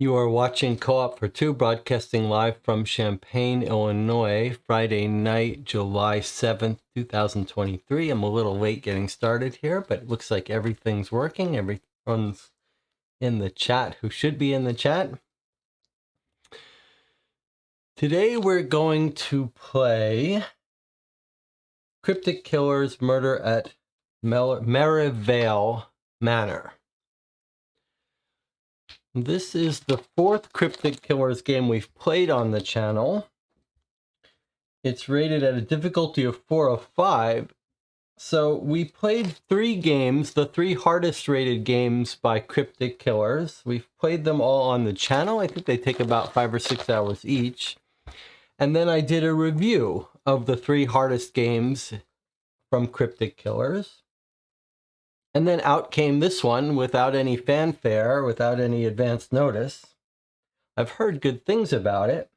You are watching Co-op for Two, broadcasting live from Champaign, Illinois, Friday night, July 7th, 2023. I'm a little late getting started here, but it looks like everything's working. Everyone's in the chat who should be in the chat. Today we're going to play Cryptic Killers Murder at Merivale Manor. This is the fourth Cryptic Killers game we've played on the channel. It's rated at a difficulty of 4 of 5. So we played 3 games, the 3 hardest rated games by Cryptic Killers. We've played them all on the channel. I think they take about 5 or 6 hours each. And then I did a review of the 3 hardest games from Cryptic Killers. And then out came this one without any fanfare, without any advance notice. I've heard good things about it,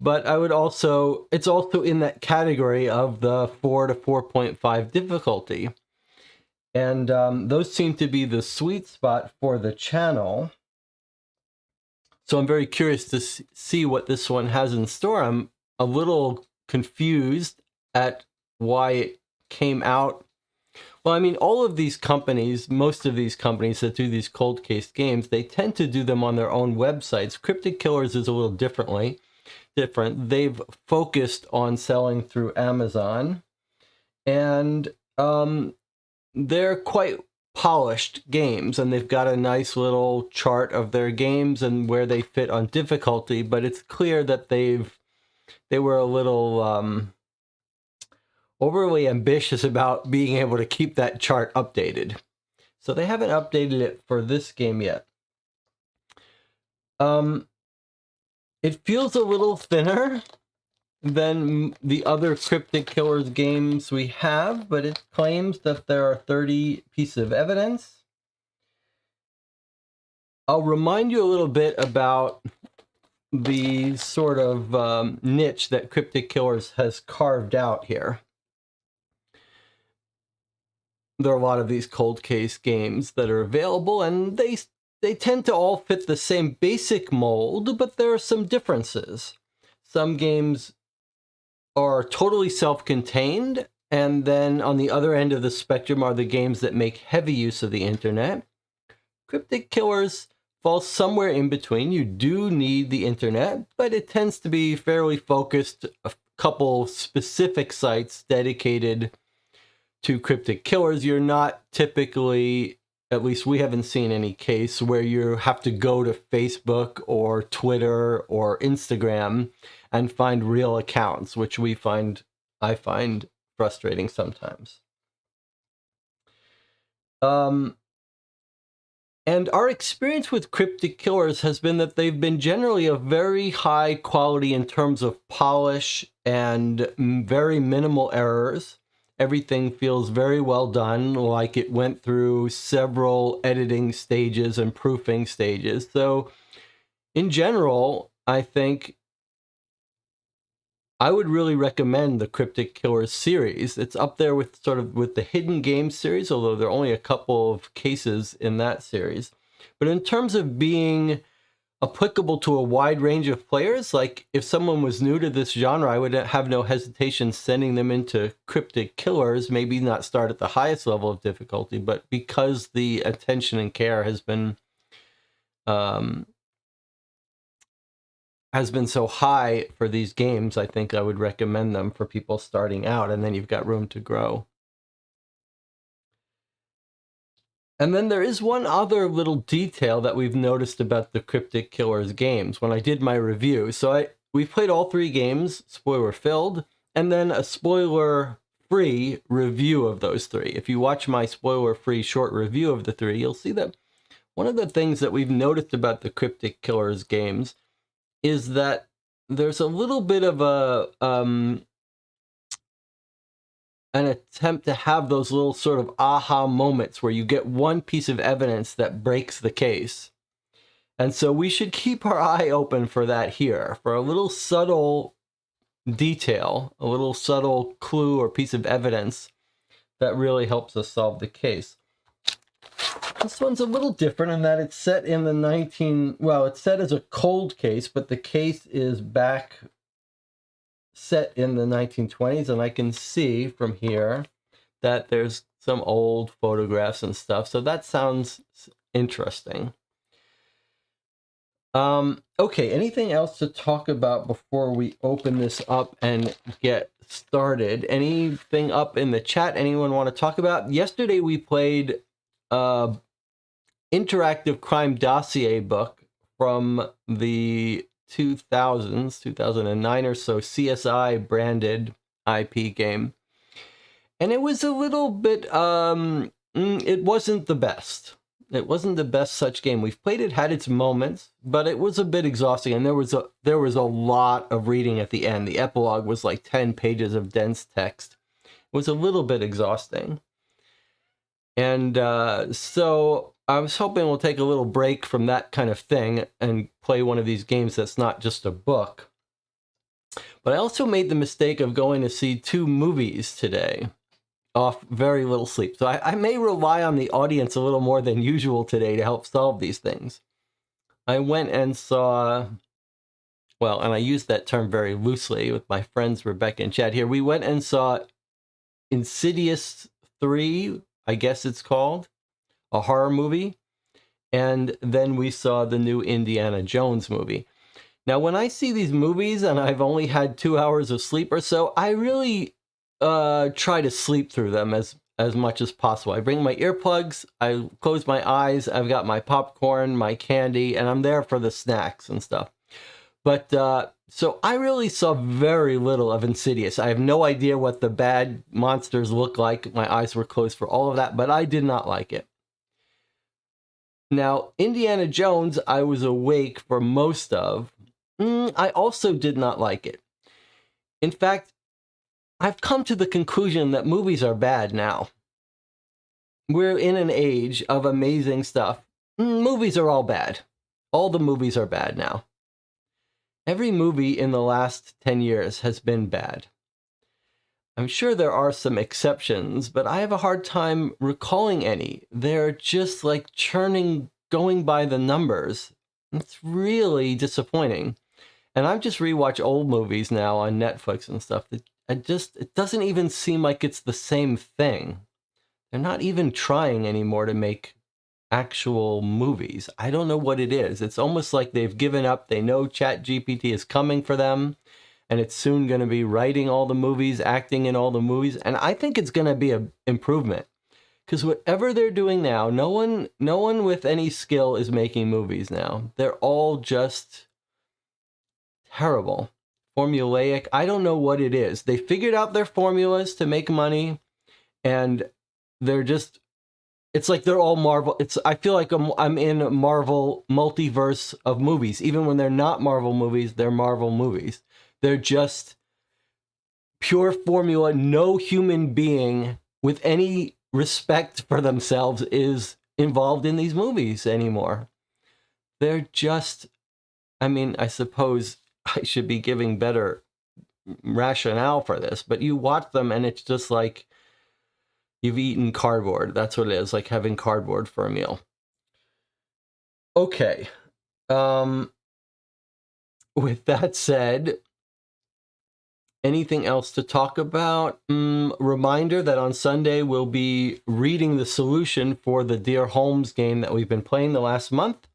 but it's also in that category of the 4 to 4.5 difficulty. And those seem to be the sweet spot for the channel. So I'm very curious to see what this one has in store. I'm a little confused at why it came out. Well, I mean, all of these companies, most of these companies that do these cold case games, they tend to do them on their own websites. Cryptic Killers is a little different. They've focused on selling through Amazon, and they're quite polished games, and they've got a nice little chart of their games and where they fit on difficulty, but it's clear that they were a little overly ambitious about being able to keep that chart updated. So they haven't updated it for this game yet. It feels a little thinner than the other Cryptic Killers games we have, but it claims that there are 30 pieces of evidence. I'll remind you a little bit about the sort of niche that Cryptic Killers has carved out here. There are a lot of these cold case games that are available, and they tend to all fit the same basic mold, but there are some differences. Some games are totally self-contained, and then on the other end of the spectrum are the games that make heavy use of the internet. Cryptic Killers falls somewhere in between. You do need the internet, but it tends to be fairly focused, a couple specific sites dedicated to Cryptic Killers. You're not typically, at least we haven't seen any case where you have to go to Facebook or Twitter or Instagram and find real accounts, which I find frustrating sometimes. And our experience with Cryptic Killers has been that they've been generally of very high quality in terms of polish and very minimal errors. Everything feels very well done, like it went through several editing stages and proofing stages. So in general, I think I would really recommend the Cryptic Killers series. It's up there with with the Hidden Games series, although there are only a couple of cases in that series. But in terms of being applicable to a wide range of players, like if someone was new to this genre, I would have no hesitation sending them into Cryptic Killers, maybe not start at the highest level of difficulty, but because the attention and care has been so high for these games, I think I would recommend them for people starting out, and then you've got room to grow. And then there is one other little detail that we've noticed about the Cryptic Killers games when I did my review. So we played all 3 games, spoiler-filled, and then a spoiler-free review of those 3. If you watch my spoiler-free short review of the 3, you'll see that one of the things that we've noticed about the Cryptic Killers games is that there's a little bit of an attempt to have those little sort of aha moments where you get one piece of evidence that breaks the case. And so we should keep our eye open for that here, for a little subtle detail, a little subtle clue or piece of evidence that really helps us solve the case. This one's a little different in that it's set in the it's set as a cold case, but the case is back set in the 1920s, and I can see from here that there's some old photographs and stuff, so that sounds interesting. Okay, anything else to talk about before we open this up and get started? Anything up in the chat anyone want to talk about? Yesterday we played interactive crime dossier book from the 2009 or so, CSI branded IP game. And it was a little bit, it wasn't the best. It wasn't the best such game. We've played it, had its moments, but it was a bit exhausting. And there was a lot of reading at the end. The epilogue was like 10 pages of dense text. It was a little bit exhausting. And so I was hoping we'll take a little break from that kind of thing and play one of these games that's not just a book. But I also made the mistake of going to see 2 movies today off very little sleep. So I may rely on the audience a little more than usual today to help solve these things. I went and saw, well, and I use that term very loosely with my friends Rebecca and Chad here. We went and saw Insidious 3, I guess it's called, a horror movie. And then we saw the new Indiana Jones movie. Now, when I see these movies and I've only had 2 hours of sleep or so, I really try to sleep through them as much as possible. I bring my earplugs, I close my eyes, I've got my popcorn, my candy, and I'm there for the snacks and stuff. But, so I really saw very little of Insidious. I have no idea what the bad monsters look like. My eyes were closed for all of that, but I did not like it. Now, Indiana Jones, I was awake for most of. I also did not like it. In fact, I've come to the conclusion that movies are bad now. We're in an age of amazing stuff. Movies are all bad. All the movies are bad now. Every movie in the last 10 years has been bad. I'm sure there are some exceptions, but I have a hard time recalling any. They're just like churning, going by the numbers. It's really disappointing. And I've just rewatched old movies now on Netflix and stuff. It doesn't even seem like it's the same thing. They're not even trying anymore to make actual movies. I don't know what it is. It's almost like they've given up. They know ChatGPT is coming for them, and it's soon going to be writing all the movies, acting in all the movies. And I think it's going to be an improvement. Because whatever they're doing now, no one with any skill is making movies now. They're all just terrible. Formulaic. I don't know what it is. They figured out their formulas to make money, and they're just, it's like they're all Marvel. I feel like I'm in a Marvel multiverse of movies. Even when they're not Marvel movies, they're Marvel movies. They're just pure formula. No human being with any respect for themselves is involved in these movies anymore. They're just, I mean, I suppose I should be giving better rationale for this, but you watch them and it's just like you've eaten cardboard. That's what it is, like having cardboard for a meal. Okay. With that said, anything else to talk about? Reminder that on Sunday we'll be reading the solution for the Dear Holmes game that we've been playing the last month.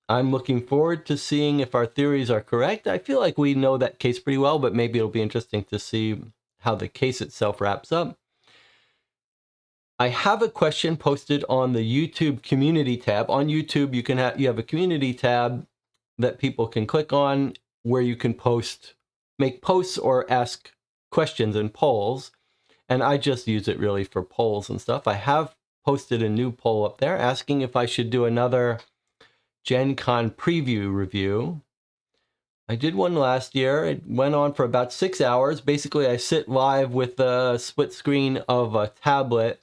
I'm looking forward to seeing if our theories are correct. I feel like we know that case pretty well, but maybe it'll be interesting to see how the case itself wraps up. I have a question posted on the YouTube community tab. On YouTube, you have a community tab that people can click on where you can make posts or ask questions and polls. And I just use it really for polls and stuff. I have posted a new poll up there asking if I should do another Gen Con preview review. I did one last year. It went on for about 6 hours. Basically, I sit live with a split screen of a tablet,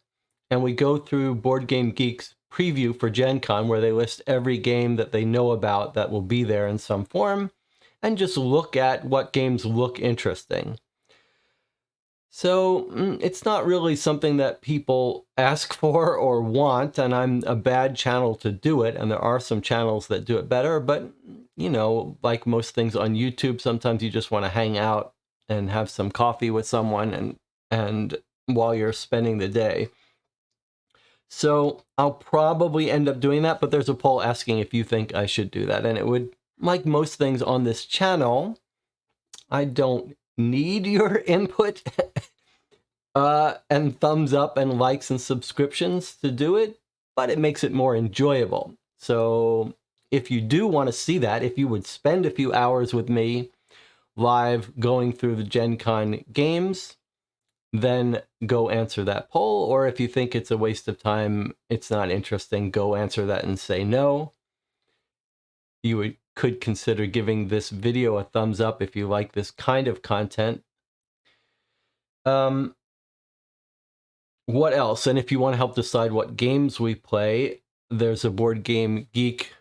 and we go through Board Game Geek's preview for Gen Con, where they list every game that they know about that will be there in some form, and just look at what games look interesting. So it's not really something that people ask for or want, and I'm a bad channel to do it, and there are some channels that do it better, but you know, like most things on YouTube, sometimes you just want to hang out and have some coffee with someone and while you're spending the day. So I'll probably end up doing that, but there's a poll asking if you think I should do that, and it would, like most things on this channel, I don't need your input and thumbs up and likes and subscriptions to do it, but it makes it more enjoyable. So if you do want to see that, if you would spend a few hours with me live going through the Gen Con games, then go answer that poll. Or if you think it's a waste of time, it's not interesting, go answer that and say no. You could consider giving this video a thumbs up if you like this kind of content. What else? And if you want to help decide what games we play, there's a Board Game Geek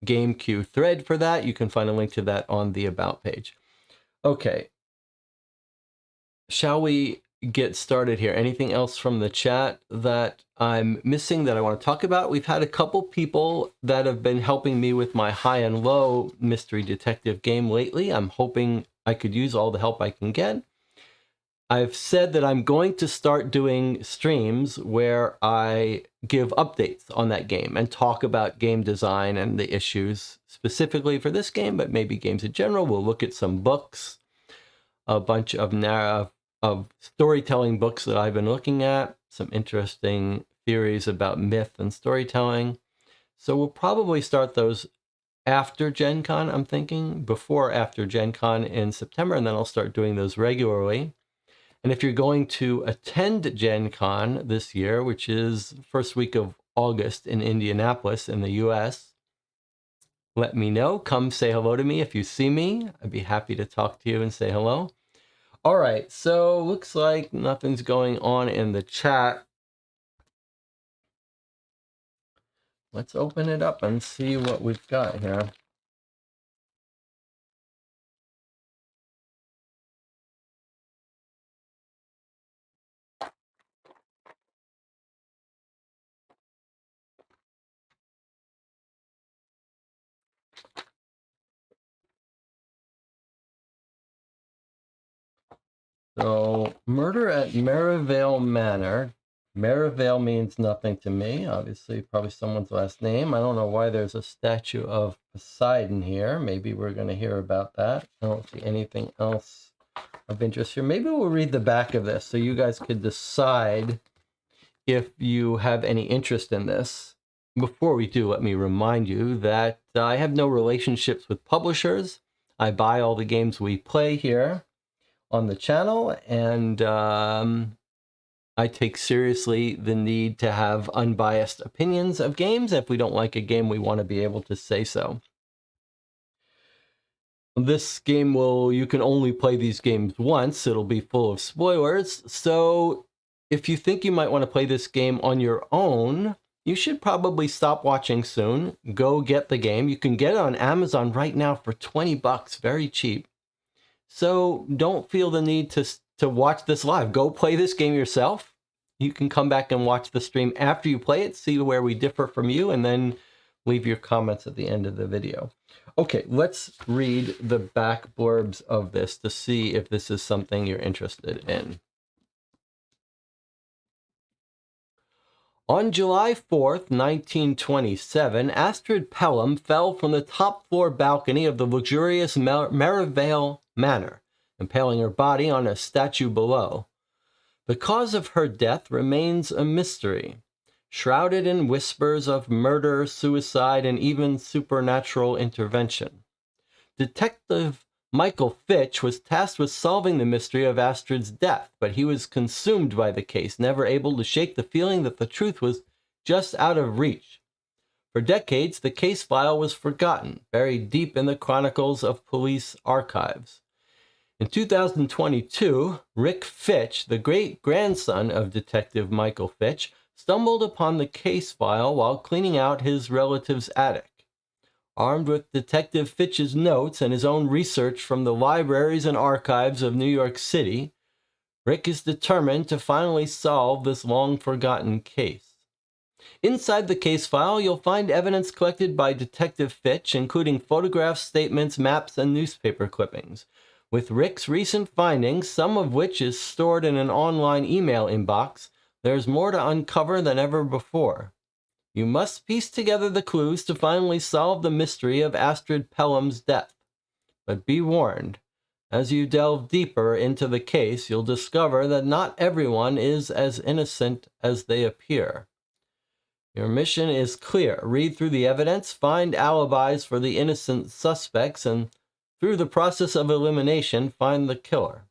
Game Queue thread for that. You can find a link to that on the About page. Okay. Shall we get started here? Anything else from the chat that I'm missing that I want to talk about? We've had a couple people that have been helping me with my high and low mystery detective game lately. I'm hoping I could use all the help I can get. I've said that I'm going to start doing streams where I give updates on that game and talk about game design and the issues specifically for this game, but maybe games in general. We'll look at some books, a bunch of storytelling books that I've been looking at, some interesting theories about myth and storytelling. So we'll probably start those after Gen Con, I'm thinking, before or after Gen Con in September, and then I'll start doing those regularly. And if you're going to attend Gen Con this year, which is first week of August in Indianapolis in the US, let me know. Come say hello to me if you see me. I'd be happy to talk to you and say hello. All right, so looks like nothing's going on in the chat. Let's open it up and see what we've got here. So, Murder at Merivale Manor. Merivale means nothing to me. Obviously, probably someone's last name. I don't know why there's a statue of Poseidon here. Maybe we're going to hear about that. I don't see anything else of interest here. Maybe we'll read the back of this so you guys could decide if you have any interest in this. Before we do, let me remind you that I have no relationships with publishers. I buy all the games we play here on the channel, and I take seriously the need to have unbiased opinions of games. If we don't like a game, we want to be able to say so. This game you can only play these games once. It'll be full of spoilers. So if you think you might want to play this game on your own, you should probably stop watching soon. Go get the game. You can get it on Amazon right now for $20, very cheap. So don't feel the need to watch this live. Go play this game yourself. You can come back and watch the stream after you play it, see where we differ from you, and then leave your comments at the end of the video. Okay, let's read the back blurbs of this to see if this is something you're interested in. On July 4th, 1927, Astrid Pelham fell from the top floor balcony of the luxurious Merivale Manor, impaling her body on a statue below. The cause of her death remains a mystery, shrouded in whispers of murder, suicide, and even supernatural intervention. Detective Michael Fitch was tasked with solving the mystery of Astrid's death, but he was consumed by the case, never able to shake the feeling that the truth was just out of reach. For decades, the case file was forgotten, buried deep in the chronicles of police archives. In 2022, Rick Fitch, the great-grandson of Detective Michael Fitch, stumbled upon the case file while cleaning out his relative's attic. Armed with Detective Fitch's notes and his own research from the libraries and archives of New York City, Rick is determined to finally solve this long-forgotten case. Inside the case file, you'll find evidence collected by Detective Fitch, including photographs, statements, maps, and newspaper clippings. With Rick's recent findings, some of which is stored in an online email inbox, there's more to uncover than ever before. You must piece together the clues to finally solve the mystery of Astrid Pelham's death. But be warned, as you delve deeper into the case, you'll discover that not everyone is as innocent as they appear. Your mission is clear. Read through the evidence, find alibis for the innocent suspects, and through the process of elimination, find the killer.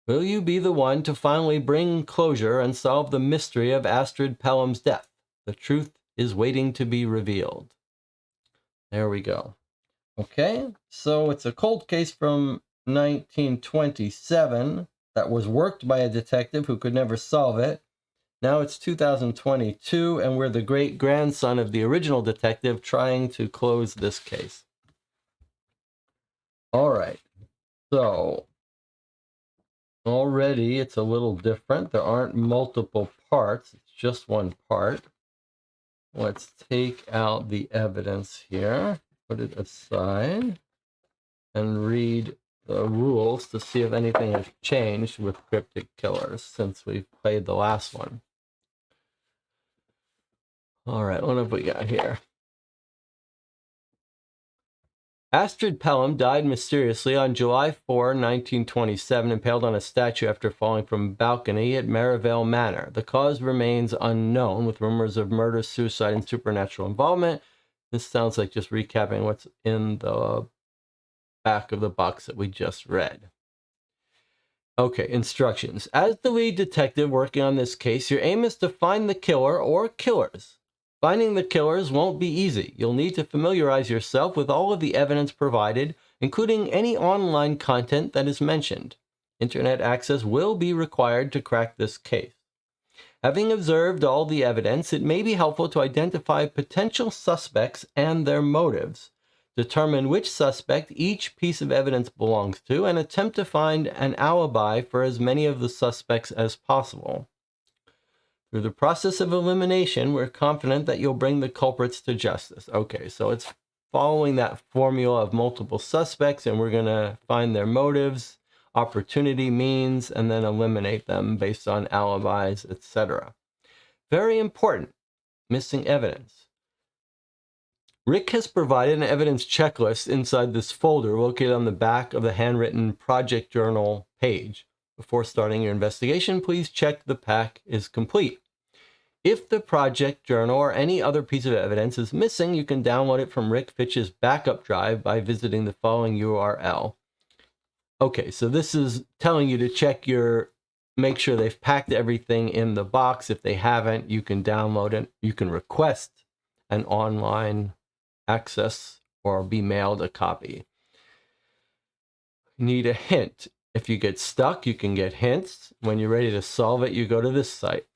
Will you be the one to finally bring closure and solve the mystery of Astrid Pelham's death? The truth is waiting to be revealed. There we go. Okay, so it's a cold case from 1927 that was worked by a detective who could never solve it. Now it's 2022, and we're the great-grandson of the original detective trying to close this case. All right, so already it's a little different. There aren't multiple parts. It's just one part. Let's take out the evidence here, put it aside, and read the rules to see if anything has changed with Cryptic Killers since we've played the last one. All right, what have we got here? Astrid Pelham died mysteriously on July 4, 1927, impaled on a statue after falling from a balcony at Merivale Manor. The cause remains unknown, with rumors of murder, suicide, and supernatural involvement. This sounds like just recapping what's in the back of the box that we just read. Okay, instructions. As the lead detective working on this case, your aim is to find the killer or killers. Finding the killers won't be easy. You'll need to familiarize yourself with all of the evidence provided, including any online content that is mentioned. Internet access will be required to crack this case. Having observed all the evidence, it may be helpful to identify potential suspects and their motives. Determine which suspect each piece of evidence belongs to, and attempt to find an alibi for as many of the suspects as possible. Through the process of elimination, we're confident that you'll bring the culprits to justice. Okay, so it's following that formula of multiple suspects, and we're going to find their motives, opportunity, means, and then eliminate them based on alibis, etc. Very important, missing evidence. Rick has provided an evidence checklist inside this folder located on the back of the handwritten project journal page. Before starting your investigation, please check the pack is complete. If the project journal or any other piece of evidence is missing, you can download it from Rick Fitch's backup drive by visiting the following URL. Okay, so this is telling you to check make sure they've packed everything in the box. If they haven't, you can download it. You can request an online access or be mailed a copy. Need a hint. If you get stuck, you can get hints. When you're ready to solve it, you go to this site.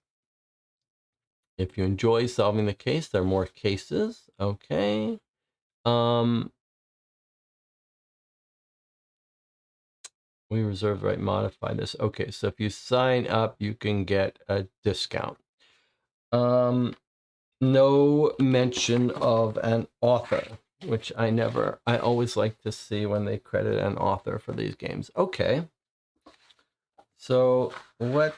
If you enjoy solving the case, there are more cases. Okay. We reserve the right to modify this. Okay, so if you sign up, you can get a discount. No mention of an author, which I always like to see when they credit an author for these games. Okay. So I'm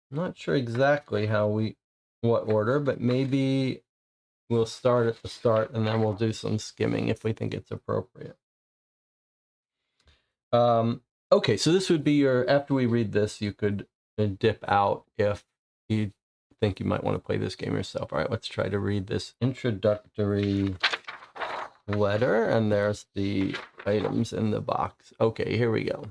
not sure exactly what order, but maybe we'll start at the start and then we'll do some skimming if we think it's appropriate. Okay, so this would be after we read this, you could dip out if you think you might want to play this game yourself. All right, let's try to read this introductory letter, and there's the items in the box. Okay, here we go.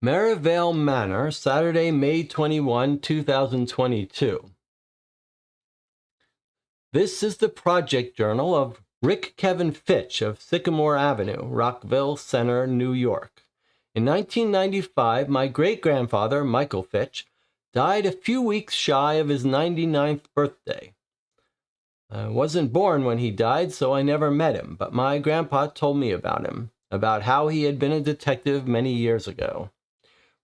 Merivale Manor, Saturday, May 21, 2022. This is the project journal of Rick Kevin Fitch of Sycamore Avenue, Rockville Center, New York. In 1995, my great-grandfather, Michael Fitch, died a few weeks shy of his 99th birthday. I wasn't born when he died, so I never met him, but my grandpa told me about him, about how he had been a detective many years ago.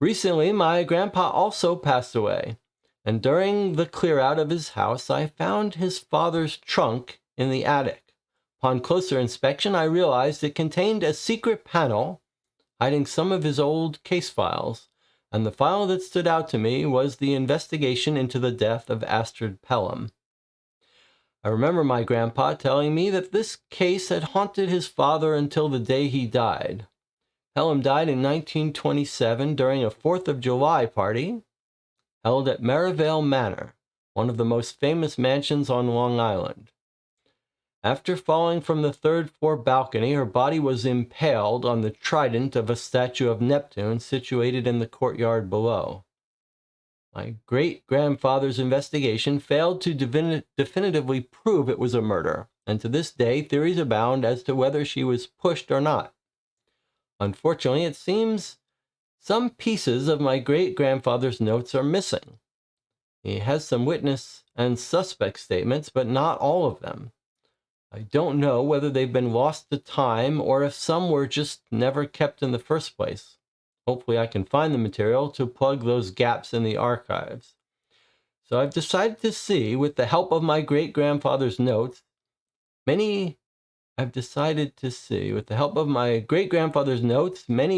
Recently, my grandpa also passed away, and during the clear out of his house, I found his father's trunk in the attic. Upon closer inspection, I realized it contained a secret panel hiding some of his old case files, and the file that stood out to me was the investigation into the death of Astrid Pelham. I remember my grandpa telling me that this case had haunted his father until the day he died. Pelham died in 1927 during a 4th of July party held at Merivale Manor, one of the most famous mansions on Long Island. After falling from the third-floor balcony, her body was impaled on the trident of a statue of Neptune situated in the courtyard below. My great-grandfather's investigation failed to definitively prove it was a murder, and to this day, theories abound as to whether she was pushed or not. Unfortunately, it seems some pieces of my great-grandfather's notes are missing. He has some witness and suspect statements, but not all of them. I don't know whether they've been lost to time or if some were just never kept in the first place. Hopefully I can find the material to plug those gaps in the archives. So I've decided to see, with the help of my great-grandfather's notes, many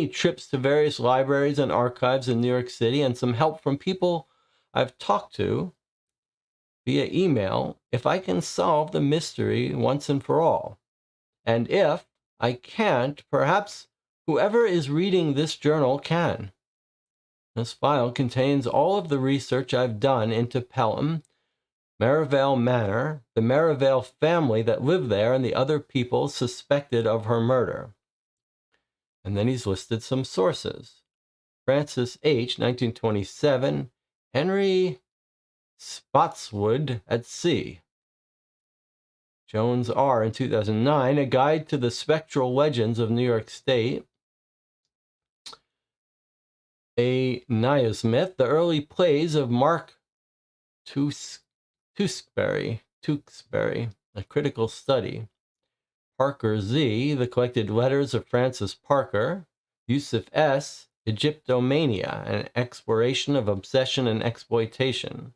trips to various libraries and archives in New York City, and some help from people I've talked to via email, if I can solve the mystery once and for all. And if I can't, perhaps whoever is reading this journal can. This file contains all of the research I've done into Pelham, Merivale Manor, the Merivale family that lived there, and the other people suspected of her murder. And then he's listed some sources. Francis H., 1927, Henry Spotswood at Sea. Jones R., in 2009, A Guide to the Spectral Legends of New York State. A. Naismith, The Early Plays of Mark Tewksbury, A Critical Study. Parker Z., The Collected Letters of Francis Parker. Yusuf S., Egyptomania, An Exploration of Obsession and Exploitation.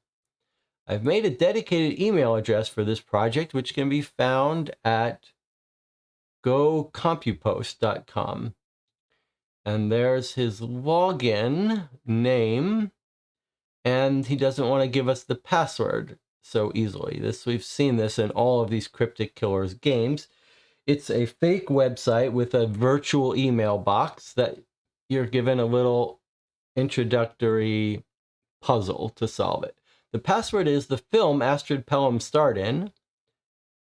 I've made a dedicated email address for this project, which can be found at gocompupost.com. And there's his login name, and he doesn't want to give us the password so easily. We've seen this in all of these Cryptic Killers games. It's a fake website with a virtual email box that you're given a little introductory puzzle to solve it. The password is the film Astrid Pelham starred in,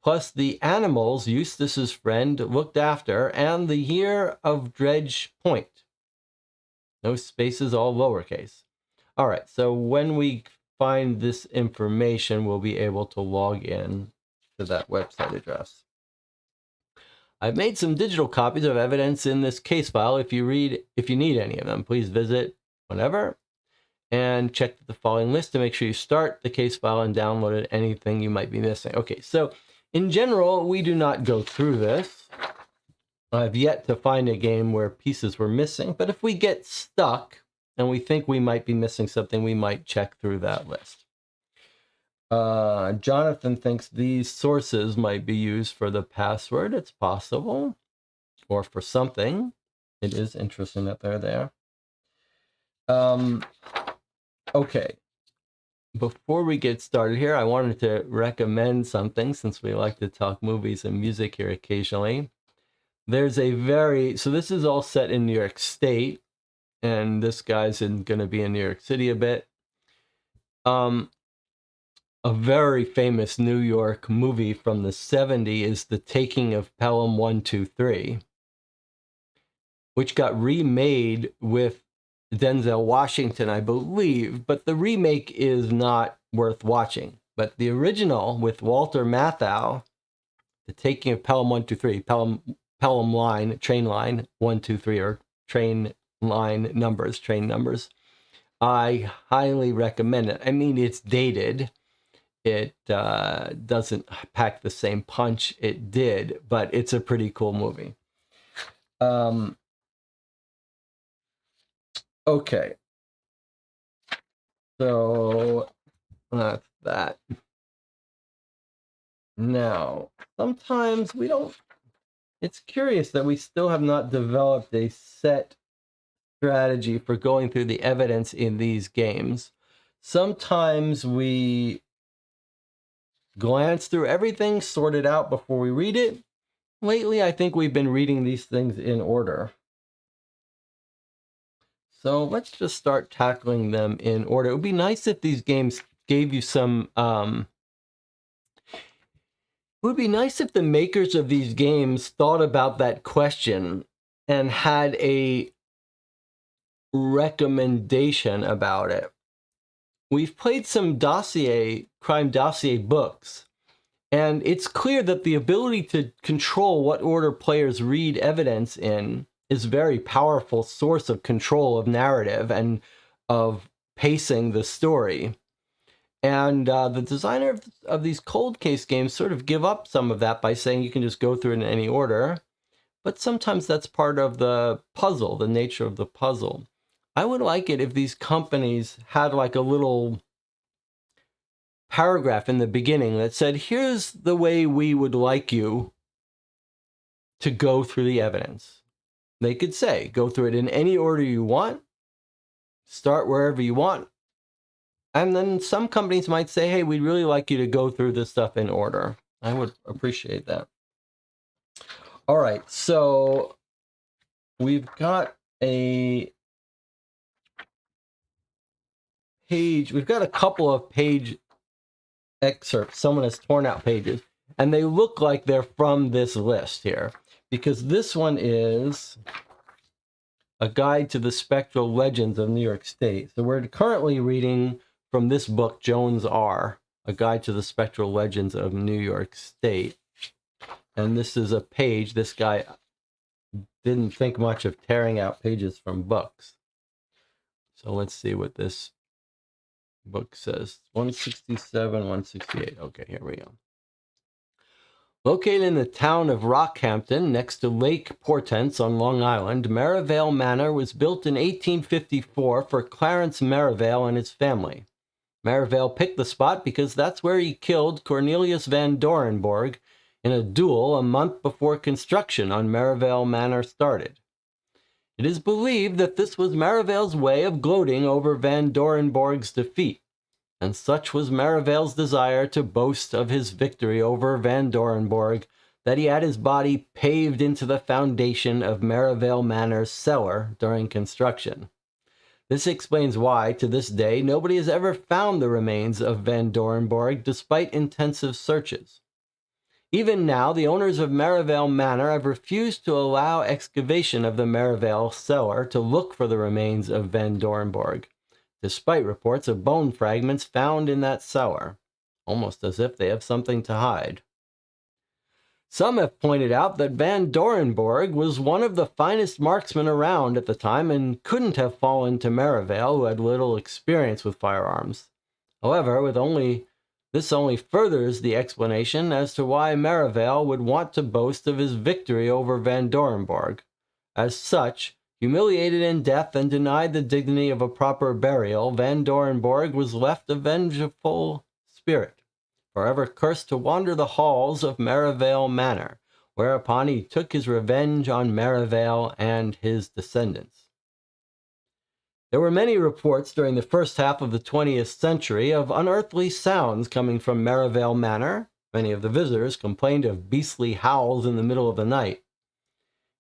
plus the animals Eustace's friend looked after, and the year of Dredge Point. No spaces, all lowercase. All right, so when we find this information, we'll be able to log in to that website address. I've made some digital copies of evidence in this case file. If you need any of them, please visit whenever and check the following list to make sure you start the case file and download anything you might be missing. Okay, so in general, we do not go through this. I've yet to find a game where pieces were missing, but if we get stuck and we think we might be missing something, we might check through that list. Jonathan thinks these sources might be used for the password. It's possible, or for something. It is interesting that they're there. Okay, before we get started here, I wanted to recommend something, since we like to talk movies and music here occasionally. There's so this is all set in New York State, and this guy's going to be in New York City a bit. A very famous New York movie from the 70s is The Taking of Pelham 1, 2, 3, which got remade with Denzel Washington, I believe, but the remake is not worth watching. But the original with Walter Matthau, The Taking of Pelham 1, 2, 3, Pelham line, train line 1, 2, 3, or train line numbers, train numbers. I highly recommend it. I mean, it's dated. it doesn't pack the same punch it did, but it's a pretty cool movie. Okay. So that's that. Now, sometimes we don't, it's curious that we still have not developed a set strategy for going through the evidence in these games. Sometimes we glance through everything, sort it out before we read it. Lately, I think we've been reading these things in order. So let's just start tackling them in order. It would be nice if these games gave you some, it would be nice if the makers of these games thought about that question and had a recommendation about it. We've played some crime dossier books, and it's clear that the ability to control what order players read evidence in is a very powerful source of control of narrative and of pacing the story. And the designer of these cold case games sort of give up some of that by saying you can just go through it in any order. But sometimes that's part of the puzzle, the nature of the puzzle. I would like it if these companies had like a little paragraph in the beginning that said, here's the way we would like you to go through the evidence. They could say, go through it in any order you want, start wherever you want. And then some companies might say, hey, we'd really like you to go through this stuff in order. I would appreciate that. All right, so we've got a page, we've got a couple of page excerpts. Someone has torn out pages, and they look like they're from this list here, because this one is A Guide to the Spectral Legends of New York State. So we're currently reading from this book, Jones R., A Guide to the Spectral Legends of New York State. And this is a page. This guy didn't think much of tearing out pages from books. So let's see what this book says. 167, 168. Okay, here we go. Located in the town of Rockhampton, next to Lake Portence on Long Island, Merivale Manor was built in 1854 for Clarence Merivale and his family. Merivale picked the spot because that's where he killed Cornelius Van Dorenborg in a duel a month before construction on Merivale Manor started. It is believed that this was Merivale's way of gloating over Van Dorenborg's defeat, and such was Merivale's desire to boast of his victory over Van Dorenborg that he had his body paved into the foundation of Merivale Manor's cellar during construction. This explains why, to this day, nobody has ever found the remains of Van Dorenborg despite intensive searches. Even now, the owners of Merivale Manor have refused to allow excavation of the Merivale cellar to look for the remains of Van Dorenborg, despite reports of bone fragments found in that cellar, almost as if they have something to hide. Some have pointed out that Van Dorenborg was one of the finest marksmen around at the time and couldn't have fallen to Merivale, who had little experience with firearms. However, this only furthers the explanation as to why Merivale would want to boast of his victory over Van Dorenborg. As such, humiliated in death and denied the dignity of a proper burial, Van Dorenborg was left a vengeful spirit, forever cursed to wander the halls of Merivale Manor, whereupon he took his revenge on Merivale and his descendants. There were many reports during the first half of the 20th century of unearthly sounds coming from Merivale Manor. Many of the visitors complained of beastly howls in the middle of the night.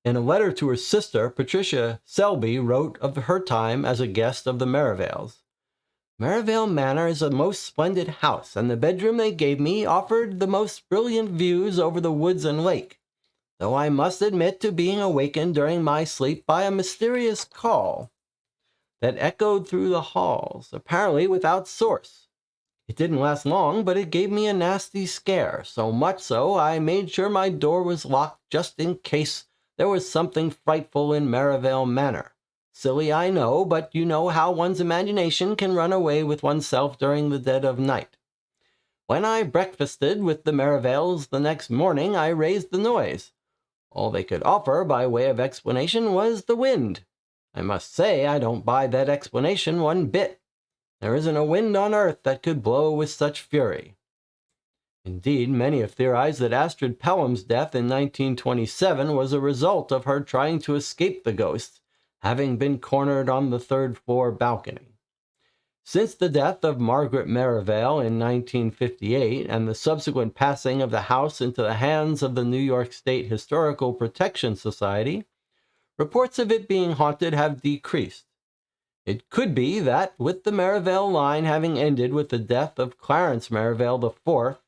In a letter to her sister, Patricia Selby wrote of her time as a guest of the Merivales. Merivale Manor is a most splendid house, and the bedroom they gave me offered the most brilliant views over the woods and lake, though I must admit to being awakened during my sleep by a mysterious call that echoed through the halls, apparently without source. It didn't last long, but it gave me a nasty scare, so much so I made sure my door was locked just in case there was something frightful in Merivale Manor. Silly, I know, but you know how one's imagination can run away with oneself during the dead of night. When I breakfasted with the Merivales the next morning, I raised the noise. All they could offer by way of explanation was the wind. I must say I don't buy that explanation one bit. There isn't a wind on earth that could blow with such fury. Indeed, many have theorized that Astrid Pelham's death in 1927 was a result of her trying to escape the ghosts, having been cornered on the third-floor balcony. Since the death of Margaret Merivale in 1958 and the subsequent passing of the house into the hands of the New York State Historical Protection Society, reports of it being haunted have decreased. It could be that, with the Merivale line having ended with the death of Clarence Merivale IV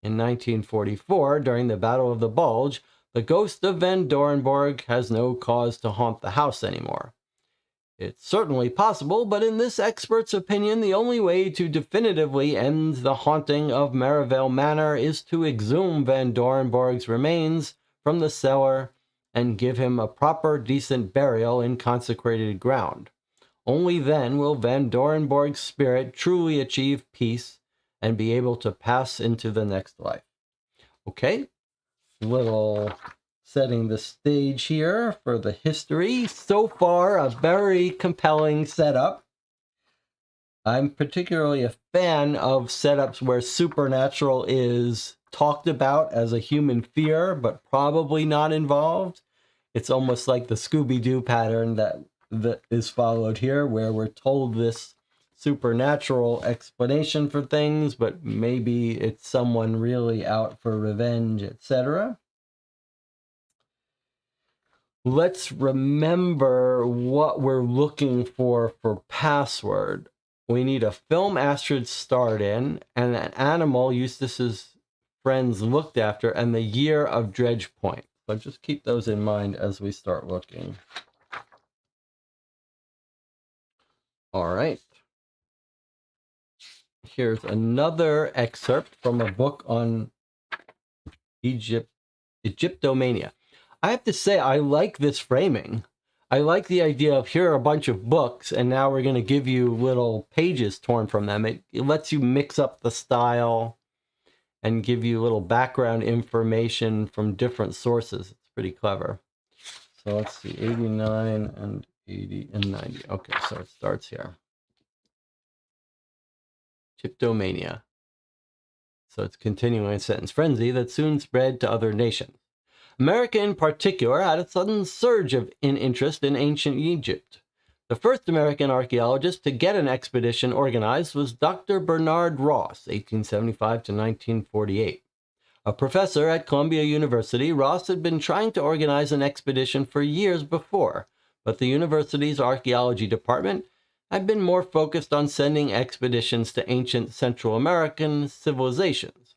in 1944 during the Battle of the Bulge, the ghost of Van Dorenborg has no cause to haunt the house anymore. It's certainly possible, but in this expert's opinion, the only way to definitively end the haunting of Merivale Manor is to exhume Van Dorenborg's remains from the cellar and give him a proper, decent burial in consecrated ground. Only then will Van Dorenborg's spirit truly achieve peace and be able to pass into the next life. Okay, little setting the stage here for the history. So far, a very compelling setup. I'm particularly a fan of setups where supernatural is talked about as a human fear, but probably not involved. It's almost like the Scooby-Doo pattern that is followed here, where we're told this supernatural explanation for things, but maybe it's someone really out for revenge, etc. Let's remember what we're looking for password. We need a film Astrid starred in, and an animal Eustace's friends looked after, and the year of Dredge Point. So just keep those in mind as we start looking. All right. Here's another excerpt from a book on Egyptomania. I have to say, I like this framing. I like the idea of here are a bunch of books, and now we're going to give you little pages torn from them. It lets you mix up the style and give you little background information from different sources. It's pretty clever. So let's see, 89 and 80 and 90. Okay, so it starts here. Egyptomania. So it's continuing a sentence. Frenzy that soon spread to other nations. America in particular had a sudden surge in interest in ancient Egypt. The first American archaeologist to get an expedition organized was Dr. Bernard Ross, 1875 to 1948. A professor at Columbia University, Ross had been trying to organize an expedition for years before, but the university's archaeology department had been more focused on sending expeditions to ancient Central American civilizations.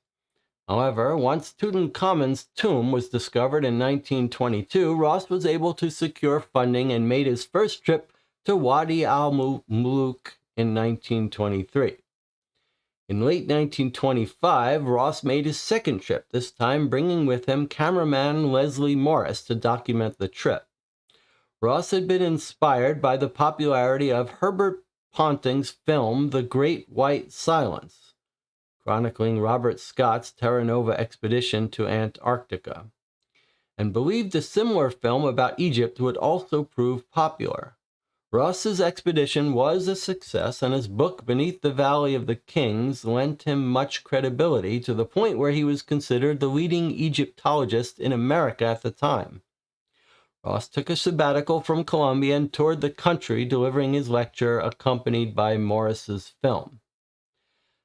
However, once Tutankhamun's tomb was discovered in 1922, Ross was able to secure funding and made his first trip to Wadi al-Muluk in 1923. In late 1925, Ross made his second trip, this time bringing with him cameraman Leslie Morris to document the trip. Ross had been inspired by the popularity of Herbert Ponting's film The Great White Silence, chronicling Robert Scott's Terra Nova expedition to Antarctica, and believed a similar film about Egypt would also prove popular. Ross's expedition was a success, and his book Beneath the Valley of the Kings lent him much credibility to the point where he was considered the leading Egyptologist in America at the time. Ross took a sabbatical from Columbia and toured the country, delivering his lecture accompanied by Morris's film.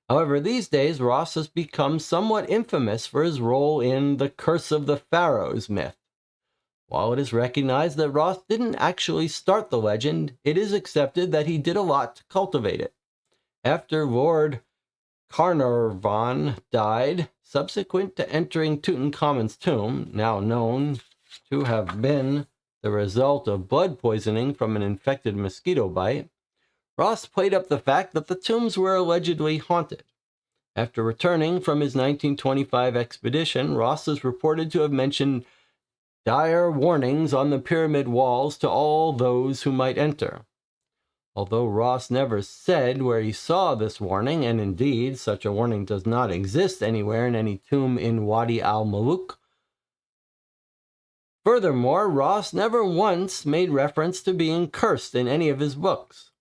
However, these days, Ross has become somewhat infamous for his role in the Curse of the Pharaohs myth. While it is recognized that Ross didn't actually start the legend, it is accepted that he did a lot to cultivate it. After Lord Carnarvon died, subsequent to entering Tutankhamun's tomb, now known to have been the result of blood poisoning from an infected mosquito bite, Ross played up the fact that the tombs were allegedly haunted. After returning from his 1925 expedition, Ross is reported to have mentioned dire warnings on the pyramid walls to all those who might enter. Although Ross never said where he saw this warning, and indeed such a warning does not exist anywhere in any tomb in Wadi al-Muluk. Furthermore, Ross never once made reference to being cursed in any of his books.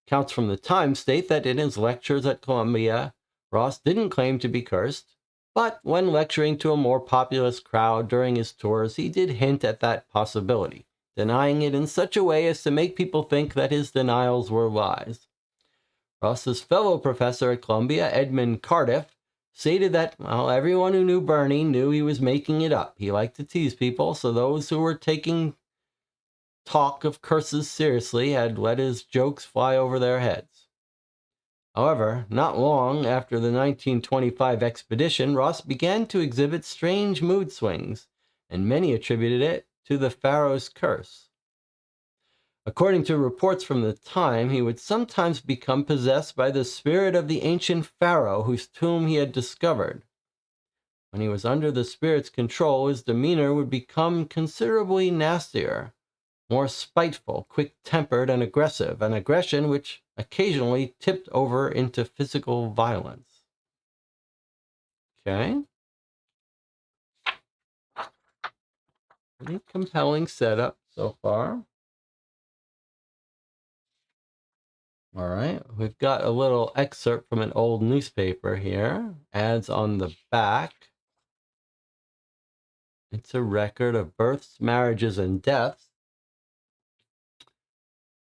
Accounts from the time state that in his lectures at Columbia, Ross didn't claim to be cursed, but when lecturing to a more populous crowd during his tours, he did hint at that possibility, denying it in such a way as to make people think that his denials were lies. Ross's fellow professor at Columbia, Edmund Cardiff, stated that, well, everyone who knew Bernie knew he was making it up. He liked to tease people, so those who were taking talk of curses seriously had let his jokes fly over their heads. However, not long after the 1925 expedition, Ross began to exhibit strange mood swings, and many attributed it to the Pharaoh's curse. According to reports from the time, he would sometimes become possessed by the spirit of the ancient pharaoh whose tomb he had discovered. When he was under the spirit's control, his demeanor would become considerably nastier, more spiteful, quick-tempered, and aggressive, an aggression which occasionally tipped over into physical violence. Okay. Pretty compelling setup so far. All right, we've got a little excerpt from an old newspaper here. Ads on the back. It's a record of births, marriages, and deaths.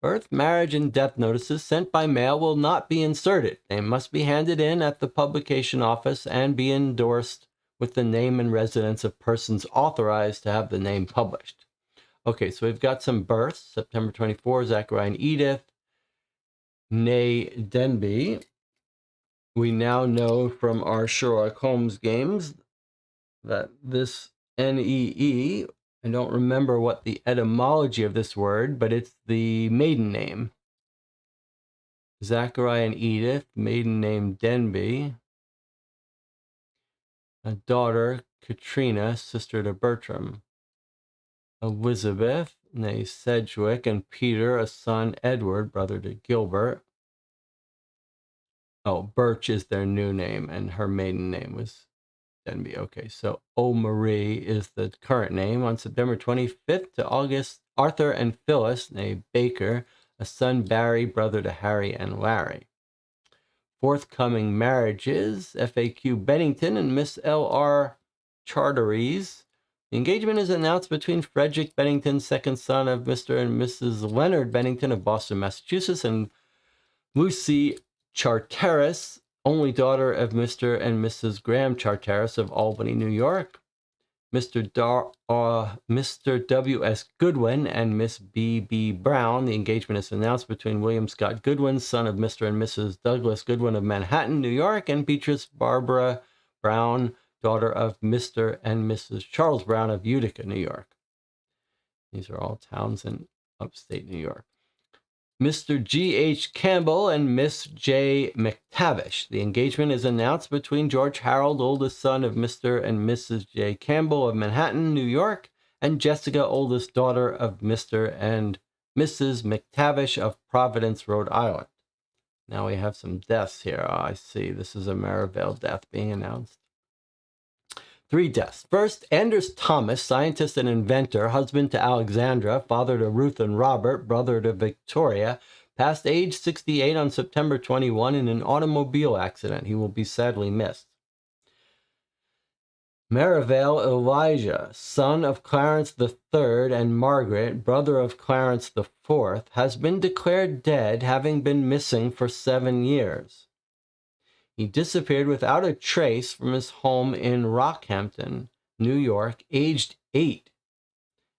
Birth, marriage, and death notices sent by mail will not be inserted. They must be handed in at the publication office and be endorsed with the name and residence of persons authorized to have the name published. Okay, so we've got some births. September 24, Zachariah and Edith, née Denby. We now know from our Sherlock Holmes games that this N-E-E, I don't remember what the etymology of this word, but it's the maiden name. Zachariah and Edith, maiden name Denby. A daughter, Katrina, sister to Bertram. Elizabeth, née Sedgwick, and Peter, a son, Edward, brother to Gilbert. Oh, Birch is their new name, and her maiden name was Denby. Okay, so O'Marie is the current name. On September 25th to August, Arthur and Phyllis, née Baker, a son, Barry, brother to Harry and Larry. Forthcoming marriages, FAQ Bennington and Miss L.R. Charteris. The engagement is announced between Frederick Bennington, second son of Mr. and Mrs. Leonard Bennington of Boston, Massachusetts, and Lucy Charteris, only daughter of Mr. and Mrs. Graham Charteris of Albany, New York. Mr. W.S. Goodwin and Miss B.B. Brown. The engagement is announced between William Scott Goodwin, son of Mr. and Mrs. Douglas Goodwin of Manhattan, New York, and Beatrice Barbara Brown, daughter of Mr. and Mrs. Charles Brown of Utica, New York. These are all towns in upstate New York. Mr. G.H. Campbell and Miss J. McTavish. The engagement is announced between George Harold, oldest son of Mr. and Mrs. J. Campbell of Manhattan, New York, and Jessica, oldest daughter of Mr. and Mrs. McTavish of Providence, Rhode Island. Now we have some deaths here. Oh, I see. This is a Merivale death being announced. 3 deaths. First, Anders Thomas, scientist and inventor, husband to Alexandra, father to Ruth and Robert, brother to Victoria, passed age 68 on September 21 in an automobile accident. He will be sadly missed. Merivale Elijah, son of Clarence III and Margaret, brother of Clarence IV, has been declared dead, having been missing for 7 years. He disappeared without a trace from his home in Rockhampton, New York, aged 8,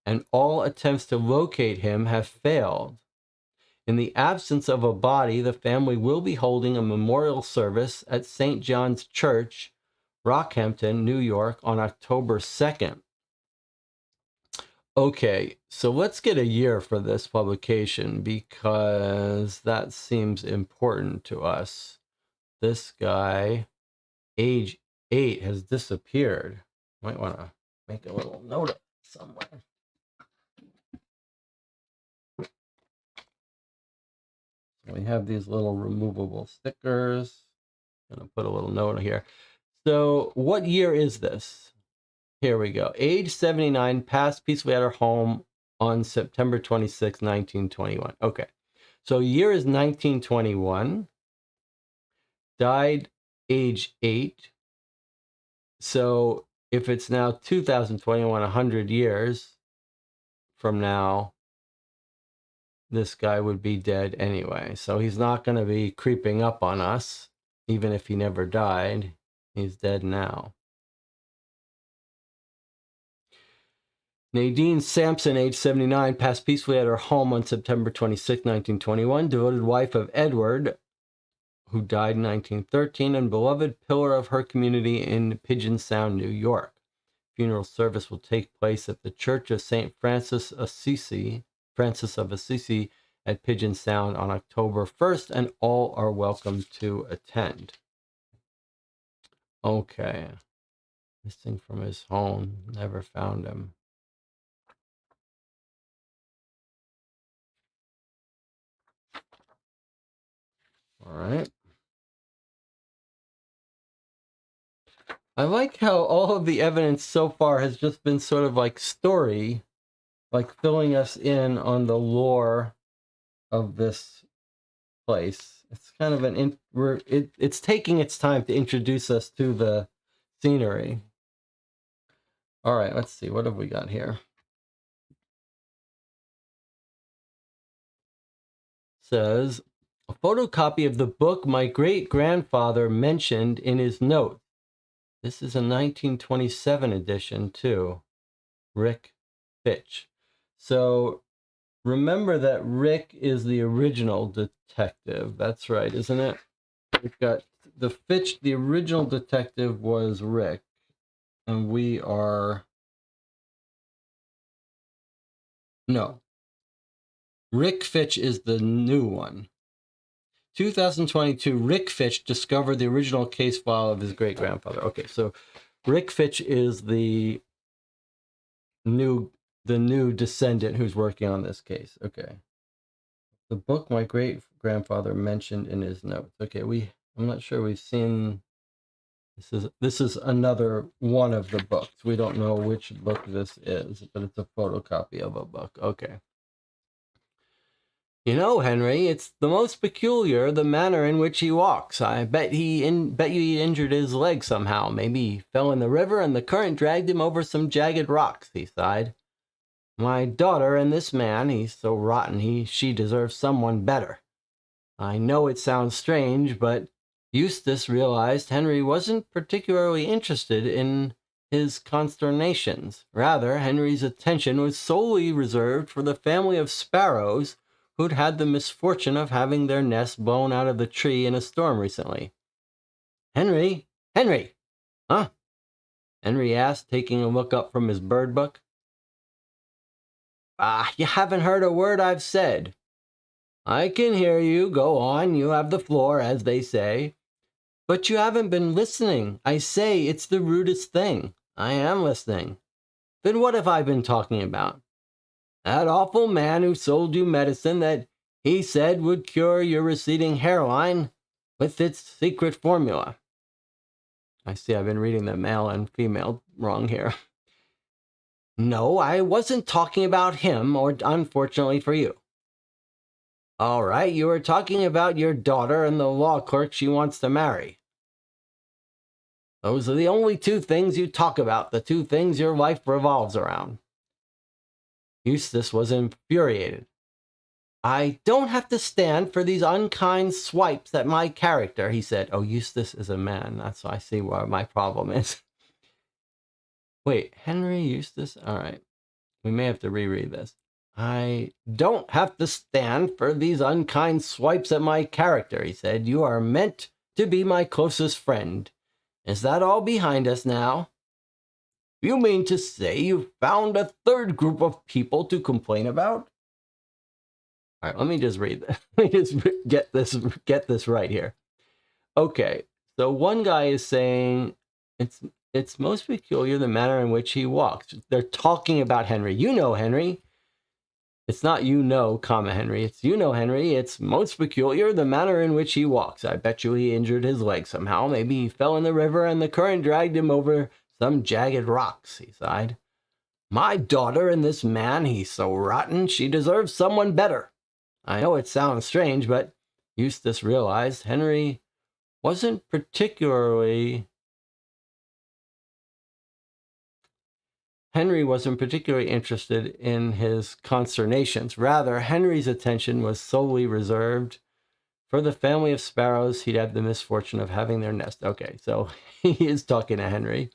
and all attempts to locate him have failed. In the absence of a body, the family will be holding a memorial service at St. John's Church, Rockhampton, New York, on October 2nd. Okay, so let's get a year for this publication because that seems important to us. This guy, age 8, has disappeared. Might want to make a little note of it somewhere. We have these little removable stickers. I'm going to put a little note here. So what year is this? Here we go. Age 79, passed peacefully at her home on September 26, 1921. Okay. So year is 1921. Died age 8. So if it's now 2021, 100 years from now, this guy would be dead anyway. So he's not going to be creeping up on us, even if he never died. He's dead now. Nadine Sampson, age 79, passed peacefully at her home on September 26, 1921. Devoted wife of Edward, who died in 1913, and beloved pillar of her community in Pigeon Sound, New York. Funeral service will take place at the Church of St. Francis of Assisi at Pigeon Sound on October 1st, and all are welcome to attend. Okay. Missing from his home. Never found him. All right. I like how all of the evidence so far has just been sort of like story, like filling us in on the lore of this place. It's kind of it's taking its time to introduce us to the scenery. All right, let's see. What have we got here? Says a photocopy of the book my great-grandfather mentioned in his note. This is a 1927 edition too. Rick Fitch. So remember that Rick is the original detective. That's right, isn't it? We've got the Fitch, the original detective was Rick. And we are... No. Rick Fitch is the new one. 2022, Rick Fitch discovered the original case file of his great-grandfather. Okay, so Rick Fitch is the new descendant who's working on this case. Okay. The book my great-grandfather mentioned in his notes. Okay, I'm not sure we've seen... This is another one of the books. We don't know which book this is, but it's a photocopy of a book. Okay. You know, Henry, it's the most peculiar, the manner in which he walks. I bet you he injured his leg somehow. Maybe he fell in the river and the current dragged him over some jagged rocks, he sighed. My daughter and this man, he's so rotten, she deserves someone better. I know it sounds strange, but Eustace realized Henry wasn't particularly interested in his consternations. Rather, Henry's attention was solely reserved for the family of sparrows who'd had the misfortune of having their nest blown out of the tree in a storm recently. Henry! Henry! Huh? Henry asked, taking a look up from his bird book. Ah, you haven't heard a word I've said. I can hear you. Go on. You have the floor, as they say. But you haven't been listening. I say it's the rudest thing. I am listening. Then what have I been talking about? That awful man who sold you medicine that he said would cure your receding hairline with its secret formula. I see I've been reading the male and female wrong here. No, I wasn't talking about him, or unfortunately for you. All right, you were talking about your daughter and the law clerk she wants to marry. Those are the only two things you talk about, the two things your life revolves around. Eustace was infuriated. I don't have to stand for these unkind swipes at my character, he said. Oh, Eustace is a man. That's why I see where my problem is. Wait, Henry Eustace? All right. We may have to reread this. I don't have to stand for these unkind swipes at my character, he said. You are meant to be my closest friend. Is that all behind us now? You mean to say you've found a third group of people to complain about? All right, let me just read this. Let me just get this right here. Okay, so one guy is saying it's most peculiar the manner in which he walks. They're talking about Henry. You know Henry. It's not comma, Henry. It's Henry. It's most peculiar, the manner in which he walks. I bet you he injured his leg somehow. Maybe he fell in the river and the current dragged him over some jagged rocks, he sighed. My daughter and this man, he's so rotten, she deserves someone better. I know it sounds strange, but Eustace realized Henry wasn't particularly interested in his consternations. Rather, Henry's attention was solely reserved for the family of sparrows he'd had the misfortune of having their nest. Okay, so he is talking to Henry.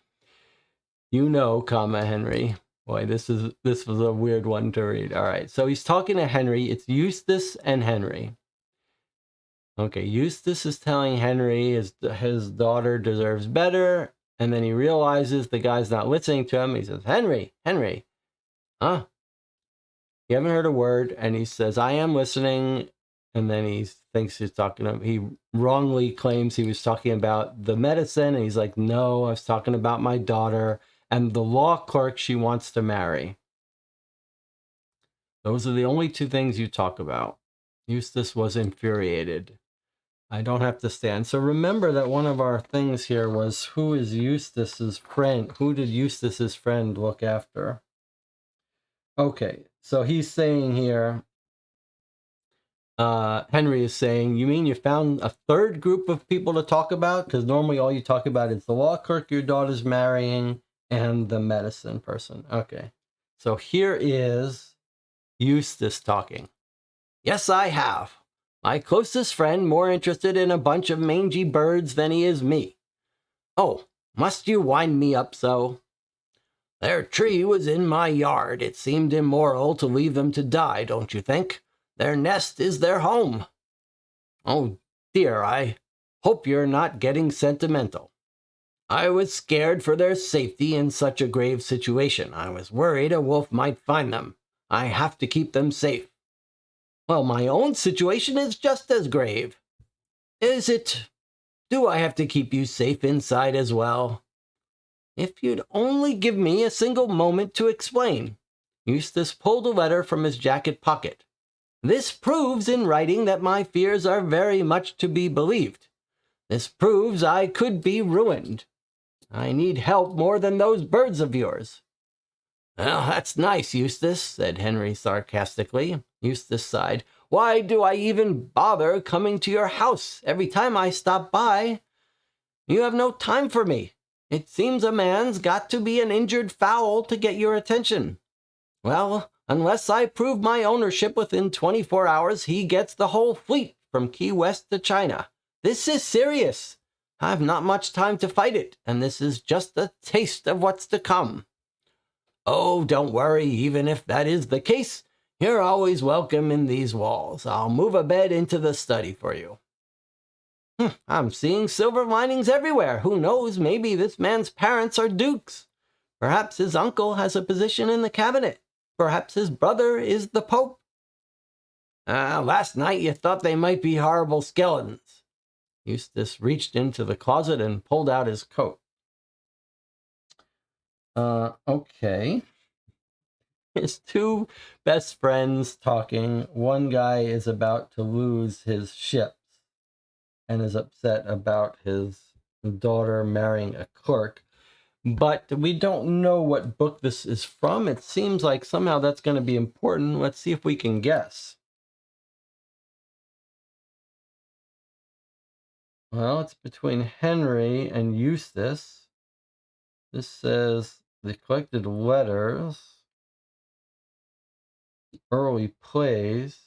Comma, Henry. Boy, this was a weird one to read. All right, so he's talking to Henry. It's Eustace and Henry. Okay, Eustace is telling Henry his daughter deserves better, and then he realizes the guy's not listening to him. He says, Henry, huh? You haven't heard a word. And he says, I am listening. And then he thinks he's talking to him. He wrongly claims he was talking about the medicine. And he's like, no, I was talking about my daughter and the law clerk she wants to marry. Those are the only two things you talk about. Eustace was infuriated. I don't have to stand. So remember that one of our things here was, who is Eustace's friend? Who did Eustace's friend look after? Okay, so he's saying here, Henry is saying, you mean you found a third group of people to talk about? Because normally all you talk about is the law clerk your daughter's marrying and the medicine person. Okay, so here is Eustace talking. Yes, I have. My closest friend more interested in a bunch of mangy birds than he is me. Oh, must you wind me up so? Their tree was in my yard. It seemed immoral to leave them to die, don't you think? Their nest is their home. Oh, dear, I hope you're not getting sentimental. I was scared for their safety in such a grave situation. I was worried a wolf might find them. I have to keep them safe. Well, my own situation is just as grave. Is it? Do I have to keep you safe inside as well? If you'd only give me a single moment to explain. Eustace pulled a letter from his jacket pocket. This proves in writing that my fears are very much to be believed. This proves I could be ruined. I need help more than those birds of yours. Well, that's nice, Eustace, said Henry sarcastically. Eustace sighed. Why do I even bother coming to your house? Every time I stop by, you have no time for me. It seems a man's got to be an injured fowl to get your attention. Well, unless I prove my ownership within 24 hours, he gets the whole fleet from Key West to China. This is serious. I've not much time to fight it, and this is just a taste of what's to come. Oh, don't worry, even if that is the case, you're always welcome in these walls. I'll move a bed into the study for you. I'm seeing silver linings everywhere. Who knows, maybe this man's parents are dukes. Perhaps his uncle has a position in the cabinet. Perhaps his brother is the Pope. Last night you thought they might be horrible skeletons. Eustace reached into the closet and pulled out his coat. Okay. His two best friends talking. One guy is about to lose his ships and is upset about his daughter marrying a clerk. But we don't know what book this is from. It seems like somehow that's going to be important. Let's see if we can guess. Well, it's between Henry and Eustace. This says the collected letters, early plays.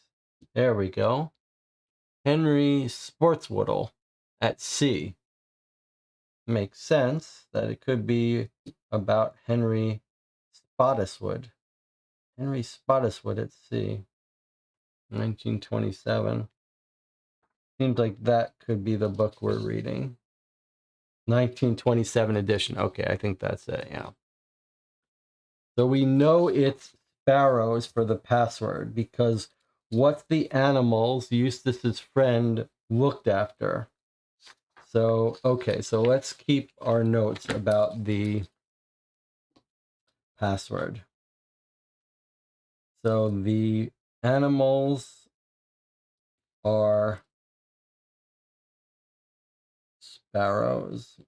There we go. Henry Sportswoodle at Sea. Makes sense that it could be about Henry Spottiswoode. Henry Spottiswoode at Sea. 1927. Seems like that could be the book we're reading. 1927 edition. Okay, I think that's it, yeah. So we know it's sparrows for the password because what's the animals Eustace's friend looked after? So, okay, so let's keep our notes about the password. So the animals are sparrows.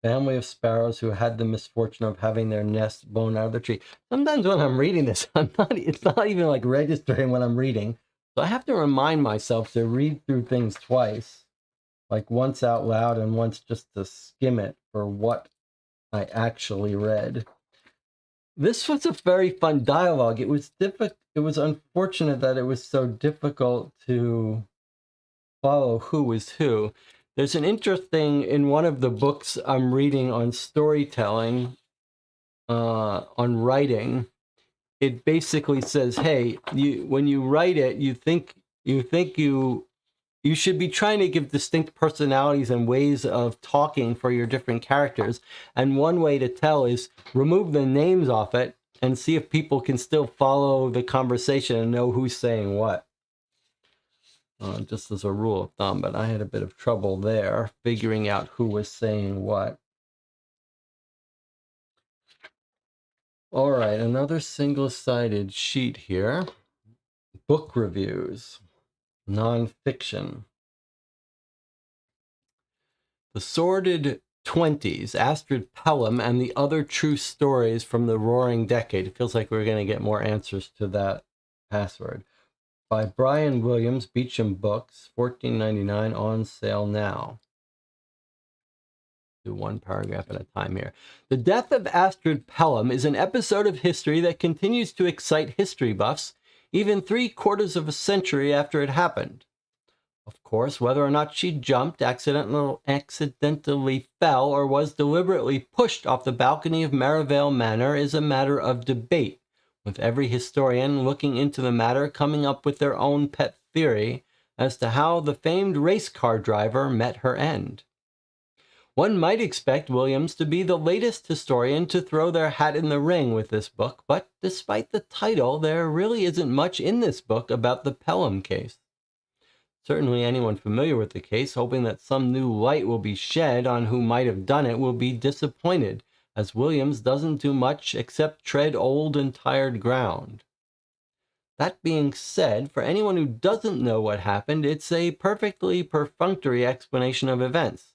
Family of sparrows who had the misfortune of having their nest blown out of the tree. Sometimes when I'm reading this, it's not even like registering when I'm reading. So I have to remind myself to read through things twice, like once out loud and once just to skim it for what I actually read. This was a very fun dialogue. It was unfortunate that it was so difficult to follow who was who. There's an interesting, in one of the books I'm reading on storytelling, on writing, it basically says, hey, when you write it, you think you should be trying to give distinct personalities and ways of talking for your different characters. And one way to tell is remove the names off it and see if people can still follow the conversation and know who's saying what. Just as a rule of thumb, but I had a bit of trouble there figuring out who was saying what. All right, another single-sided sheet here. Book reviews, nonfiction. The Sordid Twenties, Astrid Pelham, and the Other True Stories from the Roaring Decade. It feels like we're going to get more answers to that password. By Brian Williams, Beecham Books, $14.99, on sale now. Do one paragraph at a time here. The death of Astrid Pelham is an episode of history that continues to excite history buffs, even 3/4 of a century after it happened. Of course, whether or not she jumped, accidentally fell, or was deliberately pushed off the balcony of Merivale Manor is a matter of debate, with every historian looking into the matter coming up with their own pet theory as to how the famed race car driver met her end. One might expect Williams to be the latest historian to throw their hat in the ring with this book, but despite the title, there really isn't much in this book about the Pelham case. Certainly anyone familiar with the case, hoping that some new light will be shed on who might have done it, will be disappointed, as Williams doesn't do much except tread old and tired ground. That being said, for anyone who doesn't know what happened, it's a perfectly perfunctory explanation of events.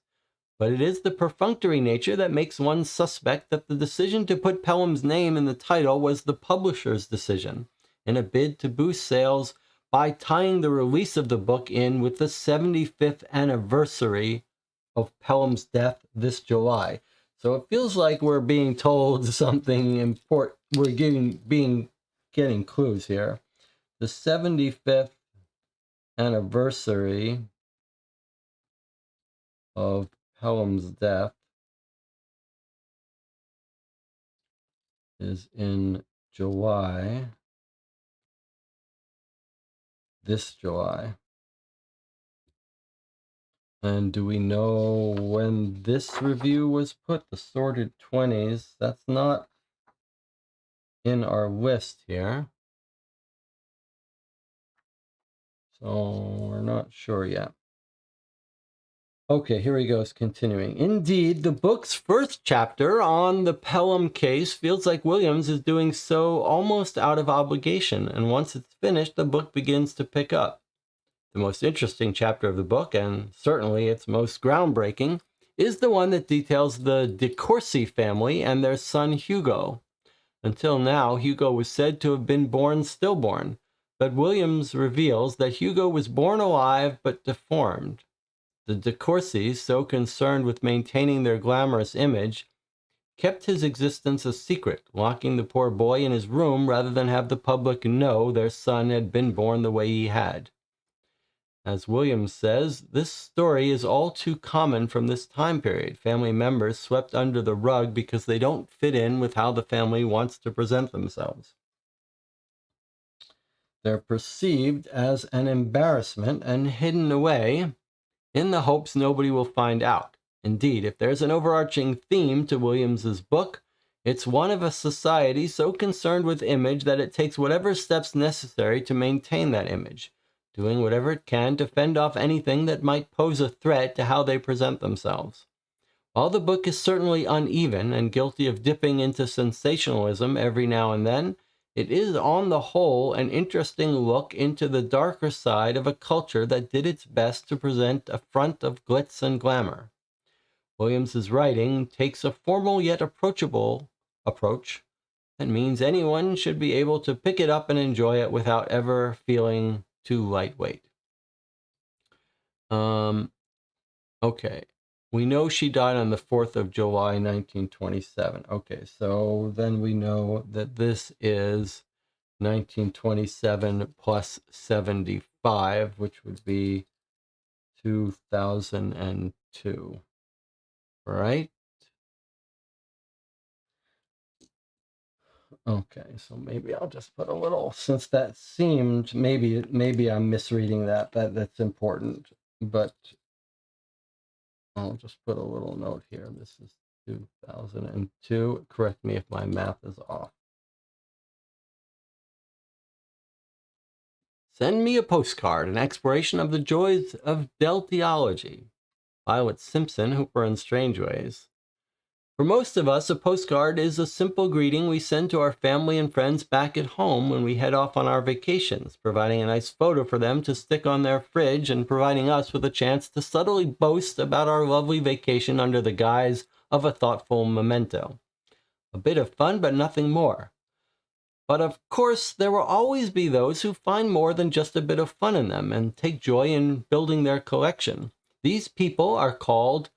But it is the perfunctory nature that makes one suspect that the decision to put Pelham's name in the title was the publisher's decision, in a bid to boost sales by tying the release of the book in with the 75th anniversary of Pelham's death this July. So it feels like we're being told something important. We're getting clues here. The 75th anniversary of Pelham's death is in July. This July. And do we know when this review was put? The Sordid 20s. That's not in our list here. So we're not sure yet. Okay, here he goes, continuing. Indeed, the book's first chapter on the Pelham case feels like Williams is doing so almost out of obligation, and once it's finished, the book begins to pick up. The most interesting chapter of the book, and certainly its most groundbreaking, is the one that details the De Courcy family and their son Hugo. Until now, Hugo was said to have been born stillborn, but Williams reveals that Hugo was born alive but deformed. The De Courcys, so concerned with maintaining their glamorous image, kept his existence a secret, locking the poor boy in his room rather than have the public know their son had been born the way he had. As Williams says, this story is all too common from this time period. Family members swept under the rug because they don't fit in with how the family wants to present themselves. They're perceived as an embarrassment and hidden away in the hopes nobody will find out. Indeed, if there's an overarching theme to Williams's book, it's one of a society so concerned with image that it takes whatever steps necessary to maintain that image. doing whatever it can to fend off anything that might pose a threat to how they present themselves. While the book is certainly uneven and guilty of dipping into sensationalism every now and then, it is on the whole an interesting look into the darker side of a culture that did its best to present a front of glitz and glamour. Williams's writing takes a formal yet approachable approach that means anyone should be able to pick it up and enjoy it without ever feeling too lightweight. Okay. We know she died on the 4th of July, 1927. Okay, so then we know that this is 1927 plus 75, which would be 2002, right? Okay, so maybe I'll just put a little, since that seemed, maybe I'm misreading that's important, but I'll just put a little note here. This is 2002. Correct me if my math is off. Send me a postcard, an exploration of the joys of Deltiology. Violet Simpson, Hooper and Strangeways. For most of us, a postcard is a simple greeting we send to our family and friends back at home when we head off on our vacations, providing a nice photo for them to stick on their fridge and providing us with a chance to subtly boast about our lovely vacation under the guise of a thoughtful memento. A bit of fun, but nothing more. But of course, there will always be those who find more than just a bit of fun in them and take joy in building their collection. These people are called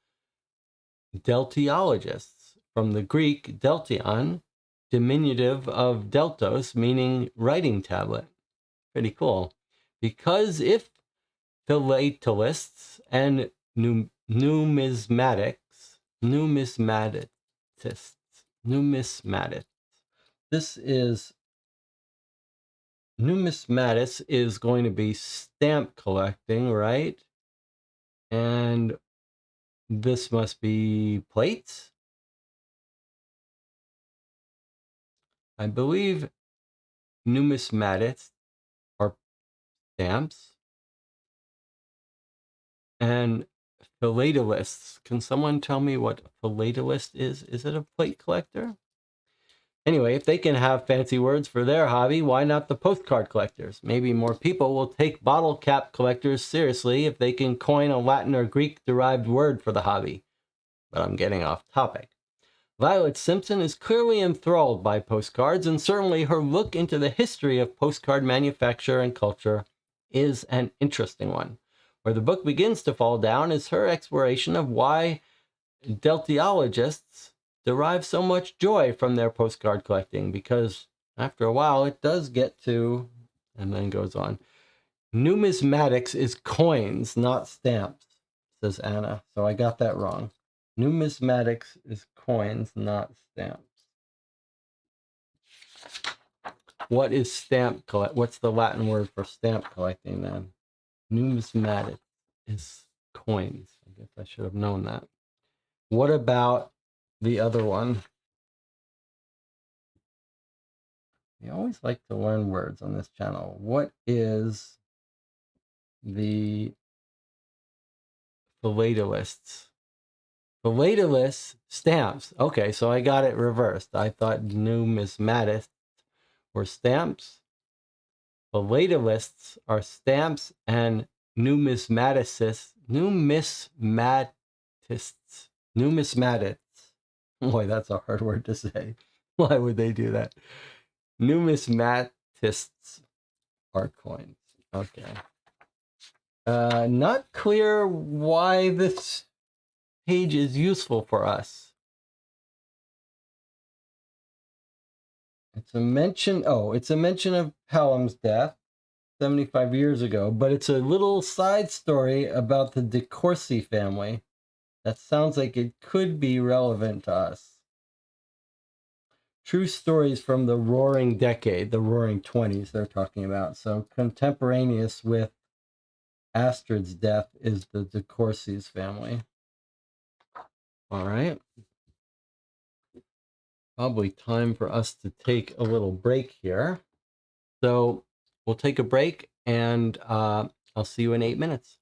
deltiologists, from the Greek deltion, diminutive of deltos, meaning writing tablet. Pretty cool. Because if philatelists and numismatists, this is, numismatics is going to be stamp collecting, right? And this must be plates. I believe numismatics are stamps. And philatelists. Can someone tell me what a philatelist is? Is it a plate collector? Anyway, if they can have fancy words for their hobby, why not the postcard collectors? Maybe more people will take bottle cap collectors seriously if they can coin a Latin or Greek-derived word for the hobby. But I'm getting off topic. Violet Simpson is clearly enthralled by postcards, and certainly her look into the history of postcard manufacture and culture is an interesting one. Where the book begins to fall down is her exploration of why deltiologists derive so much joy from their postcard collecting, because after a while it does get to, and then goes on, numismatics is coins, not stamps, says Anna. So I got that wrong. Numismatics is coins, not stamps. What is stamp collect? What's the Latin word for stamp collecting then? Numismatic is coins. I guess I should have known that. What about the other one? We always like to learn words on this channel. What is the philatelists? Philatelist stamps. Okay, so I got it reversed. I thought numismatists were stamps. Philatelists are stamps, and numismatists. Boy, that's a hard word to say. Why would they do that? Numismatists are coins. Okay. Not clear why this page is useful for us. It's a mention of Pelham's death 75 years ago, but it's a little side story about the De Courcy family. That sounds like it could be relevant to us. True stories from the Roaring Decade, the Roaring 20s they're talking about. So contemporaneous with Astrid's death is the De Courcy's family. All right. Probably time for us to take a little break here. So we'll take a break and I'll see you in 8 minutes.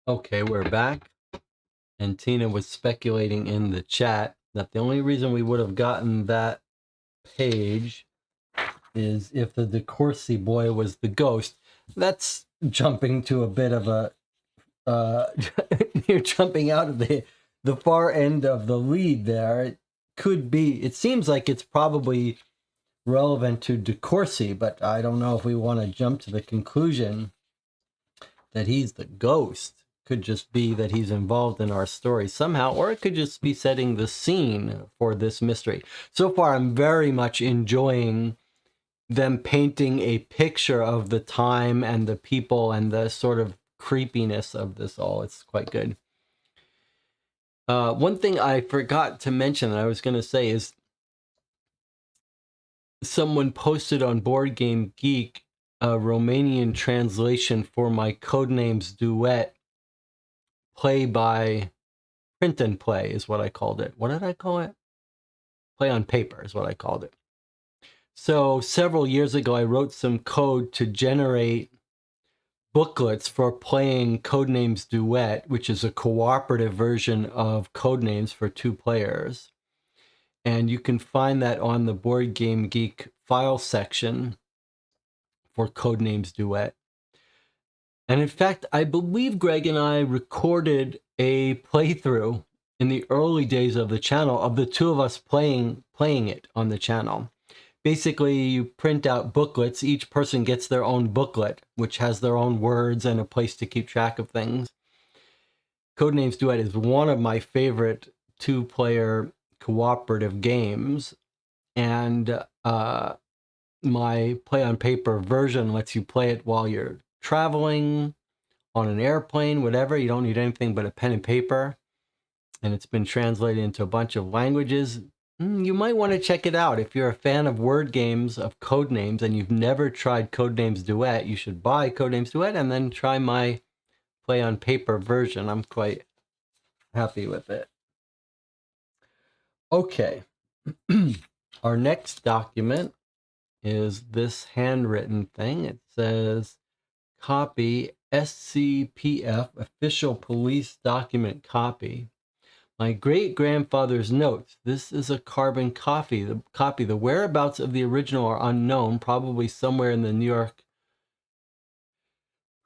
Okay, we're back. And Tina was speculating in the chat that the only reason we would have gotten that page is if the DeCourcy boy was the ghost. That's jumping to a bit of a you're jumping out of the far end of the lead there. It could be. It seems like it's probably relevant to DeCourcy, but I don't know if we want to jump to the conclusion that he's the ghost. Could just be that he's involved in our story somehow, or it could just be setting the scene for this mystery. So far, I'm very much enjoying them painting a picture of the time and the people and the sort of creepiness of this all. It's quite good. One thing I forgot to mention that I was going to say is someone posted on Board Game Geek a Romanian translation for my Codenames duet play by print and play is what I called it. What did I call it? Play on paper is what I called it. So several years ago, I wrote some code to generate booklets for playing Codenames Duet, which is a cooperative version of Codenames for 2 players. And you can find that on the Board Game Geek file section for Codenames Duet. And in fact, I believe Greg and I recorded a playthrough in the early days of the channel of the 2 of us playing it on the channel. Basically, you print out booklets. Each person gets their own booklet, which has their own words and a place to keep track of things. Codenames Duet is one of my favorite 2-player cooperative games. And my play on paper version lets you play it while you're traveling, on an airplane, whatever. You don't need anything but a pen and paper. And it's been translated into a bunch of languages. You might want to check it out. If you're a fan of word games, of Codenames, and you've never tried Codenames Duet, you should buy Codenames Duet and then try my play on paper version. I'm quite happy with it. Okay. Our next document is this handwritten thing. It says copy SCPF official police document copy. My great-grandfather's notes. This is a carbon copy. The whereabouts of the original are unknown, probably somewhere in the New York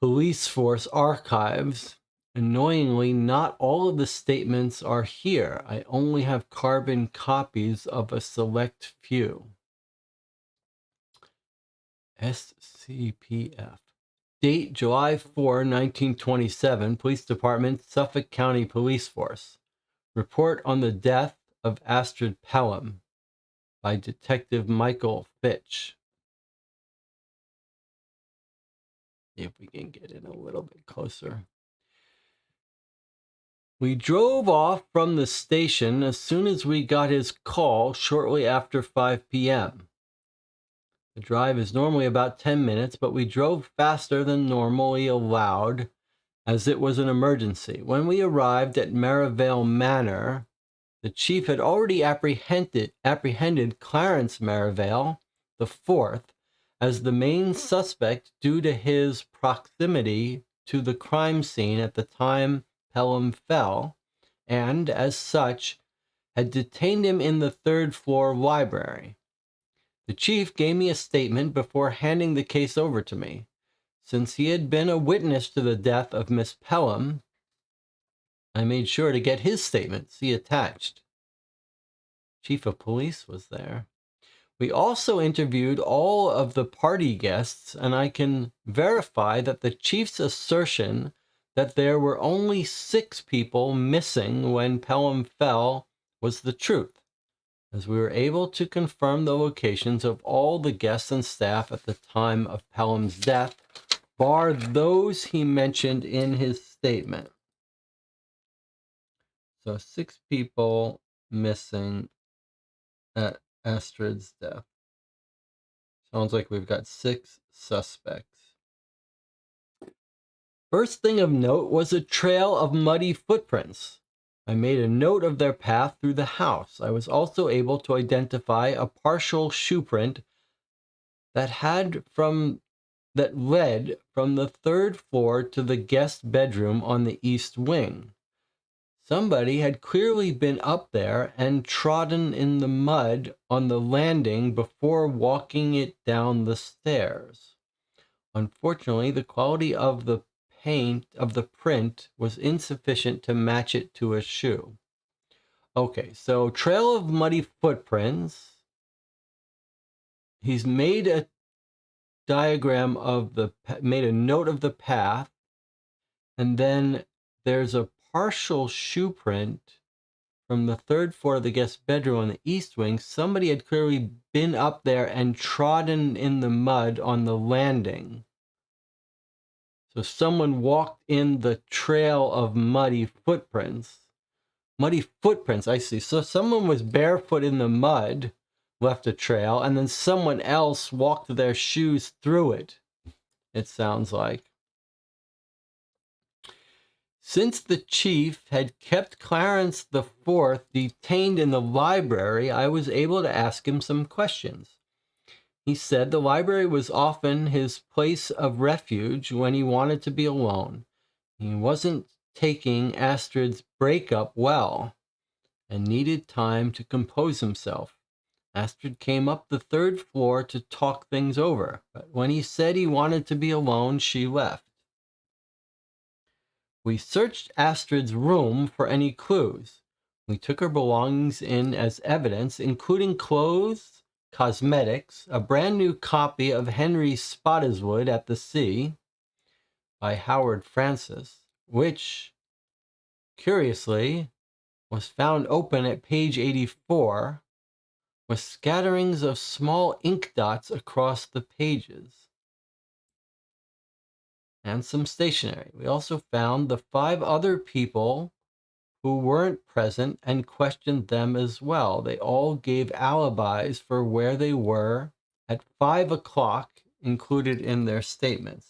Police Force archives. Annoyingly, not all of the statements are here. I only have carbon copies of a select few. SCPF. Date July 4, 1927. Police Department, Suffolk County Police Force. Report on the death of Astrid Pelham by Detective Michael Fitch. If we can get in a little bit closer. We drove off from the station as soon as we got his call shortly after 5 p.m. The drive is normally about 10 minutes, but we drove faster than normally allowed as it was an emergency. When we arrived at Merivale Manor, the chief had already apprehended Clarence Merivale, the fourth, as the main suspect due to his proximity to the crime scene at the time Pelham fell, and, as such, had detained him in the 3rd floor library. The chief gave me a statement before handing the case over to me. Since he had been a witness to the death of Miss Pelham, I made sure to get his statement. See attached. Chief of police was there. We also interviewed all of the party guests, and I can verify that the chief's assertion that there were only 6 people missing when Pelham fell was the truth, as we were able to confirm the locations of all the guests and staff at the time of Pelham's death, bar those he mentioned in his statement. So 6 people missing at Astrid's death. Sounds like we've got 6 suspects. First thing of note was a trail of muddy footprints. I made a note of their path through the house. I was also able to identify a partial shoe print that had from that led from the third floor to the guest bedroom on the east wing. Somebody had clearly been up there and trodden in the mud on the landing before walking it down the stairs. Unfortunately, the quality of the print was insufficient to match it to a shoe. Okay, so trail of muddy footprints. He's made a diagram made a note of the path, and then there's a partial shoe print from the third floor of the guest bedroom on the east wing. Somebody had clearly been up there and trodden in the mud on the landing. So someone walked in the trail of muddy footprints. Muddy footprints, I see. So someone was barefoot in the mud, left a trail, and then someone else walked their shoes through it, it sounds like. Since the chief had kept Clarence the Fourth detained in the library, I was able to ask him some questions. He said the library was often his place of refuge when he wanted to be alone. He wasn't taking Astrid's breakup well and needed time to compose himself. Astrid came up the third floor to talk things over, but when he said he wanted to be alone, she left. We searched Astrid's room for any clues. We took her belongings in as evidence, including clothes, cosmetics, a brand new copy of Henry Spottiswoode at the Sea by Howard Francis, which, curiously, was found open at page 84, with scatterings of small ink dots across the pages, and some stationery. We also found the 5 other people who weren't present and questioned them as well. They all gave alibis for where they were at 5 o'clock, included in their statements.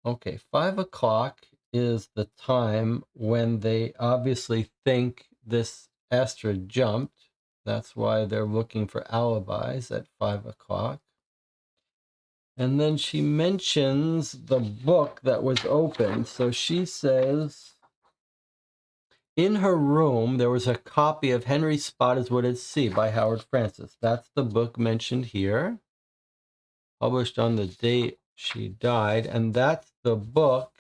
Okay, 5 o'clock is the time when they obviously think this Astrid jumped. That's why they're looking for alibis at 5 o'clock. And then she mentions the book that was open. So she says, in her room, there was a copy of Henry Spottiswoode at Sea by Howard Francis. That's the book mentioned here, published on the date she died. And that's the book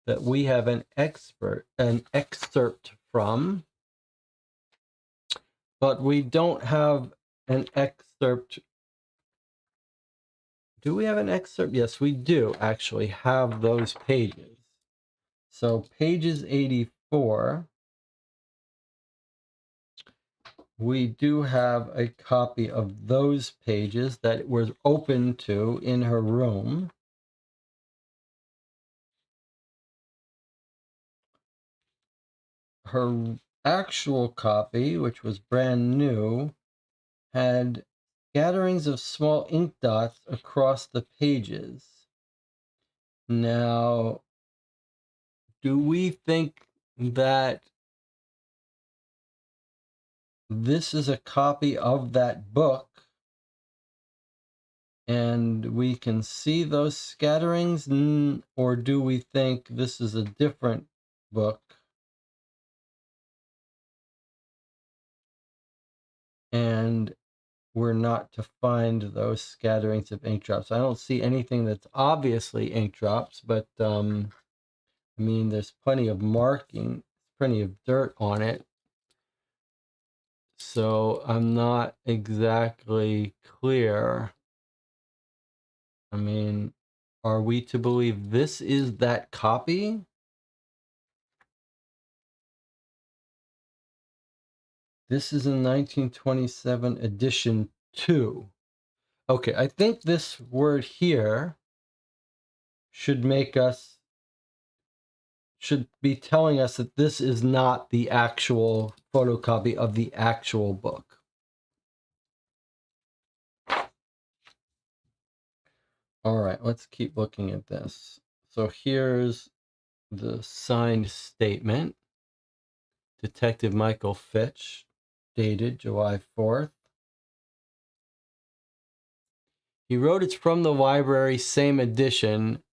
that we have an excerpt from, but we don't have an excerpt. Do we have an excerpt? Yes, we do actually have those pages. So pages 84, we do have a copy of those pages that were open to in her room. Her actual copy, which was brand new, had scatterings of small ink dots across the pages. Now, do we think that this is a copy of that book and we can see those scatterings, or do we think this is a different book and we're not to find those scatterings of ink drops? I don't see anything that's obviously ink drops, but I mean, there's plenty of marking, plenty of dirt on it. So I'm not exactly clear. I mean, are we to believe this is that copy? This is in 1927 edition 2. Okay, I think this word here should be telling us that this is not the actual photocopy of the actual book. All right, let's keep looking at this. So here's the signed statement. Detective Michael Fitch, dated July 4th. He wrote it's from the library, same edition,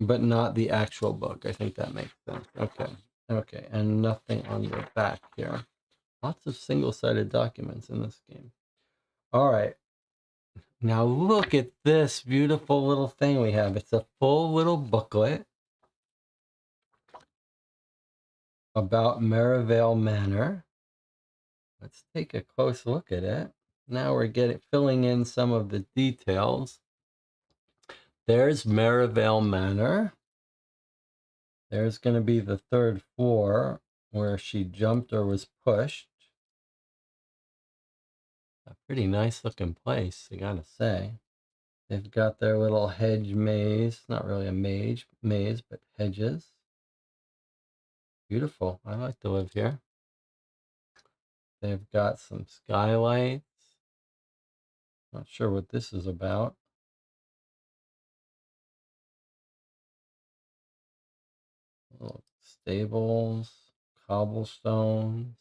but not the actual book. I think that makes sense. Okay. Okay. And nothing on the back here. Lots of single-sided documents in this game. All right. Now look at this beautiful little thing we have. It's a full little booklet about Merivale Manor. Let's take a close look at it. Now we're filling in some of the details. There's Merivale Manor. There's going to be the third floor where she jumped or was pushed. A pretty nice looking place, I gotta say. They've got their little hedge maze. Not really a maze, but hedges. Beautiful. I like to live here. They've got some skylights. Not sure what this is about. Little stables, cobblestones.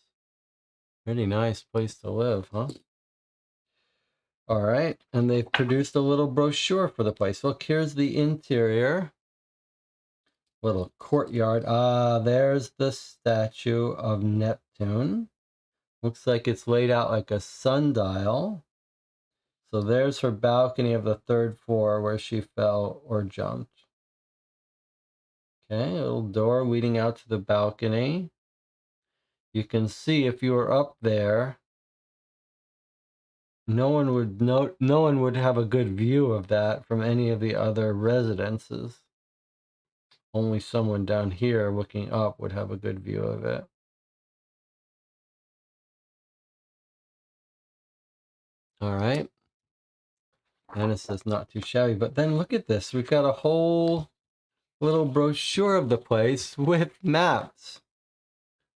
Pretty nice place to live, huh? All right, and they've produced a little brochure for the place. Look, here's the interior. Little courtyard. Ah, there's the statue of Neptune. Looks like it's laid out like a sundial. So there's her balcony of the third floor where she fell or jumped. Okay, a little door leading out to the balcony. You can see if you were up there, no one would have a good view of that from any of the other residences. Only someone down here looking up would have a good view of it. All right. Anna says not too shabby, but then look at this. We've got a whole little brochure of the place with maps.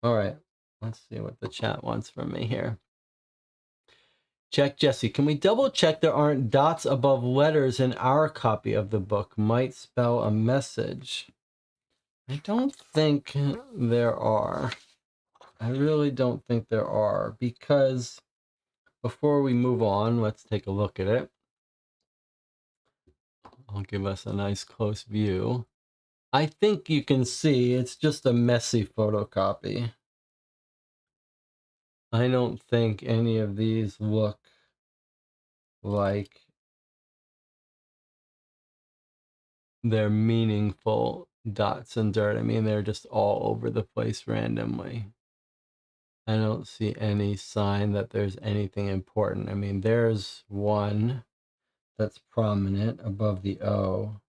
All right. Let's see what the chat wants from me here. Check Jesse. Can we double check there aren't dots above letters in our copy of the book? Might spell a message. I don't think there are. I really don't think there are, because before we move on, let's take a look at it. I'll give us a nice close view. I think you can see it's just a messy photocopy. I don't think any of these look like they're meaningful dots and dirt. I mean, they're just all over the place randomly. I don't see any sign that there's anything important. I mean, there's one that's prominent above the O.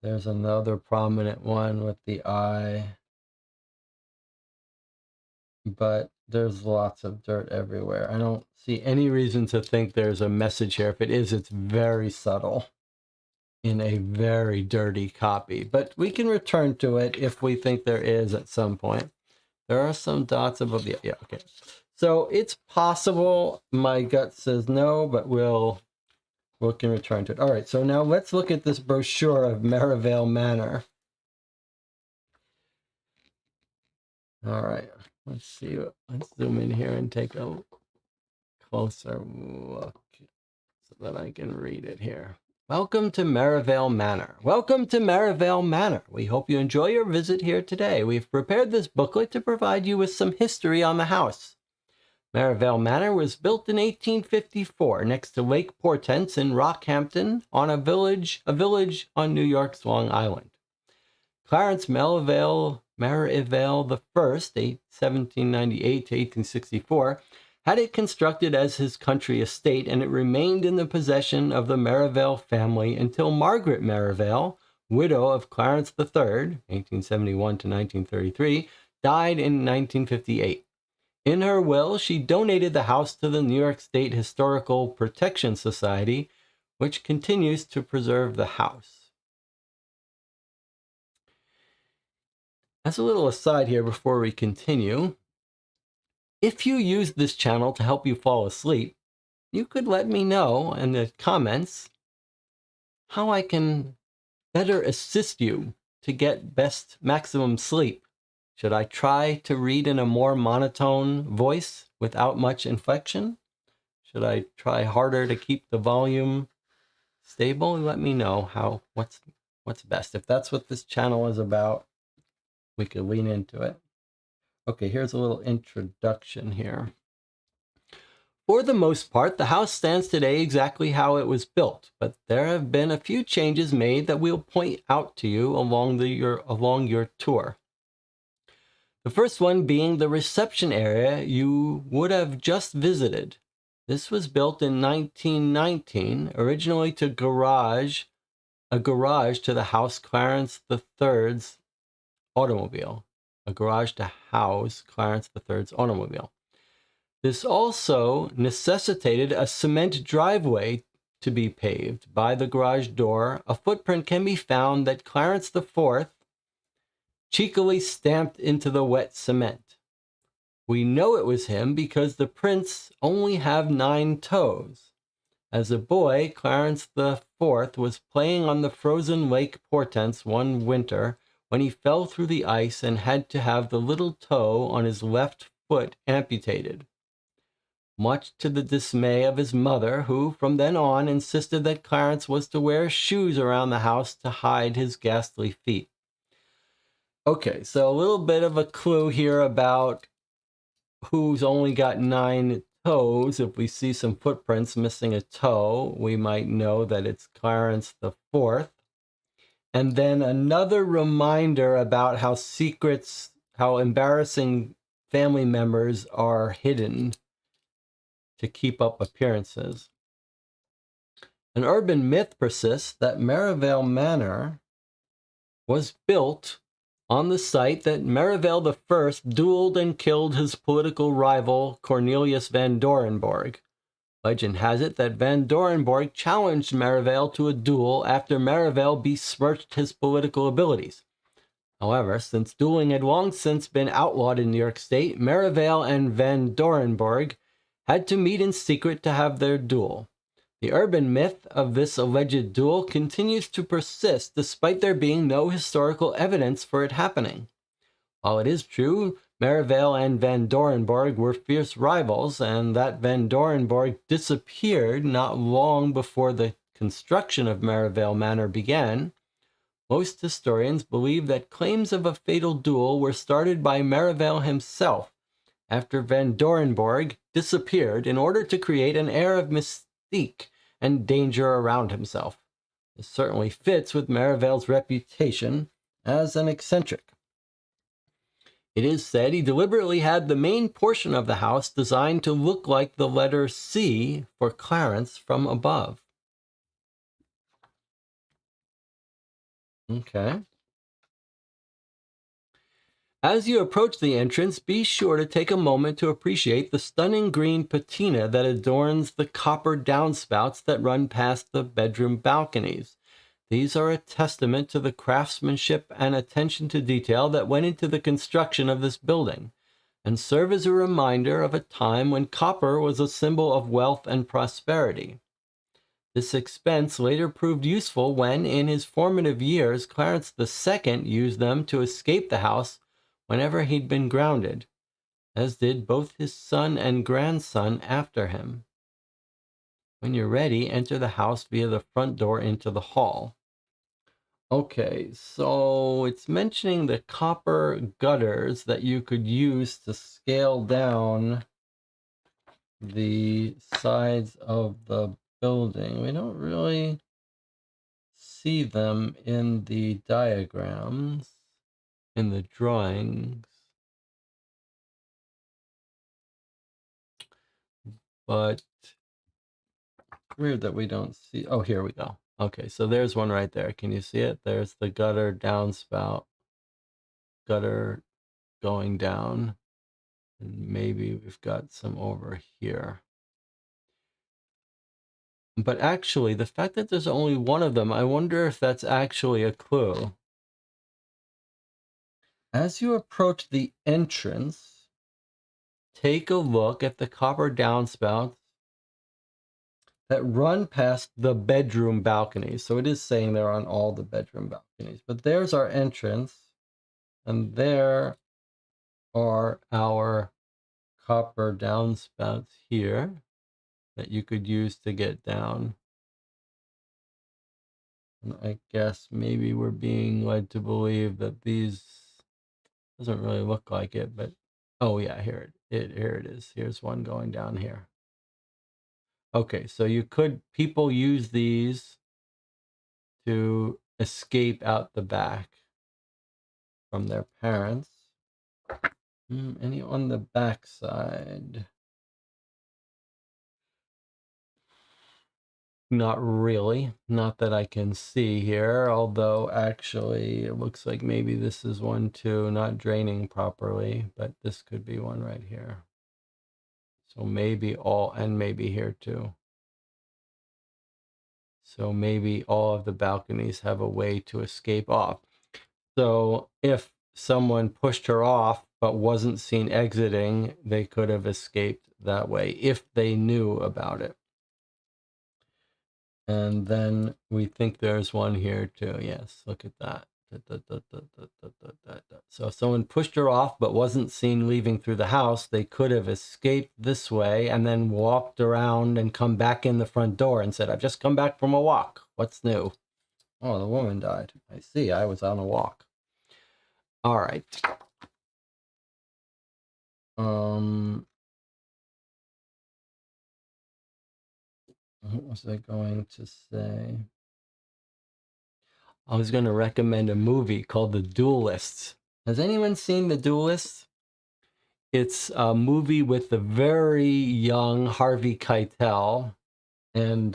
There's another prominent one with the I. But there's lots of dirt everywhere. I don't see any reason to think there's a message here. If it is, it's very subtle in a very dirty copy. But we can return to it if we think there is at some point. There are some dots above the... Yeah, okay. So it's possible. My gut says no, but we can return to it. All right, so now let's look at this brochure of Merivale Manor. All right, let's see. Let's zoom in here and take a closer look so that I can read it here. Welcome to Merivale Manor. Welcome to Merivale Manor. We hope you enjoy your visit here today. We've prepared this booklet to provide you with some history on the house. Merivale Manor was built in 1854 next to Lake Portence in Rockhampton on a village on New York's Long Island. Clarence Merivale I, 1798 to 1864, had it constructed as his country estate, and it remained in the possession of the Merivale family until Margaret Merivale, widow of Clarence III, 1871 to 1933, died in 1958. In her will, she donated the house to the New York State Historical Protection Society, which continues to preserve the house. As a little aside here before we continue, if you use this channel to help you fall asleep, you could let me know in the comments how I can better assist you to get maximum sleep. Should I try to read in a more monotone voice without much inflection? Should I try harder to keep the volume stable? Let me know what's best. If that's what this channel is about, we could lean into it. Okay, here's a little introduction here. For the most part, the house stands today exactly how it was built, but there have been a few changes made that we'll point out to you along your tour. The first one being the reception area you would have just visited. This was built in 1919, originally a garage to the house Clarence III's automobile. A garage to house Clarence III's automobile. This also necessitated a cement driveway to be paved. By the garage door, a footprint can be found that Clarence IV cheekily stamped into the wet cement. We know it was him because the prints only have 9 toes. As a boy, Clarence IV was playing on the frozen Lake Portence one winter when he fell through the ice and had to have the little toe on his left foot amputated. Much to the dismay of his mother, who from then on insisted that Clarence was to wear shoes around the house to hide his ghastly feet. Okay, so a little bit of a clue here about who's only got 9 toes. If we see some footprints missing a toe, we might know that it's Clarence IV. And then another reminder about how embarrassing family members are hidden to keep up appearances. An urban myth persists that Merivale Manor was built on the site that Merivale I dueled and killed his political rival Cornelius van Dorenborg. Legend has it that Van Dorenborg challenged Merivale to a duel after Merivale besmirched his political abilities. However, since dueling had long since been outlawed in New York State, Merivale and Van Dorenborg had to meet in secret to have their duel. The urban myth of this alleged duel continues to persist despite there being no historical evidence for it happening. While it is true Merivale and Van Dorenborg were fierce rivals, and that Van Dorenborg disappeared not long before the construction of Merivale Manor began, most historians believe that claims of a fatal duel were started by Merivale himself after Van Dorenborg disappeared in order to create an air of mystique and danger around himself. This certainly fits with Merivale's reputation as an eccentric. It is said he deliberately had the main portion of the house designed to look like the letter C for Clarence from above. Okay. As you approach the entrance, be sure to take a moment to appreciate the stunning green patina that adorns the copper downspouts that run past the bedroom balconies. These are a testament to the craftsmanship and attention to detail that went into the construction of this building, and serve as a reminder of a time when copper was a symbol of wealth and prosperity. This expense later proved useful when, in his formative years, Clarence II used them to escape the house whenever he'd been grounded, as did both his son and grandson after him. When you're ready, enter the house via the front door into the hall. Okay, so it's mentioning the copper gutters that you could use to scale down the sides of the building. We don't really see them in the diagrams, in the drawings, but weird that we don't see. Oh, here we go. Okay, so there's one right there. Can you see it? There's the gutter downspout, gutter going down, and maybe we've got some over here. But actually, the fact that there's only one of them, I wonder if that's actually a clue. As you approach the entrance, take a look at the copper downspouts that run past the bedroom balconies. So it is saying they're on all the bedroom balconies. But there's our entrance, and there are our copper downspouts here. that you could use to get down. And I guess maybe we're being led to believe that these, doesn't really look like it, but oh yeah, here it is. Here's one going down here. Okay, so people use these to escape out the back from their parents. Any on the back side? Not really. Not that I can see here, although actually it looks like maybe this is one too, not draining properly, but this could be one right here. So maybe all, and maybe here too. So maybe all of the balconies have a way to escape off. So if someone pushed her off but wasn't seen exiting, they could have escaped that way if they knew about it. And then we think there's one here too. Yes, look at that. So if someone pushed her off but wasn't seen leaving through the house, they could have escaped this way and then walked around and come back in the front door and said, I've just come back from a walk. What's new? Oh, the woman died. I see. I was on a walk. All right. What was I going to say? I was going to recommend a movie called The Duelists. Has anyone seen The Duelists? It's a movie with the very young Harvey Keitel and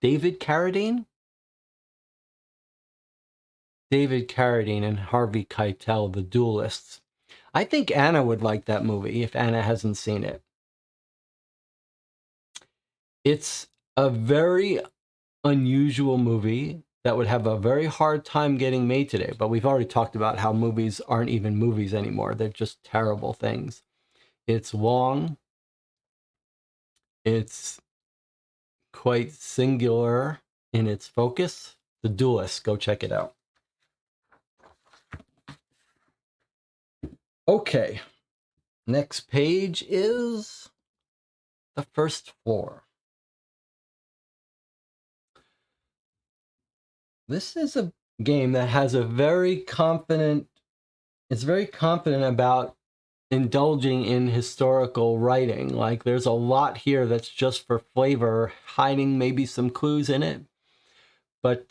David Carradine? David Carradine and Harvey Keitel, The Duelists. I think Anna would like that movie if Anna hasn't seen it. It's a very unusual movie that would have a very hard time getting made today, but we've already talked about how movies aren't even movies anymore. They're just terrible things. It's long. It's quite singular in its focus. The Duelist, go check it out. Okay, next page is the first floor. This is a game that has a very confident, it's very confident about indulging in historical writing. Like there's a lot here that's just for flavor, hiding maybe some clues in it. But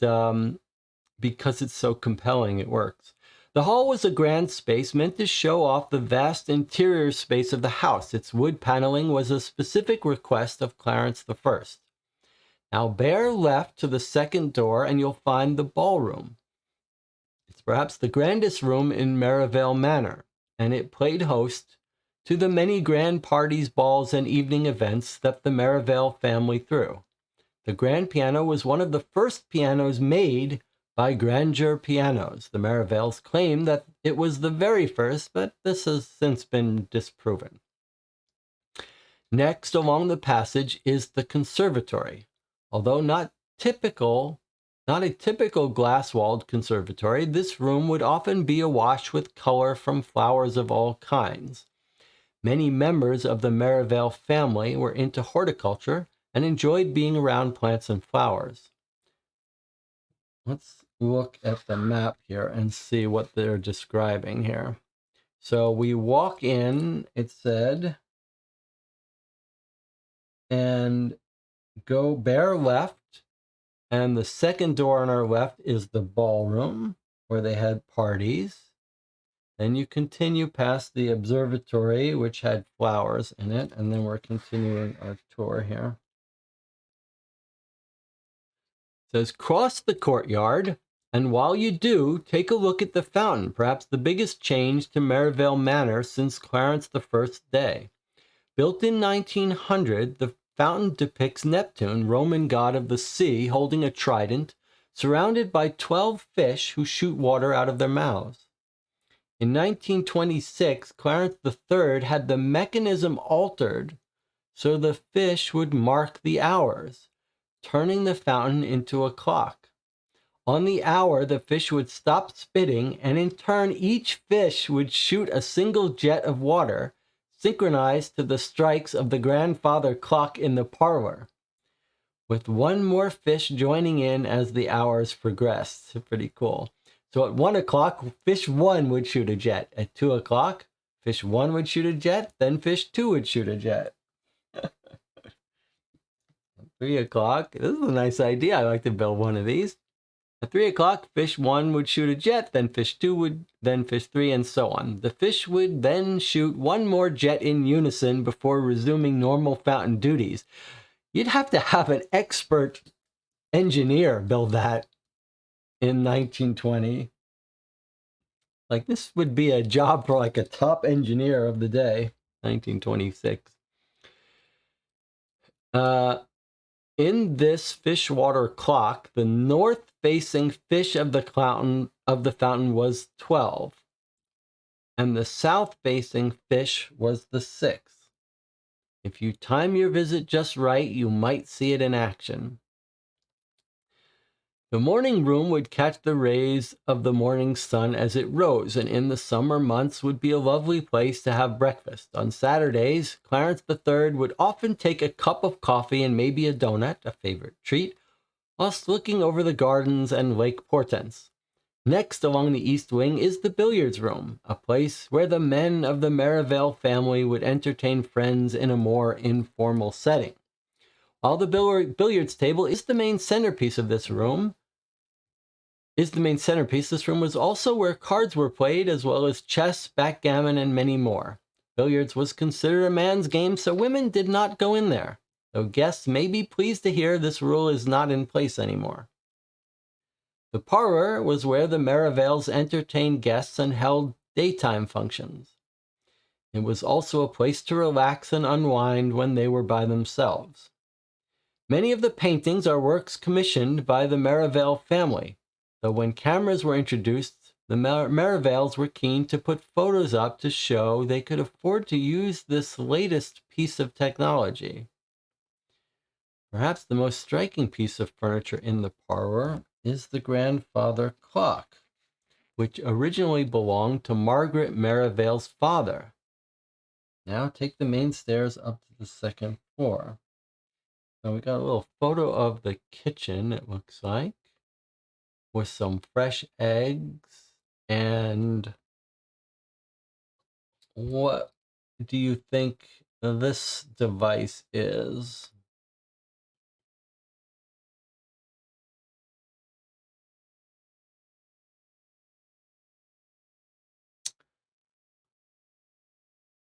because it's so compelling, it works. The hall was a grand space meant to show off the vast interior space of the house. Its wood paneling was a specific request of Clarence I. Now bear left to the second door and you'll find the ballroom. It's perhaps the grandest room in Merivale Manor, and it played host to the many grand parties, balls, and evening events that the Merivale family threw. The grand piano was one of the first pianos made by Grandeur Pianos. The Merivales claim that it was the very first, but this has since been disproven. Next along the passage is the conservatory. Although not a typical glass-walled conservatory, this room would often be awash with color from flowers of all kinds. Many members of the Merivale family were into horticulture and enjoyed being around plants and flowers. Let's look at the map here and see what they're describing here. So we walk in, it said, and go bear left, and the second door on our left is the ballroom where they had parties. Then you continue past the observatory, which had flowers in it, and then we're continuing our tour here. It says, cross the courtyard, and while you do, take a look at the fountain, perhaps the biggest change to Merivale Manor since Clarence I's day. Built in 1900, the fountain depicts Neptune, Roman god of the sea, holding a trident, surrounded by 12 fish who shoot water out of their mouths. In 1926, Clarence III had the mechanism altered so the fish would mark the hours, turning the fountain into a clock. On the hour, the fish would stop spitting, and in turn, each fish would shoot a single jet of water, synchronized to the strikes of the grandfather clock in the parlor, with one more fish joining in as the hours progressed. Pretty cool. So at 1 o'clock, fish 1 would shoot a jet. At 2 o'clock, fish 1 would shoot a jet, then fish 2 would shoot a jet. 3 o'clock, this is a nice idea. I like to build one of these. At 3 o'clock, fish 1 would shoot a jet, then fish 2 would, then fish 3, and so on. The fish would then shoot one more jet in unison before resuming normal fountain duties. You'd have to have an expert engineer build that in 1920. Like, this would be a job for like a top engineer of the day, 1926. In this fishwater clock, the north-facing fish of the fountain was 12, and the south-facing fish was the 6th. If you time your visit just right, you might see it in action. The morning room would catch the rays of the morning sun as it rose, and in the summer months would be a lovely place to have breakfast. On Saturdays, Clarence III would often take a cup of coffee and maybe a donut, a favorite treat, whilst looking over the gardens and Lake Portents. Next, along the east wing, is the billiards room, a place where the men of the Merivale family would entertain friends in a more informal setting. While the billiards table is the main centerpiece of this room, this room was also where cards were played, as well as chess, backgammon, and many more. Billiards was considered a man's game, so women did not go in there, though guests may be pleased to hear this rule is not in place anymore. The parlor was where the Merivales entertained guests and held daytime functions. It was also a place to relax and unwind when they were by themselves. Many of the paintings are works commissioned by the Merivale family, though when cameras were introduced, the Merivales were keen to put photos up to show they could afford to use this latest piece of technology. Perhaps the most striking piece of furniture in the parlor is the grandfather clock, which originally belonged to Margaret Merivale's father. Now take the main stairs up to the second floor. So we got a little photo of the kitchen, it looks like, with some fresh eggs. And what do you think this device is?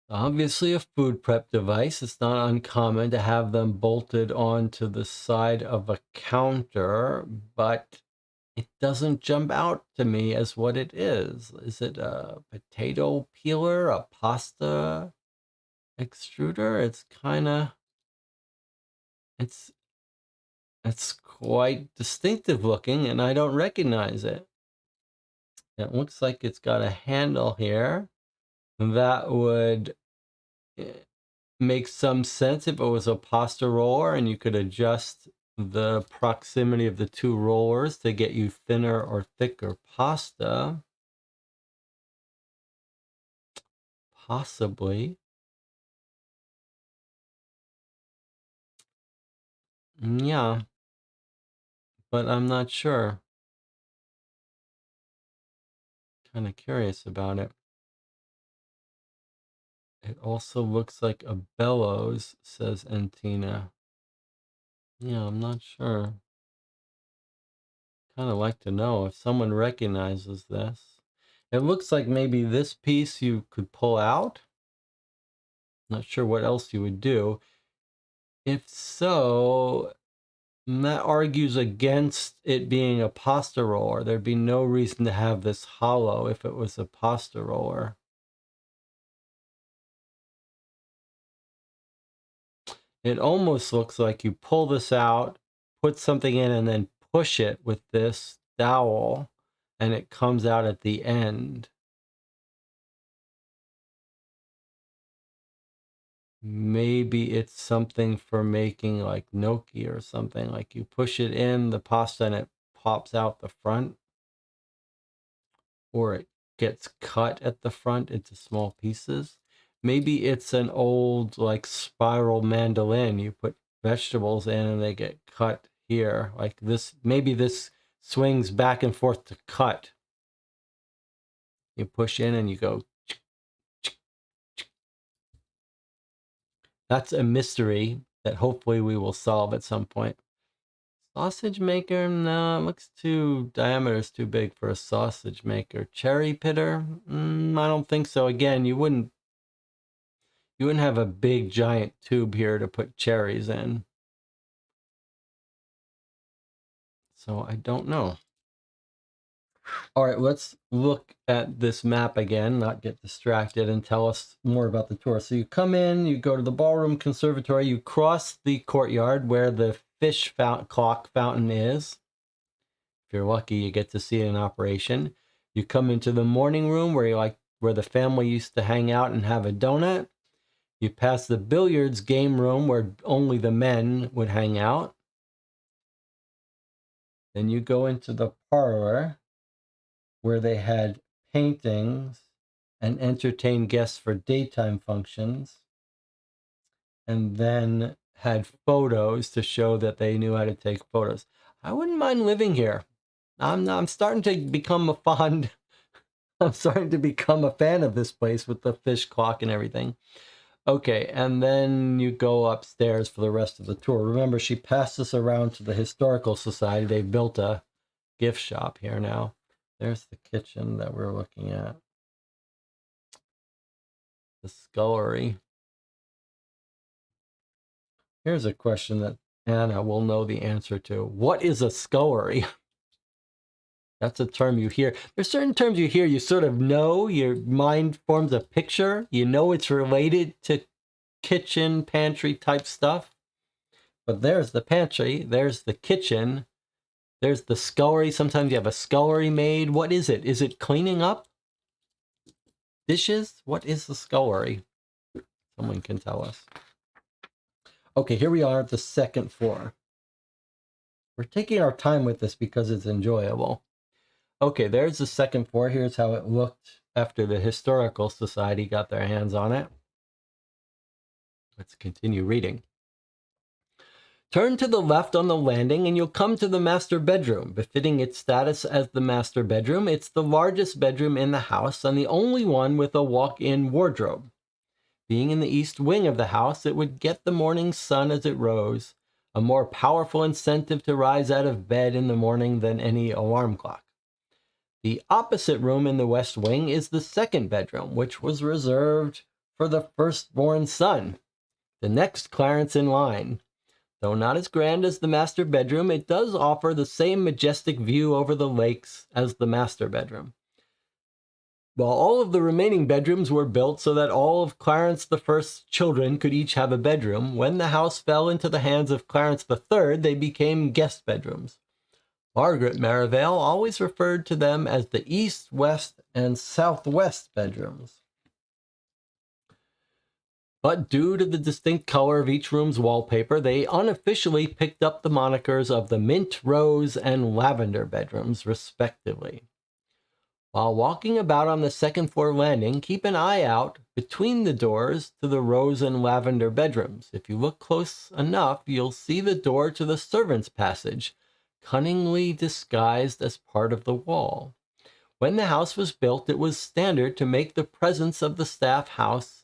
Obviously a food prep device. It's not uncommon to have them bolted onto the side of a counter, but it doesn't jump out to me as what it is. Is it a potato peeler, a pasta extruder? It's quite distinctive looking, and I don't recognize it. It looks like it's got a handle here that would make some sense if it was a pasta roller and you could adjust the proximity of the two rollers to get you thinner or thicker pasta. Possibly. Yeah, but I'm not sure. Kind of curious about it. It also looks like a bellows, says Antina. Yeah, I'm not sure. Kind of like to know if someone recognizes this. It looks like maybe this piece you could pull out. Not sure what else you would do. If so, that argues against it being a pasta roller. There'd be no reason to have this hollow if it was a pasta roller. It almost looks like you pull this out, put something in, and then push it with this dowel, and it comes out at the end. Maybe it's something for making like gnocchi or something. Like you push it in the pasta and it pops out the front. Or it gets cut at the front into small pieces. Maybe it's an old like spiral mandolin. You put vegetables in and they get cut here. Like this, maybe this swings back and forth to cut. You push in and you go. That's a mystery that hopefully we will solve at some point. Sausage maker? No, it looks too, diameter's too big for a sausage maker. Cherry pitter? I don't think so. Again, you wouldn't have a big giant tube here to put cherries in. So I don't know. All right, let's look at this map again, not get distracted, and tell us more about the tour. So you come in, you go to the ballroom conservatory, you cross the courtyard where the fish clock fountain is. If you're lucky, you get to see it in operation. You come into the morning room where the family used to hang out and have a donut. You pass the billiards game room where only the men would hang out. Then you go into the parlor where they had paintings and entertained guests for daytime functions, and then had photos to show that they knew how to take photos. I wouldn't mind living here. I'm starting to become I'm starting to become a fan of this place with the fish clock and everything. Okay, and then you go upstairs for the rest of the tour. Remember, she passed us around to the Historical Society. They built a gift shop here now. There's the kitchen that we're looking at. The scullery. Here's a question that Anna will know the answer to. What is a scullery? That's a term you hear. There's certain terms you hear, you sort of know, your mind forms a picture. You know it's related to kitchen, pantry type stuff. But there's the pantry, there's the kitchen, there's the scullery. Sometimes you have a scullery maid. What is it? Is it cleaning up dishes? What is the scullery? Someone can tell us. Okay, here we are at the second floor. We're taking our time with this because it's enjoyable. Okay, there's the second floor. Here's how it looked after the Historical Society got their hands on it. Let's continue reading. Turn to the left on the landing and you'll come to the master bedroom. Befitting its status as the master bedroom, it's the largest bedroom in the house and the only one with a walk-in wardrobe. Being in the east wing of the house, it would get the morning sun as it rose, a more powerful incentive to rise out of bed in the morning than any alarm clock. The opposite room in the west wing is the second bedroom, which was reserved for the firstborn son, the next Clarence in line. Though not as grand as the master bedroom, it does offer the same majestic view over the lakes as the master bedroom. While all of the remaining bedrooms were built so that all of Clarence the First's children could each have a bedroom, when the house fell into the hands of Clarence III, they became guest bedrooms. Margaret Merivale always referred to them as the east, west, and southwest bedrooms. But due to the distinct color of each room's wallpaper, they unofficially picked up the monikers of the mint, rose, and lavender bedrooms, respectively. While walking about on the second floor landing, keep an eye out between the doors to the rose and lavender bedrooms. If you look close enough, you'll see the door to the servants' passage, cunningly disguised as part of the wall. When the house was built, it was standard to make the presence of the house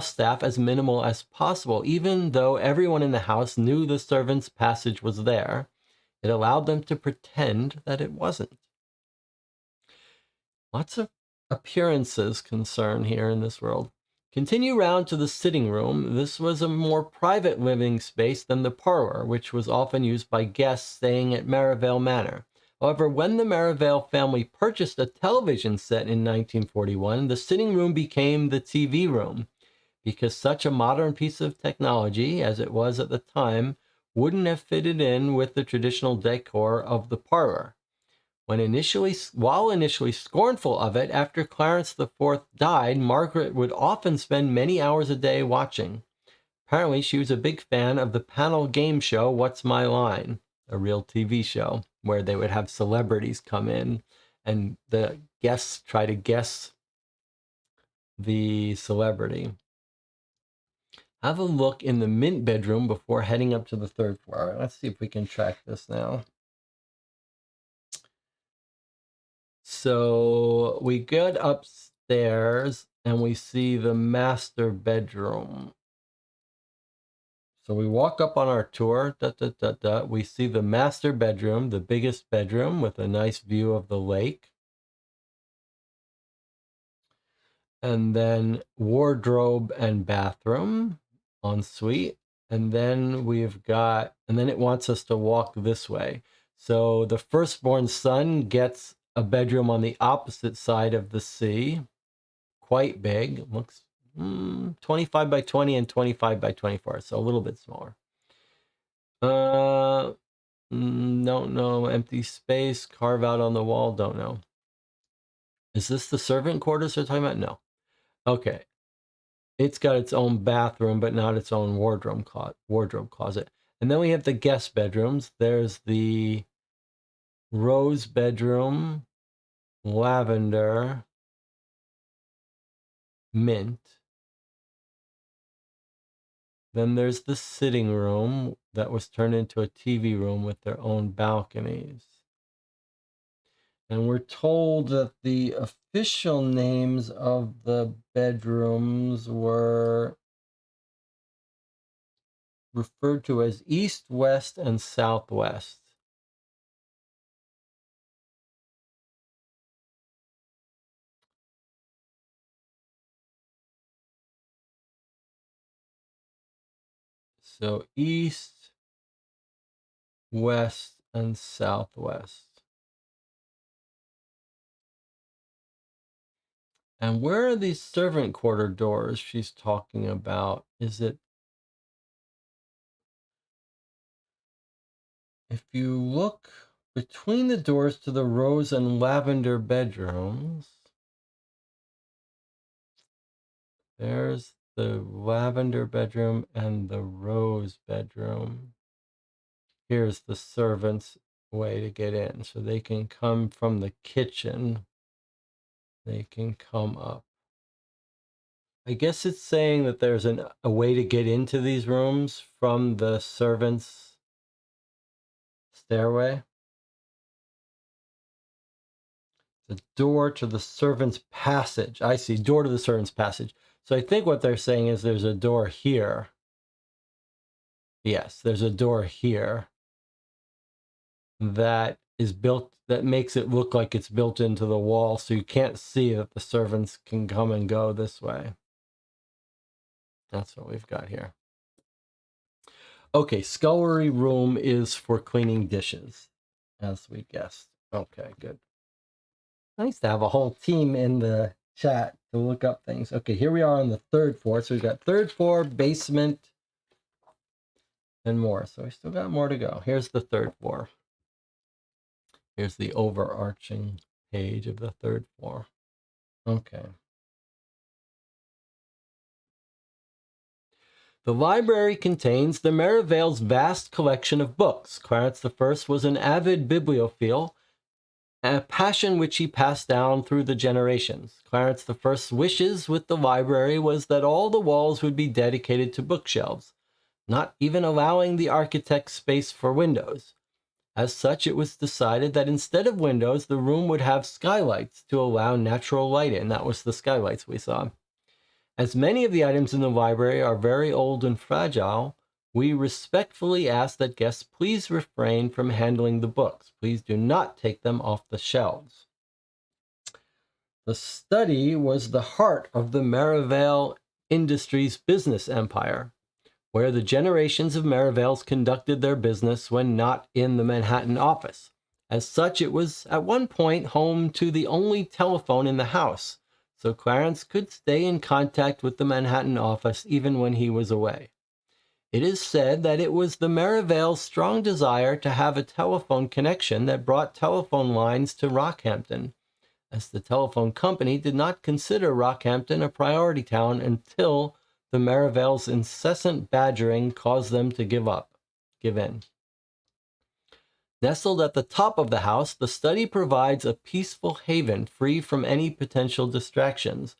staff as minimal as possible. Even though everyone in the house knew the servants' passage was there, it allowed them to pretend that it wasn't. Lots of appearances concern here in this world. Continue round to the sitting room. This was a more private living space than the parlor, which was often used by guests staying at Merivale Manor. However, when the Merivale family purchased a television set in 1941, the sitting room became the TV room, because such a modern piece of technology, as it was at the time, wouldn't have fitted in with the traditional decor of the parlor. While initially scornful of it, after Clarence IV died, Margaret would often spend many hours a day watching. Apparently, she was a big fan of the panel game show, What's My Line? A real TV show, where they would have celebrities come in and the guests try to guess the celebrity. have a look in the mint bedroom before heading up to the third floor. All right, let's see if we can track this now. So we get upstairs and we see the master bedroom. So we walk up on our tour, we see the master bedroom, the biggest bedroom with a nice view of the lake. And then wardrobe and bathroom, ensuite. And then and then it wants us to walk this way. So the firstborn son gets a bedroom on the opposite side of the sea, quite big, looks 25 by 20 and 25 by 24, so a little bit smaller. Don't know. Empty space, carve out on the wall, don't know. Is this the servant quarters they're talking about? No. Okay. It's got its own bathroom, but not its own wardrobe closet. And then we have the guest bedrooms. There's the rose bedroom, lavender, mint. Then there's the sitting room that was turned into a TV room with their own balconies. And we're told that the official names of the bedrooms were referred to as East, West, and Southwest. So East, West, and Southwest. And where are these servant quarter doors she's talking about? Is it... If you look between the doors to the rose and lavender bedrooms, there's the lavender bedroom and the rose bedroom. Here's the servants' way to get in. So they can come from the kitchen. They can come up. I guess it's saying that there's a way to get into these rooms from the servants' stairway. The door to the servants' passage. I see, door to the servants' passage. So I think what they're saying is there's a door here. Yes, there's a door here that is built, that makes it look like it's built into the wall, so you can't see that the servants can come and go this way. That's what we've got here. Okay, scullery room is for cleaning dishes, as we guessed. Okay, good. Nice to have a whole team in the chat to look up things. Okay, here we are on the third floor. So we've got third floor, basement, and more. So we still got more to go. Here's the third floor. Here's the overarching page of the third floor. Okay. The library contains the Merivale's vast collection of books. Clarence I was an avid bibliophile, a passion which he passed down through the generations. Clarence I's wishes with the library was that all the walls would be dedicated to bookshelves, not even allowing the architect space for windows. As such, it was decided that instead of windows, the room would have skylights to allow natural light in. That was the skylights we saw. As many of the items in the library are very old and fragile, we respectfully ask that guests please refrain from handling the books. Please do not take them off the shelves. The study was the heart of the Merivale Industries business empire, where the generations of Merivales conducted their business when not in the Manhattan office. As such, it was at one point home to the only telephone in the house, so Clarence could stay in contact with the Manhattan office even when he was away. It is said that it was the Merivale's strong desire to have a telephone connection that brought telephone lines to Rockhampton, as the telephone company did not consider Rockhampton a priority town until the Merivale's incessant badgering caused them to give in. Nestled at the top of the house, the study provides a peaceful haven free from any potential distractions.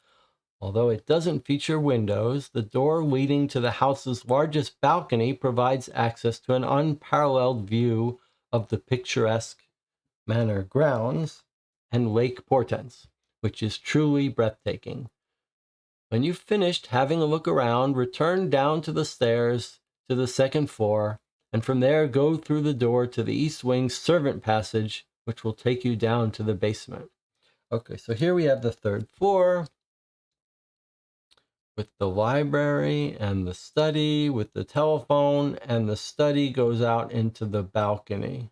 Although it doesn't feature windows, the door leading to the house's largest balcony provides access to an unparalleled view of the picturesque manor grounds and Lake Portents, which is truly breathtaking. When you've finished having a look around, return down to the stairs to the second floor, and from there go through the door to the East Wing servant passage, which will take you down to the basement. Okay, so here we have the third floor with the library and the study with the telephone, and the study goes out into the balcony.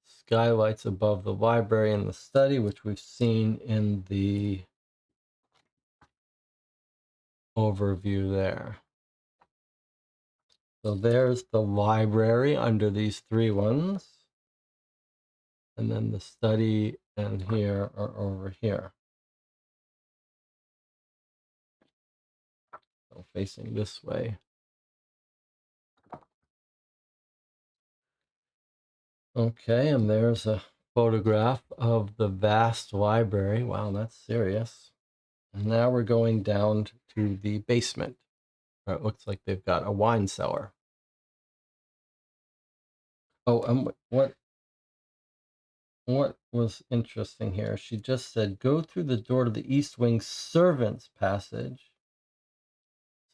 Skylights above the library and the study, which we've seen in the overview there. So there's the library under these three ones. And then the study and here are over here. So facing this way. Okay, and there's a photograph of the vast library. Wow, that's serious. And now we're going down to the basement. It looks like they've got a wine cellar. Oh, and what was interesting here, she just said, go through the door to the East Wing servants passage.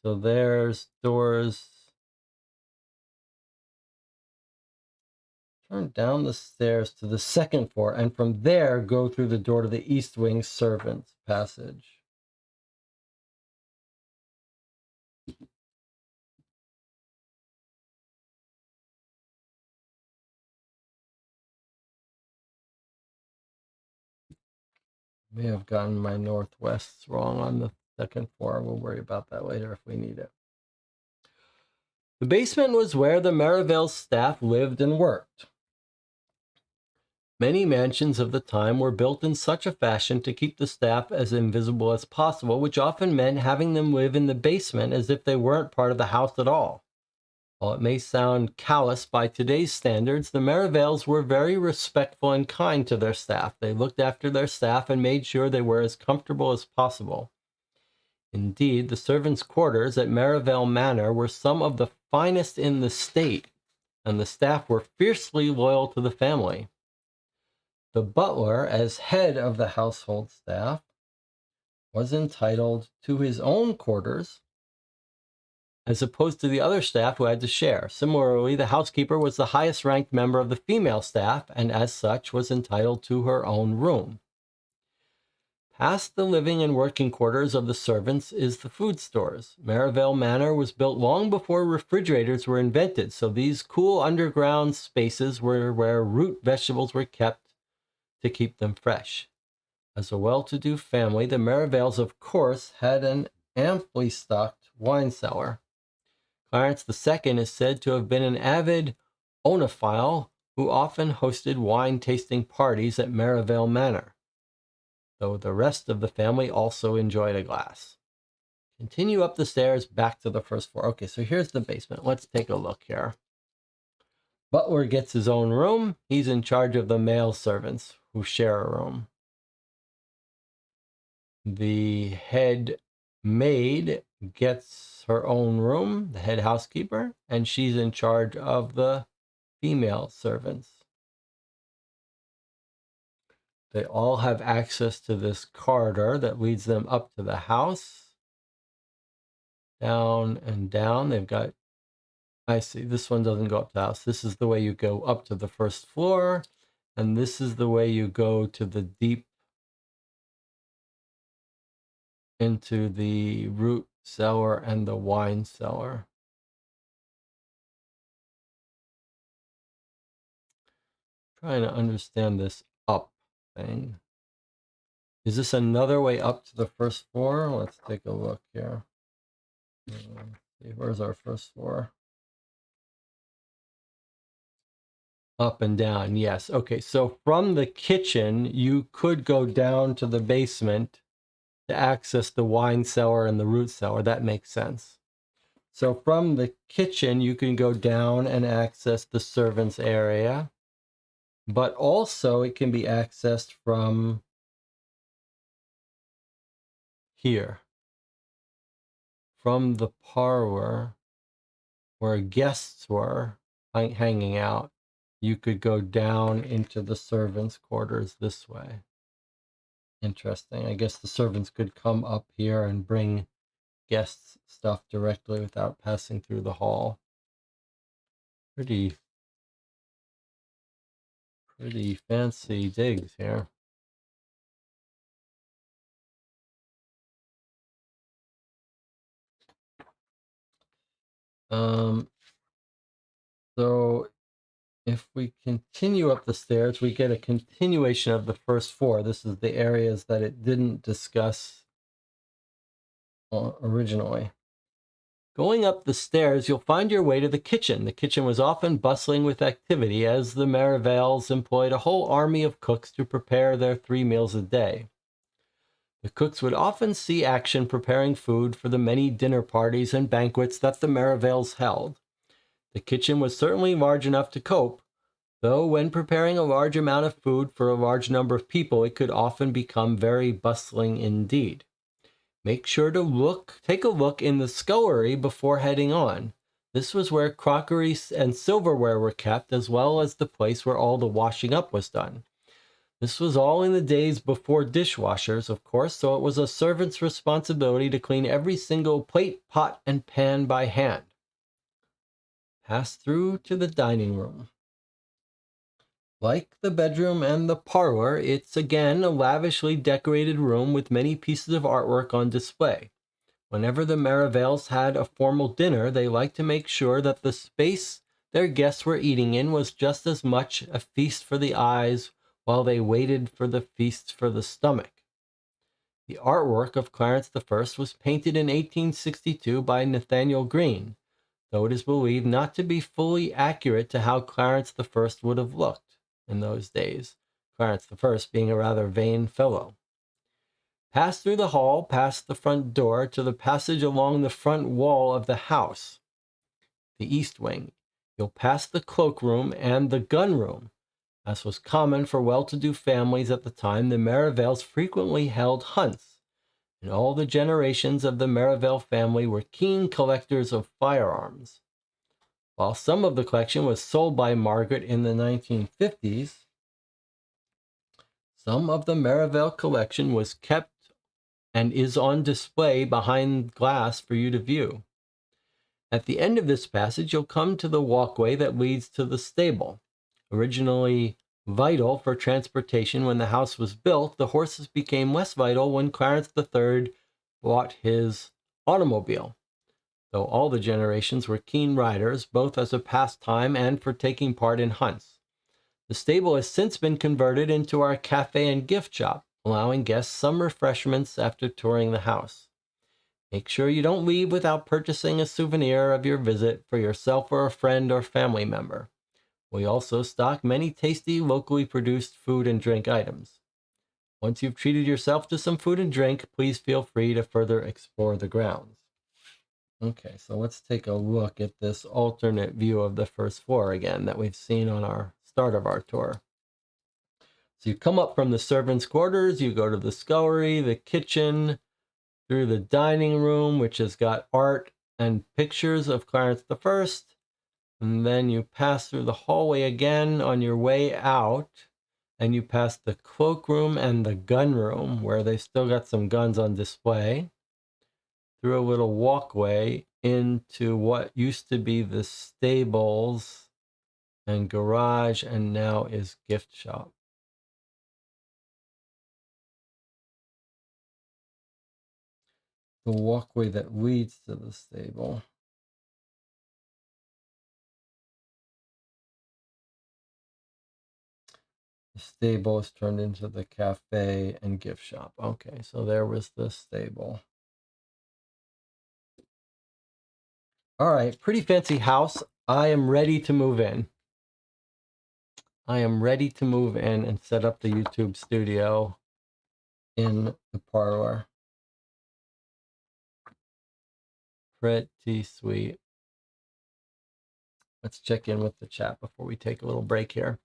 So there's doors. Turn down the stairs to the second floor, and from there go through the door to the East Wing servants passage. May have gotten my northwests wrong on the second floor. We'll worry about that later if we need it. The basement was where the Merivale staff lived and worked. Many mansions of the time were built in such a fashion to keep the staff as invisible as possible, which often meant having them live in the basement as if they weren't part of the house at all. While it may sound callous by today's standards, the Merivales were very respectful and kind to their staff. They looked after their staff and made sure they were as comfortable as possible. Indeed, the servants' quarters at Merivale Manor were some of the finest in the state, and the staff were fiercely loyal to the family. The butler, as head of the household staff, was entitled to his own quarters, as opposed to the other staff who had to share. Similarly, the housekeeper was the highest ranked member of the female staff, and as such was entitled to her own room. Past the living and working quarters of the servants is the food stores. Merivale Manor was built long before refrigerators were invented, so these cool underground spaces were where root vegetables were kept to keep them fresh. As a well-to-do family, the Merivales, of course, had an amply stocked wine cellar. Clarence II is said to have been an avid oenophile who often hosted wine-tasting parties at Merivale Manor, though the rest of the family also enjoyed a glass. Continue up the stairs back to the first floor. Okay, so here's the basement. Let's take a look here. Butler gets his own room. He's in charge of the male servants who share a room. The head maid gets her own room, the head housekeeper, and she's in charge of the female servants. They all have access to this corridor that leads them up to the house. Down and down. They've got, I see, this one doesn't go up to the house. This is the way you go up to the first floor, and this is the way you go to the deep into the root cellar and the wine cellar. Trying to understand this up thing. Is this another way up to the first floor? Let's take a look here. See, where's our first floor? Up and down, yes. Okay, so from the kitchen, you could go down to the basement to access the wine cellar and the root cellar. That makes sense. So from the kitchen, you can go down and access the servants area, but also it can be accessed from here. From the parlor where guests were hanging out, you could go down into the servants' quarters this way. Interesting. I guess the servants could come up here and bring guests stuff directly without passing through the hall. Pretty fancy digs here. So if we continue up the stairs, we get a continuation of the first four. This is the areas that it didn't discuss originally. Going up the stairs, you'll find your way to the kitchen. The kitchen was often bustling with activity, as the Merivales employed a whole army of cooks to prepare their 3 meals a day. The cooks would often see action preparing food for the many dinner parties and banquets that the Merivales held. The kitchen was certainly large enough to cope, though when preparing a large amount of food for a large number of people, it could often become very bustling indeed. Make sure to take a look in the scullery before heading on. This was where crockery and silverware were kept, as well as the place where all the washing up was done. This was all in the days before dishwashers, of course, so it was a servant's responsibility to clean every single plate, pot, and pan by hand. Pass through to the dining room. Like the bedroom and the parlor, it's again a lavishly decorated room with many pieces of artwork on display. Whenever the Merivales had a formal dinner, they liked to make sure that the space their guests were eating in was just as much a feast for the eyes while they waited for the feast for the stomach. The artwork of Clarence I was painted in 1862 by Nathaniel Green, though it is believed not to be fully accurate to how Clarence I would have looked in those days, Clarence I being a rather vain fellow. Pass through the hall, past the front door, to the passage along the front wall of the house, the east wing. You'll pass the cloakroom and the gun room. As was common for well-to-do families at the time, the Merivales frequently held hunts, and all the generations of the Merivale family were keen collectors of firearms. While some of the collection was sold by Margaret in the 1950s, some of the Merivale collection was kept and is on display behind glass for you to view. At the end of this passage, you'll come to the walkway that leads to the stable. Originally vital for transportation when the house was built, the horses became less vital when Clarence III bought his automobile. Though all the generations were keen riders, both as a pastime and for taking part in hunts. The stable has since been converted into our cafe and gift shop, allowing guests some refreshments after touring the house. Make sure you don't leave without purchasing a souvenir of your visit for yourself or a friend or family member. We also stock many tasty, locally produced food and drink items. Once you've treated yourself to some food and drink, please feel free to further explore the grounds. Okay, so let's take a look at this alternate view of the first floor again that we've seen on our start of our tour. So you come up from the servants' quarters, you go to the scullery, the kitchen, through the dining room, which has got art and pictures of Clarence I, and then you pass through the hallway again on your way out, and you pass the cloakroom and the gun room, where they've still got some guns on display, through a little walkway into what used to be the stables and garage and now is gift shop. The walkway that leads to the stable. The stable is turned into the cafe and gift shop. Okay, so there was the stable. All right, pretty fancy house. I am ready to move in. I am ready to move in and set up the YouTube studio in the parlor. Pretty sweet. Let's check in with the chat before we take a little break here.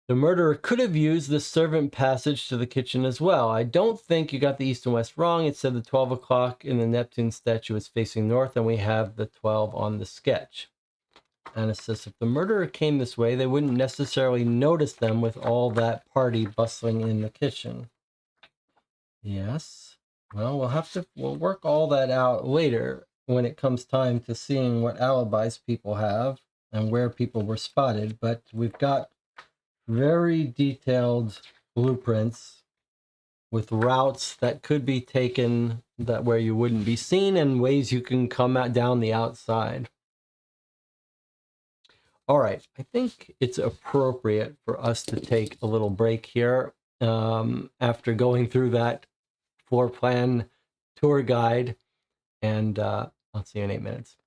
The murderer could have used the servant passage to the kitchen as well. I don't think you got the east and west wrong. It said the 12 o'clock in the Neptune statue is facing north, and we have the 12 on the sketch. And it says if the murderer came this way, they wouldn't necessarily notice them with all that party bustling in the kitchen. Yes. Well, we'll work all that out later when it comes time to seeing what alibis people have and where people were spotted. But we've got very detailed blueprints with routes that could be taken that where you wouldn't be seen and ways you can come out down the outside. All right, I think it's appropriate for us to take a little break here after going through that floor plan tour guide, and I'll see you in 8 minutes.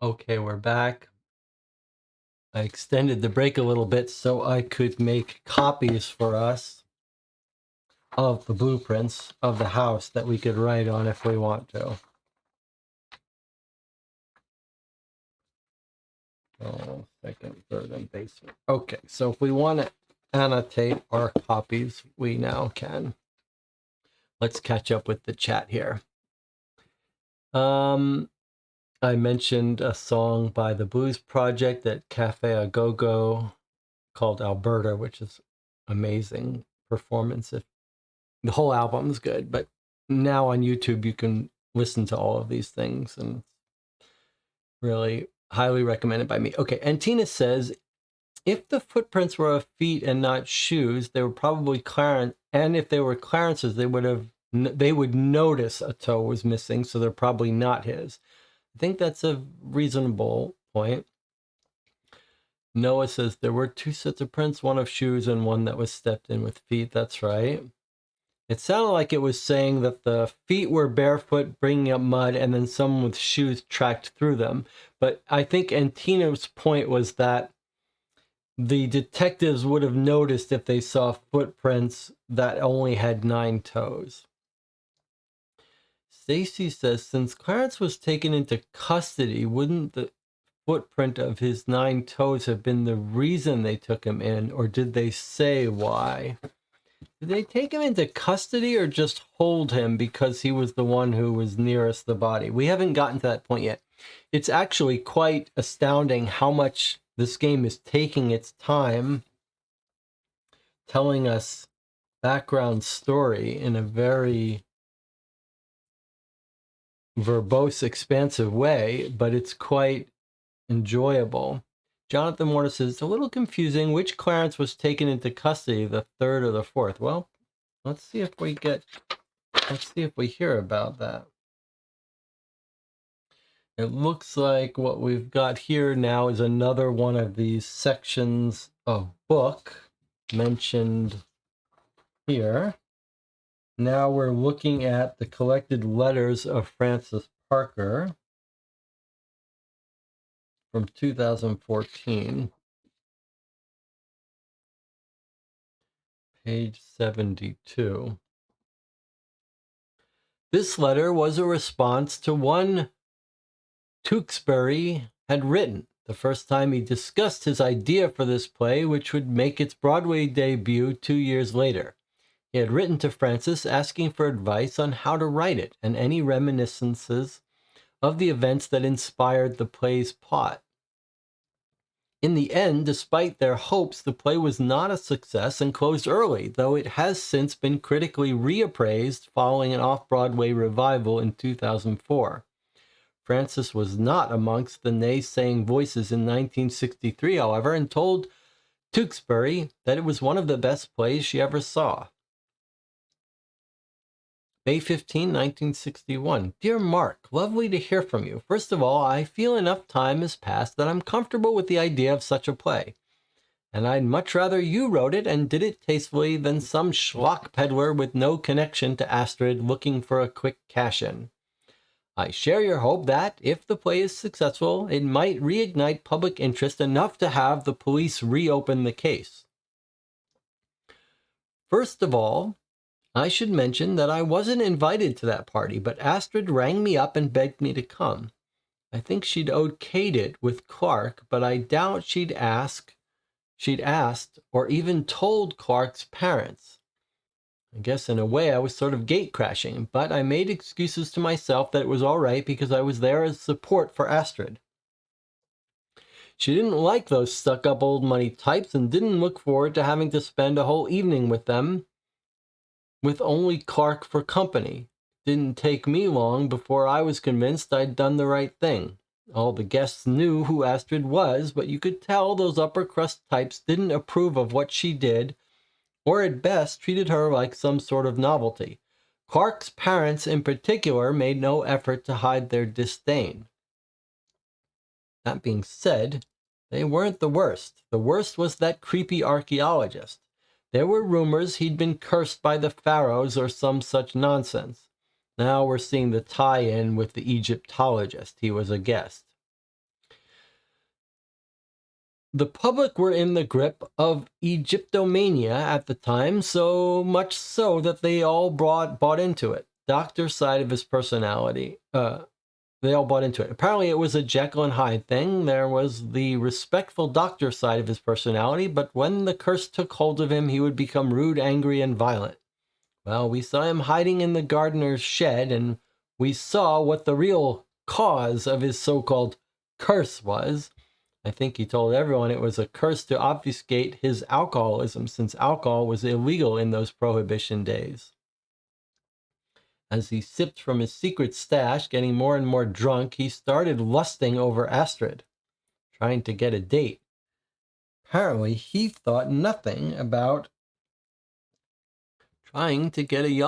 Okay, we're back. I extended the break a little bit so I could make copies for us of the blueprints of the house that we could write on if we want to. Oh, second, third, and basement. Okay, so if we want to annotate our copies, we now can. Let's catch up with the chat here. I mentioned a song by the Blues Project at Cafe A Go Go called Alberta, which is amazing performance. The whole album is good, but now on YouTube you can listen to all of these things, and really highly recommended by me. Okay, and Tina says, if the footprints were of feet and not shoes, they were probably Clarence, and if they were Clarence's, they would notice a toe was missing, so they're probably not his. I think that's a reasonable point. Noah says there were two sets of prints, one of shoes and one that was stepped in with feet. That's right. It sounded like it was saying that the feet were barefoot, bringing up mud, and then someone with shoes tracked through them. But I think Antina's point was that the detectives would have noticed if they saw footprints that only had 9 toes. Stacy says, since Clarence was taken into custody, wouldn't the footprint of his 9 toes have been the reason they took him in, or did they say why? Did they take him into custody or just hold him because he was the one who was nearest the body? We haven't gotten to that point yet. It's actually quite astounding how much this game is taking its time telling us background story in a very verbose, expansive way, but it's quite enjoyable. Jonathan Warner says, it's a little confusing. Which Clarence was taken into custody, the third or the fourth? Well, let's see if we hear about that. It looks like what we've got here now is another one of these sections of book mentioned here. Now we're looking at the collected letters of Francis Parker from 2014. Page 72. This letter was a response to one Tewksbury had written the first time he discussed his idea for this play, which would make its Broadway debut 2 years later. He had written to Francis asking for advice on how to write it and any reminiscences of the events that inspired the play's plot. In the end, despite their hopes, the play was not a success and closed early, though it has since been critically reappraised following an off-Broadway revival in 2004. Francis was not amongst the naysaying voices in 1963, however, and told Tewksbury that it was one of the best plays she ever saw. May 15, 1961. Dear Mark, lovely to hear from you. First of all, I feel enough time has passed that I'm comfortable with the idea of such a play. And I'd much rather you wrote it and did it tastefully than some schlock peddler with no connection to Astrid looking for a quick cash-in. I share your hope that, if the play is successful, it might reignite public interest enough to have the police reopen the case. First of all, I should mention that I wasn't invited to that party, but Astrid rang me up and begged me to come. I think she'd okayed it with Clark, but I doubt she'd asked or even told Clark's parents. I guess in a way I was sort of gate crashing, but I made excuses to myself that it was all right because I was there as support for Astrid. She didn't like those stuck-up old money types and didn't look forward to having to spend a whole evening with them with only Clark for company. Didn't take me long before I was convinced I'd done the right thing. All the guests knew who Astrid was, but you could tell those upper-crust types didn't approve of what she did, or at best treated her like some sort of novelty. Clark's parents in particular made no effort to hide their disdain. That being said, they weren't the worst. The worst was that creepy archaeologist. There were rumors he'd been cursed by the pharaohs or some such nonsense. Now we're seeing the tie-in with the Egyptologist. He was a guest. The public were in the grip of Egyptomania at the time, so much so that they all bought into it. Doctor side of his personality, they all bought into it. Apparently, it was a Jekyll and Hyde thing. There was the respectful doctor side of his personality, but when the curse took hold of him, he would become rude, angry, and violent. Well, we saw him hiding in the gardener's shed, and we saw what the real cause of his so-called curse was. I think he told everyone it was a curse to obfuscate his alcoholism, since alcohol was illegal in those prohibition days. As he sipped from his secret stash, getting more and more drunk, he started lusting over Astrid, trying to get a date. Apparently, he thought nothing about trying to get a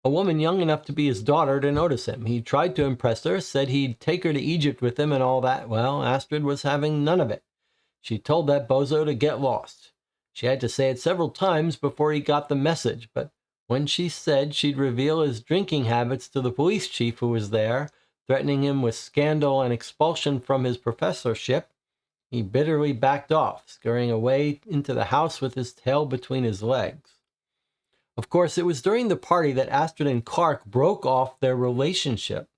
woman young enough to be his daughter, to notice him. He tried to impress her, said he'd take her to Egypt with him and all that. Well, Astrid was having none of it. She told that bozo to get lost. She had to say it several times before he got the message, but when she said she'd reveal his drinking habits to the police chief who was there, threatening him with scandal and expulsion from his professorship, he bitterly backed off, scurrying away into the house with his tail between his legs. Of course, it was during the party that Astrid and Clark broke off their relationship.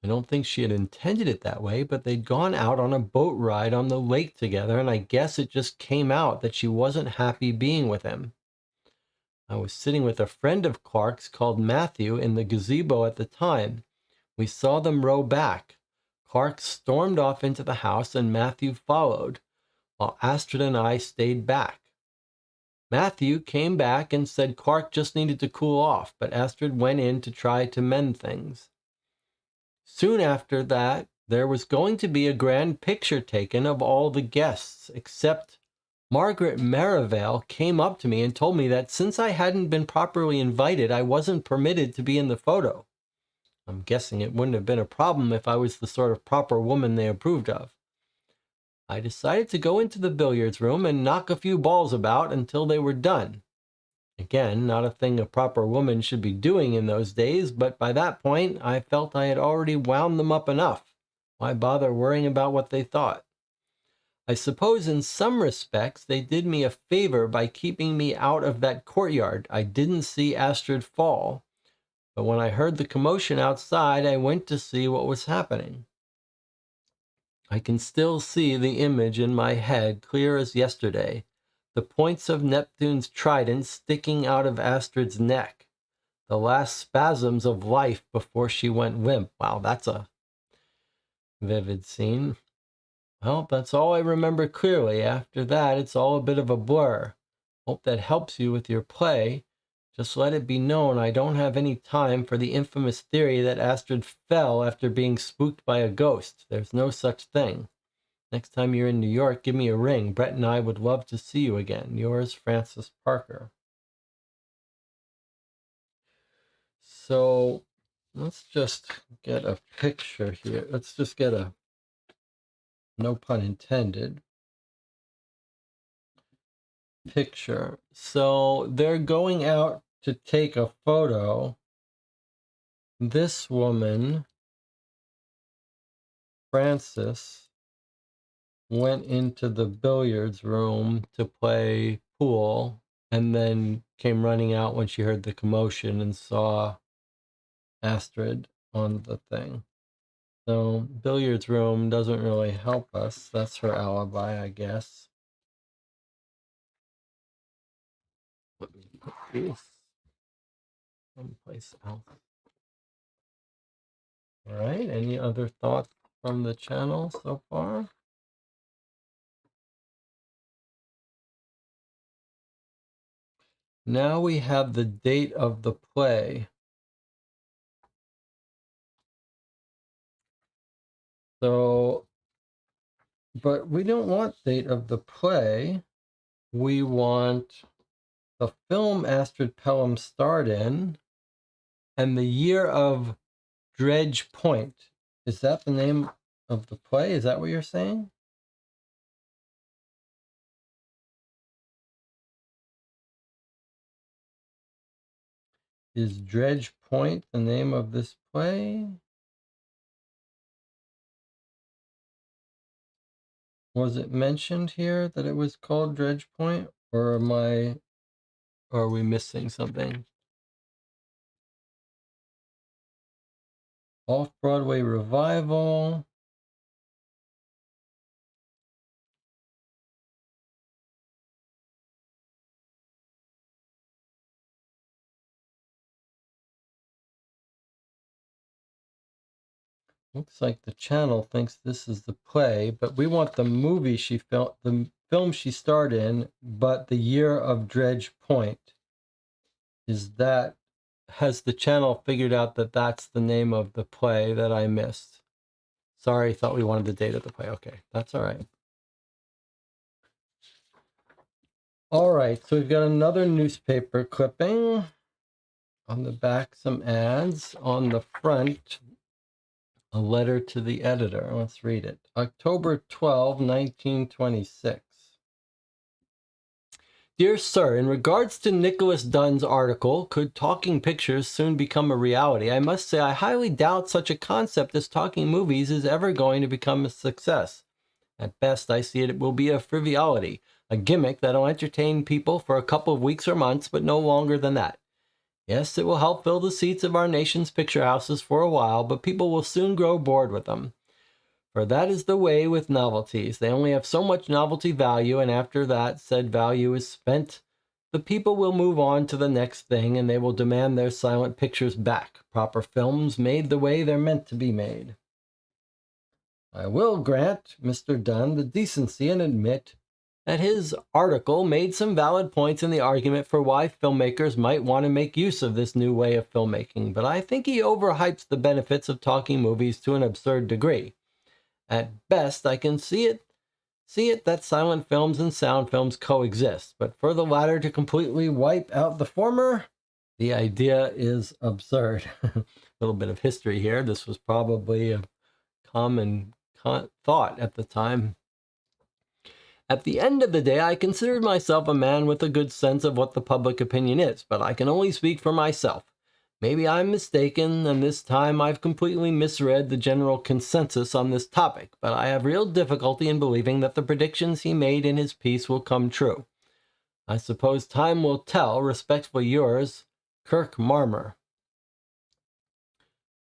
I don't think she had intended it that way, but they'd gone out on a boat ride on the lake together, and I guess it just came out that she wasn't happy being with him. I was sitting with a friend of Clark's called Matthew in the gazebo at the time. We saw them row back. Clark stormed off into the house, and Matthew followed, while Astrid and I stayed back. Matthew came back and said Clark just needed to cool off, but Astrid went in to try to mend things. Soon after that, there was going to be a grand picture taken of all the guests, except Margaret Merivale came up to me and told me that since I hadn't been properly invited, I wasn't permitted to be in the photo. I'm guessing it wouldn't have been a problem if I was the sort of proper woman they approved of. I decided to go into the billiards room and knock a few balls about until they were done. Again, not a thing a proper woman should be doing in those days, but by that point, I felt I had already wound them up enough. Why bother worrying about what they thought? I suppose in some respects, they did me a favor by keeping me out of that courtyard. I didn't see Astrid fall, but when I heard the commotion outside, I went to see what was happening. I can still see the image in my head, clear as yesterday. The points of Neptune's trident sticking out of Astrid's neck. The last spasms of life before she went limp. Wow, that's a vivid scene. Well, that's all I remember clearly. After that, it's all a bit of a blur. Hope that helps you with your play. Just let it be known I don't have any time for the infamous theory that Astrid fell after being spooked by a ghost. There's no such thing. Next time you're in New York, give me a ring. Brett and I would love to see you again. Yours, Francis Parker. So let's just get a picture here. Let's just get a, no pun intended, picture. So they're going out to take a photo. This woman, Frances, went into the billiards room to play pool and then came running out when she heard the commotion and saw Astrid on the thing. So billiards room doesn't really help us. That's her alibi, I guess. Let me put this someplace else. All right, any other thoughts from the channel so far? Now we have the date of the play. So, but we don't want date of the play. We want the film Astrid Pelham starred in and the year of Dredge Point. Is that the name of the play? Is that what you're saying? Is Dredge Point the name of this play? Was it mentioned here that it was called Dredge Point, or are we missing something? Off-Broadway revival. Looks like the channel thinks this is the play, but we want the movie the film she starred in, but the year of Dredge Point. Has the channel figured out that that's the name of the play that I missed? Sorry, thought we wanted the date of the play. Okay, that's all right. All right, so we've got another newspaper clipping. On the back, some ads. On the front, a letter to the editor. Let's read it. October 12, 1926. Dear Sir, in regards to Nicholas Dunn's article, Could Talking Pictures Soon Become a Reality? I must say I highly doubt such a concept as talking movies is ever going to become a success. At best, I see it will be a frivolity, a gimmick that'll entertain people for a couple of weeks or months, but no longer than that. Yes, it will help fill the seats of our nation's picture houses for a while, but people will soon grow bored with them. For that is the way with novelties. They only have so much novelty value, and after that said value is spent, the people will move on to the next thing, and they will demand their silent pictures back, proper films made the way they're meant to be made. I will grant Mr. Dunn the decency and admit that his article made some valid points in the argument for why filmmakers might want to make use of this new way of filmmaking, but I think he overhypes the benefits of talking movies to an absurd degree. At best, I can see it that silent films and sound films coexist, but for the latter to completely wipe out the former, the idea is absurd. A little bit of history here. This was probably a common thought at the time. At the end of the day, I considered myself a man with a good sense of what the public opinion is, but I can only speak for myself. Maybe I'm mistaken, and this time I've completely misread the general consensus on this topic, but I have real difficulty in believing that the predictions he made in his piece will come true. I suppose time will tell. Respectfully yours, Kirk Marmer.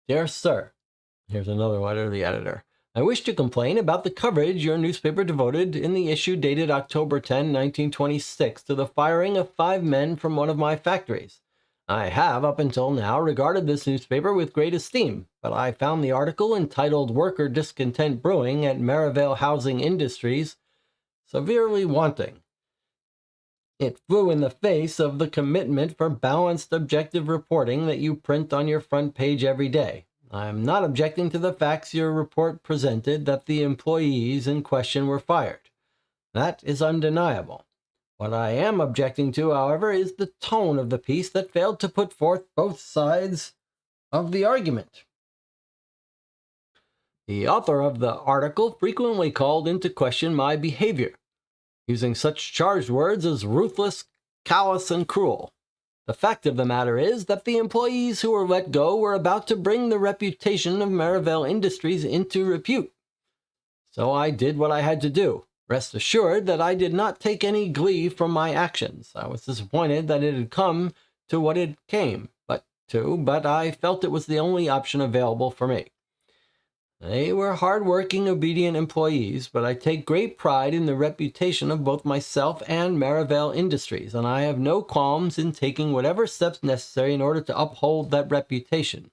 Dear Sir, here's another letter to the editor. I wish to complain about the coverage your newspaper devoted in the issue dated October 10, 1926, to the firing of 5 men from one of my factories. I have, up until now, regarded this newspaper with great esteem, but I found the article entitled Worker Discontent Brewing at Merivale Housing Industries severely wanting. It flew in the face of the commitment for balanced, objective reporting that you print on your front page every day. I am not objecting to the facts your report presented that the employees in question were fired. That is undeniable. What I am objecting to, however, is the tone of the piece that failed to put forth both sides of the argument. The author of the article frequently called into question my behavior, using such charged words as ruthless, callous, and cruel. The fact of the matter is that the employees who were let go were about to bring the reputation of Merivale Industries into repute. So I did what I had to do. Rest assured that I did not take any glee from my actions. I was disappointed that it had come to what it came, but I felt it was the only option available for me. They were hard-working, obedient employees, but I take great pride in the reputation of both myself and Merivale Industries, and I have no qualms in taking whatever steps necessary in order to uphold that reputation.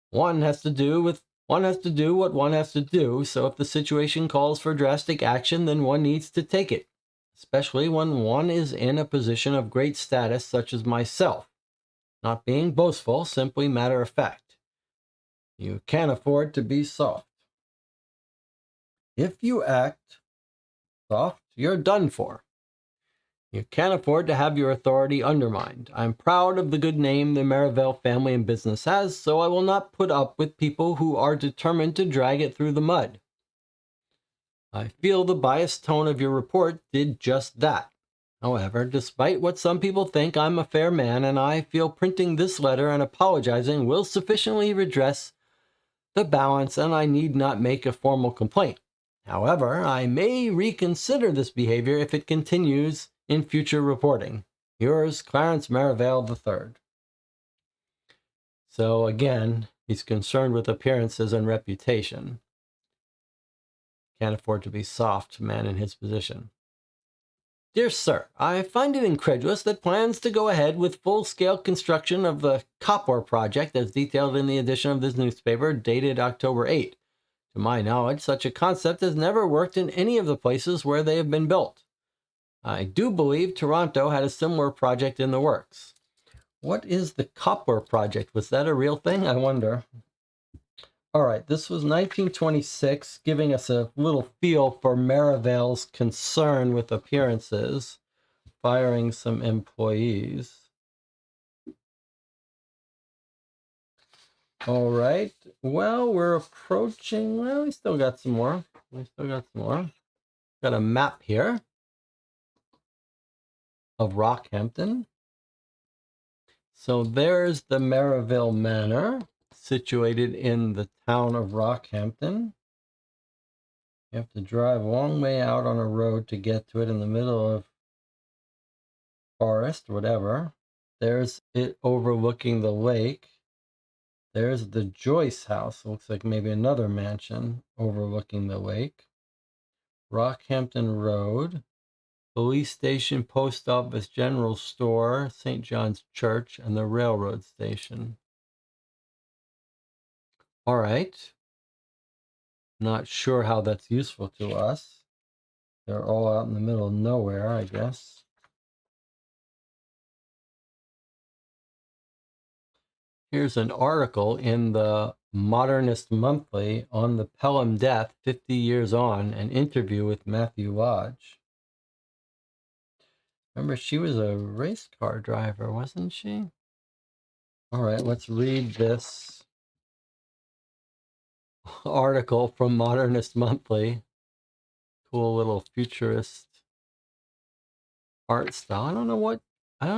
One has to do what one has to do, so if the situation calls for drastic action, then one needs to take it, especially when one is in a position of great status such as myself. Not being boastful, simply matter of fact. You can't afford to be soft. If you act soft, you're done for. You can't afford to have your authority undermined. I'm proud of the good name the Merivale family and business has, so I will not put up with people who are determined to drag it through the mud. I feel the biased tone of your report did just that. However, despite what some people think, I'm a fair man, and I feel printing this letter and apologizing will sufficiently redress the balance, and I need not make a formal complaint. However, I may reconsider this behavior if it continues in future reporting. Yours, Clarence Merivale III. So again, he's concerned with appearances and reputation. Can't afford to be soft, man in his position. Dear Sir, I find it incredulous that plans to go ahead with full-scale construction of the copper project as detailed in the edition of this newspaper dated October 8. To my knowledge, such a concept has never worked in any of the places where they have been built. I do believe Toronto had a similar project in the works. What is the copper project? Was that a real thing? I wonder. All right, this was 1926, giving us a little feel for Merivale's concern with appearances, firing some employees. All right, well, we're approaching, well, we still got some more. Got a map here of Rockhampton. So there's the Merivale Manor, situated in the town of Rockhampton. You have to drive a long way out on a road to get to it in the middle of forest, whatever. There's it overlooking the lake. There's the Joyce house. Looks like maybe another mansion overlooking the lake. Rockhampton Road. Police station, post office, general store, St. John's Church, and the railroad station. All right. Not sure how that's useful to us. They're all out in the middle of nowhere, I guess. Here's an article in the Modernist Monthly on the Pelham death 50 years on, an interview with Matthew Lodge. Remember, she was a race car driver, wasn't she? All right, let's read this article from Modernist Monthly. Cool little futurist art style. I don't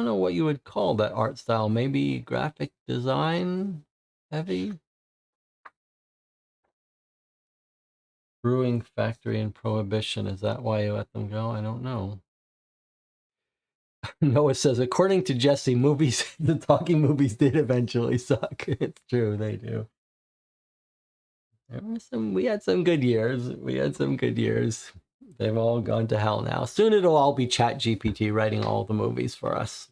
know what you would call that art style. Maybe graphic design heavy? Brewing factory and prohibition. Is that why you let them go? I don't know. Noah says, according to Jesse, movies, the talking movies did eventually suck. It's true, they do. We had some good years. They've all gone to hell now. Soon it'll all be ChatGPT writing all the movies for us.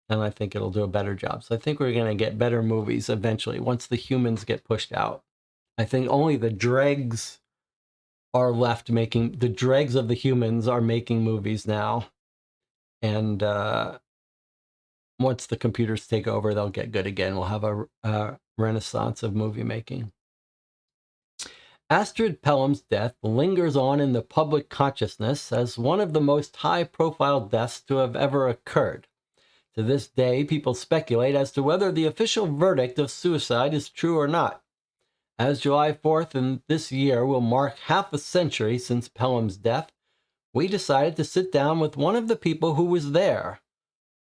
And I think it'll do a better job. So I think we're going to get better movies eventually once the humans get pushed out. I think only the dregs are left making, the dregs of the humans are making movies now. And once the computers take over, they'll get good again. We'll have a renaissance of movie making. Astrid Pelham's death lingers on in the public consciousness as one of the most high-profile deaths to have ever occurred. To this day, people speculate as to whether the official verdict of suicide is true or not. As July 4th in this year will mark half a century since Pelham's death, we decided to sit down with one of the people who was there.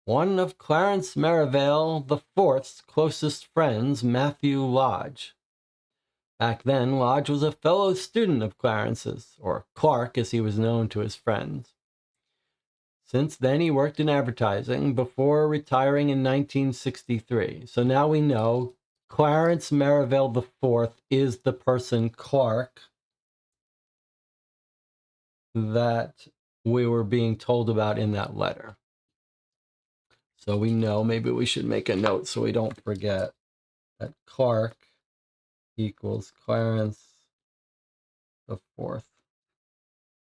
One of Clarence Merivale IV's closest friends, Matthew Lodge. Back then, Lodge was a fellow student of Clarence's, or Clark as he was known to his friends. Since then, he worked in advertising before retiring in 1963. So now we know Clarence Merivale IV is the person, Clark, that we were being told about in that letter. So we know, maybe we should make a note so we don't forget that Clark equals Clarence IV,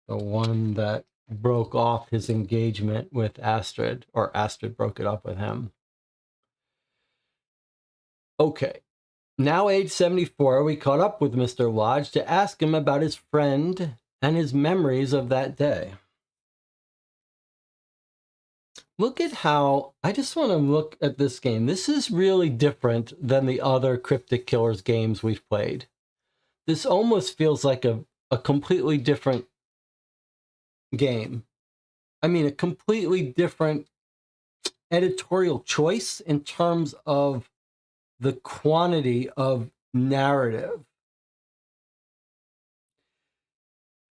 the one that broke off his engagement with Astrid, or Astrid broke it up with him. Okay, now age 74, we caught up with Mr. Lodge to ask him about his friend and his memories of that day. Look at how, I just want to look at this game. This is really different than the other Cryptic Killers games we've played. This almost feels like a completely different game. I mean, a completely different editorial choice in terms of the quantity of narrative.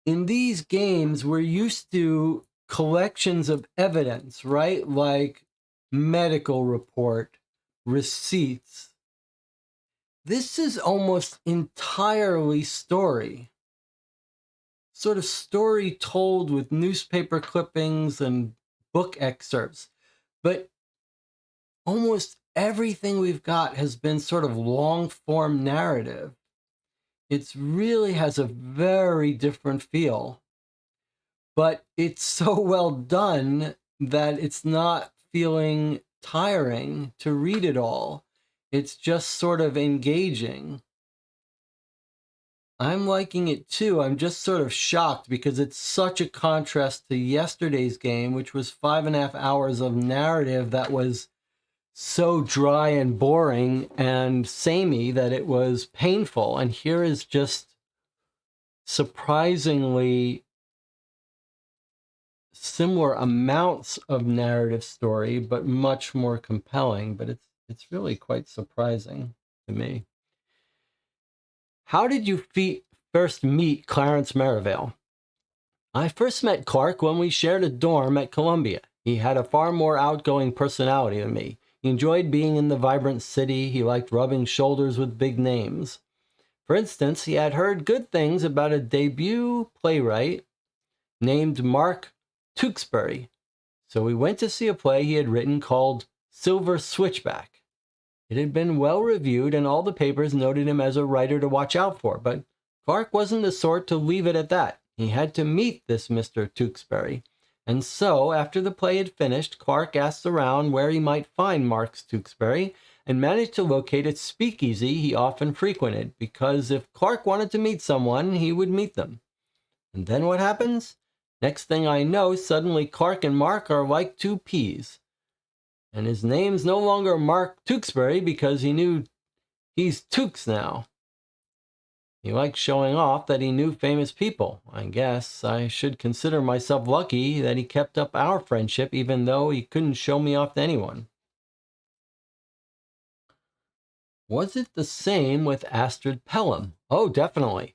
in these games, we're used to collections of evidence, right? Like medical report, receipts. This is almost entirely story. Sort of story told with newspaper clippings and book excerpts. But almost everything we've got has been sort of long form narrative. It really has a very different feel, but it's so well done that it's not feeling tiring to read it all. It's just sort of engaging. I'm liking it too. I'm just sort of shocked because it's such a contrast to yesterday's game, which was 5.5 hours of narrative that was so dry and boring and samey that it was painful. And here is just surprisingly similar amounts of narrative story, but much more compelling. But it's really quite surprising to me. How did you first meet Clarence Merivale? I first met Clark when we shared a dorm at Columbia. He had a far more outgoing personality than me. He enjoyed being in the vibrant city. He liked rubbing shoulders with big names. For instance, he had heard good things about a debut playwright named Mark Tewksbury. So we went to see a play he had written called Silver Switchback. It had been well reviewed and all the papers noted him as a writer to watch out for, but Clark wasn't the sort to leave it at that. He had to meet this Mr. Tewksbury. And so, after the play had finished, Clark asked around where he might find Mark Tewksbury and managed to locate a speakeasy he often frequented, because if Clark wanted to meet someone, he would meet them. And then what happens? Next thing I know, suddenly Clark and Mark are like two peas. And his name's no longer Mark Tewksbury because he knew he's Tewks now. He liked showing off that he knew famous people. I guess I should consider myself lucky that he kept up our friendship even though he couldn't show me off to anyone. Was it the same with Astrid Pelham? Oh, definitely.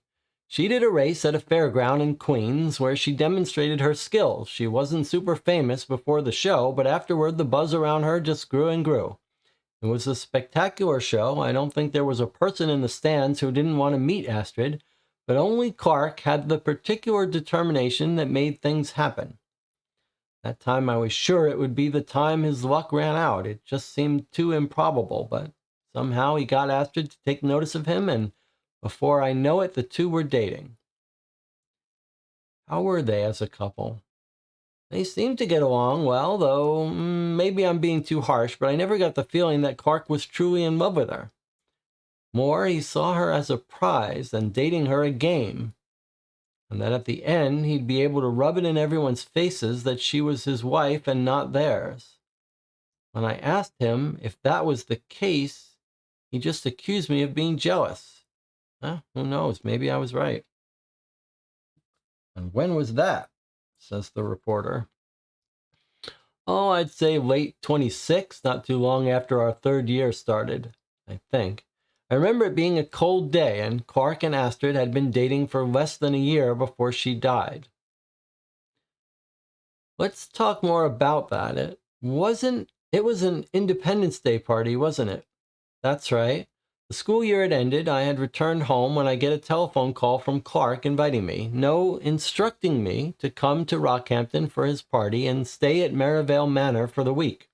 She did a race at a fairground in Queens where she demonstrated her skills. She wasn't super famous before the show, but afterward the buzz around her just grew and grew. It was a spectacular show. I don't think there was a person in the stands who didn't want to meet Astrid, but only Clark had the particular determination that made things happen. That time I was sure it would be the time his luck ran out. It just seemed too improbable, but somehow he got Astrid to take notice of him, and before I know it, the two were dating. How were they as a couple? They seemed to get along well, though maybe I'm being too harsh, but I never got the feeling that Clark was truly in love with her. More, he saw her as a prize and dating her a game, and that at the end he'd be able to rub it in everyone's faces that she was his wife and not theirs. When I asked him if that was the case, he just accused me of being jealous. Who knows, maybe I was right. And when was that? Says the reporter. Oh, I'd say late 26, not too long after our third year started, I think. I remember it being a cold day, and Clark and Astrid had been dating for less than a year before she died. Let's talk more about that. It was an Independence Day party, wasn't it? That's right. The school year had ended. I had returned home when I get a telephone call from Clark inviting me, instructing me to come to Rockhampton for his party and stay at Merivale Manor for the week.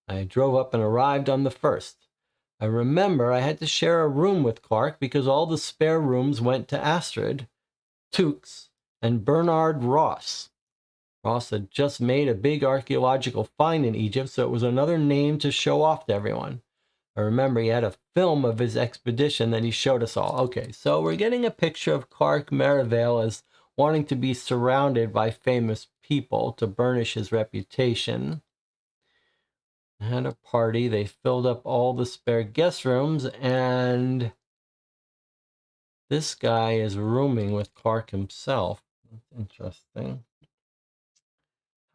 I drove up and arrived on the 1st. I remember I had to share a room with Clark because all the spare rooms went to Astrid, Tewks, and Bernard Ross. Ross had just made a big archaeological find in Egypt, so it was another name to show off to everyone. I remember he had a film of his expedition that he showed us all. Okay, so we're getting a picture of Clark Merivale as wanting to be surrounded by famous people to burnish his reputation. Had a party. They filled up all the spare guest rooms, and this guy is rooming with Clark himself. That's interesting.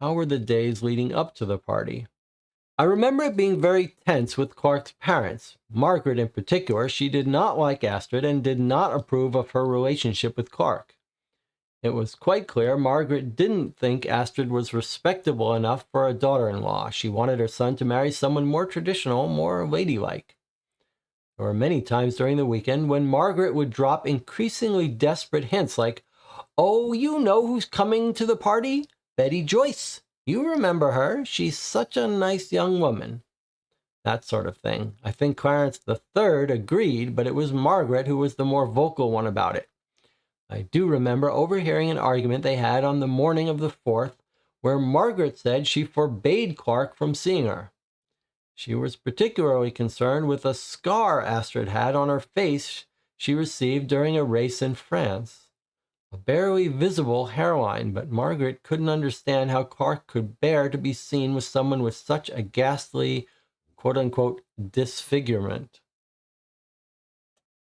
How were the days leading up to the party? I remember it being very tense with Clark's parents. Margaret in particular, she did not like Astrid and did not approve of her relationship with Clark. It was quite clear Margaret didn't think Astrid was respectable enough for a daughter-in-law. She wanted her son to marry someone more traditional, more ladylike. There were many times during the weekend when Margaret would drop increasingly desperate hints like, "Oh, you know who's coming to the party? Betty Joyce. You remember her. She's such a nice young woman." That sort of thing. I think Clarence III agreed, but it was Margaret who was the more vocal one about it. I do remember overhearing an argument they had on the morning of the 4th, where Margaret said she forbade Clark from seeing her. She was particularly concerned with a scar Astrid had on her face she received during a race in France. A barely visible hairline, but Margaret couldn't understand how Clark could bear to be seen with someone with such a ghastly, quote-unquote, disfigurement.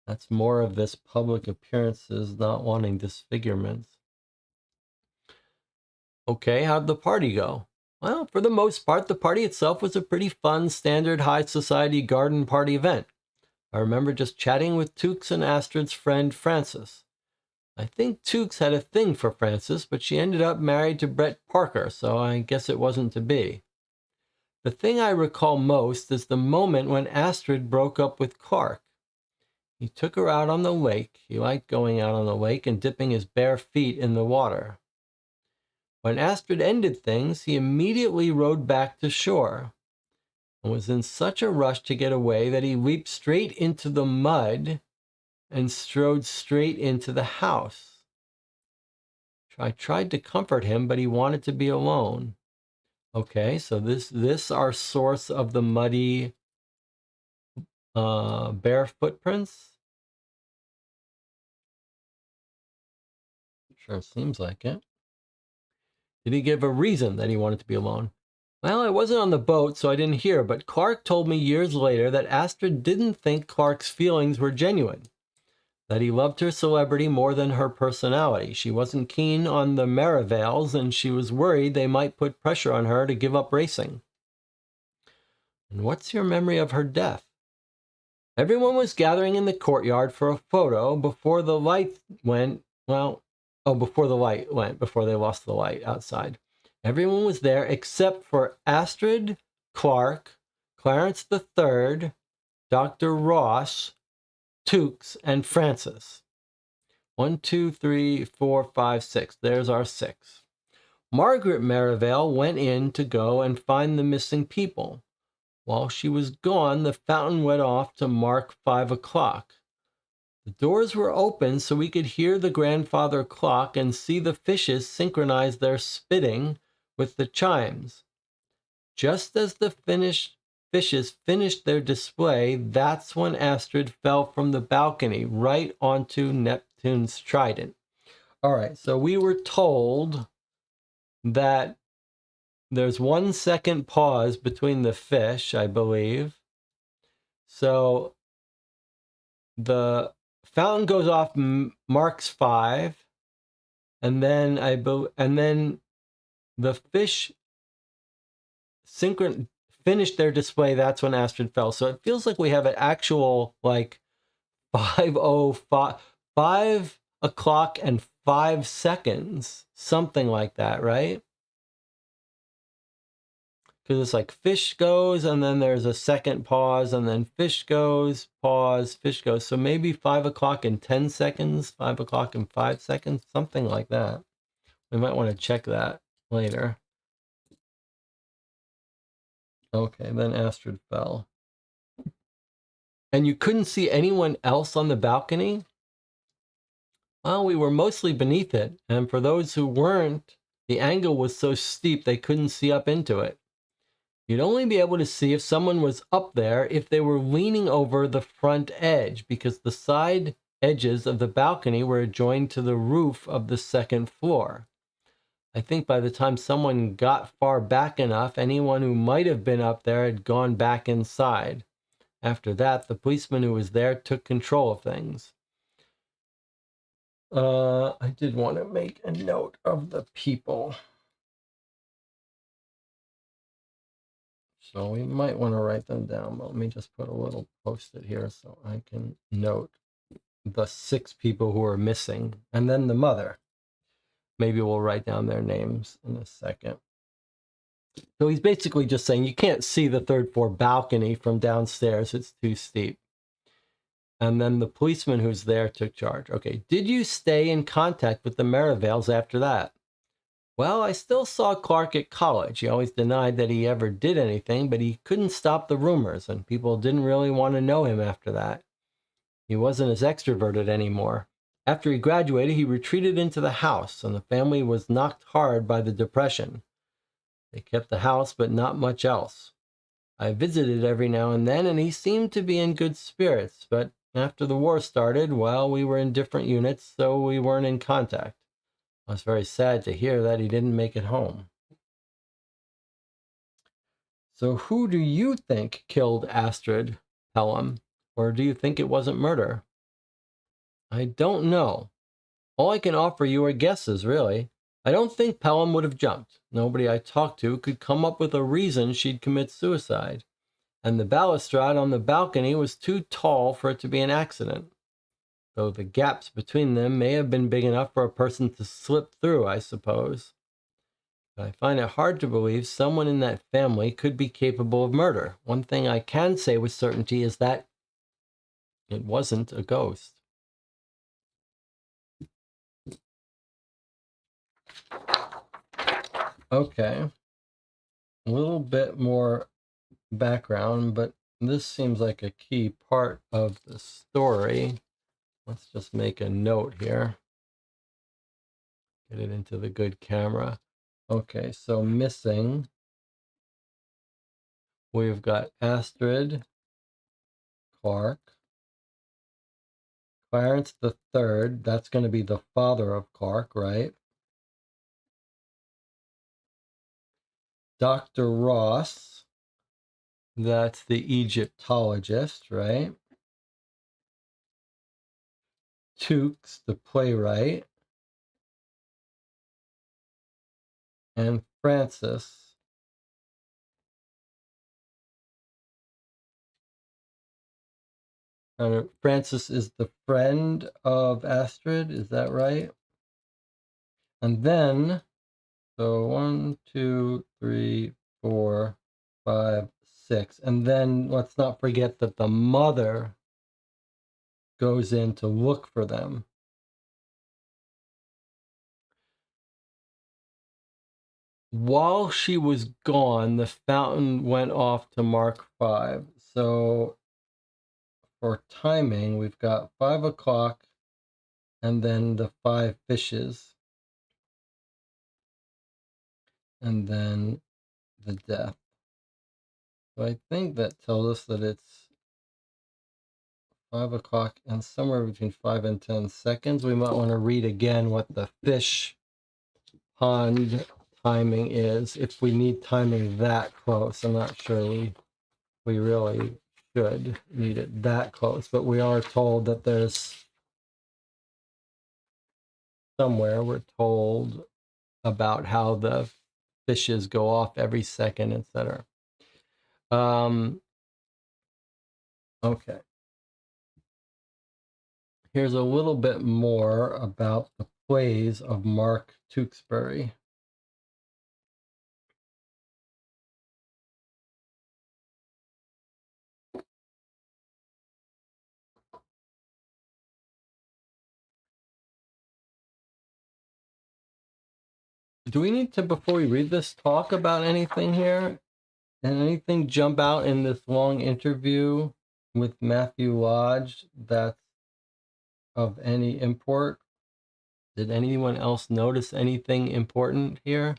That's more of this public appearances not wanting disfigurements. Okay, how'd the party go? Well, for the most part, the party itself was a pretty fun, standard high society garden party event. I remember just chatting with Tukes and Astrid's friend Frances. I think Tukes had a thing for Frances, but she ended up married to Brett Parker, so I guess it wasn't to be. The thing I recall most is the moment when Astrid broke up with Clark. He took her out on the lake. He liked going out on the lake and dipping his bare feet in the water. When Astrid ended things, he immediately rowed back to shore and was in such a rush to get away that he leaped straight into the mud and strode straight into the house. I tried to comfort him, but he wanted to be alone. Okay, so this our source of the muddy bare footprints? Sure seems like it. Did he give a reason that he wanted to be alone? Well, I wasn't on the boat, so I didn't hear, but Clark told me years later that Astrid didn't think Clark's feelings were genuine, that he loved her celebrity more than her personality. She wasn't keen on the Merivales, and she was worried they might put pressure on her to give up racing. And what's your memory of her death? Everyone was gathering in the courtyard for a photo before the light went, before they lost the light outside. Everyone was there except for Astrid, Clark, Clarence III, Dr. Ross, Tukes, and Frances. 1, 2, 3, 4, 5, 6. There's our 6. Margaret Merivale went in to go and find the missing people. While she was gone, the fountain went off to mark 5 o'clock. The doors were open so we could hear the grandfather clock and see the fishes synchronize their spitting with the chimes. Just as the fishes finished their display, that's when Astrid fell from the balcony right onto Neptune's trident. All right, so we were told that there's 1 second pause between the fish, I believe. So the fountain goes off, marks 5, and then the fish finished their display. That's when Astrid fell. So it feels like we have an actual like 5 o'clock and 5 seconds, something like that, right? Because it's like fish goes, and then there's a second pause, and then fish goes, pause, fish goes. So maybe 5 o'clock and 10 seconds, 5 o'clock and 5 seconds, something like that. We might want to check that later. Okay, then Astrid fell. And you couldn't see anyone else on the balcony? Well, we were mostly beneath it, and for those who weren't, the angle was so steep they couldn't see up into it. You'd only be able to see if someone was up there if they were leaning over the front edge, because the side edges of the balcony were joined to the roof of the second floor. I think by the time someone got far back enough, anyone who might have been up there had gone back inside. After that, the policeman who was there took control of things. I did want to make a note of the people. So we might want to write them down, but let me just put a little post-it here so I can note the 6 people who are missing, and then the mother. Maybe we'll write down their names in a second. So he's basically just saying you can't see the third floor balcony from downstairs. It's too steep. And then the policeman who's there took charge. Okay, did you stay in contact with the Merivales after that? Well, I still saw Clark at college. He always denied that he ever did anything, but he couldn't stop the rumors, and people didn't really want to know him after that. He wasn't as extroverted anymore. After he graduated, he retreated into the house, and the family was knocked hard by the Depression. They kept the house, but not much else. I visited every now and then, and he seemed to be in good spirits, but after the war started, well, we were in different units, so we weren't in contact. I was very sad to hear that he didn't make it home. So who do you think killed Astrid Pelham? Or do you think it wasn't murder? I don't know. All I can offer you are guesses, really. I don't think Pelham would have jumped. Nobody I talked to could come up with a reason she'd commit suicide. And the balustrade on the balcony was too tall for it to be an accident. Though the gaps between them may have been big enough for a person to slip through, I suppose. But I find it hard to believe someone in that family could be capable of murder. One thing I can say with certainty is that it wasn't a ghost. Okay. A little bit more background, but this seems like a key part of the story. Let's just make a note here. Get it into the good camera. Okay, so missing. We've got Astrid, Clark, Clarence the Third. That's going to be the father of Clark, right? Dr. Ross. That's the Egyptologist, right? Tukes, the playwright. And Francis. Francis is the friend of Astrid, is that right? And then, so 1, 2, 3, 4, 5, 6. And then let's not forget that the mother goes in to look for them. While she was gone, the fountain went off to mark 5. So for timing, we've got 5 o'clock and then the 5 fishes. And then the death. So I think that tells us that it's 5 o'clock and somewhere between 5 and 10 seconds. We might want to read again what the fish pond timing is if we need timing that close. I'm not sure we really should need it that close, but we are told that there's somewhere we're told about how the fishes go off every second, etc. Okay. Here's a little bit more about the plays of Mark Tewksbury. Do we need to, before we read this, talk about anything here? And anything jump out in this long interview with Matthew Lodge that's of any import? Did anyone else notice anything important here?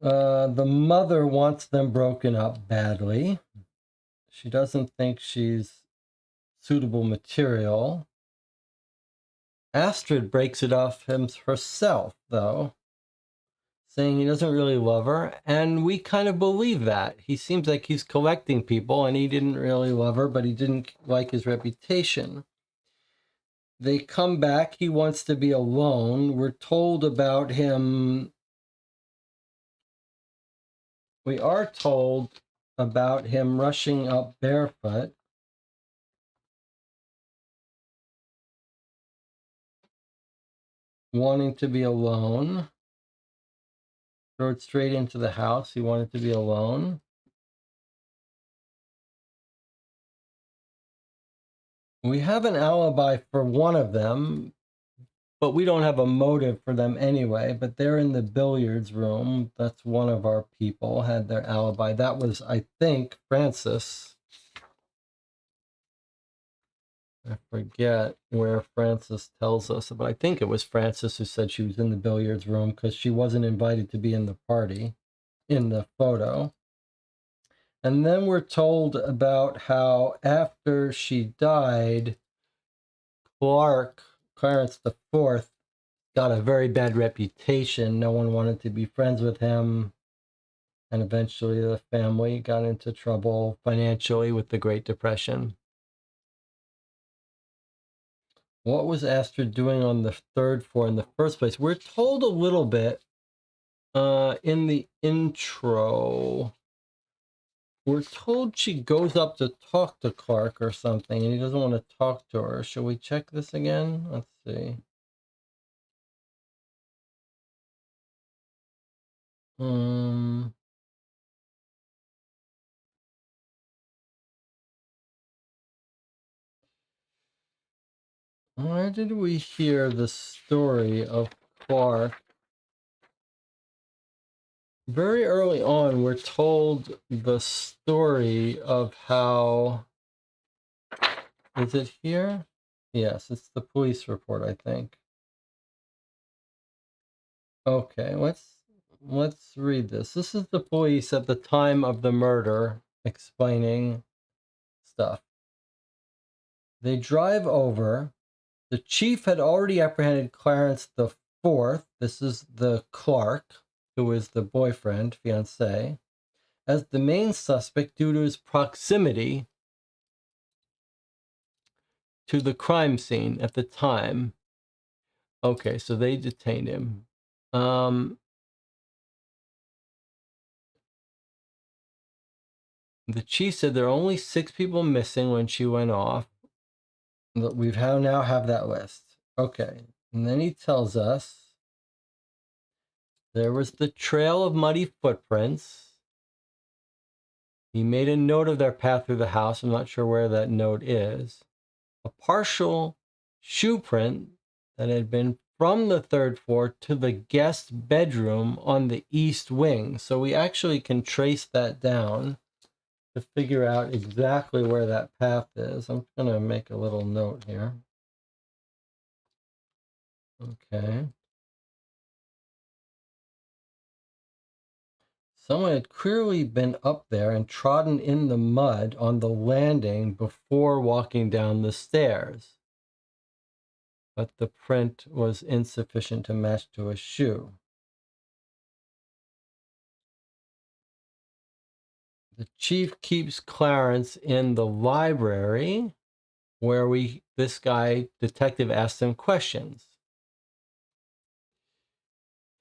The mother wants them broken up badly. She doesn't think she's suitable material. Astrid breaks it off herself, though, saying he doesn't really love her, and we kind of believe that. He seems like he's collecting people, and he didn't really love her, but he didn't like his reputation. They come back, he wants to be alone. We're told about him. We are told about him rushing up barefoot. wanting to be alone. Rode straight into the house. He wanted to be alone. We have an alibi for one of them, but we don't have a motive for them anyway. But they're in the billiards room. That's one of our people had their alibi. That was, I think, Francis. I forget where Francis tells us, but I think it was Francis who said she was in the billiards room because she wasn't invited to be in the party in the photo. And then we're told about how after she died, Clarence the Fourth, got a very bad reputation. No one wanted to be friends with him. And eventually the family got into trouble financially with the Great Depression. What was Astrid doing on the third floor in the first place? We're told a little bit in the intro. We're told she goes up to talk to Clark or something, and he doesn't want to talk to her. Shall we check this again? Let's see. Where did we hear the story of Clark? Very early on, we're told the story of how... Is it here? Yes, it's the police report, I think. Okay, let's read this. This is the police at the time of the murder explaining stuff. They drive over. The chief had already apprehended Clarence the Fourth. This is the Clark, who is the boyfriend, fiancé, as the main suspect due to his proximity to the crime scene at the time. Okay, so they detained him. The chief said there are only 6 people missing when she went off. We've now have that list. Okay, and then he tells us there was the trail of muddy footprints. He made a note of their path through the house. I'm not sure where that note is. A partial shoe print that had been from the 3rd floor to the guest bedroom on the east wing. So we actually can trace that down to figure out exactly where that path is. I'm going to make a little note here. Okay. Someone had clearly been up there and trodden in the mud on the landing before walking down the stairs. But the print was insufficient to match to a shoe. The chief keeps Clarence in the library where this detective asked him questions.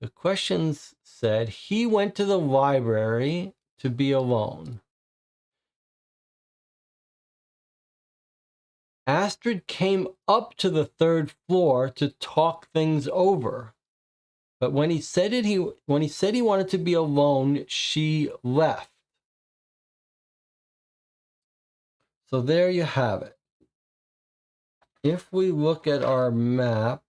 The questions said he went to the library to be alone. Astrid came up to the 3rd floor to talk things over. But when he said he wanted to be alone, she left. So there you have it. If we look at our map,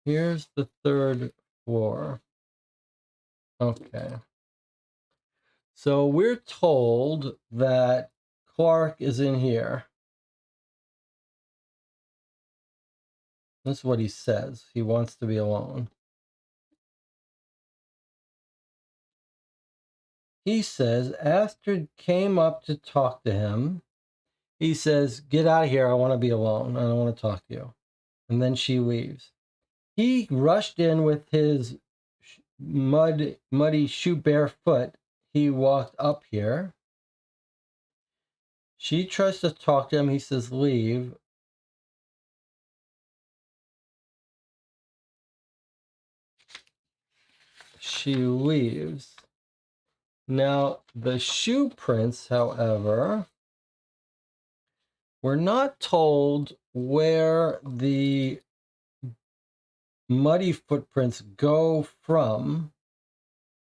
here's the 3rd floor. Okay. So we're told that Clark is in here. That's what he says. He wants to be alone. He says Astrid came up to talk to him. He says, "Get out of here. I want to be alone. I don't want to talk to you." And then she leaves. He rushed in with his muddy shoe bare foot. He walked up here. She tries to talk to him. He says, "Leave." she leaves. Now, the shoe prints, however, we're not told where the muddy footprints go from.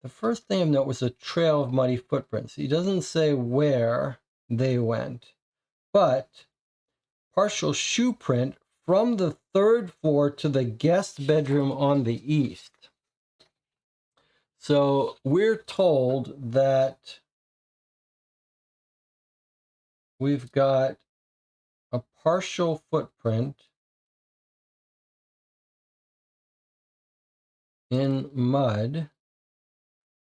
The first thing of note was a trail of muddy footprints. He doesn't say where they went, but partial shoe print from the 3rd floor to the guest bedroom on the east. So we're told that we've got a partial footprint in mud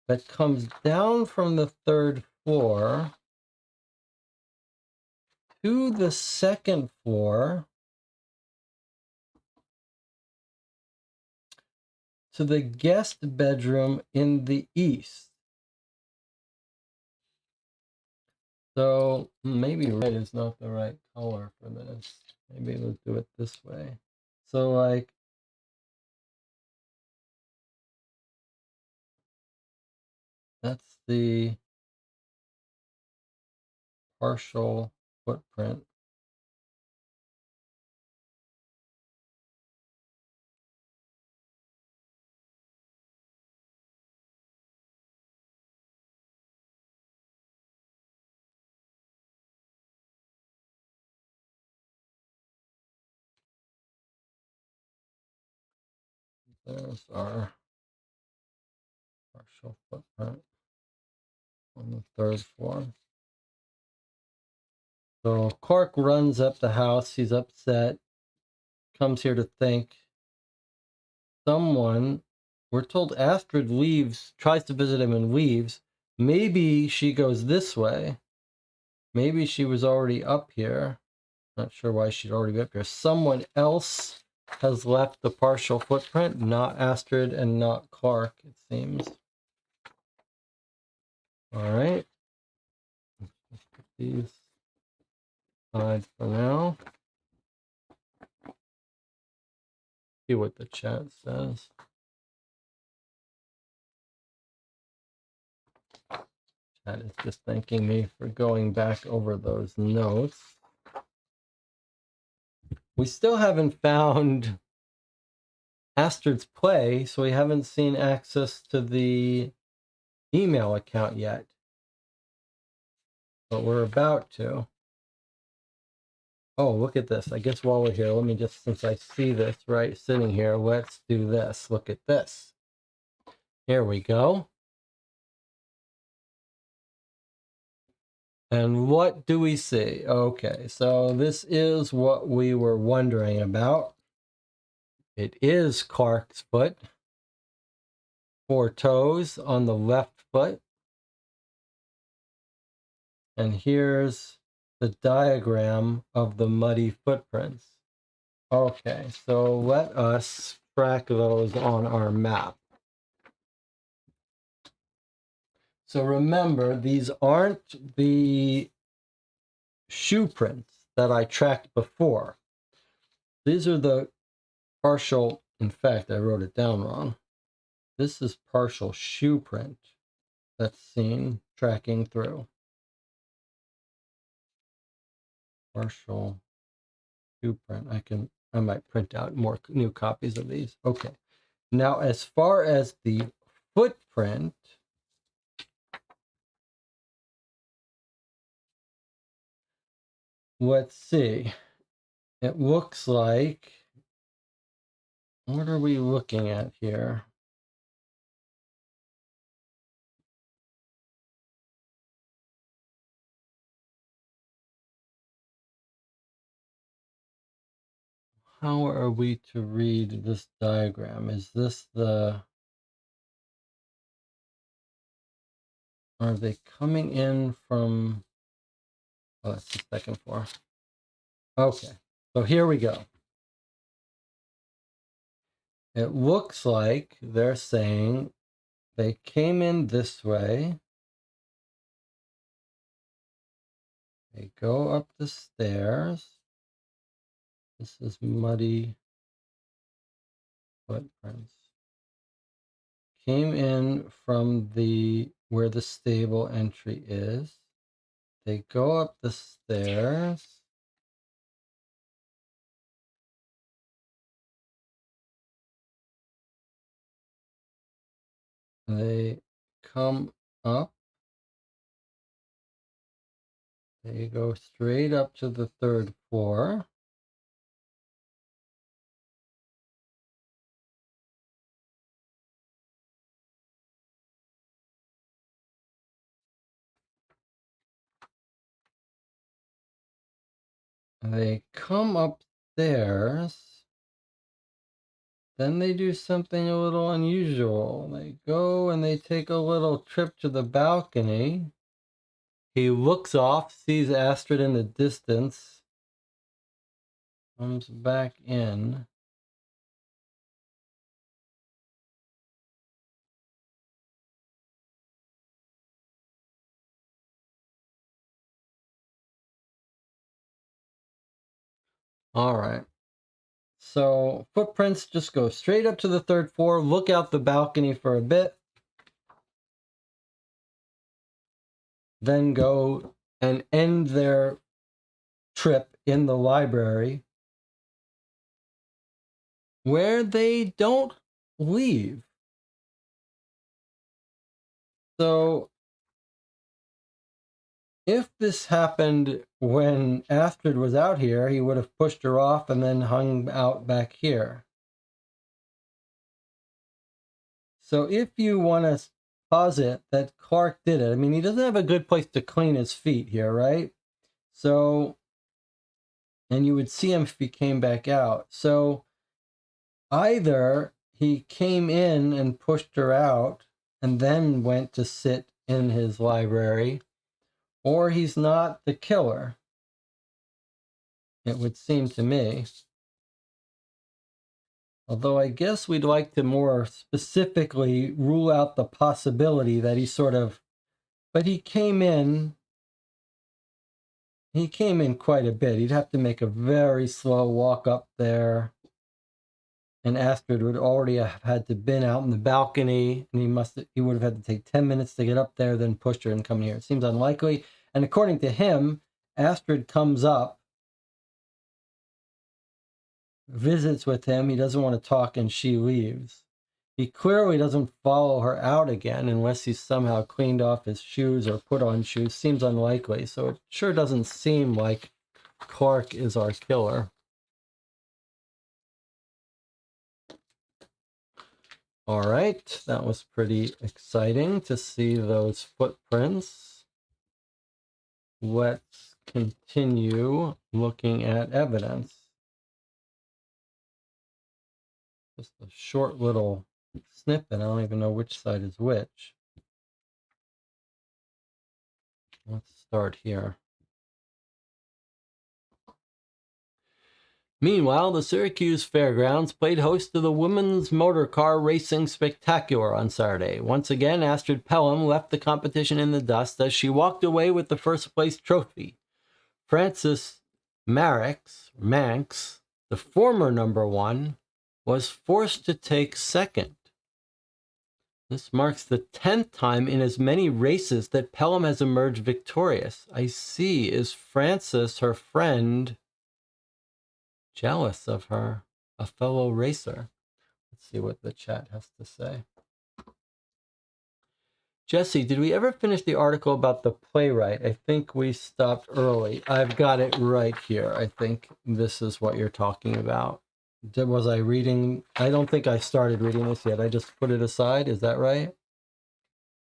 that comes down from the 3rd floor to the 2nd floor to the guest bedroom in the east. So maybe red is not the right color for this. Maybe we'll do it this way. So like, that's the partial footprint. There's our partial footprint on the 3rd floor. So Cork runs up the house. He's upset. Comes here to think. Someone, we're told Astrid leaves, tries to visit him and leaves. Maybe she goes this way. Maybe she was already up here. Not sure why she'd already be up here. Someone else has left the partial footprint, not Astrid and not Clark, it seems. All right. Let's put these aside for now. See what the chat says. Chat is just thanking me for going back over those notes. We still haven't found Astrid's play, so we haven't seen access to the email account yet. But we're about to. Oh, look at this. I guess while we're here, let me just, since I see this right sitting here, let's do this. Look at this. Here we go. And what do we see? Okay, so this is what we were wondering about. It is Clark's foot. 4 toes on the left foot. And here's the diagram of the muddy footprints. Okay, so let us track those on our map. So remember, these aren't the shoe prints that I tracked before. These are the partial, in fact, I wrote it down wrong. This is partial shoe print that's seen tracking through. Partial shoe print. I might print out more new copies of these. Okay. Now, as far as the footprint, let's see. It looks like, what are we looking at here? How are we to read this diagram? Is this the... Are they coming in from... Oh, that's the 2nd floor. Okay, so here we go. It looks like they're saying they came in this way. They go up the stairs. This is muddy footprints. came in from where the stable entry is. They go up the stairs. They come up. They go straight up to the 3rd floor. They come upstairs. Then they do something a little unusual. They go and they take a little trip to the balcony. He looks off, sees Astrid in the distance, comes back in. All right. So footprints just go straight up to the 3rd floor, look out the balcony for a bit, then go and end their trip in the library, where they don't leave. So if this happened when Astrid was out here, he would have pushed her off and then hung out back here. So if you want to posit that Clark did it, I mean, he doesn't have a good place to clean his feet here, right? So, and you would see him if he came back out. So either he came in and pushed her out and then went to sit in his library, or he's not the killer, it would seem to me. Although I guess we'd like to more specifically rule out the possibility that he sort of, but he came in quite a bit. He'd have to make a very slow walk up there. And Astrid would already have had to been out in the balcony, and he would have had to take 10 minutes to get up there, then push her and come here. It seems unlikely. And according to him, Astrid comes up, visits with him. He doesn't want to talk, and she leaves. He clearly doesn't follow her out again unless he's somehow cleaned off his shoes or put on shoes. Seems unlikely. So it sure doesn't seem like Clark is our killer. All right, that was pretty exciting to see those footprints. Let's continue looking at evidence. Just a short little snippet. I don't even know which side is which. Let's start here. Meanwhile, the Syracuse Fairgrounds played host to the Women's Motor Car Racing Spectacular on Saturday. Once again, Astrid Pelham left the competition in the dust as she walked away with the first-place trophy. Frances Manx, the former number 1, was forced to take second. This marks the 10th time in as many races that Pelham has emerged victorious. I see. Is Frances, her friend, jealous of her, a fellow racer? Let's see what the chat has to say. Jesse, did we ever finish the article about the playwright? I think we stopped early. I've got it right here. I think this is what you're talking about. Was I reading? I don't think I started reading this yet. I just put it aside. Is that right?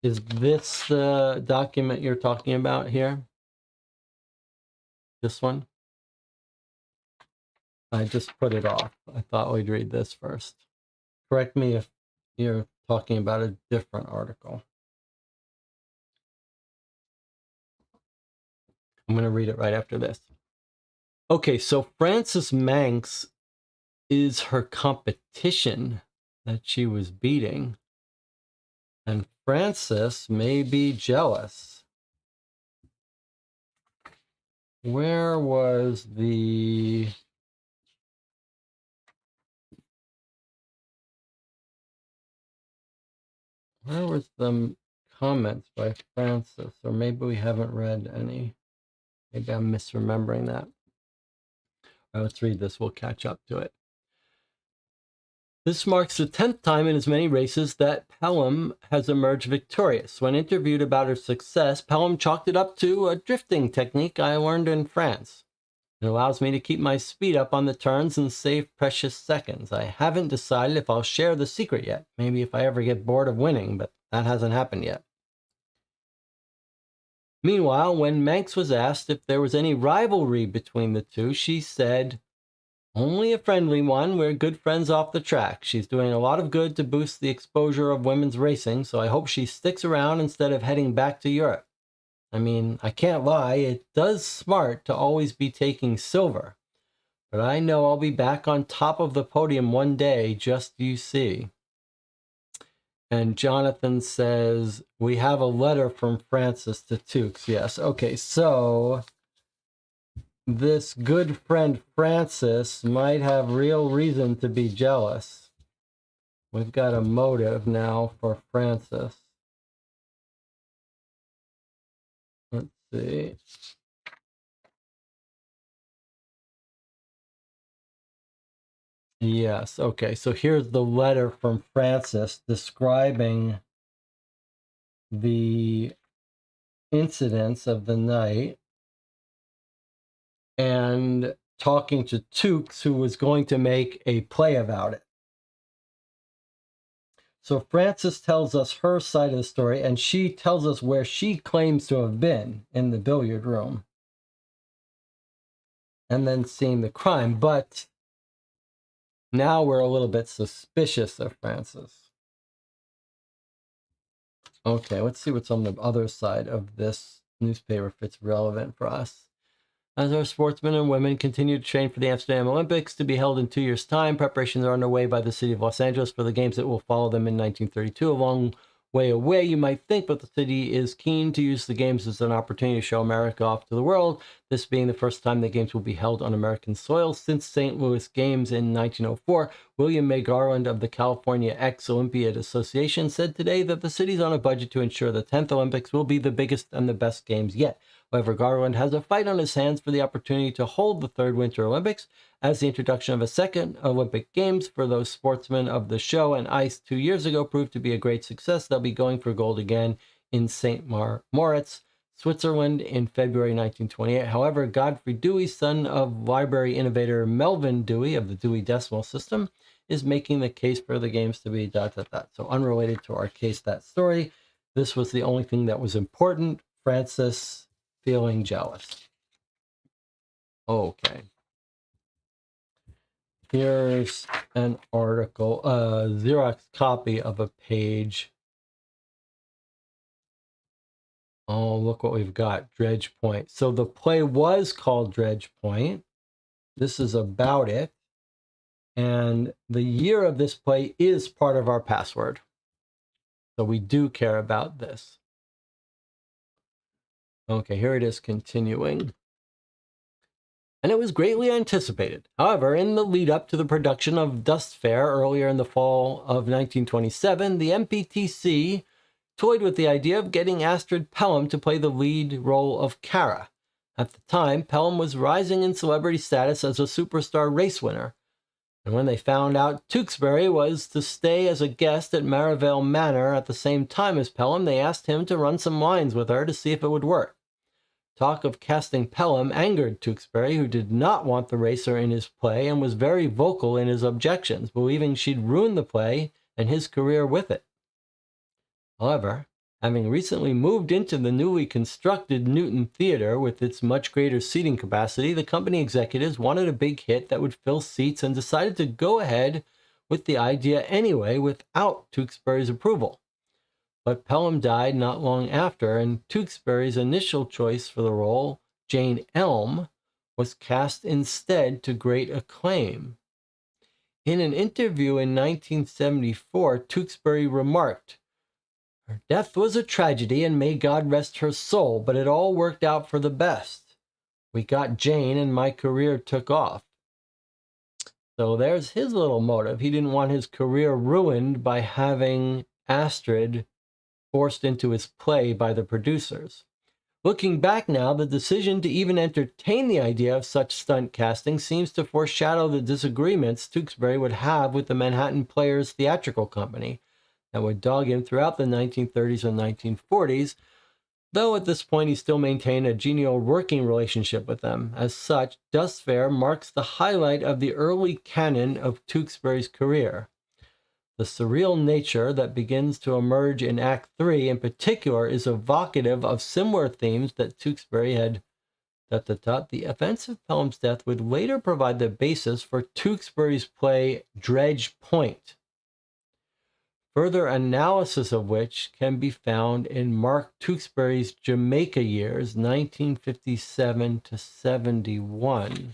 Is this the document you're talking about here? This one? I just put it off. I thought we'd read this first. Correct me if you're talking about a different article. I'm going to read it right after this. Okay, so Frances Manx is her competition that she was beating. And Frances may be jealous. Where was the... Where was the comments by Francis? Or maybe we haven't read any. Maybe I'm misremembering that. All right, let's read this. We'll catch up to it. This marks the 10th time in as many races that Pelham has emerged victorious. When interviewed about her success, Pelham chalked it up to a drifting technique I learned in France. It allows me to keep my speed up on the turns and save precious seconds. I haven't decided if I'll share the secret yet. Maybe if I ever get bored of winning, but that hasn't happened yet. Meanwhile, when Manx was asked if there was any rivalry between the two, she said, "Only a friendly one. We're good friends off the track. She's doing a lot of good to boost the exposure of women's racing, so I hope she sticks around instead of heading back to Europe. I mean, I can't lie, it does smart to always be taking silver. But I know I'll be back on top of the podium one day, just you see." And Jonathan says, we have a letter from Francis to Tukes. Yes, okay, so this good friend Francis might have real reason to be jealous. We've got a motive now for Francis. Let's see. Yes, okay, so here's the letter from Francis describing the incidents of the night and talking to Tukes, who was going to make a play about it. So Frances tells us her side of the story, and she tells us where she claims to have been in the billiard room and then seeing the crime. But now we're a little bit suspicious of Frances. Okay, let's see what's on the other side of this newspaper if it's relevant for us. As our sportsmen and women continue to train for the Amsterdam Olympics to be held in 2 years' time, preparations are underway by the city of Los Angeles for the games that will follow them in 1932. A long way away, you might think, but the city is keen to use the games as an opportunity to show America off to the world, this being the first time the games will be held on American soil since St. Louis Games in 1904. William May Garland of the California Ex-Olympiad Association said today that the city's on a budget to ensure the 10th Olympics will be the biggest and the best games yet. However, Garland has a fight on his hands for the opportunity to hold the third Winter Olympics, as the introduction of a second Olympic Games for those sportsmen of the show and ice 2 years ago proved to be a great success. They'll be going for gold again in St. Moritz, Switzerland in February 1928. However, Godfrey Dewey, son of library innovator Melvin Dewey of the Dewey Decimal System, is making the case for the games to be ... So unrelated to our case, that story. This was the only thing that was important. Francis feeling jealous. Okay. Here's an article, a Xerox copy of a page. Oh, look what we've got, Dredge Point. So the play was called Dredge Point. This is about it. And the year of this play is part of our password. So we do care about this. Okay, here it is continuing. And it was greatly anticipated. However, in the lead up to the production of Dust Fair earlier in the fall of 1927, the MPTC toyed with the idea of getting Astrid Pelham to play the lead role of Kara. At the time, Pelham was rising in celebrity status as a superstar race winner. And when they found out Tewkesbury was to stay as a guest at Merivale Manor at the same time as Pelham, they asked him to run some lines with her to see if it would work. Talk of casting Pelham angered Tewkesbury, who did not want the racer in his play and was very vocal in his objections, believing she'd ruin the play and his career with it. However, having recently moved into the newly constructed Newton Theater with its much greater seating capacity, the company executives wanted a big hit that would fill seats and decided to go ahead with the idea anyway without Tewkesbury's approval. But Pelham died not long after, and Tewkesbury's initial choice for the role, Jane Elm, was cast instead to great acclaim. In an interview in 1974, Tewkesbury remarked, "Her death was a tragedy, and may God rest her soul, but it all worked out for the best. We got Jane, and my career took off." So there's his little motive. He didn't want his career ruined by having Astrid forced into his play by the producers. Looking back now, the decision to even entertain the idea of such stunt casting seems to foreshadow the disagreements Tewksbury would have with the Manhattan Players Theatrical Company that would dog him throughout the 1930s and 1940s, though at this point he still maintained a genial working relationship with them. As such, Dust Fair marks the highlight of the early canon of Tewksbury's career. The surreal nature that begins to emerge in Act 3 in particular is evocative of similar themes that Tewksbury had. The events of Pelham's death would later provide the basis for Tewksbury's play Dredge Point, further analysis of which can be found in Mark Tewksbury's Jamaica years, 1957 to 71.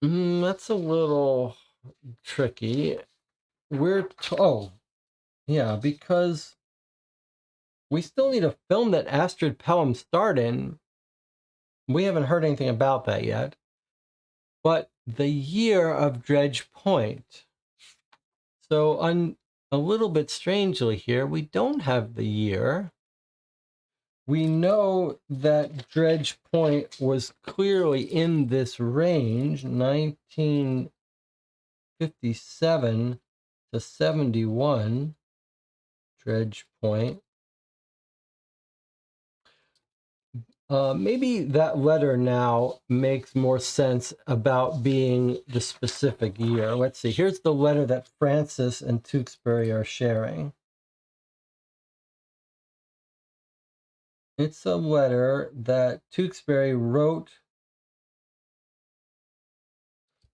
That's a little tricky. Because we still need a film that Astrid Pelham starred in. We haven't heard anything about that yet. But the year of Dredge Point. So a little bit strangely here, we don't have the year. We know that Dredge Point was clearly in this range, 1957 to 71, Dredge Point. Maybe that letter now makes more sense about being the specific year. Let's see. Here's the letter that Francis and Tewksbury are sharing. It's a letter that Tewksbury wrote.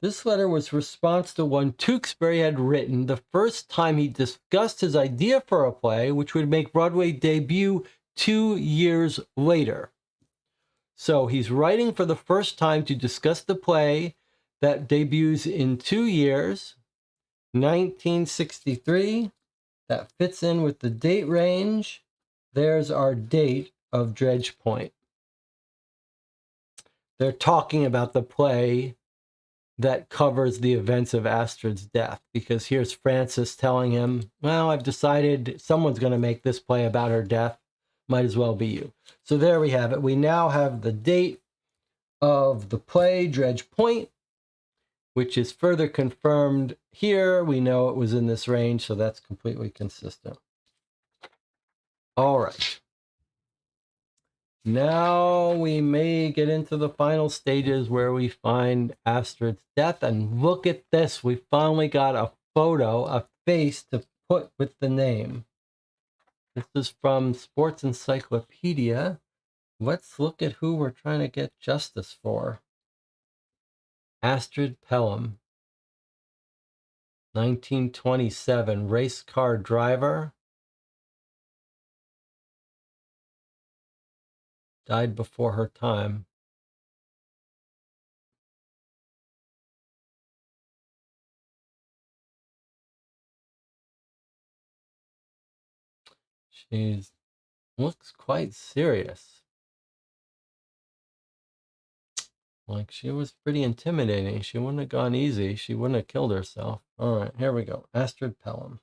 This letter was response to one Tewksbury had written the first time he discussed his idea for a play, which would make Broadway debut 2 years later. So he's writing for the first time to discuss the play that debuts in 2 years, 1963. That fits in with the date range. There's our date of Dredge Point. They're talking about the play that covers the events of Astrid's death, because here's Francis telling him, well, I've decided someone's going to make this play about her death. Might as well be you. So there we have it. We now have the date of the play, Dredge Point, which is further confirmed here. We know it was in this range, so that's completely consistent. All right. Now we may get into the final stages where we find Astrid's death. And look at this. We finally got a photo, a face to put with the name. This is from Sports Encyclopedia. Let's look at who we're trying to get justice for. Astrid Pelham, 1927, race car driver. Died before her time. She looks quite serious. Like, she was pretty intimidating. She wouldn't have gone easy. She wouldn't have killed herself. All right, here we go. Astrid Pelham.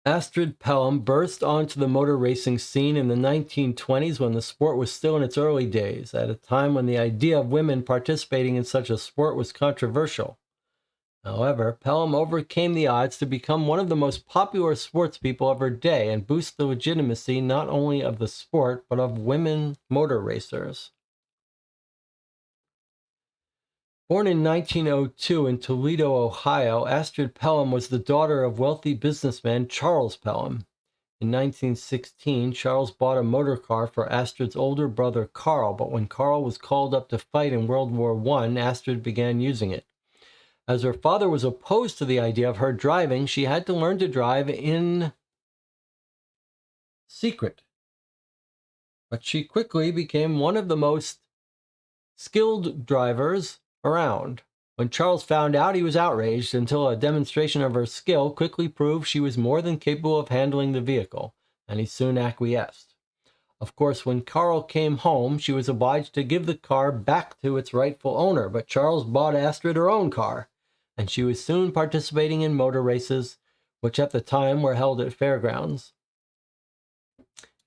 Astrid Pelham burst onto the motor racing scene in the 1920s when the sport was still in its early days, at a time when the idea of women participating in such a sport was controversial. However, Pelham overcame the odds to become one of the most popular sports people of her day and boost the legitimacy not only of the sport, but of women motor racers. Born in 1902 in Toledo, Ohio, Astrid Pelham was the daughter of wealthy businessman Charles Pelham. In 1916, Charles bought a motor car for Astrid's older brother Carl, but when Carl was called up to fight in World War I, Astrid began using it. As her father was opposed to the idea of her driving, she had to learn to drive in secret. But she quickly became one of the most skilled drivers around. When Charles found out, he was outraged until a demonstration of her skill quickly proved she was more than capable of handling the vehicle, and he soon acquiesced. Of course, when Carl came home, she was obliged to give the car back to its rightful owner, but Charles bought Astrid her own car, and she was soon participating in motor races, which at the time were held at fairgrounds.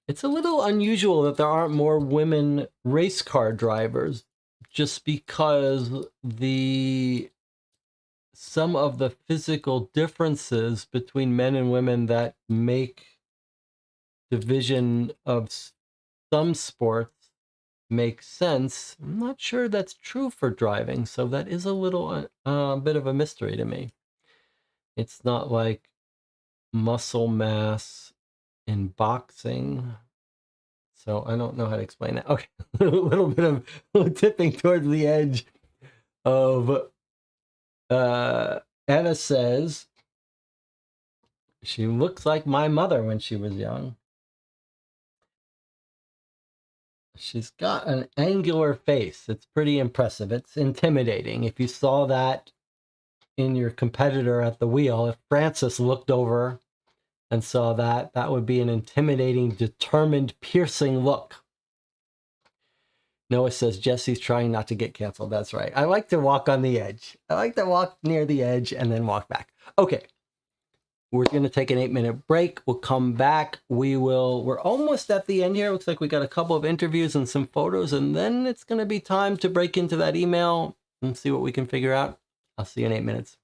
It's a little unusual that there aren't more women race car drivers, just because some of the physical differences between men and women that make division of some sports make sense. I'm not sure that's true for driving, so that is a little bit of a mystery to me. It's not like muscle mass in boxing, so I don't know how to explain that. Okay, a little bit of tipping towards the edge of Anna says she looks like my mother when she was young. She's got an angular face. It's pretty impressive. It's intimidating. If you saw that in your competitor at the wheel, if Francis looked over and saw that, that would be an intimidating, determined, piercing look. Noah says Jesse's trying not to get canceled. That's right. I like to walk on the edge. I like to walk near the edge and then walk back. Okay. We're going to take an 8-minute break. We'll come back. We're almost at the end here. Looks like we got a couple of interviews and some photos, and then it's going to be time to break into that email and see what we can figure out. I'll see you in 8 minutes.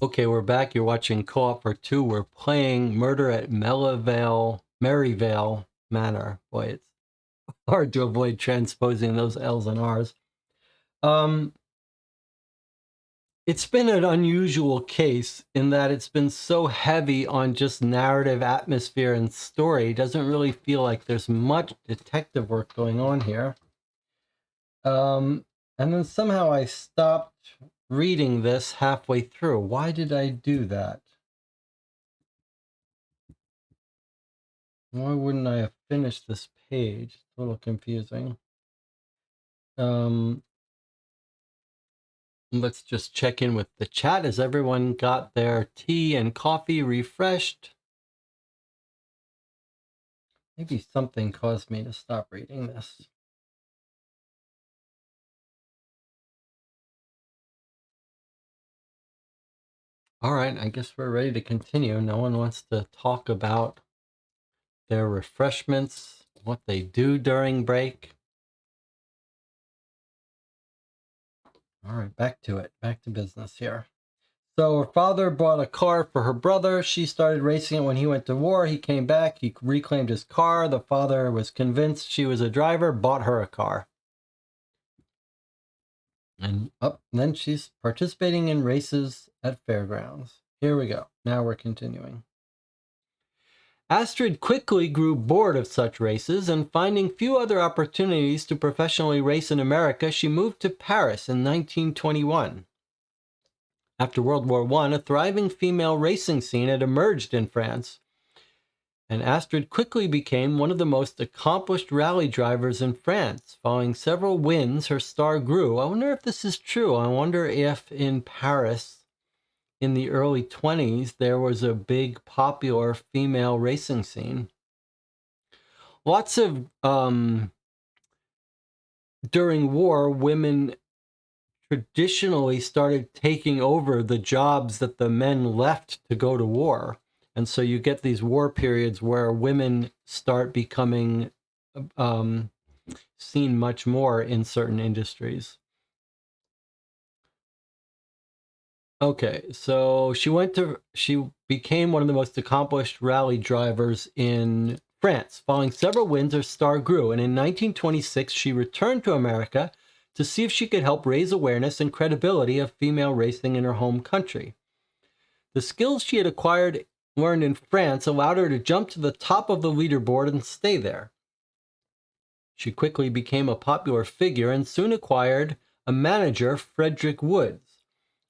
Okay, we're back. You're watching Co-op for Two. We're playing Murder at Merivale Manor. Boy, it's hard to avoid transposing those L's and R's. It's been an unusual case in that it's been so heavy on just narrative, atmosphere, and story. It doesn't really feel like there's much detective work going on here. And then somehow I stopped reading this halfway through. Why did I do that? Why wouldn't I have finished this page? It's a little confusing. Let's just check in with the chat. Has everyone got their tea and coffee refreshed? Maybe something caused me to stop reading this. All right, I guess we're ready to continue. No one wants to talk about their refreshments, what they do during break. All right, back to it. Back to business here. So her father bought a car for her brother. She started racing it when he went to war. He came back. He reclaimed his car. The father was convinced she was a driver, bought her a car. And then she's participating in races at fairgrounds. Here we go. Now we're continuing. Astrid quickly grew bored of such races, and finding few other opportunities to professionally race in America, she moved to Paris in 1921. After World War I, a thriving female racing scene had emerged in France, and Astrid quickly became one of the most accomplished rally drivers in France. Following several wins, her star grew. I wonder if this is true. I wonder if in Paris in the early 20s there was a big popular female racing scene. Lots of during war, women traditionally started taking over the jobs that the men left to go to war. And so you get these war periods where women start becoming seen much more in certain industries. Okay, so she became one of the most accomplished rally drivers in France. Following several wins, her star grew, and in 1926 she returned to America to see if she could help raise awareness and credibility of female racing in her home country. The skills she had learned in France allowed her to jump to the top of the leaderboard and stay there. She quickly became a popular figure and soon acquired a manager, Frederick Woods.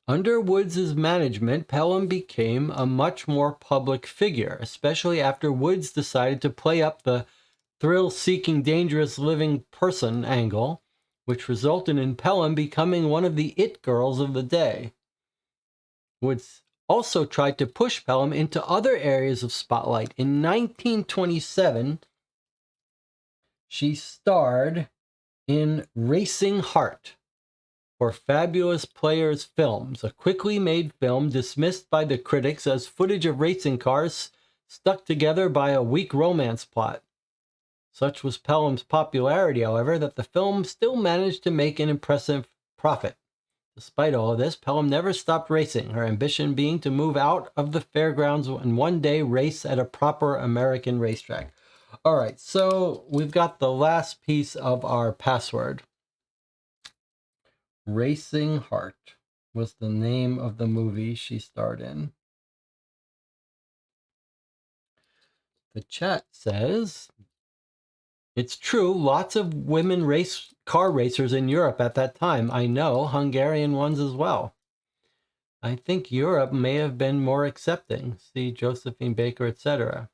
Under Woods' management, Pelham became a much more public figure, especially after Woods decided to play up the thrill-seeking, dangerous living person angle, which resulted in Pelham becoming one of the it girls of the day. Woods also tried to push Pelham into other areas of spotlight. In 1927, she starred in Racing Heart for Fabulous Players Films, a quickly made film dismissed by the critics as footage of racing cars stuck together by a weak romance plot. Such was Pelham's popularity, however, that the film still managed to make an impressive profit. Despite all of this, Pelham never stopped racing, her ambition being to move out of the fairgrounds and one day race at a proper American racetrack. All right, so we've got the last piece of our password. Racing Heart was the name of the movie she starred in. The chat says, it's true, lots of women car racers in Europe at that time. I know, Hungarian ones as well. I think Europe may have been more accepting. See Josephine Baker, etc.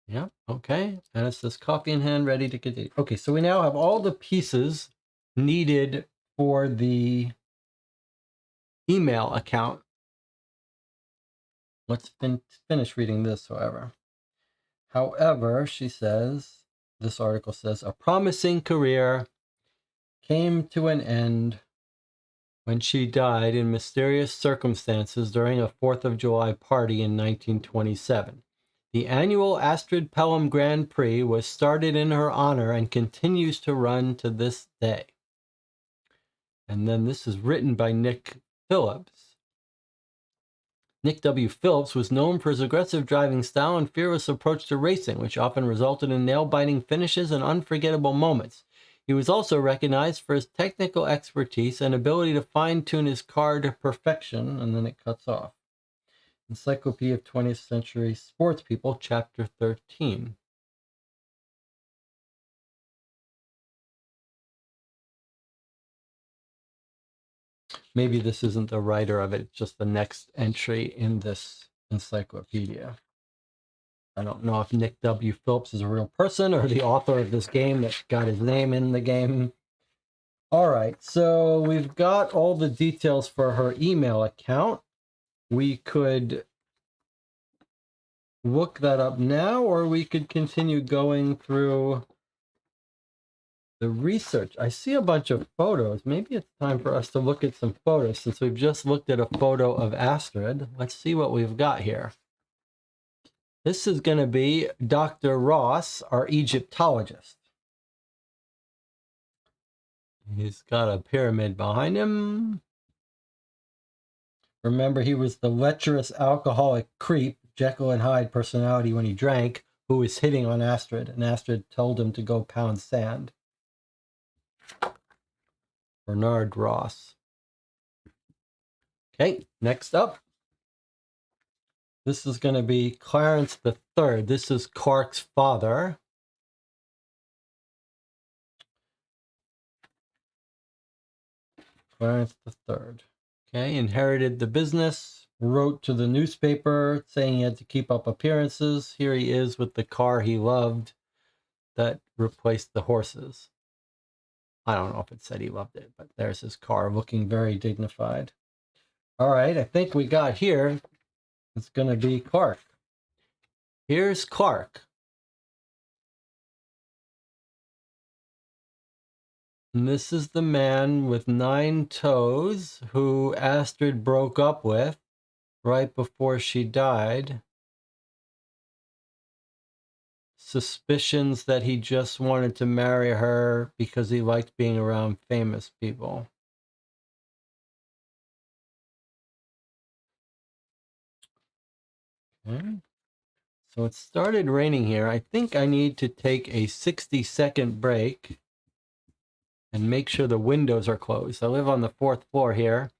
Yeah, okay. And it says coffee in hand, ready to continue. Okay, so we now have all the pieces needed for the email account. Let's finish reading this, however. However, she says, this article says, a promising career came to an end when she died in mysterious circumstances during a 4th of July party in 1927. The annual Astrid Pelham Grand Prix was started in her honor and continues to run to this day. And then this is written by Nick Phillips. Nick W. Phillips was known for his aggressive driving style and fearless approach to racing, which often resulted in nail-biting finishes and unforgettable moments. He was also recognized for his technical expertise and ability to fine-tune his car to perfection, and then it cuts off. Encyclopedia of 20th Century Sports People, Chapter 13. Maybe this isn't the writer of it, it's just the next entry in this encyclopedia. I don't know if Nick W. Phillips is a real person or the author of this game that got his name in the game. All right, so we've got all the details for her email account. We could look that up now, or we could continue going through the research. I see a bunch of photos. Maybe it's time for us to look at some photos since we've just looked at a photo of Astrid. Let's see what we've got here. This is going to be Dr. Ross, our Egyptologist. He's got a pyramid behind him. Remember, he was the lecherous alcoholic creep, Jekyll and Hyde personality when he drank, who was hitting on Astrid, and Astrid told him to go pound sand. Bernard Ross. Okay, next up. This is going to be Clarence III. This is Clark's father. Clarence III. Okay, inherited the business, wrote to the newspaper saying he had to keep up appearances. Here he is with the car he loved that replaced the horses. I don't know if it said he loved it, but there's his car looking very dignified. All right, I think we got here. It's going to be Clark. Here's Clark. And this is the man with 9 toes who Astrid broke up with right before she died. suspicions that he just wanted to marry her because he liked being around famous people. Okay. So it started raining here. I think I need to take a 60-second break and make sure the windows are closed. I live on the 4th floor here,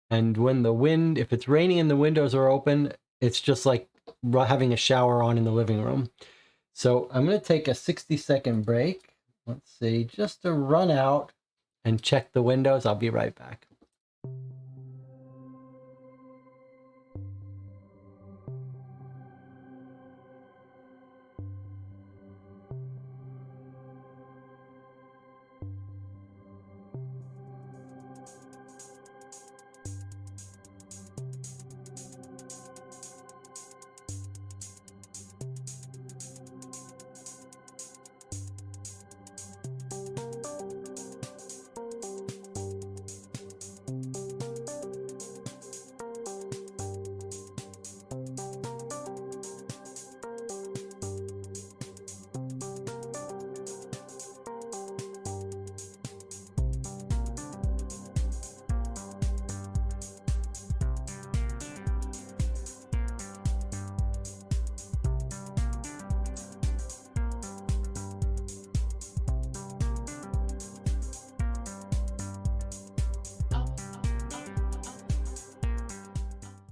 and when the wind, if it's raining and the windows are open, it's just like having a shower on in the living room. So I'm going to take a 60-second break. Let's see, just to run out and check the windows. I'll be right back.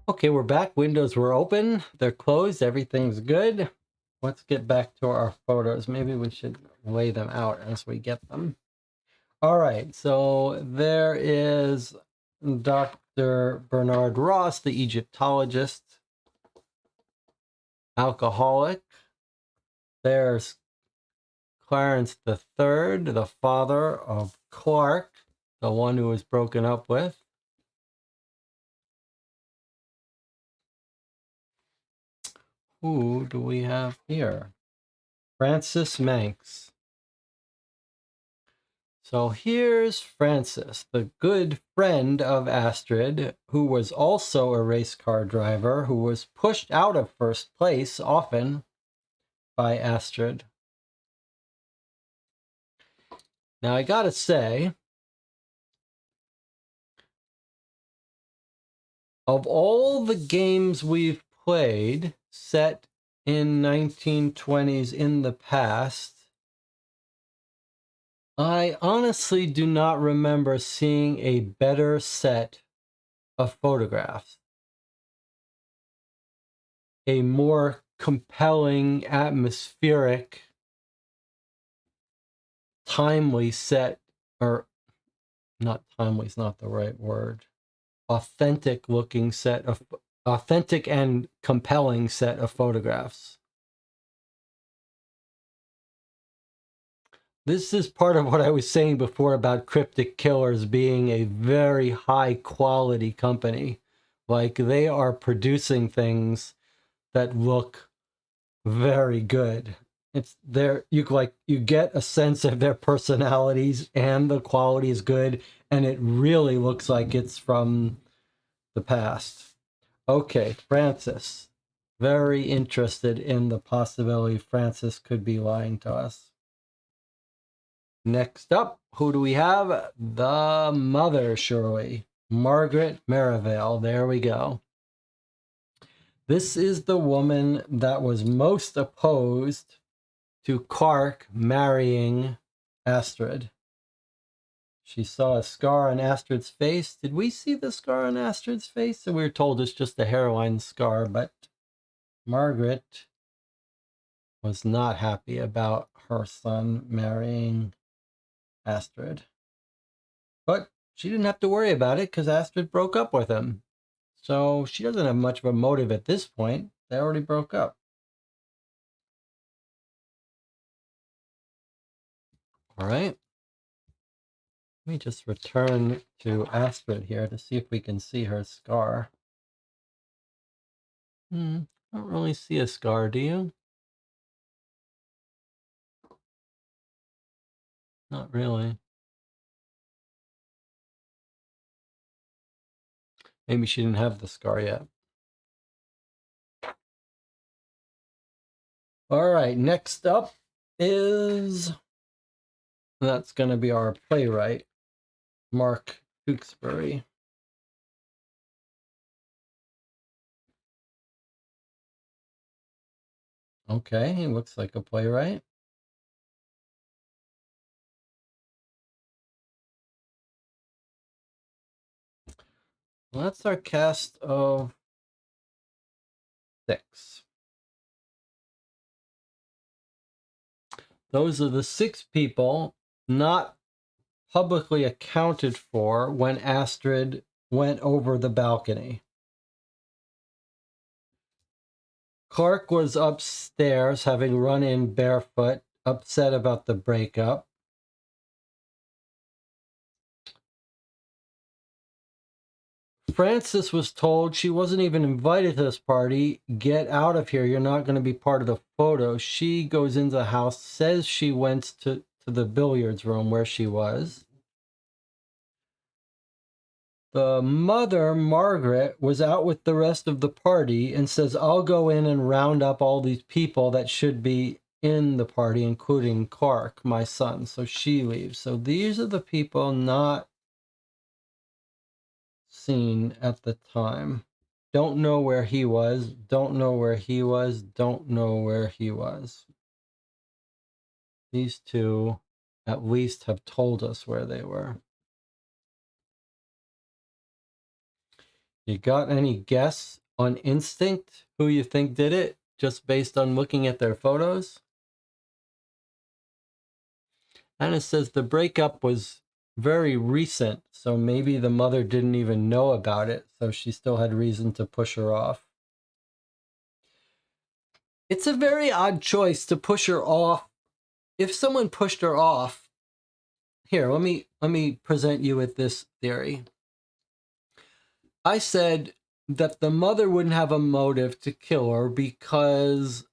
Okay, we're back. Windows were open. They're closed. Everything's good. Let's get back to our photos. Maybe we should lay them out as we get them. All right, so there is Dr. Bernard Ross, the Egyptologist, alcoholic. There's Clarence III, the father of Clark, the one who was broken up with. Who do we have here? Francis Manx. So here's Francis, the good friend of Astrid, who was also a race car driver, who was pushed out of first place often by Astrid. Now I gotta say, of all the games we've played set in 1920s in the past, I honestly do not remember seeing a better set of photographs. A more compelling, atmospheric, timely set, or not timely is not the right word, authentic looking set of, authentic and compelling set of photographs. This is part of what I was saying before about Cryptic Killers being a very high quality company. Like, they are producing things that look very good. It's there, you get a sense of their personalities, and the quality is good, and it really looks like it's from the past. Okay, Francis. Very interested in the possibility Francis could be lying to us. Next up, who do we have? The mother, surely. Margaret Merivale. There we go. This is the woman that was most opposed to Clark marrying Astrid. She saw a scar on Astrid's face. Did we see the scar on Astrid's face? So we were told it's just a hairline scar, but Margaret was not happy about her son marrying Astrid. But she didn't have to worry about it because Astrid broke up with him. So she doesn't have much of a motive at this point. They already broke up. All right. Let me just return to Astrid here to see if we can see her scar. I don't really see a scar, do you? Not really. Maybe she didn't have the scar yet. All right, next up is, that's going to be our playwright, Mark Tewksbury. Okay, he looks like a playwright. Well, that's our cast of 6. Those are the 6 people not publicly accounted for when Astrid went over the balcony. Clark was upstairs, having run in barefoot, upset about the breakup. Frances was told she wasn't even invited to this party. Get out of here. You're not going to be part of the photo. She goes into the house, says she went to the billiards room where she was. The mother, Margaret, was out with the rest of the party and says, I'll go in and round up all these people that should be in the party, including Clark, my son. So she leaves. So these are the people not seen at the time. Don't know where he was. Don't know where he was. Don't know where he was. These 2 at least have told us where they were. You got any guess on instinct who you think did it, just based on looking at their photos? And it says the breakup was very recent, so maybe the mother didn't even know about it, so she still had reason to push her off. It's a very odd choice to push her off. If someone pushed her off, here, let me present you with this theory. I said that the mother wouldn't have a motive to kill her because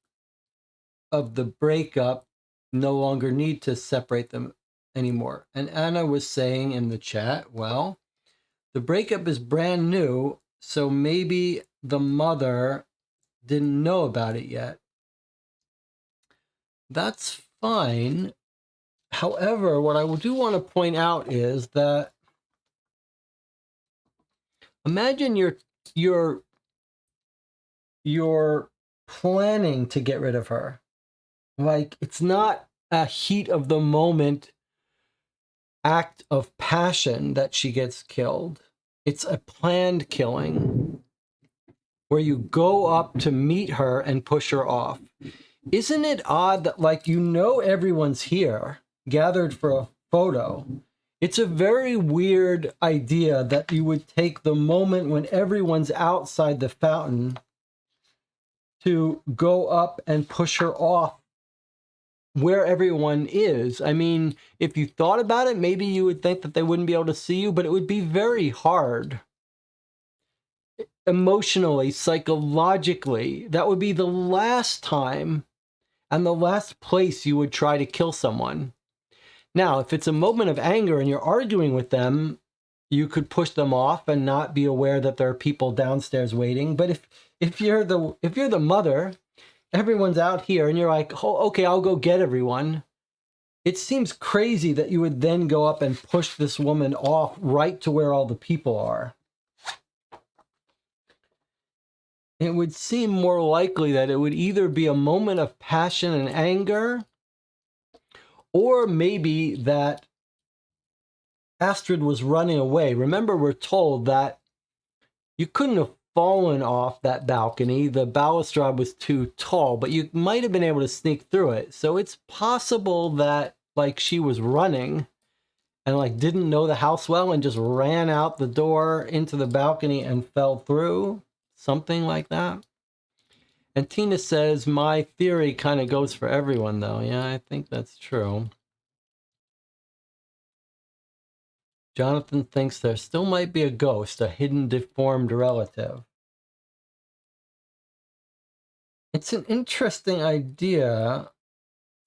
of the breakup, no longer need to separate them anymore. And Anna was saying in the chat, well, the breakup is brand new, so maybe the mother didn't know about it yet. That's fine. However, what I do want to point out is that imagine you're planning to get rid of her. Like, it's not a heat of the moment act of passion that she gets killed. It's a planned killing where you go up to meet her and push her off. Isn't it odd that, like, everyone's here gathered for a photo? It's a very weird idea that you would take the moment when everyone's outside the fountain to go up and push her off where everyone is. I mean, if you thought about it, maybe you would think that they wouldn't be able to see you, but it would be very hard. Emotionally, psychologically, that would be the last time and the last place you would try to kill someone. Now, if it's a moment of anger and you're arguing with them, you could push them off and not be aware that there are people downstairs waiting. But if you're the mother, everyone's out here and you're like, oh, okay, I'll go get everyone. It seems crazy that you would then go up and push this woman off right to where all the people are. It would seem more likely that it would either be a moment of passion and anger, or maybe that Astrid was running away. Remember, we're told that you couldn't have fallen off that balcony. The balustrade was too tall, but you might have been able to sneak through it. So it's possible that, like, she was running and, like, didn't know the house well and just ran out the door into the balcony and fell through. Something like that. And Tina says, my theory kind of goes for everyone, though. Yeah, I think that's true. Jonathan thinks there still might be a ghost, a hidden, deformed relative. It's an interesting idea.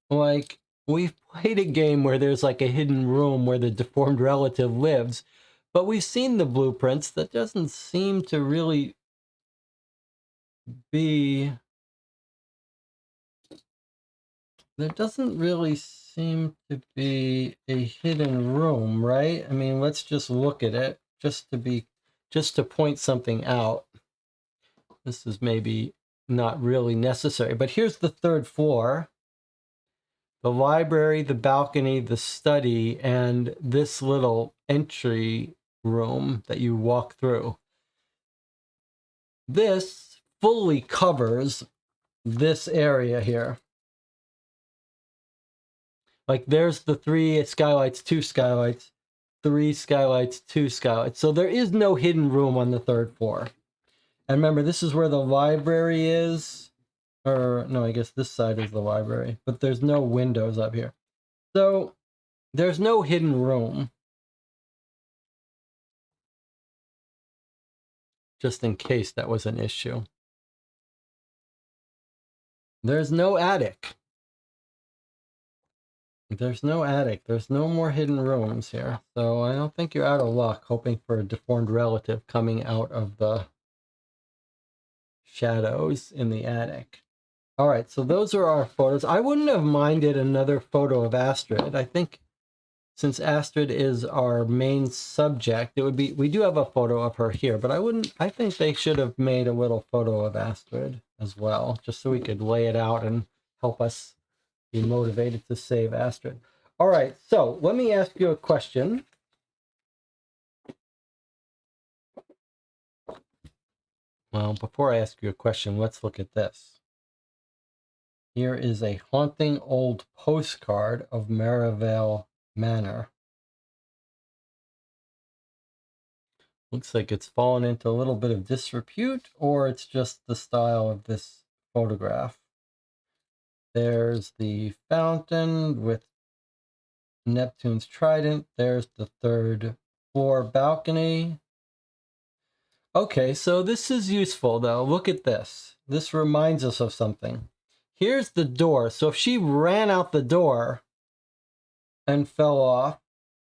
Like, we've played a game where there's like a hidden room where the deformed relative lives, but we've seen the blueprints. That doesn't seem to really be There doesn't really seem to be a hidden room, right? I mean, let's just look at it just to point something out. This is maybe not really necessary, but here's the third floor. The library, the balcony, the study, and this little entry room that you walk through. This fully covers this area here. Like there's the 3 skylights, 2 skylights, 3 skylights, 2 skylights. So there is no hidden room on the 3rd floor. And remember, this is where the library is. Or no, I guess this side is the library, but there's no windows up here. So there's no hidden room. Just in case that was an issue. There's no attic. There's no attic. There's no more hidden rooms here. So I don't think you're out of luck hoping for a deformed relative coming out of the shadows in the attic. All right, so those are our photos. I wouldn't have minded another photo of Astrid. I think since Astrid is our main subject, it would be, we do have a photo of her here, but I think they should have made a little photo of Astrid as well, just so we could lay it out and help us be motivated to save Astrid. All right, so let me ask you a question. Well, before I ask you a question, let's look at this. Here is a haunting old postcard of Merivale Manor. Looks like it's fallen into a little bit of disrepute, or it's just the style of this photograph. There's the fountain with Neptune's trident. There's the 3rd floor balcony. Okay, so this is useful though. Look at this. This reminds us of something. Here's the door. So if she ran out the door and fell off,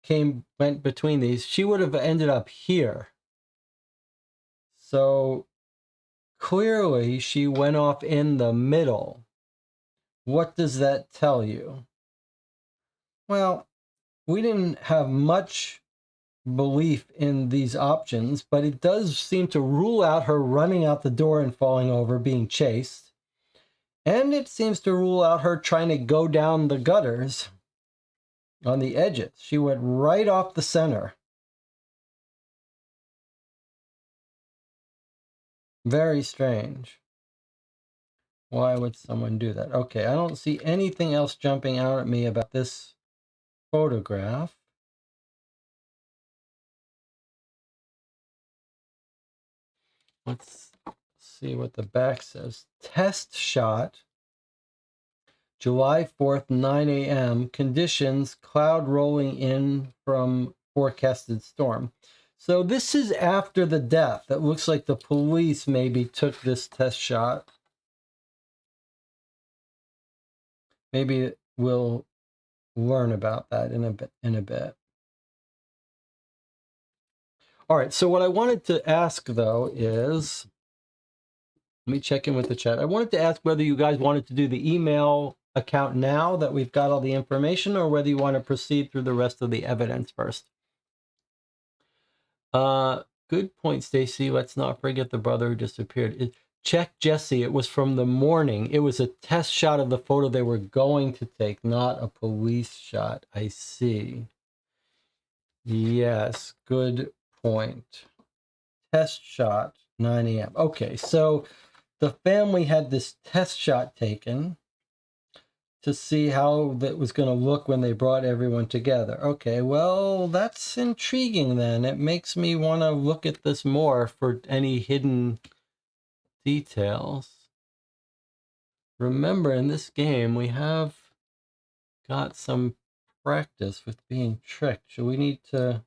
went between these, she would have ended up here. So clearly she went off in the middle. What does that tell you? Well, we didn't have much belief in these options, but it does seem to rule out her running out the door and falling over, being chased. And it seems to rule out her trying to go down the gutters on the edges. She went right off the center. Very strange. Why would someone do that? Okay, I don't see anything else jumping out at me about this photograph. Let's see what the back says. Test shot, July 4th, 9 a.m. Conditions, cloud rolling in from forecasted storm. So this is after the death. It looks like the police maybe took this test shot. Maybe we'll learn about that in a bit. All right, so what I wanted to ask, though, is, let me check in with the chat. I wanted to ask whether you guys wanted to do the email account now that we've got all the information, or whether you want to proceed through the rest of the evidence first. Good point, Stacy. Let's not forget the brother who disappeared. Check Jesse. It was from the morning. It was a test shot of the photo they were going to take, not a police shot. I see. Yes, good point. Test shot, 9 a.m. Okay, so the family had this test shot taken to see how that was going to look when they brought everyone together. Okay, well, that's intriguing then. It makes me want to look at this more for any hidden details. Remember, in this game, we have got some practice with being tricked. Do we need to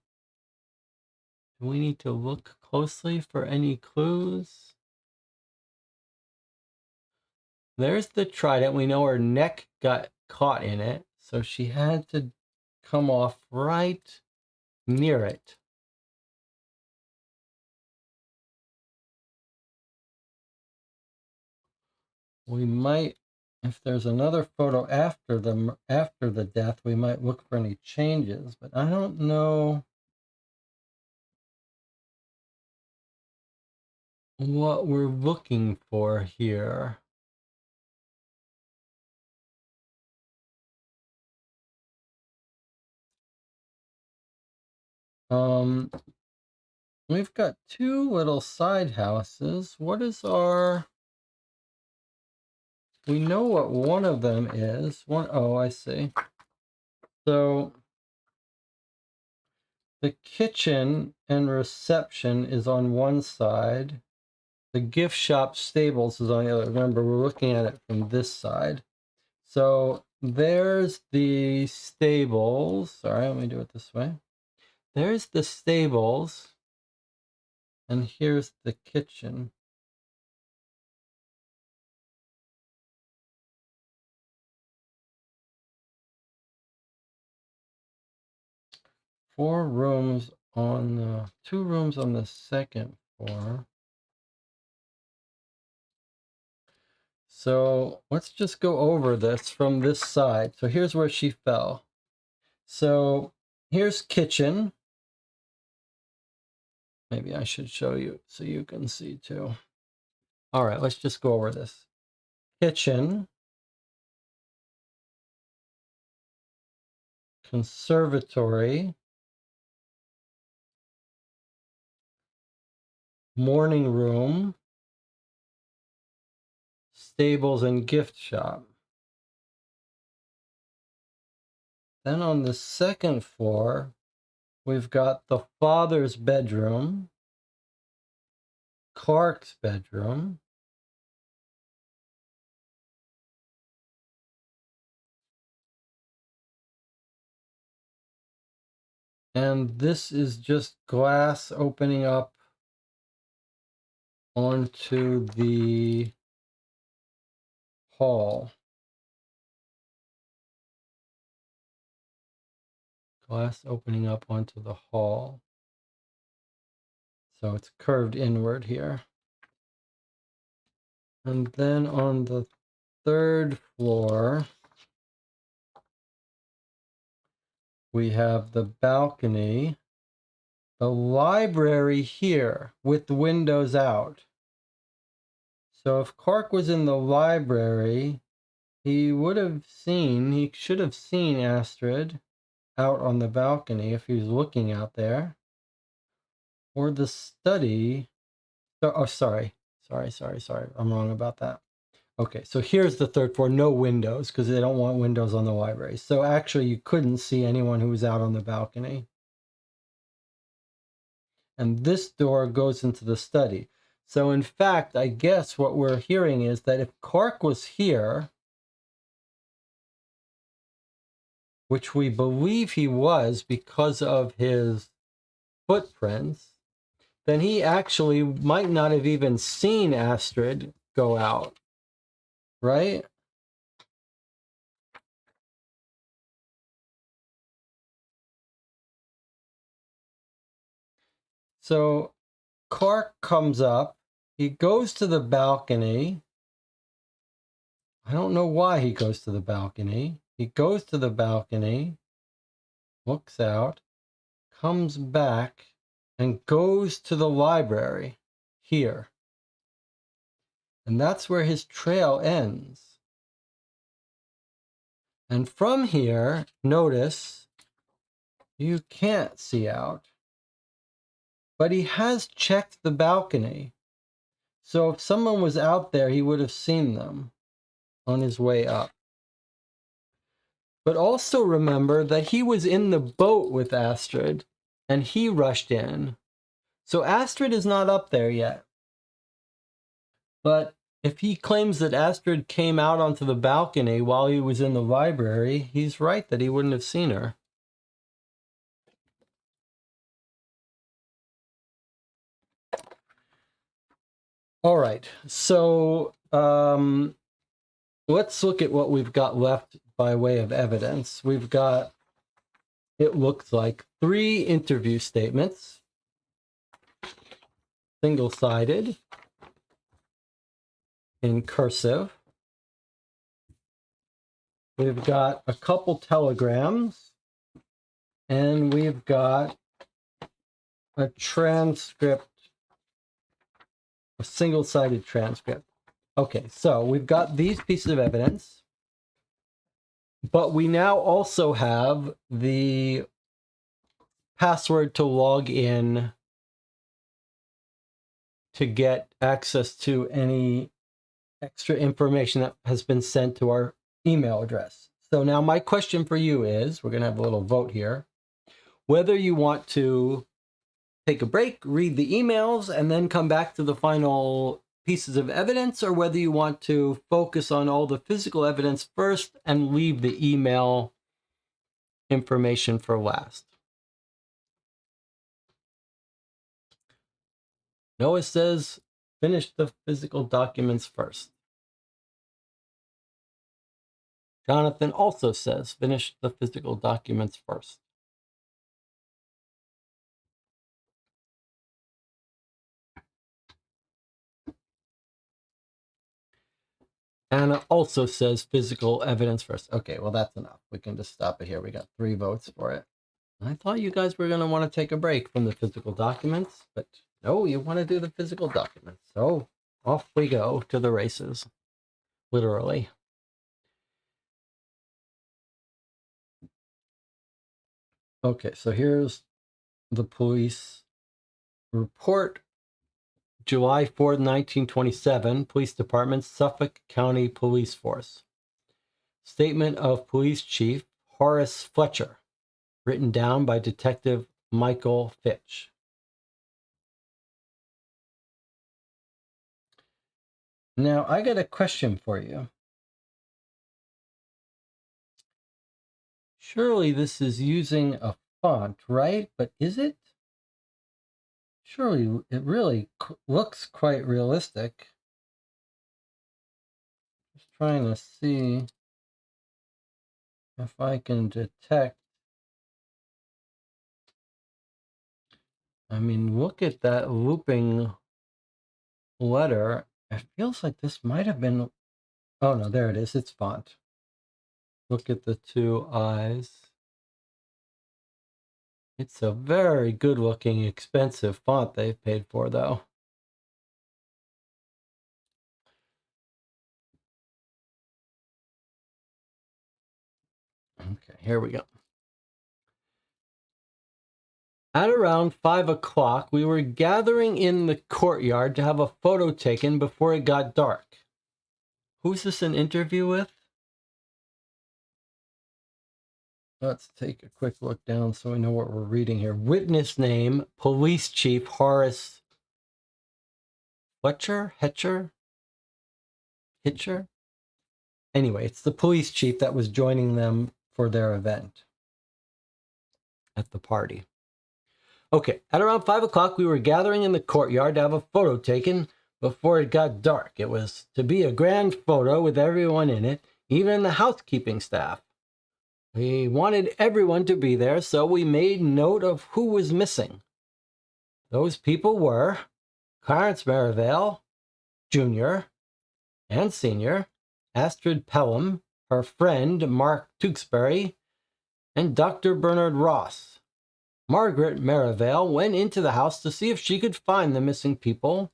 look closely for any clues? There's the trident. We know her neck got caught in it, so she had to come off right near it. We might If there's another photo after the death, we might look for any changes, but I don't know what we're looking for here. We've got two little side houses. What is our... We know what one of them is. Oh, I see. So the kitchen and reception is on one side. The gift shop stables is on the other. Remember, we're looking at it from this side. So there's the stables. Sorry, let me do it this way. There's the stables. And here's the kitchen. Two rooms on the second floor. So let's just go over this from this side. So here's where she fell. So here's kitchen. Maybe I should show you so you can see too. All right, let's just go over this. Kitchen, conservatory, morning room, stables and gift shop. Then on the second floor, we've got the father's bedroom, Clark's bedroom, and this is just glass opening up onto the hall. Glass opening up onto the hall. So it's curved inward here. And then on the third floor, we have the balcony, the library here with the windows out. So if Clark was in the library, he should have seen Astrid out on the balcony if he was looking out there. Or the study. Oh, sorry. I'm wrong about that. Okay, so here's the third floor, no windows, because they don't want windows on the library. So actually, you couldn't see anyone who was out on the balcony. And this door goes into the study. So in fact, I guess what we're hearing is that if Clark was here, which we believe he was because of his footprints, then he actually might not have even seen Astrid go out, right? So Clark comes up, he goes to the balcony. I don't know why he goes to the balcony. He goes to the balcony, looks out, comes back, and goes to the library here. And that's where his trail ends. And from here, notice, you can't see out. But he has checked the balcony. So if someone was out there, he would have seen them on his way up. But also remember that he was in the boat with Astrid, and he rushed in. So Astrid is not up there yet. But if he claims that Astrid came out onto the balcony while he was in the library, he's right that he wouldn't have seen her. All right, so let's look at what we've got left by way of evidence. We've got, it looks like, 3 interview statements, single-sided, in cursive. We've got a couple telegrams, and we've got a transcript, a single-sided transcript. Okay, so we've got these pieces of evidence, but we now also have the password to log in to get access to any extra information that has been sent to our email address. So now my question for you is, we're going to have a little vote here, whether you want to take a break, read the emails, and then come back to the final pieces of evidence, or whether you want to focus on all the physical evidence first and leave the email information for last. Noah says, finish the physical documents first. Jonathan also says, finish the physical documents first. Anna also says physical evidence first. Okay, well, that's enough. We can just stop it here. We got 3 votes for it. I thought you guys were going to want to take a break from the physical documents, but no, you want to do the physical documents. So off we go to the races, literally. Okay, so here's the police report. July 4th, 1927, Police Department, Suffolk County Police Force. Statement of Police Chief Horace Fletcher, written down by Detective Michael Fitch. Now, I got a question for you. Surely this is using a font, right? But is it? Surely it really looks quite realistic. Just trying to see if I can detect. I mean, look at that looping letter. It feels like this might have been. Oh no, there it is. It's font. Look at the 2 eyes. It's a very good looking, expensive font they've paid for, though. Okay, here we go. At around 5 o'clock, we were gathering in the courtyard to have a photo taken before it got dark. Who's this an interview with? Let's take a quick look down so we know what we're reading here. Witness name, Police Chief Horace Fletcher? Hitcher? Anyway, it's the police chief that was joining them for their event at the party. Okay, at around 5 o'clock, we were gathering in the courtyard to have a photo taken before it got dark. It was to be a grand photo with everyone in it, even the housekeeping staff. We wanted everyone to be there, so we made note of who was missing. Those people were Clarence Merivale, Jr. and Sr., Astrid Pelham, her friend Mark Tewksbury, and Dr. Bernard Ross. Margaret Merivale went into the house to see if she could find the missing people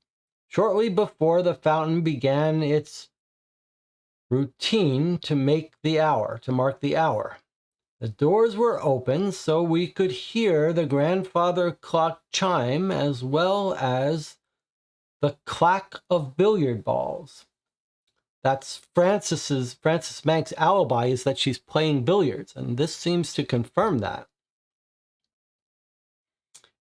shortly before the fountain began its routine to mark the hour. The doors were open so we could hear the grandfather clock chime as well as the clack of billiard balls. That's Francis Mank's alibi, is that she's playing billiards, and this seems to confirm that.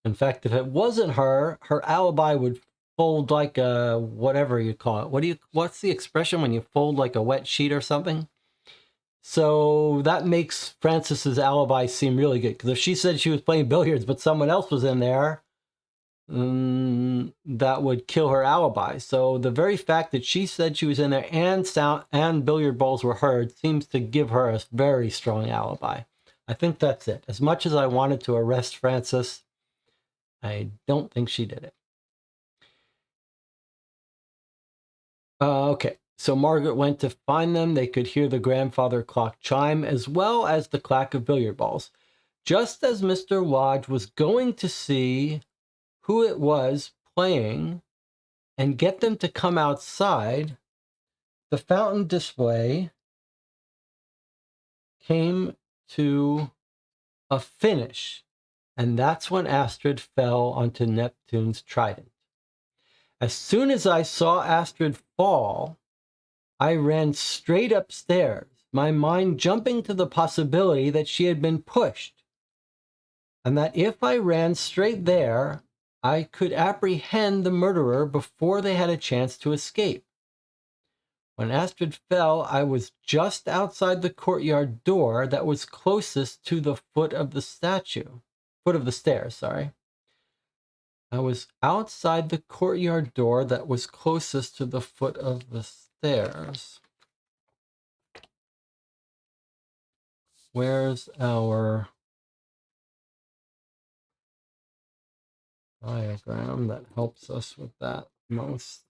In fact, if it wasn't her, her alibi would fold like a, whatever you call it. What's the expression when you fold like a wet sheet or something? So that makes Francis's alibi seem really good, because if she said she was playing billiards but someone else was in there, that would kill her alibi. So the very fact that she said she was in there and billiard balls were heard seems to give her a very strong alibi. I think that's it. As much as I wanted to arrest Francis, I don't think she did it. Okay, So Margaret went to find them. They could hear the grandfather clock chime, as well as the clack of billiard balls. Just as Mr. Lodge was going to see who it was playing and get them to come outside, the fountain display came to a finish, and that's when Astrid fell onto Neptune's trident. As soon as I saw Astrid fall, I ran straight upstairs, my mind jumping to the possibility that she had been pushed, and that if I ran straight there, I could apprehend the murderer before they had a chance to escape. When Astrid fell, I was just outside the courtyard door that was closest to the foot of the stairs, sorry. I was outside the courtyard door that was closest to the foot of the stairs. Where's our diagram that helps us with that most?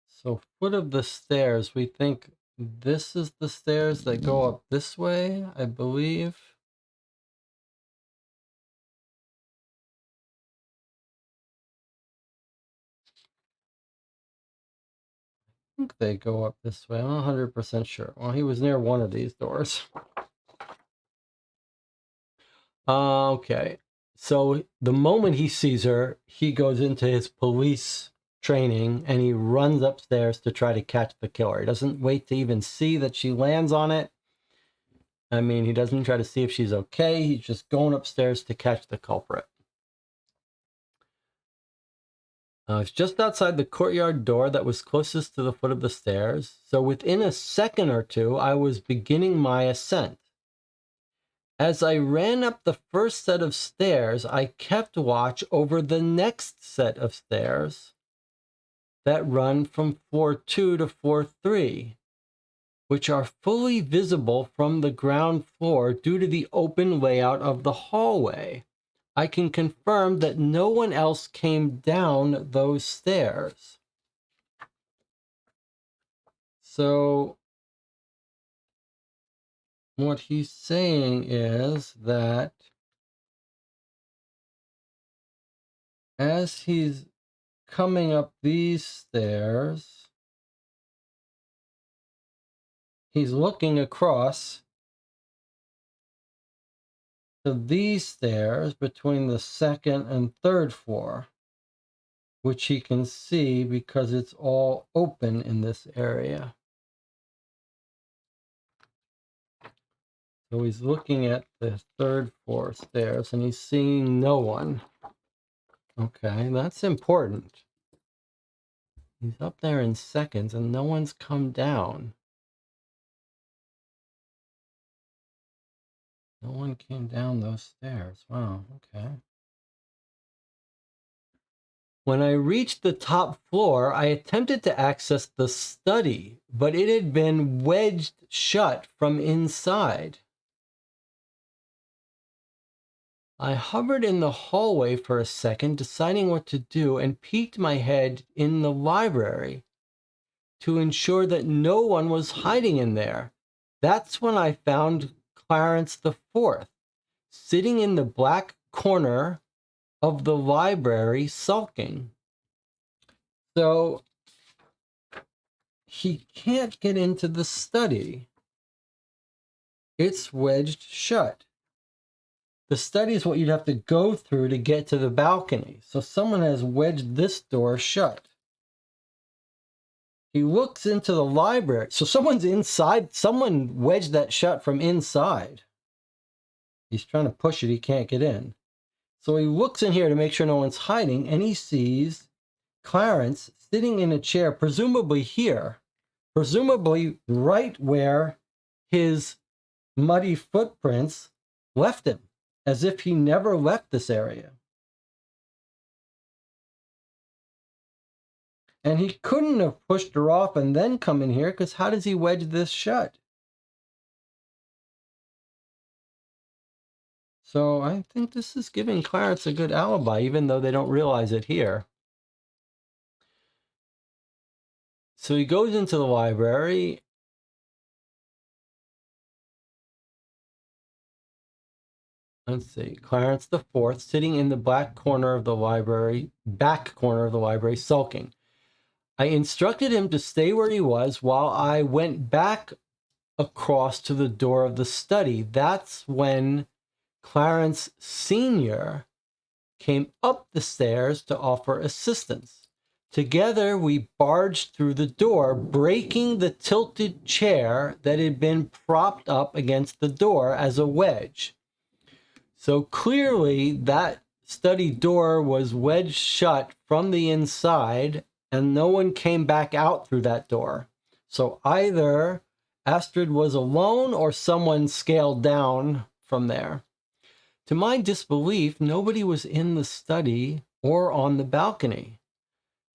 So foot of the stairs, we think this is the stairs that go up this way, I believe. I think they go up this way. I'm not 100% sure. Well, he was near one of these doors. Okay. So the moment he sees her, he goes into his police training and he runs upstairs to try to catch the killer. He doesn't wait to even see that she lands on it. I mean, he doesn't try to see if she's okay. He's just going upstairs to catch the culprit. It's just outside the courtyard door that was closest to the foot of the stairs. So within a second or two, I was beginning my ascent. As I ran up the first set of stairs, I kept watch over the next set of stairs that run from floor 2 to floor 3, which are fully visible from the ground floor due to the open layout of the hallway. I can confirm that no one else came down those stairs. So what he's saying is that as he's coming up these stairs, he's looking across to these stairs between the second and third floor, which he can see because it's all open in this area. So he's looking at the third floor stairs and he's seeing no one. Okay, that's important. He's up there in seconds and no one's come down. No one came down those stairs. Wow, okay. When I reached the top floor, I attempted to access the study, but it had been wedged shut from inside. I hovered in the hallway for a second, deciding what to do, and peeked my head in the library to ensure that no one was hiding in there. That's when I found Clarence the Fourth, sitting in the black corner of the library, sulking. So he can't get into the study. It's wedged shut. The study is what you'd have to go through to get to the balcony. So someone has wedged this door shut. He looks into the library. So someone's inside. Someone wedged that shut from inside. He's trying to push it. He can't get in. So he looks in here to make sure no one's hiding, and he sees Clarence sitting in a chair, presumably here, presumably right where his muddy footprints left him, as if he never left this area. And he couldn't have pushed her off and then come in here, because how does he wedge this shut? So I think this is giving Clarence a good alibi, even though they don't realize it here. So he goes into the library. Let's see, Clarence the Fourth, sitting in the back corner of the library, sulking. I instructed him to stay where he was while I went back across to the door of the study. That's when Clarence Sr. came up the stairs to offer assistance. Together, we barged through the door, breaking the tilted chair that had been propped up against the door as a wedge. So clearly, that study door was wedged shut from the inside, and no one came back out through that door. So either Astrid was alone or someone scaled down from there. To my disbelief, nobody was in the study or on the balcony.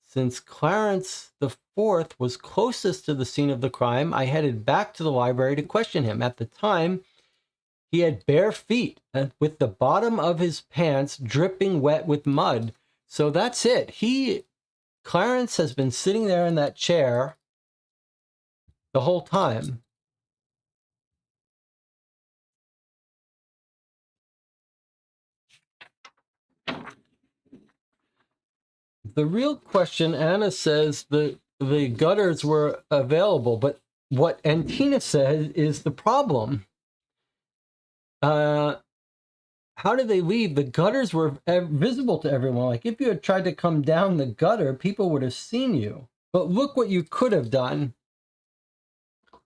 Since Clarence the Fourth was closest to the scene of the crime, I headed back to the library to question him. At the time, he had bare feet with the bottom of his pants dripping wet with mud. So that's it. Clarence has been sitting there in that chair the whole time. The real question, Anna says the gutters were available, but what Antina says is the problem. How did they leave? The gutters were visible to everyone. Like if you had tried to come down the gutter, people would have seen you. But look what you could have done.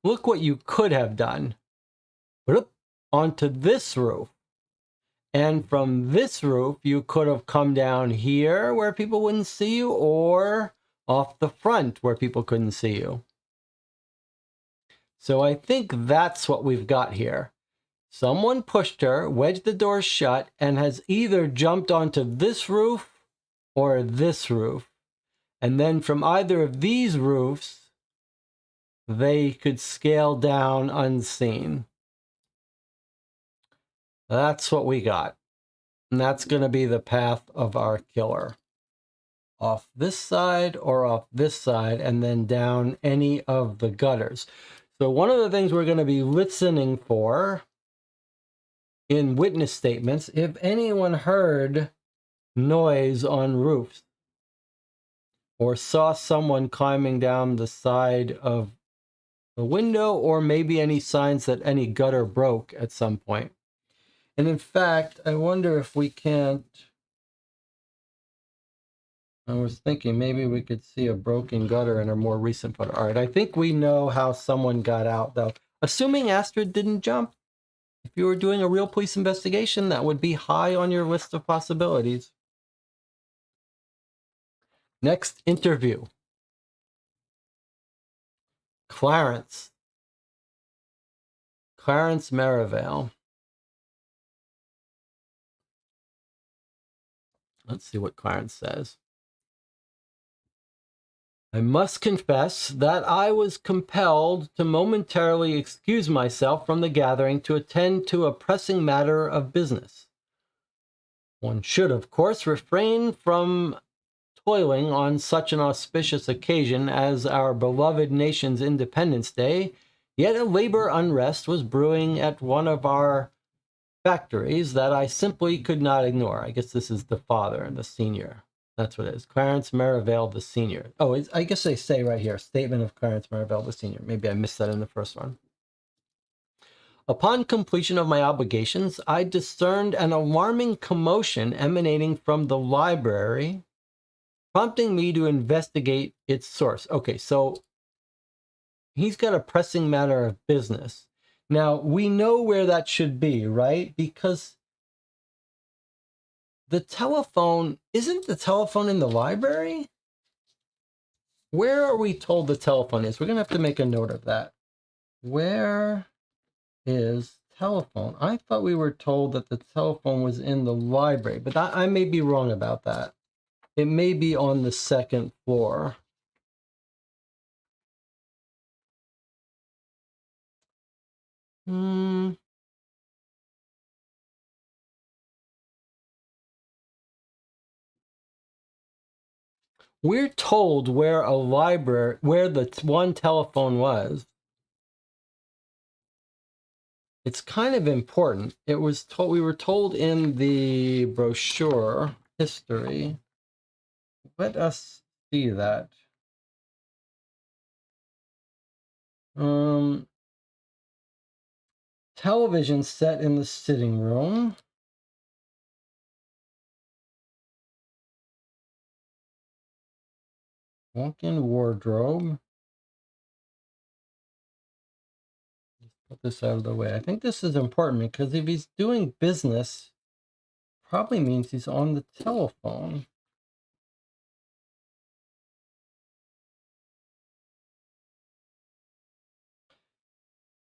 Look what you could have done. Put it onto this roof. And from this roof, you could have come down here where people wouldn't see you, or off the front where people couldn't see you. So I think that's what we've got here. Someone pushed her, wedged the door shut, and has either jumped onto this roof or this roof. And then from either of these roofs, they could scale down unseen. That's what we got. And that's going to be the path of our killer. Off this side or off this side, and then down any of the gutters. So one of the things we're going to be listening for in witness statements, if anyone heard noise on roofs or saw someone climbing down the side of the window, or maybe any signs that any gutter broke at some point. And in fact, I wonder if we can't, I was thinking maybe we could see a broken gutter in a more recent photo. All right, I think we know how someone got out, though. Assuming Astrid didn't jump, if you were doing a real police investigation, that would be high on your list of possibilities. Next interview. Clarence Merivale. Let's see what Clarence says. I must confess that I was compelled to momentarily excuse myself from the gathering to attend to a pressing matter of business. One should, of course, refrain from toiling on such an auspicious occasion as our beloved nation's Independence Day, yet a labor unrest was brewing at one of our factories that I simply could not ignore. I guess this is the father and the senior. That's what it is. Clarence Merivale the senior. Oh, I guess they say right here, statement of Clarence Merivale the senior. Maybe I missed that in the first one. Upon completion of my obligations, I discerned an alarming commotion emanating from the library, prompting me to investigate its source. Okay, so he's got a pressing matter of business. Now, we know where that should be, right? Because isn't the telephone in the library? Where are we told the telephone is? We're going to have to make a note of that. Where is telephone? I thought we were told that the telephone was in the library, but I may be wrong about that. It may be on the second floor. We're told where a library, where the one telephone was. It's kind of important. It was told, we were told in the brochure history. Let us see that. Television set in the sitting room. Walk-in wardrobe. Put this out of the way. I think this is important because if he's doing business, probably means he's on the telephone.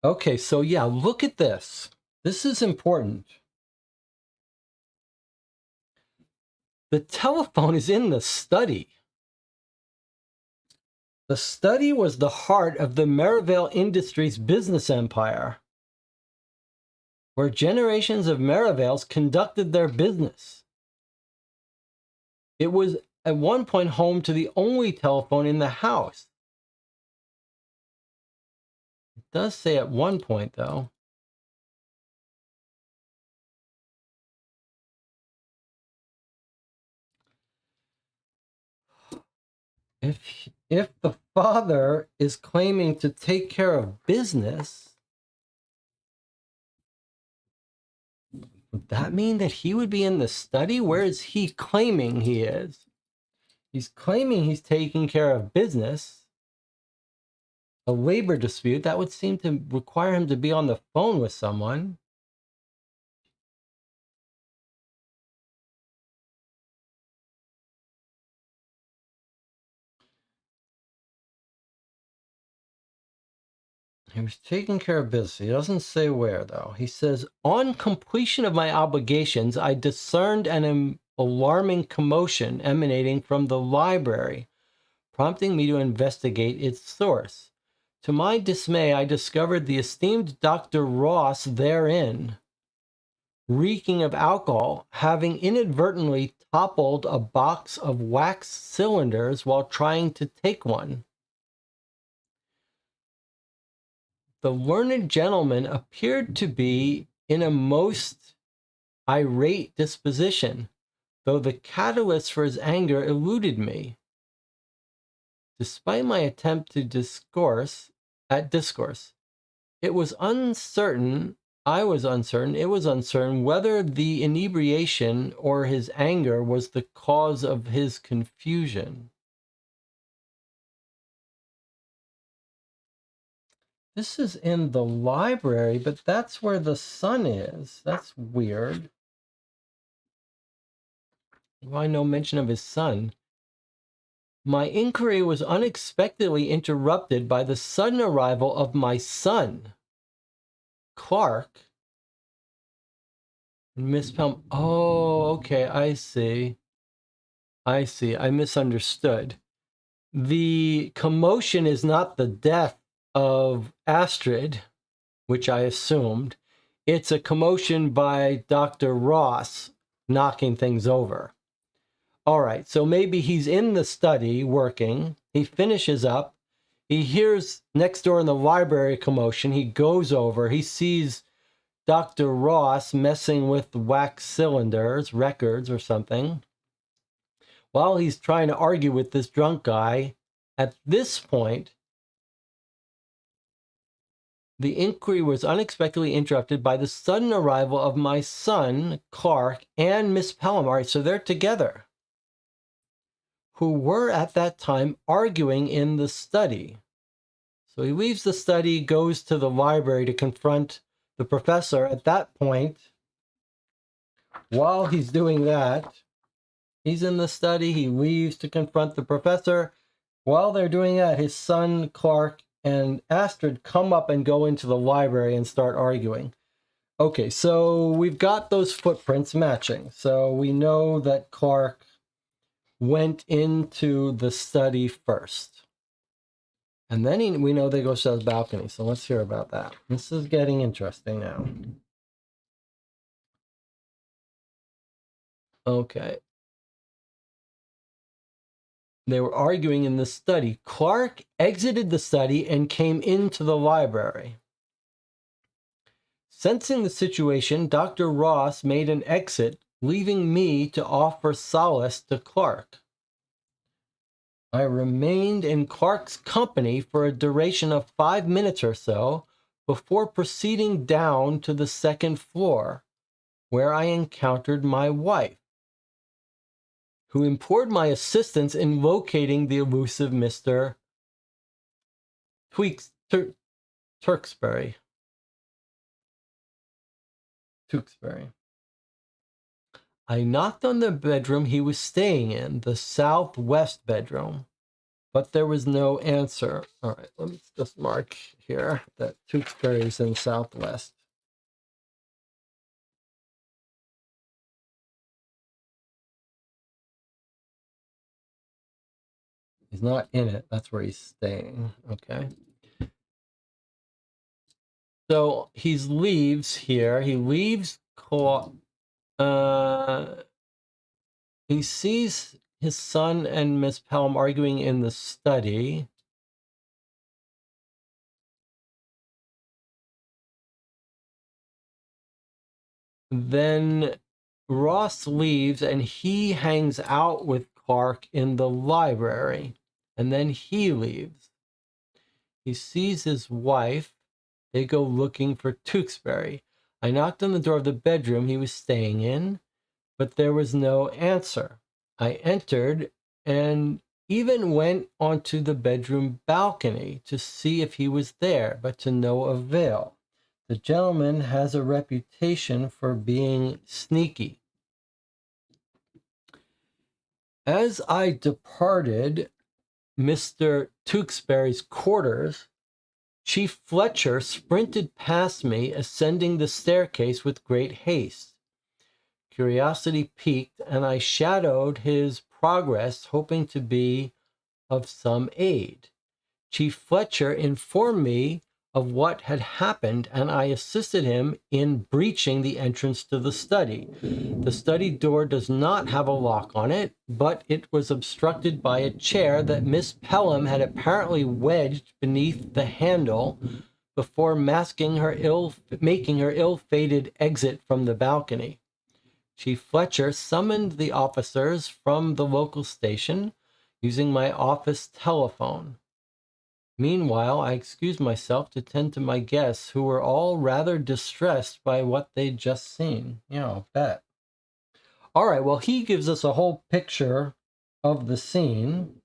Okay, so yeah, look at this. This is important. The telephone is in the study. The study was the heart of the Merivale Industries business empire, where generations of Merivales conducted their business. It was at one point home to the only telephone in the house. It does say at one point, though. If the father is claiming to take care of business, would that mean that he would be in the study? Where is he claiming he is? He's claiming he's taking care of business. A labor dispute, that would seem to require him to be on the phone with someone. He was taking care of business. He doesn't say where, though. He says, on completion of my obligations, I discerned an alarming commotion emanating from the library, prompting me to investigate its source. To my dismay, I discovered the esteemed Dr. Ross therein, reeking of alcohol, having inadvertently toppled a box of wax cylinders while trying to take one. The learned gentleman appeared to be in a most irate disposition, though the catalyst for his anger eluded me. Despite my attempt to discourse, it was uncertain whether the inebriation or his anger was the cause of his confusion. This is in the library, but that's where the son is. That's weird. Why no mention of his son? My inquiry was unexpectedly interrupted by the sudden arrival of my son, Clark, and Miss Pelham. Oh, okay, I see. I misunderstood. The commotion is not the death of Astrid, which I assumed. It's a commotion by Dr. Ross knocking things over. All right, so maybe he's in the study working. He finishes up. He hears next door in the library commotion. He goes over. He sees Dr. Ross messing with wax cylinders, records or something. While he's trying to argue with this drunk guy, at this point, the inquiry was unexpectedly interrupted by the sudden arrival of my son, Clark, and Miss Pelham. All right, so they're together, who were at that time arguing in the study. So he leaves the study, goes to the library to confront the professor. At that point, while he's doing that, he's in the study, he leaves to confront the professor. While they're doing that, his son, Clark, and Astrid come up and go into the library and start arguing. Okay, so we've got those footprints matching. So we know that Clark went into the study first. And then we know they go to the balcony. So let's hear about that. This is getting interesting now. Okay. They were arguing in the study. Clark exited the study and came into the library. Sensing the situation, Dr. Ross made an exit, leaving me to offer solace to Clark. I remained in Clark's company for a duration of 5 minutes or so before proceeding down to the second floor, where I encountered my wife, who implored my assistance in locating the elusive Mr. Tewksbury. I knocked on the bedroom he was staying in, the southwest bedroom, but there was no answer. All right, let me just mark here that Tewksbury is in southwest. He's not in it. That's where he's staying. Okay. So he leaves here. He leaves. He sees his son and Miss Pelham arguing in the study. Then Ross leaves and he hangs out with Clark in the library. And then he leaves. He sees his wife. They go looking for Tewksbury. I knocked on the door of the bedroom he was staying in, but there was no answer. I entered and even went onto the bedroom balcony to see if he was there, but to no avail. The gentleman has a reputation for being sneaky. As I departed Mr. Tewksbury's quarters, Chief Fletcher sprinted past me, ascending the staircase with great haste. Curiosity piqued, and I shadowed his progress, hoping to be of some aid. Chief Fletcher informed me of what had happened, and I assisted him in breaching the entrance to the study. The study door does not have a lock on it, but it was obstructed by a chair that Miss Pelham had apparently wedged beneath the handle before making her ill-fated exit from the balcony. Chief Fletcher summoned the officers from the local station using my office telephone. Meanwhile, I excused myself to tend to my guests, who were all rather distressed by what they'd just seen. I'll bet. All right, well, he gives us a whole picture of the scene.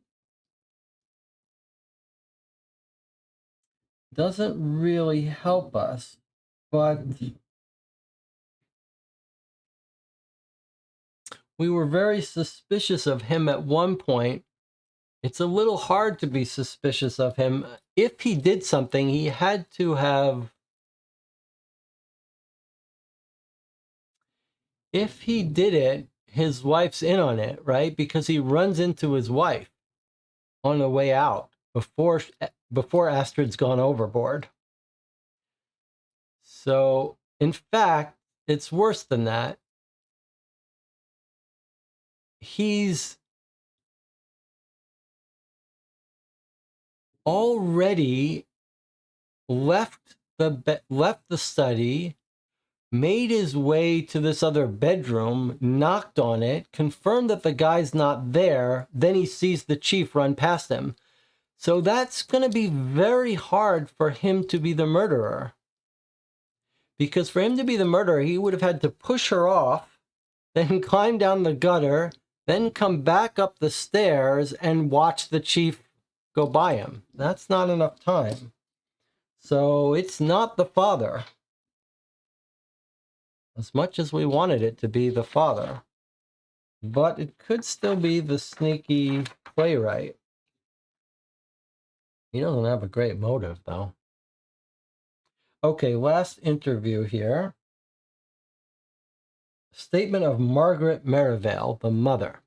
Doesn't really help us, but we were very suspicious of him at one point. It's a little hard to be suspicious of him. If he did something, he had to have... If he did it, his wife's in on it, right? Because he runs into his wife on the way out before Astrid's gone overboard. So, in fact, it's worse than that. He's already left the study, made his way to this other bedroom, knocked on it, confirmed that the guy's not there, then he sees the chief run past him. So that's going to be very hard for him to be the murderer. Because for him to be the murderer, he would have had to push her off, then climb down the gutter, then come back up the stairs and watch the chief go by him. That's not enough time. So it's not the father. As much as we wanted it to be the father. But it could still be the sneaky playwright. He doesn't have a great motive, though. Okay, last interview here. Statement of Margaret Merivale, the mother.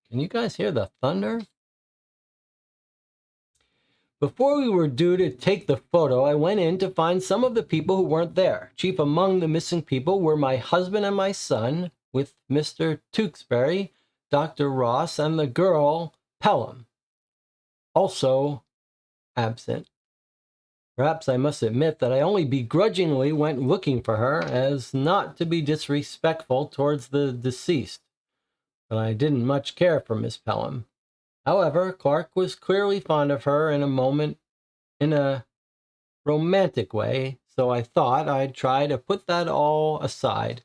Can you guys hear the thunder? Before we were due to take the photo, I went in to find some of the people who weren't there. Chief among the missing people were my husband and my son, with Mr. Tewksbury, Dr. Ross, and the girl, Pelham, also absent. Perhaps I must admit that I only begrudgingly went looking for her, as not to be disrespectful towards the deceased, but I didn't much care for Miss Pelham. However, Clark was clearly fond of her in a romantic way, so I thought I'd try to put that all aside.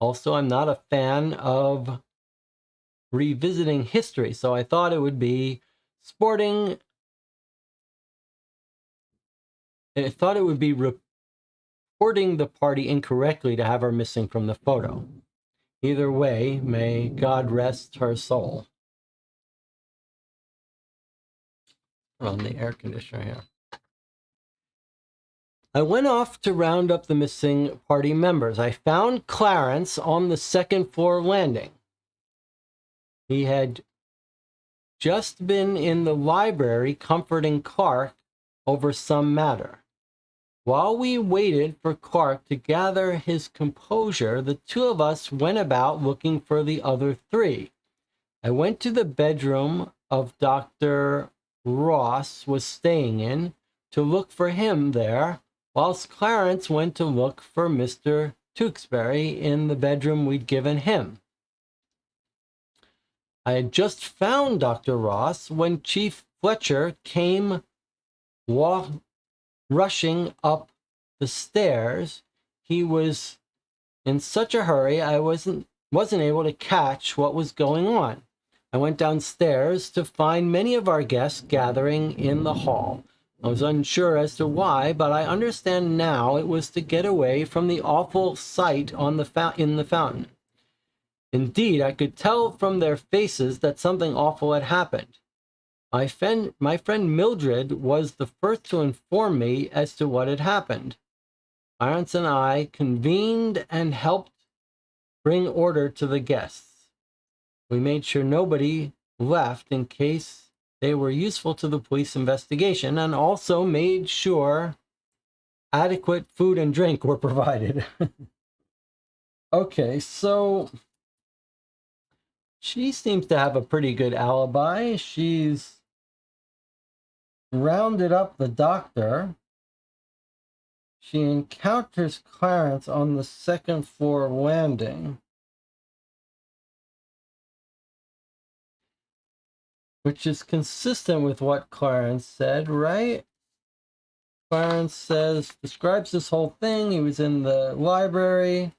Also, I'm not a fan of revisiting history, so I thought it would be sporting. I thought it would be reporting the party incorrectly to have her missing from the photo. Either way, may God rest her soul. On the air conditioner here. I went off to round up the missing party members. I found Clarence on the second floor landing. He had just been in the library comforting Clark over some matter. While we waited for Clark to gather his composure, the two of us went about looking for the other three. I went to the bedroom of Dr. Ross was staying in to look for him there, whilst Clarence went to look for Mr. Tewksbury in the bedroom we'd given him. I had just found Dr. Ross when Chief Fletcher came rushing up the stairs. He was in such a hurry I wasn't able to catch what was going on. I went downstairs to find many of our guests gathering in the hall. I was unsure as to why, but I understand now it was to get away from the awful sight on in the fountain. Indeed, I could tell from their faces that something awful had happened. My friend Mildred was the first to inform me as to what had happened. Clarence and I convened and helped bring order to the guests. We made sure nobody left in case they were useful to the police investigation, and also made sure adequate food and drink were provided. Okay, so she seems to have a pretty good alibi. She's rounded up the doctor. She encounters Clarence on the second floor landing, which is consistent with what Clarence said, right? Clarence describes this whole thing. He was in the library.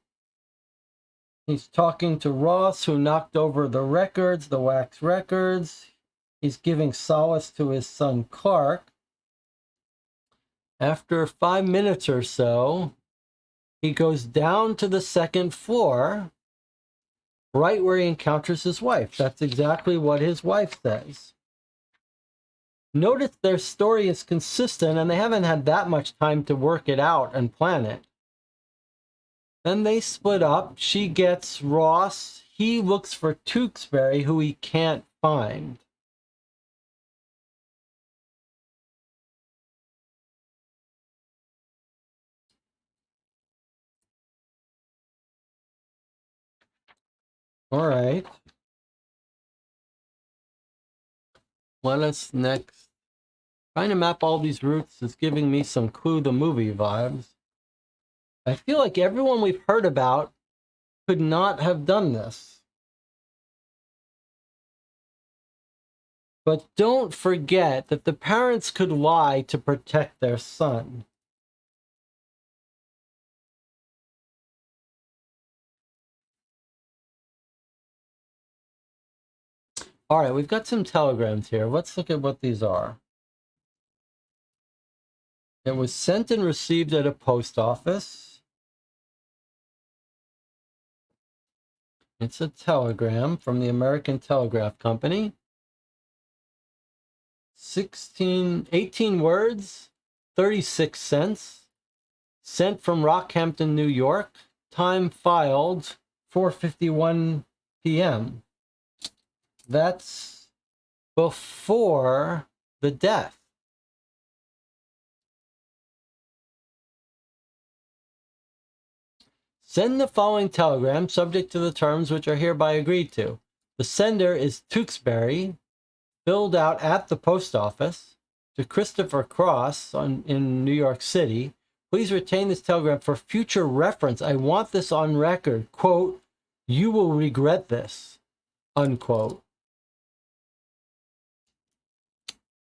He's talking to Ross, who knocked over the records, the wax records. He's giving solace to his son, Clark. After 5 minutes or so, he goes down to the second floor, right where he encounters his wife. That's exactly what his wife says. Notice their story is consistent, and they haven't had that much time to work it out and plan it. Then they split up. She gets Ross. He looks for Tewksbury, who he can't find. All right. Let us next. Trying to map all these routes is giving me some Clue the Movie vibes. I feel like everyone we've heard about could not have done this. But don't forget that the parents could lie to protect their son. All right, we've got some telegrams here. Let's look at what these are. It was sent and received at a post office. It's a telegram from the American Telegraph Company. 18 words, 36 cents. Sent from Rockhampton, New York. Time filed 4:51 p.m. That's before the death. Send the following telegram subject to the terms which are hereby agreed to. The sender is Tewksbury, filled out at the post office to Christopher Cross in New York City. Please retain this telegram for future reference. I want this on record. Quote, you will regret this. Unquote.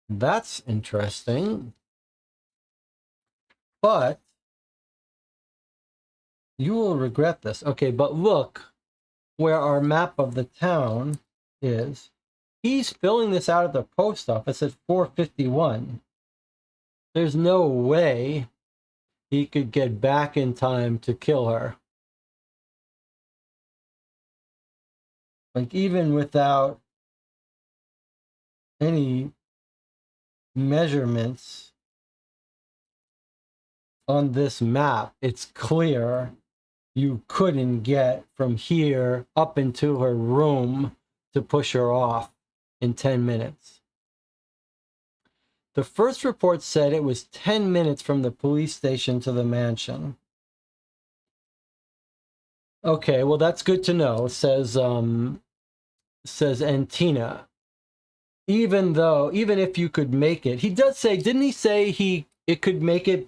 That's interesting. But you will regret this. Okay, but look where our map of the town is. He's filling this out at the post office at 4:51. There's no way he could get back in time to kill her. Like, even without any measurements on this map, it's clear you couldn't get from here up into her room to push her off in 10 minutes. The first report said it was 10 minutes from the police station to the mansion. Okay, well, that's good to know, says Antina. Even if you could make it, he does say, didn't he say it could make it?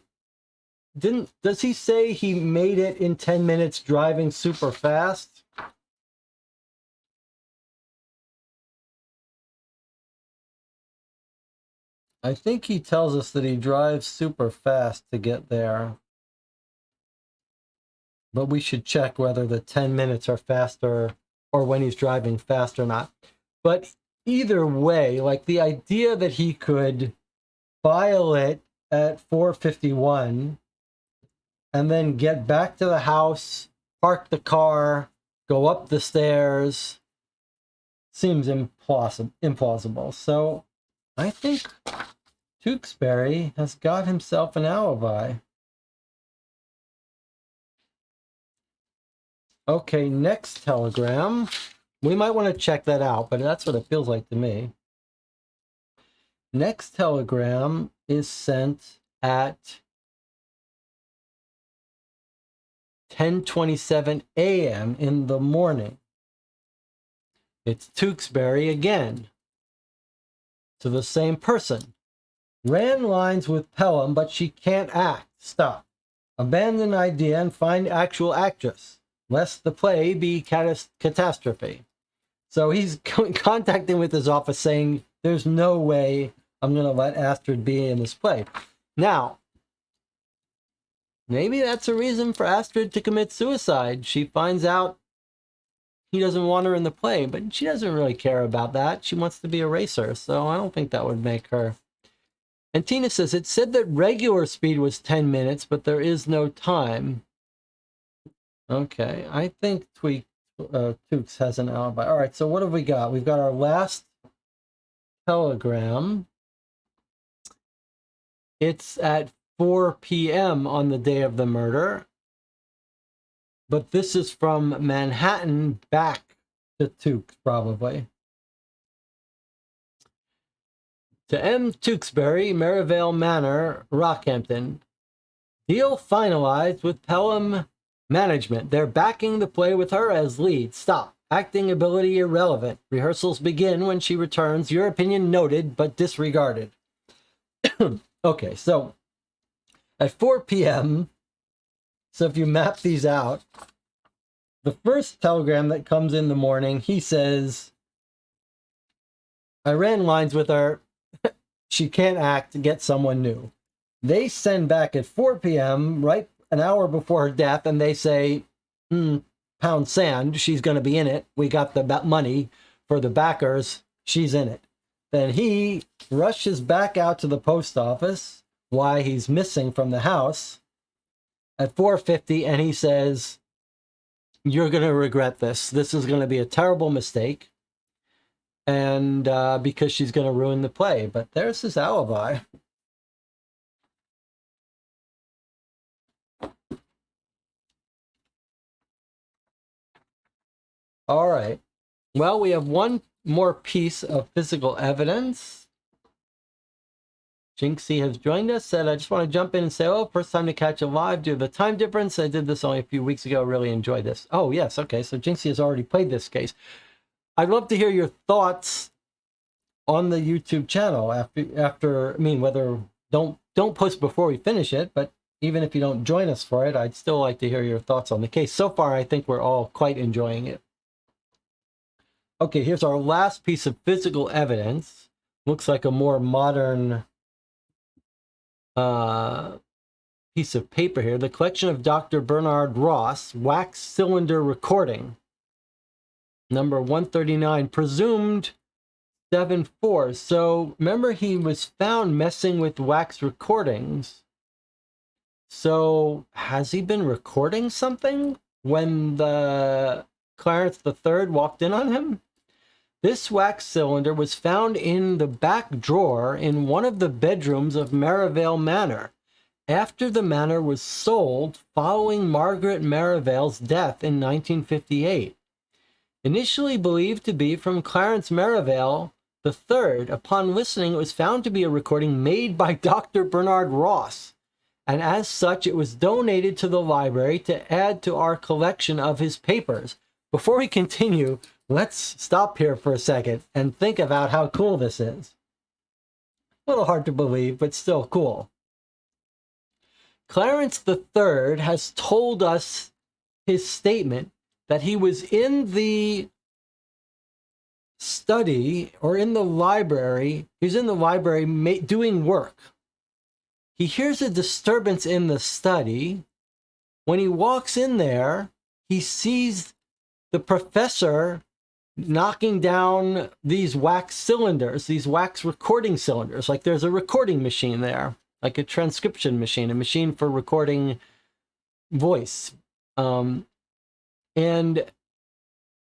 Does he say he made it in 10 minutes driving super fast? I think he tells us that he drives super fast to get there. But we should check whether the 10 minutes are faster or when he's driving fast or not. But either way, like, the idea that he could file it at 4:51 and then get back to the house, park the car, go up the stairs, seems implausible. So I think Tewksbury has got himself an alibi. Okay, next telegram. We might want to check that out, but that's what it feels like to me. Next telegram is sent at 10:27 a.m. in the morning. It's Tewksbury again, to the same person. Ran lines with Pelham, but she can't act. Stop. Abandon idea and find actual actress, lest the play be catastrophe. So he's contacting with his office saying, there's no way I'm going to let Astrid be in this play. Now, maybe that's a reason for Astrid to commit suicide. She finds out he doesn't want her in the play, but she doesn't really care about that. She wants to be a racer, so I don't think that would make her. And Tina says, it said that regular speed was 10 minutes, but there is no time. Okay, I think Tewks has an alibi. All right, so what have we got? We've got our last telegram. It's at 4 p.m. on the day of the murder. But this is from Manhattan back to Tewks, probably. To M. Tewksbury, Merivale Manor, Rockhampton. Deal finalized with Pelham Management. They're backing the play with her as lead. Stop. Acting ability irrelevant. Rehearsals begin when she returns. Your opinion noted, but disregarded. Okay, so at 4 p.m., so if you map these out, the first telegram that comes in the morning, he says, I ran lines with her. She can't act. Get someone new. They send back at 4 p.m., right an hour before her death, and they say, pound sand, she's going to be in it. We got the money for the backers. She's in it. Then he rushes back out to the post office, why he's missing from the house, at 4:50, and he says, you're going to regret this. This is going to be a terrible mistake. And because she's going to ruin the play. But there's his alibi. All right. Well, we have one more piece of physical evidence. Jinxie has joined us, said, I just want to jump in and say, first time to catch a live due to the time difference. I did this only a few weeks ago. Really enjoyed this. Oh, yes. Okay. So Jinxie has already played this case. I'd love to hear your thoughts on the YouTube channel after. I mean, whether don't post before we finish it, but even if you don't join us for it, I'd still like to hear your thoughts on the case. So far, I think we're all quite enjoying it. Okay, here's our last piece of physical evidence. Looks like a more modern piece of paper here. The collection of Dr. Bernard Ross wax cylinder recording, number 139, presumed 7-4. So remember, he was found messing with wax recordings. So has he been recording something when the Clarence III walked in on him? This wax cylinder was found in the back drawer in one of the bedrooms of Merivale Manor after the manor was sold following Margaret Merivale's death in 1958. Initially believed to be from Clarence Merivale III, upon listening, it was found to be a recording made by Dr. Bernard Ross, and as such, it was donated to the library to add to our collection of his papers. Before we continue, let's stop here for a second and think about how cool this is. A little hard to believe, but still cool. Clarence III has told us his statement that he was in the study or in the library. He's in the library doing work. He hears a disturbance in the study. When he walks in there, he sees the professor knocking down these wax cylinders, these wax recording cylinders. Like there's a recording machine there, like a transcription machine, a machine for recording voice. And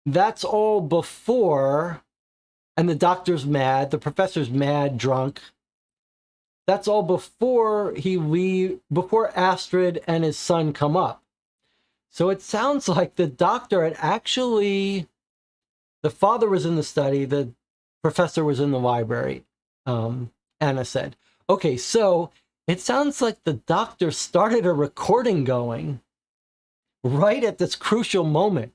that's all before, and the doctor's mad, the professor's mad, drunk. That's all before before Astrid and his son come up. So it sounds like the doctor had actually, the father was in the study, the professor was in the library, Anna said. Okay, so it sounds like the doctor started a recording going right at this crucial moment.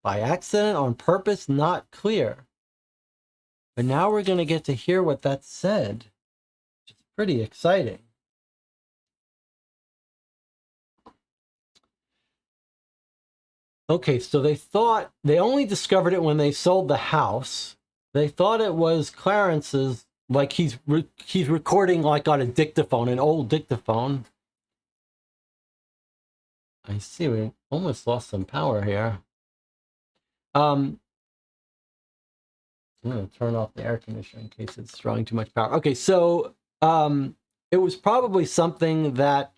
By accident, on purpose, not clear. But now we're going to get to hear what that said. It's pretty exciting. Okay, so they only discovered it when they sold the house. They thought it was Clarence's, like he's recording like on a dictaphone, an old dictaphone. I see, we almost lost some power here. I'm going to turn off the air conditioner in case it's drawing too much power. Okay, so it was probably something that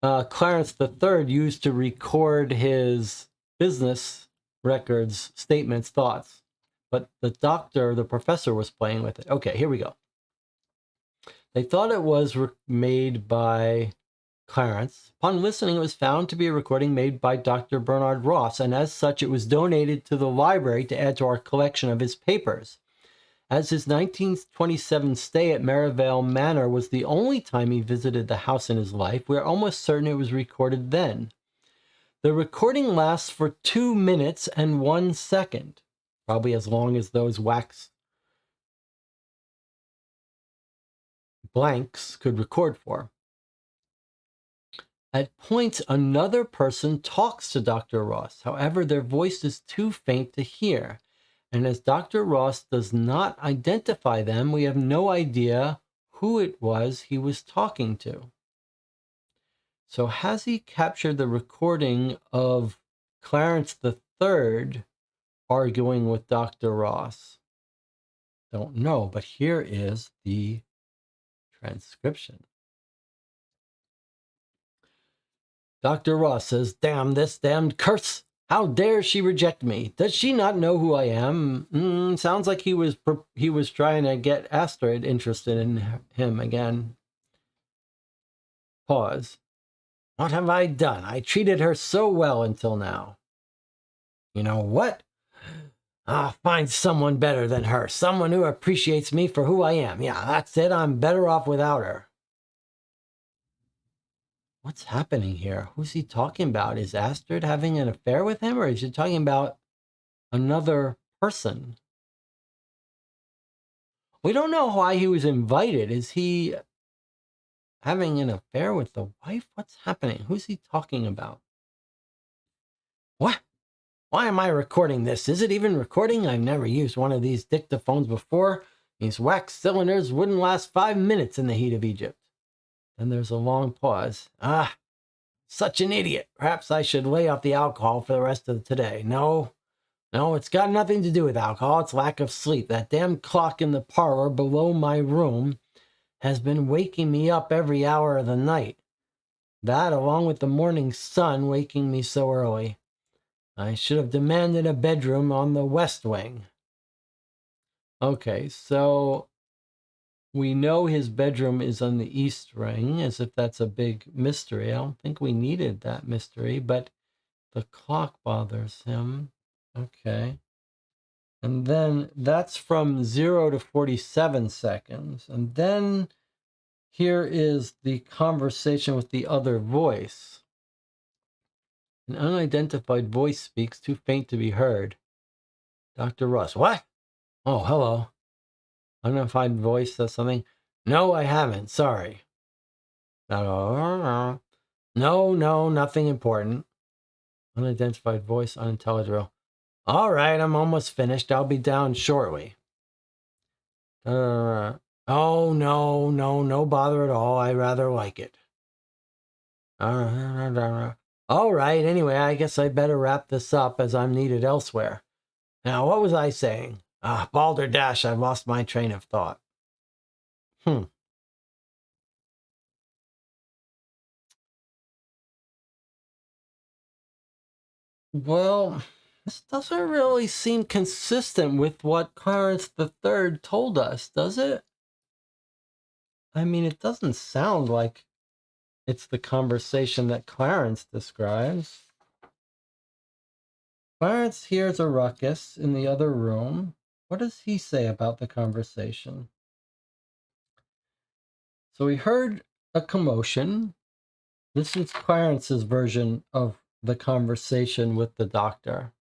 Clarence III used to record his business records, statements, thoughts. But the professor was playing with it. Okay, here we go. They thought it was made by Clarence. Upon listening, it was found to be a recording made by Dr. Bernard Ross, and as such, it was donated to the library to add to our collection of his papers. As his 1927 stay at Merivale Manor was the only time he visited the house in his life, we are almost certain it was recorded then. The recording lasts for 2 minutes and 1 second, probably as long as those wax blanks could record for. At points, another person talks to Dr. Ross. However, their voice is too faint to hear. And as Dr. Ross does not identify them, we have no idea who it was he was talking to. So has he captured the recording of Clarence III arguing with Dr. Ross? Don't know, but here is the transcription. Dr. Ross says, "Damn this damned curse! How dare she reject me? Does she not know who I am?" Sounds like he was trying to get Astrid interested in him again. Pause. "What have I done? I treated her so well until now." "You know what? I'll find someone better than her. Someone who appreciates me for who I am. Yeah, that's it. I'm better off without her." What's happening here? Who's he talking about? Is Astrid having an affair with him, or is he talking about another person. We don't know why he was invited. Is he having an affair with the wife? What's happening? Who's he talking about? What? Why am I recording this? Is it even recording? I've never used one of these dictaphones before. These wax cylinders wouldn't last 5 minutes in the heat of Egypt. Then there's a long pause. Ah, such an idiot. Perhaps I should lay off the alcohol for the rest of today. No, it's got nothing to do with alcohol. It's lack of sleep. That damn clock in the parlor below my room has been waking me up every hour of the night. That, along with the morning sun waking me so early. I should have demanded a bedroom on the west wing. Okay, so we know his bedroom is on the east wing, as if that's a big mystery. I don't think we needed that mystery, but the clock bothers him. Okay. And then that's from 0 to 47 seconds. And then here is the conversation with the other voice. An unidentified voice speaks, too faint to be heard. Dr. Ross. What? Oh, hello. Unidentified voice says something. No, I haven't. Sorry. No, nothing important. Unidentified voice, unintelligible. All right, I'm almost finished. I'll be down shortly. Oh, no bother at all. I rather like it. All right, anyway, I guess I better wrap this up as I'm needed elsewhere. Now, what was I saying? Balderdash, I've lost my train of thought. Well, this doesn't really seem consistent with what Clarence III told us, does it? I mean, it doesn't sound like it's the conversation that Clarence describes. Clarence hears a ruckus in the other room. What does he say about the conversation? So he heard a commotion. This is Clarence's version of the conversation with the doctor.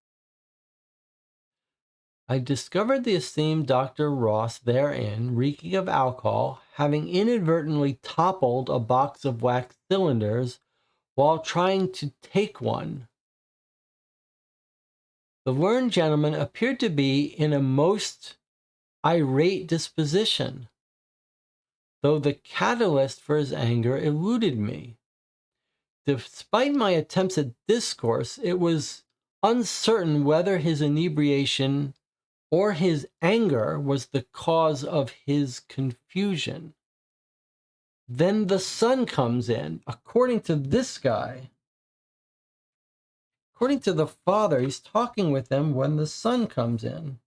I discovered the esteemed Dr. Ross therein, reeking of alcohol, having inadvertently toppled a box of wax cylinders while trying to take one. The learned gentleman appeared to be in a most irate disposition, though the catalyst for his anger eluded me. Despite my attempts at discourse, it was uncertain whether his inebriation or his anger was the cause of his confusion. Then the sun comes in. According to this guy, according to the father, he's talking with them when the sun comes in.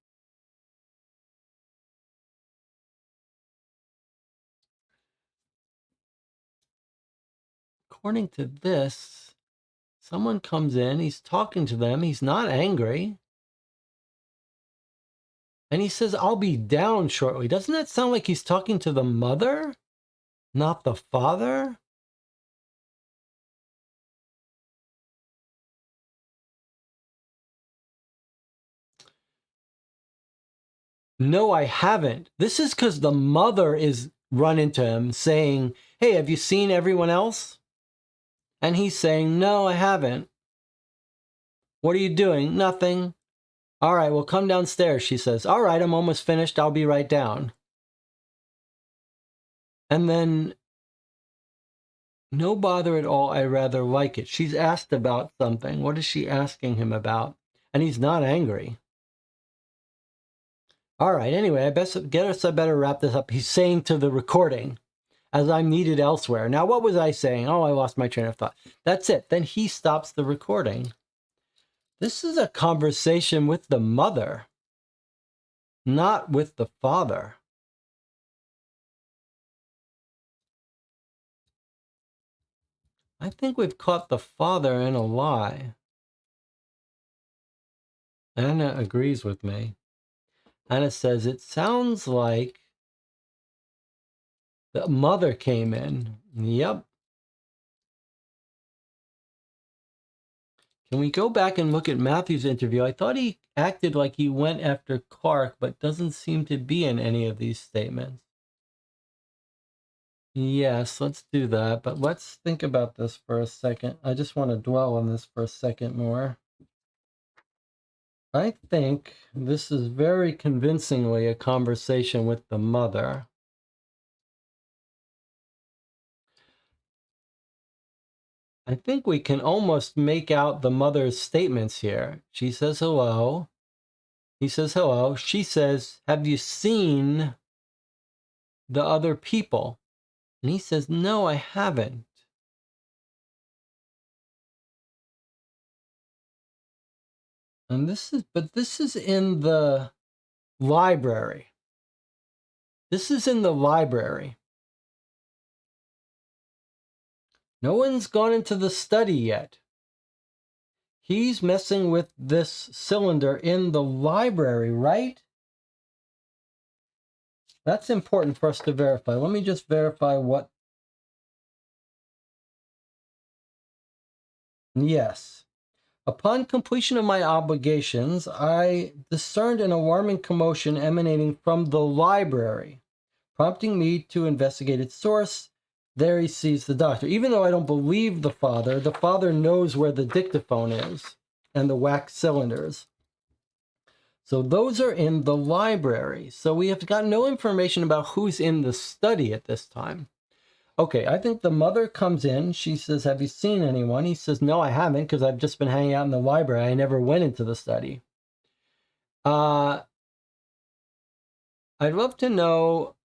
According to this, someone comes in, he's talking to them, he's not angry. And he says, I'll be down shortly. Doesn't that sound like he's talking to the mother, not the father? No, I haven't. This is because the mother is run into him saying, hey, have you seen everyone else? And he's saying, no, I haven't. What are you doing? Nothing. All right, well, come downstairs, she says. All right, I'm almost finished. I'll be right down. And then, no bother at all. I rather like it. She's asked about something. What is she asking him about? And he's not angry. All right, anyway, I better wrap this up. He's saying to the recording, as I'm needed elsewhere. Now, what was I saying? Oh, I lost my train of thought. That's it. Then he stops the recording. This is a conversation with the mother, not with the father. I think we've caught the father in a lie. Anna agrees with me. Anna says, it sounds like the mother came in. Yep. Can we go back and look at Matthew's interview? I thought he acted like he went after Clark, but doesn't seem to be in any of these statements. Yes, let's do that, but let's think about this for a second. I just want to dwell on this for a second more. I think this is very convincingly a conversation with the mother. I think we can almost make out the mother's statements here. She says hello. He says hello. She says, have you seen the other people? And he says, no, I haven't. And this is in the library. This is in the library. No one's gone into the study yet. He's messing with this cylinder in the library, right? That's important for us to verify. Let me just verify what. Yes. Upon completion of my obligations, I discerned an alarming commotion emanating from the library, prompting me to investigate its source. There he sees the doctor. Even though I don't believe the father knows where the dictaphone is and the wax cylinders. So those are in the library. So we have got no information about who's in the study at this time. Okay, I think the mother comes in. She says, have you seen anyone? He says, no, I haven't, because I've just been hanging out in the library. I never went into the study. I'd love to know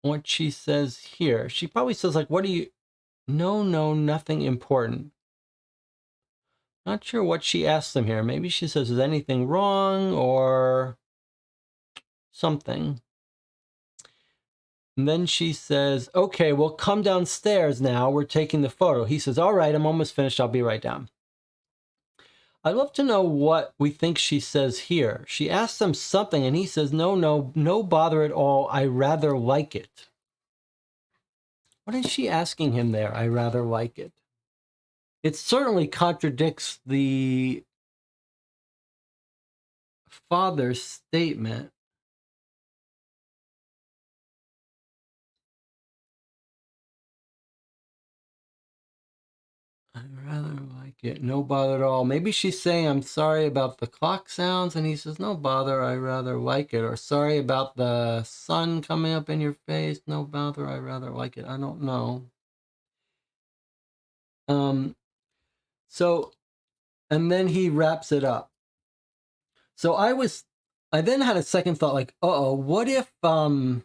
what she says here. She probably says, like, what do you... No, nothing important. Not sure what she asks him here. Maybe she says, is anything wrong or something? And then she says, okay, well, come downstairs now. We're taking the photo. He says, all right, I'm almost finished. I'll be right down. I'd love to know what we think she says here. She asks him something, and he says, no bother at all. I rather like it. What is she asking him there? I rather like it. It certainly contradicts the father's statement. I'd rather like it. No bother at all. Maybe she's saying, I'm sorry about the clock sounds. And he says, no bother. I rather like it. Or sorry about the sun coming up in your face. No bother. I rather like it. I don't know. So, and then he wraps it up. So I then had a second thought, like, what if the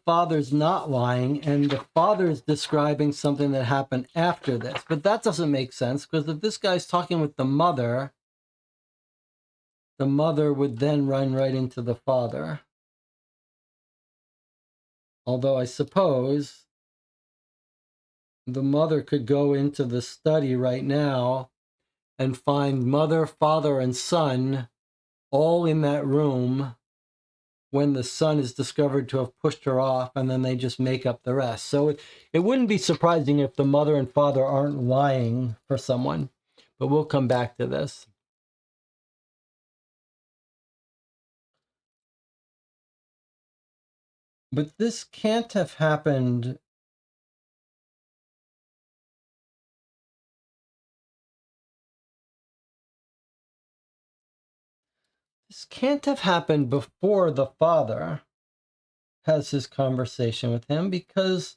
father's not lying and the father's describing something that happened after this? But that doesn't make sense, because if this guy's talking with the mother would then run right into the father. Although I suppose the mother could go into the study right now and find mother, father, and son all in that room when the son is discovered to have pushed her off, and then they just make up the rest. So it wouldn't be surprising if the mother and father aren't lying for someone, but we'll come back to this. But this can't have happened. This can't have happened before the father has his conversation with him, because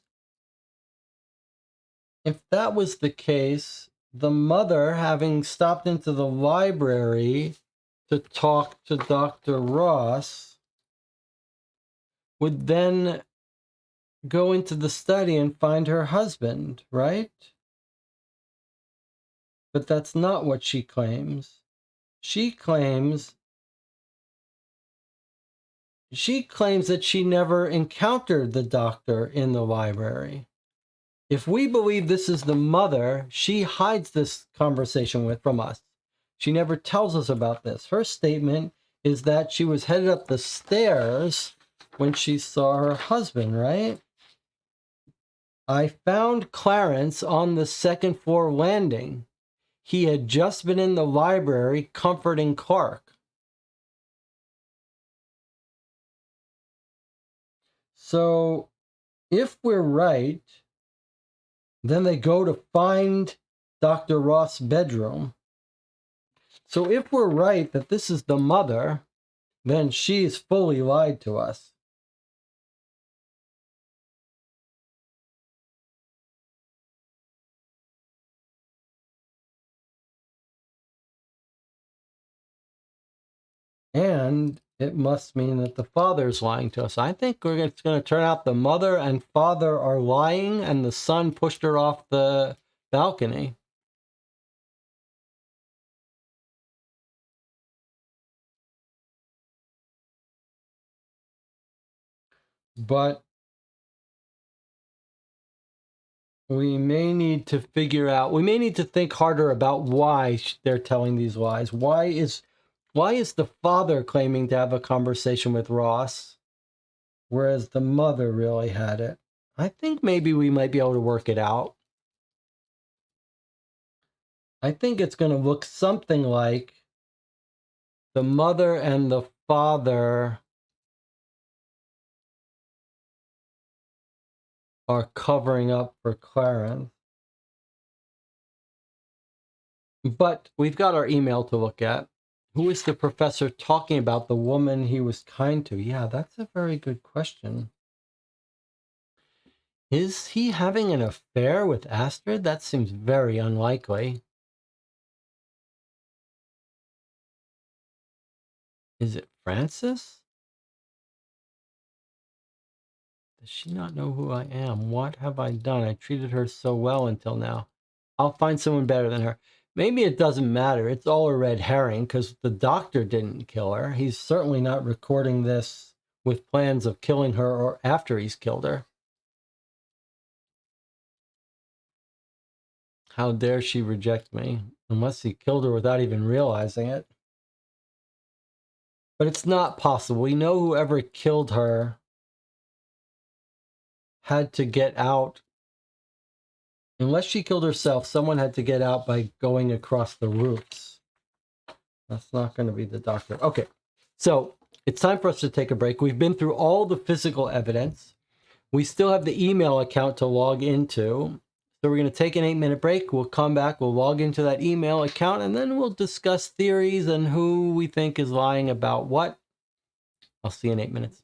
if that was the case, the mother, having stopped into the library to talk to Dr. Ross, would then go into the study and find her husband, right? But that's not what she claims. She claims that she never encountered the doctor in the library. If we believe this is the mother, she hides this conversation from us. She never tells us about this. Her statement is that she was headed up the stairs when she saw her husband, right? I found Clarence on the second floor landing. he had just been in the library comforting Clark. So if we're right, then they go to find Dr. Roth's bedroom. So if we're right that this is the mother, then she's fully lied to us. And it must mean that the father's lying to us. I think it's going to turn out the mother and father are lying, and the son pushed her off the balcony. But we may need to think harder about why they're telling these lies. Why is the father claiming to have a conversation with Ross, whereas the mother really had it? I think maybe we might be able to work it out. I think it's going to look something like the mother and the father are covering up for Clarence. But we've got our email to look at. Who is the professor talking about? The woman he was kind to? Yeah, that's a very good question. Is he having an affair with Astrid? That seems very unlikely. Is it Frances? Does she not know who I am? What have I done? I treated her so well until now. I'll find someone better than her. Maybe it doesn't matter. It's all a red herring because the doctor didn't kill her. He's certainly not recording this with plans of killing her or after he's killed her. How dare she reject me? Unless he killed her without even realizing it. But it's not possible. We know whoever killed her had to get out. Unless she killed herself, someone had to get out by going across the roofs. That's not going to be the doctor. Okay, so it's time for us to take a break. We've been through all the physical evidence. We still have the email account to log into. So we're going to take an 8-minute break. We'll come back. We'll log into that email account, and then we'll discuss theories and who we think is lying about what. I'll see you in 8 minutes.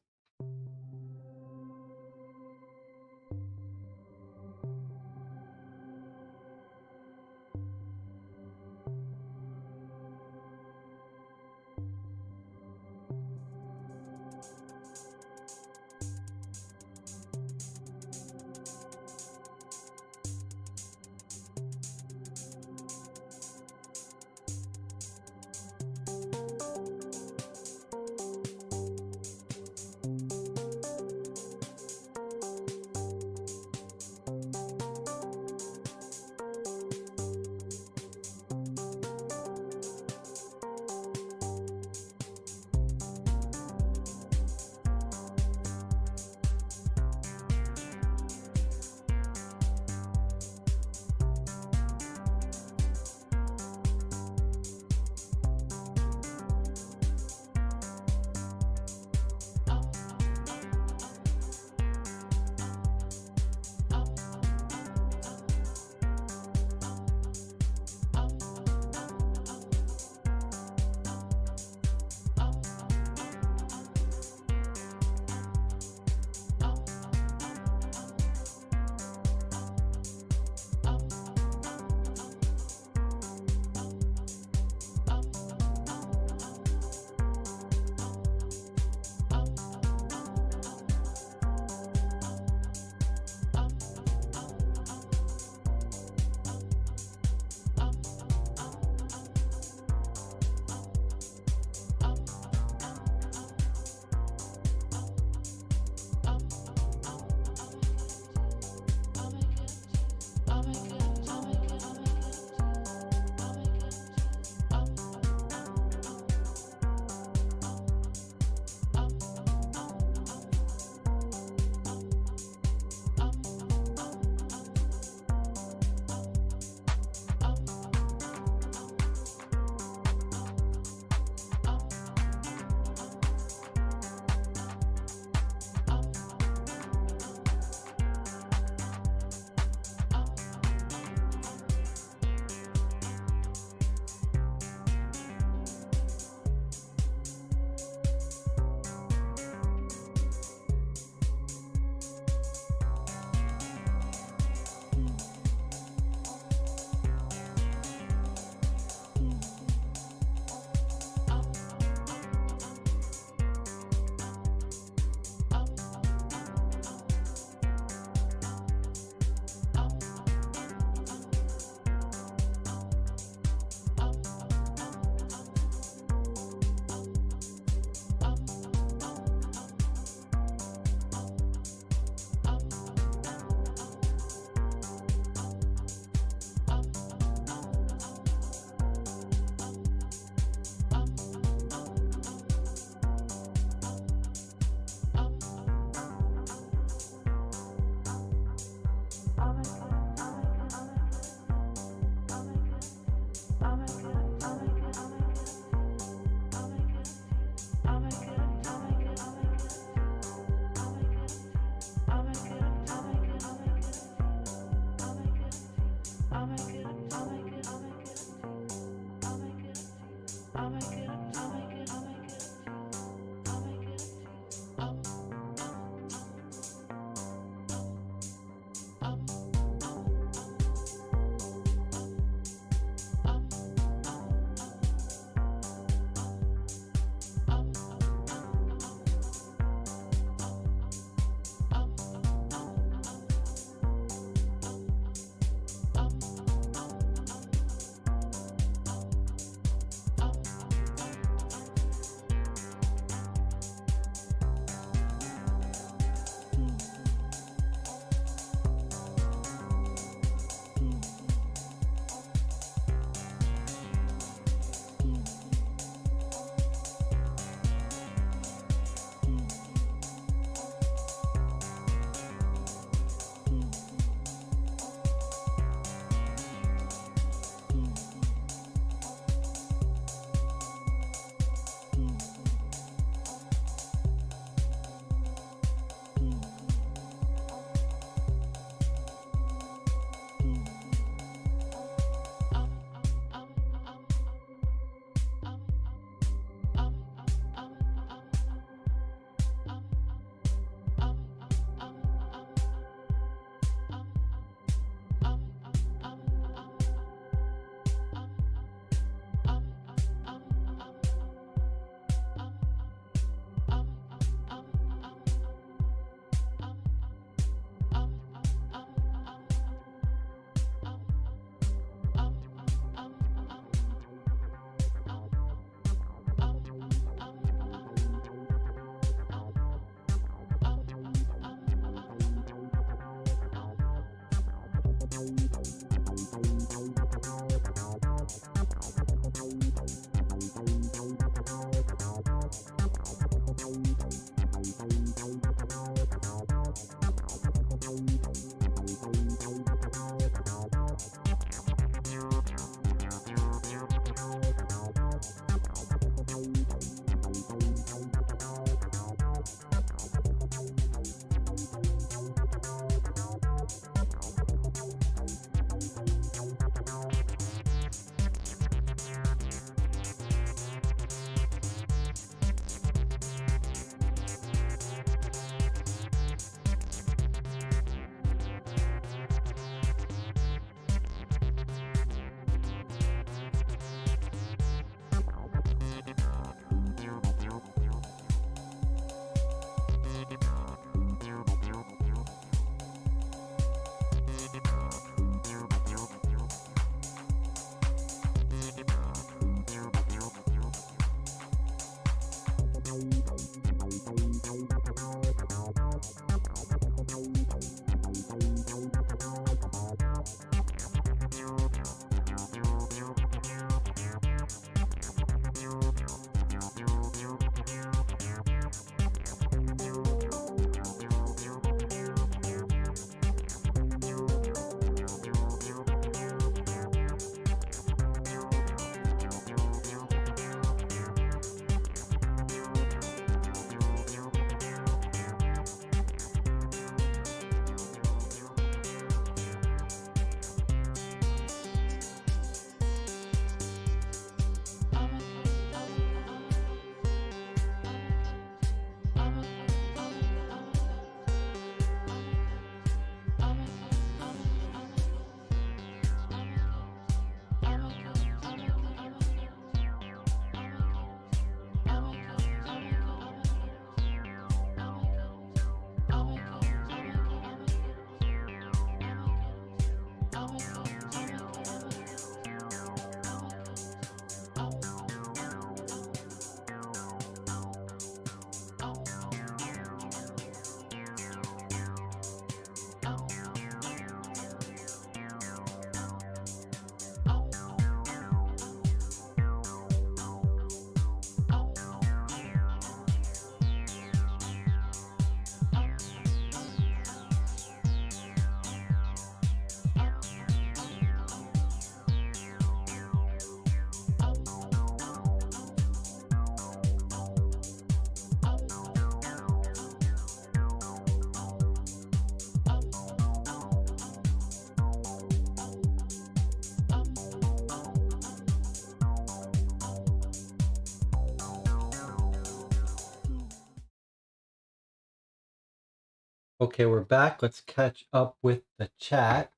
Okay, we're back. Let's catch up with the chat.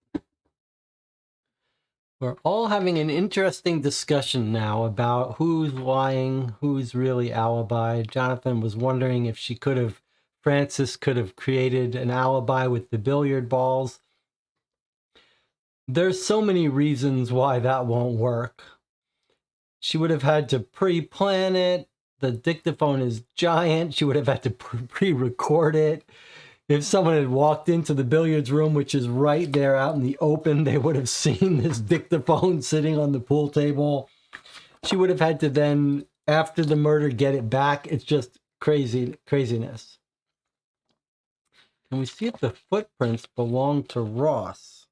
We're all having an interesting discussion now about who's lying, who's really alibi. Jonathan was wondering if Frances could have created an alibi with the billiard balls. There's so many reasons why that won't work. She would have had to pre-plan it. The dictaphone is giant. She would have had to pre-record it. If someone had walked into the billiards room, which is right there out in the open, they would have seen this dictaphone sitting on the pool table. She would have had to then, after the murder, get it back. It's just craziness. Can we see if the footprints belong to Ross?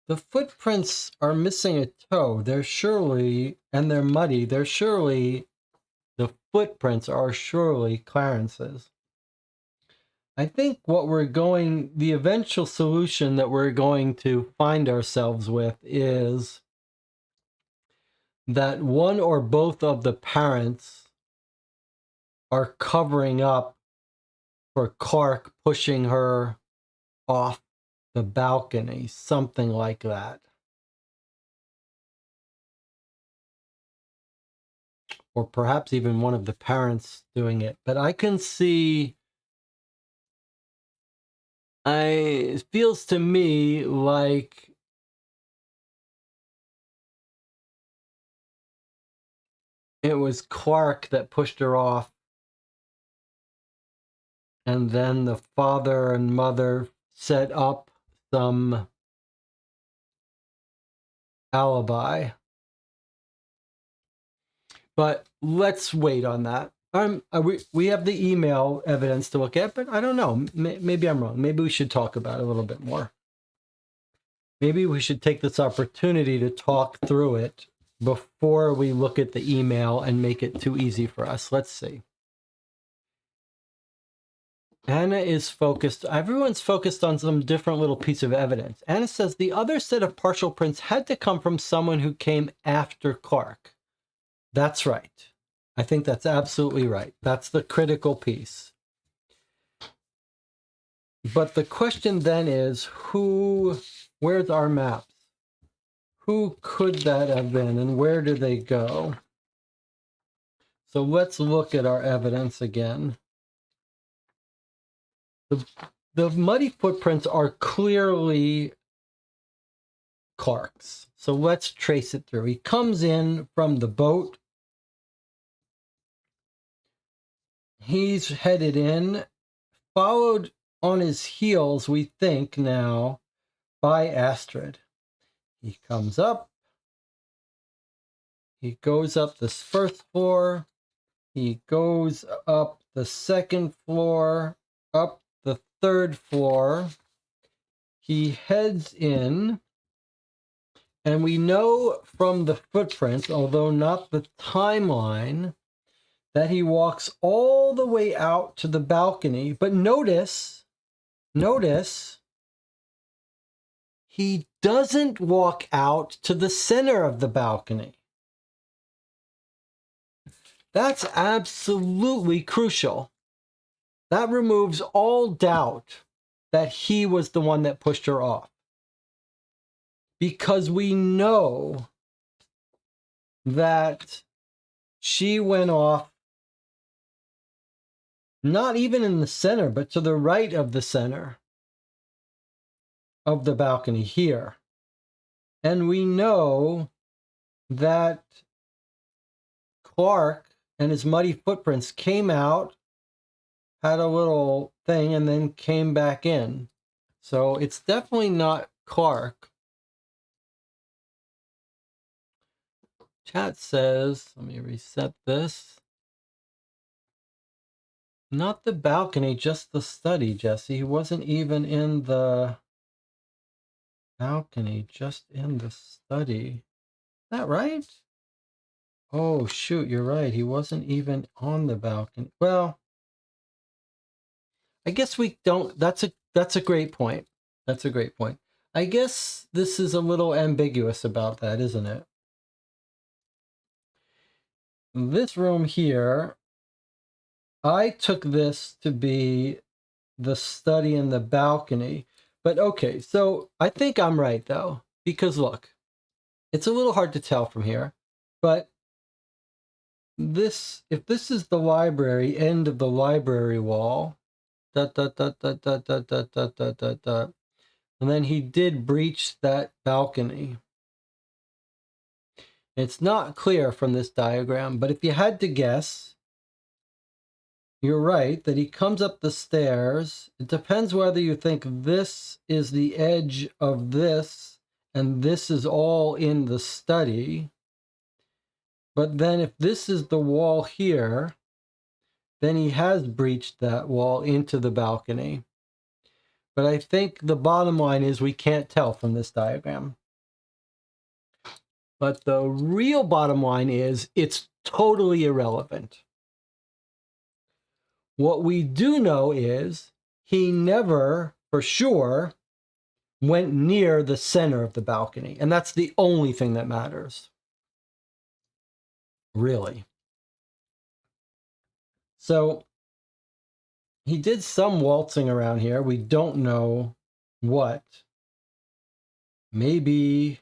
The footprints are missing a toe. They're surely, and they're muddy. The footprints are surely Clarence's. I think the eventual solution that we're going to find ourselves with is that one or both of the parents are covering up for Clark pushing her off the balcony, something like that. Or perhaps even one of the parents doing it. But I can see, it feels to me like it was Clark that pushed her off. And then the father and mother set up some alibi. But let's wait on that. We have the email evidence to look at, but I don't know. Maybe I'm wrong. Maybe we should talk about it a little bit more. Maybe we should take this opportunity to talk through it before we look at the email and make it too easy for us. Let's see. Anna is focused. Everyone's focused on some different little piece of evidence. Anna says the other set of partial prints had to come from someone who came after Clark. That's right. I think that's absolutely right. That's the critical piece. But the question then is, where's our maps? Who could that have been and where do they go? So let's look at our evidence again. The muddy footprints are clearly Clark's. So let's trace it through. He comes in from the boat He's headed in, followed on his heels, we think now, by Astrid. He comes up. He goes up this first floor. He goes up the second floor, up the third floor. He heads in, and we know from the footprints, although not the timeline, that he walks all the way out to the balcony. But notice, he doesn't walk out to the center of the balcony. That's absolutely crucial. That removes all doubt that he was the one that pushed her off. Because we know that she went off not even in the center, but to the right of the center of the balcony here. And we know that Clark and his muddy footprints came out, had a little thing, and then came back in. So it's definitely not Clark. Chat says, let me reset this. Not the balcony, just the study, Jesse. He wasn't even in the balcony, just in the study. Is that right? Oh, shoot, you're right. He wasn't even on the balcony. Well, I guess we don't. That's a great point. That's a great point. I guess this is a little ambiguous about that, isn't it? This room here, I took this to be the study and the balcony. But okay, so I think I'm right, though. Because look, it's a little hard to tell from here. But this, if this is the library, end of the library wall, dot, dot, dot, dot, dot, dot, dot, dot, dot, dot, dot. And then he did breach that balcony. It's not clear from this diagram, but if you had to guess, you're right that he comes up the stairs. It depends whether you think this is the edge of this and this is all in the study. But then if this is the wall here, then he has breached that wall into the balcony. But I think the bottom line is we can't tell from this diagram. But the real bottom line is it's totally irrelevant. What we do know is he never, for sure, went near the center of the balcony. And that's the only thing that matters. Really. So he did some waltzing around here. We don't know what. Maybe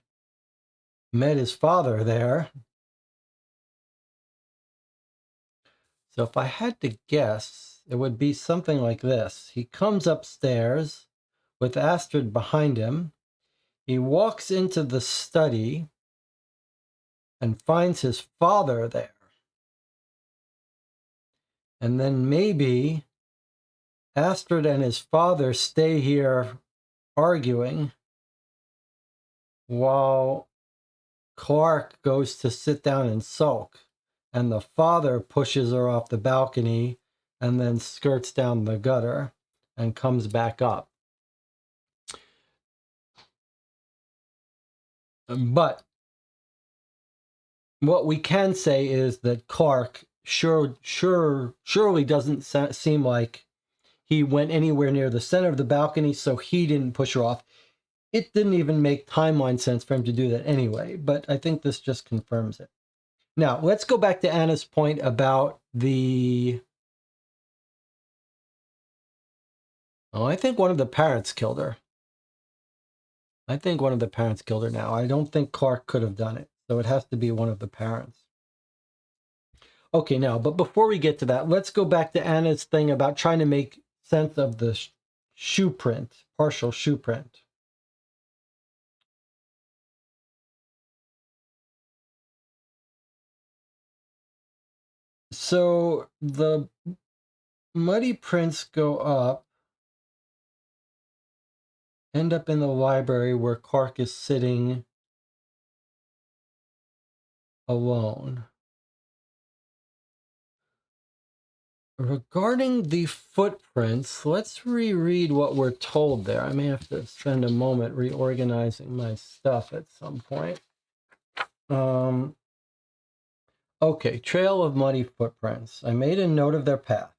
met his father there. So if I had to guess, it would be something like this. He comes upstairs with Astrid behind him. He walks into the study and finds his father there. And then maybe Astrid and his father stay here arguing while Clark goes to sit down and sulk. And the father pushes her off the balcony and then skirts down the gutter and comes back up. But what we can say is that Clark surely doesn't seem like he went anywhere near the center of the balcony, so he didn't push her off. It didn't even make timeline sense for him to do that anyway, but I think this just confirms it. Now, let's go back to Anna's point about the... Oh, I think one of the parents killed her. I think one of the parents killed her now. I don't think Clark could have done it, so it has to be one of the parents. Okay, now, but before we get to that, let's go back to Anna's thing about trying to make sense of the shoe print, partial shoe print. So the muddy prints go up, end up in the library where Clark is sitting alone. Regarding the footprints, let's reread what we're told there. I may have to spend a moment reorganizing my stuff at some point. Okay, trail of muddy footprints. I made a note of their path.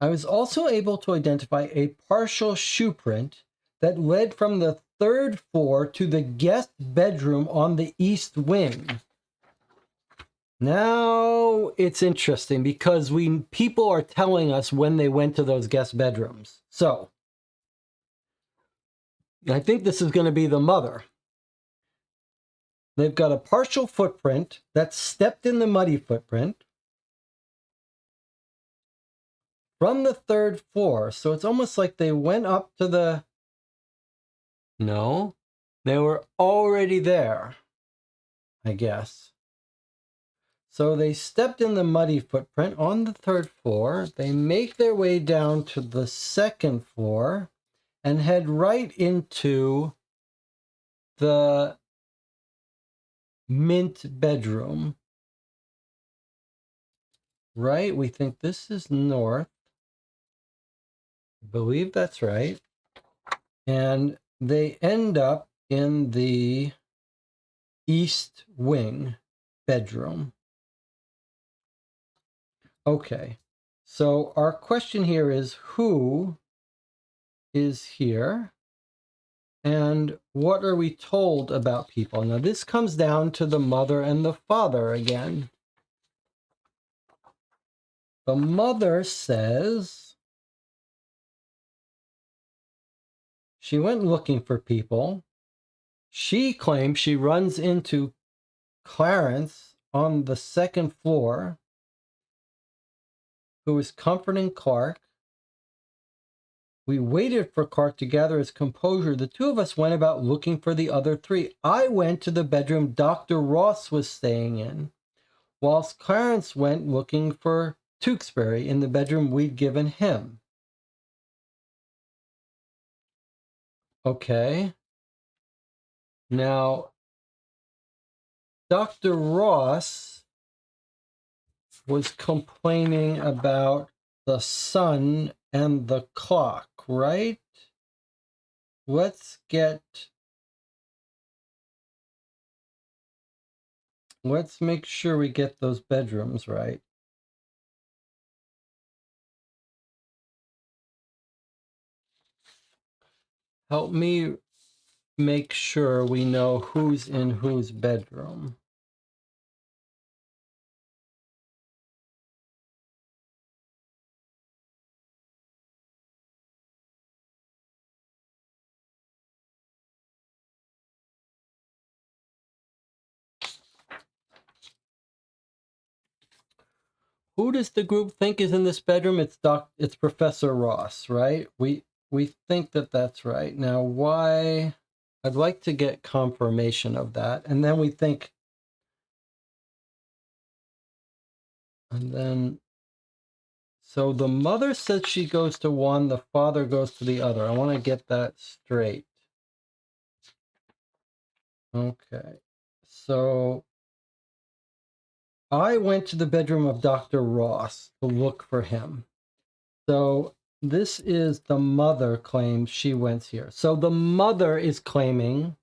I was also able to identify a partial shoe print that led from the 3rd floor to the guest bedroom on the east wing. Now it's interesting because people are telling us when they went to those guest bedrooms. So I think this is going to be the mother. They've got a partial footprint that stepped in the muddy footprint from the 3rd floor. So it's almost like they went up to the... No, they were already there, I guess. So they stepped in the muddy footprint on the 3rd floor. They make their way down to the 2nd floor and head right into the mint bedroom. Right? We think this is north. I believe that's right. And they end up in the east wing bedroom. Okay, so our question here is who is here and what are we told about people? Now this comes down to the mother and the father again. The mother says she went looking for people. She claims she runs into Clarence on the 2nd floor, who is comforting Clark. We waited for Clark to gather his composure. The two of us went about looking for the other 3. I went to the bedroom Dr. Ross was staying in, whilst Clarence went looking for Tewksbury in the bedroom we'd given him. Okay. Now, Dr. Ross was complaining about the sun and the clock, right? Let's make sure we get those bedrooms right. Help me make sure we know who's in whose bedroom. Who does the group think is in this bedroom? It's Professor Ross, right? We think that that's right. Now, why? I'd like to get confirmation of that. And then we think, and then, so the mother says she goes to one, the father goes to the other. I want to get that straight. Okay. So I went to the bedroom of Dr. Ross to look for him. So this is the mother claims she went here. So the mother is claiming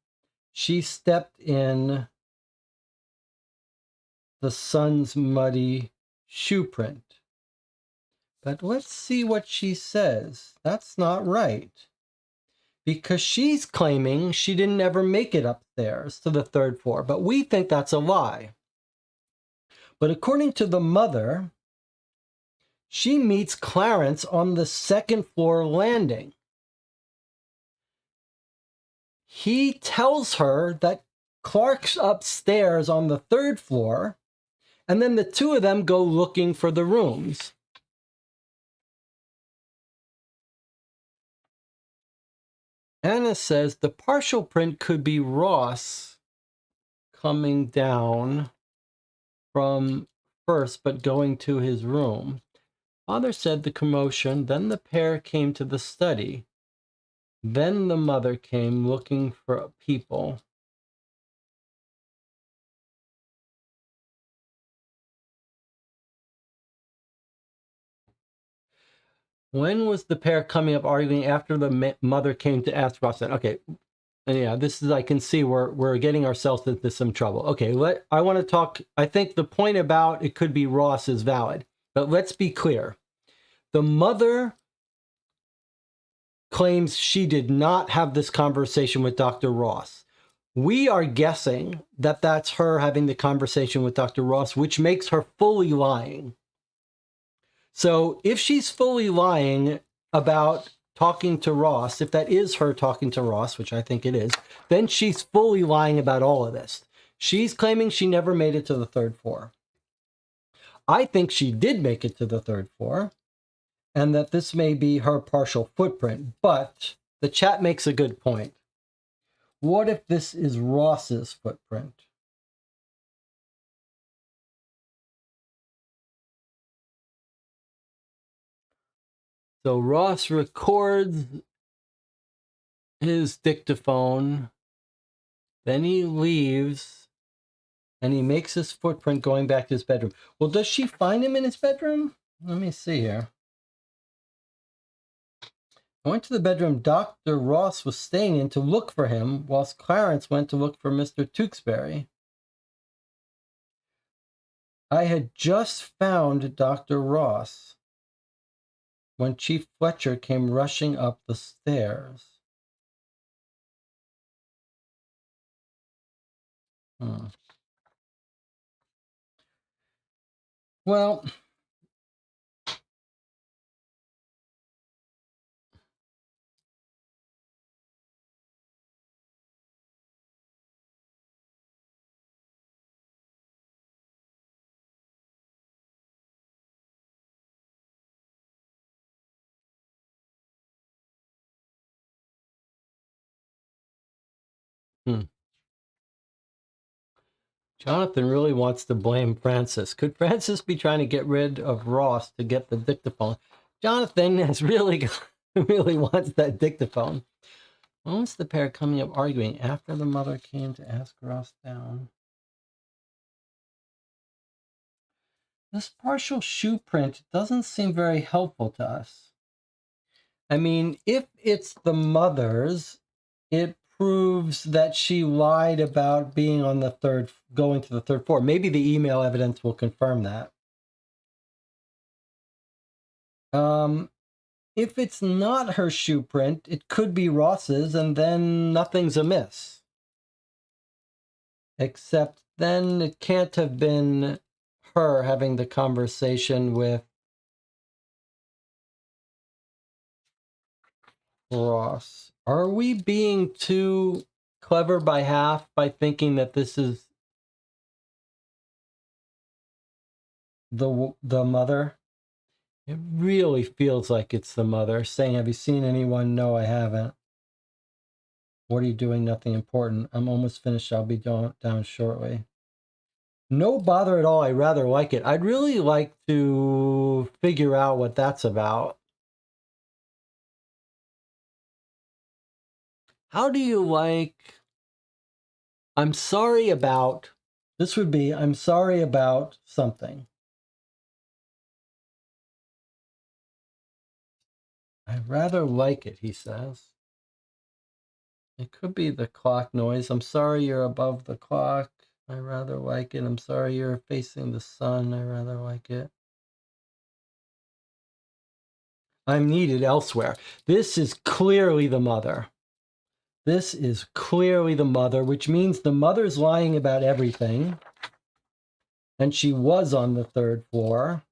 she stepped in the son's muddy shoe print. But let's see what she says. That's not right. Because she's claiming she didn't ever make it upstairs to the 3rd floor. But we think that's a lie. But according to the mother, she meets Clarence on the 2nd floor landing. He tells her that Clark's upstairs on the 3rd floor, and then the two of them go looking for the rooms. Anna says the partial print could be Ross coming down from first, but going to his room. Father said the commotion, then the pair came to the study. Then the mother came looking for people. When was the pair coming up arguing after the mother came to ask Ross? Okay, and yeah, this is, I can see we're getting ourselves into some trouble. Okay, I want to talk, I think the point about it could be Ross is valid, but let's be clear. The mother claims she did not have this conversation with Dr. Ross. We are guessing that that's her having the conversation with Dr. Ross, which makes her fully lying. So if she's fully lying about talking to Ross, if that is her talking to Ross, which I think it is, then she's fully lying about all of this. She's claiming she never made it to the third floor. I think she did make it to the third floor, and that this may be her partial footprint, but the chat makes a good point. What if this is Ross's footprint? So Ross records his dictaphone, then he leaves, and he makes his footprint going back to his bedroom. Well, does she find him in his bedroom? Let me see here. I went to the bedroom Dr. Ross was staying in to look for him, whilst Clarence went to look for Mr. Tewksbury. I had just found Dr. Ross when Chief Fletcher came rushing up the stairs. Well, Jonathan really wants to blame Francis. Could Francis be trying to get rid of Ross to get the dictaphone? Jonathan is really wants that dictaphone. When was the pair coming up arguing after the mother came to ask Ross down? This partial shoe print doesn't seem very helpful to us. I mean, if it's the mother's, it proves that she lied about being on the going to the third floor. Maybe the email evidence will confirm that. If it's not her shoe print, it could be Ross's, and then nothing's amiss. Except then it can't have been her having the conversation with Ross. Are we being too clever by half by thinking that this is the mother? It really feels like it's the mother saying, have you seen anyone? No, I haven't. What are you doing? Nothing important. I'm almost finished. I'll be down shortly. No bother at all. I rather like it. I'd really like to figure out what that's about. How do you like, I'm sorry about, this would be, I'm sorry about something. I rather like it, he says. It could be the clock noise. I'm sorry you're above the clock. I rather like it. I'm sorry you're facing the sun. I rather like it. I'm needed elsewhere. This is clearly the mother. This is clearly the mother, which means the mother's lying about everything. And she was on the third floor.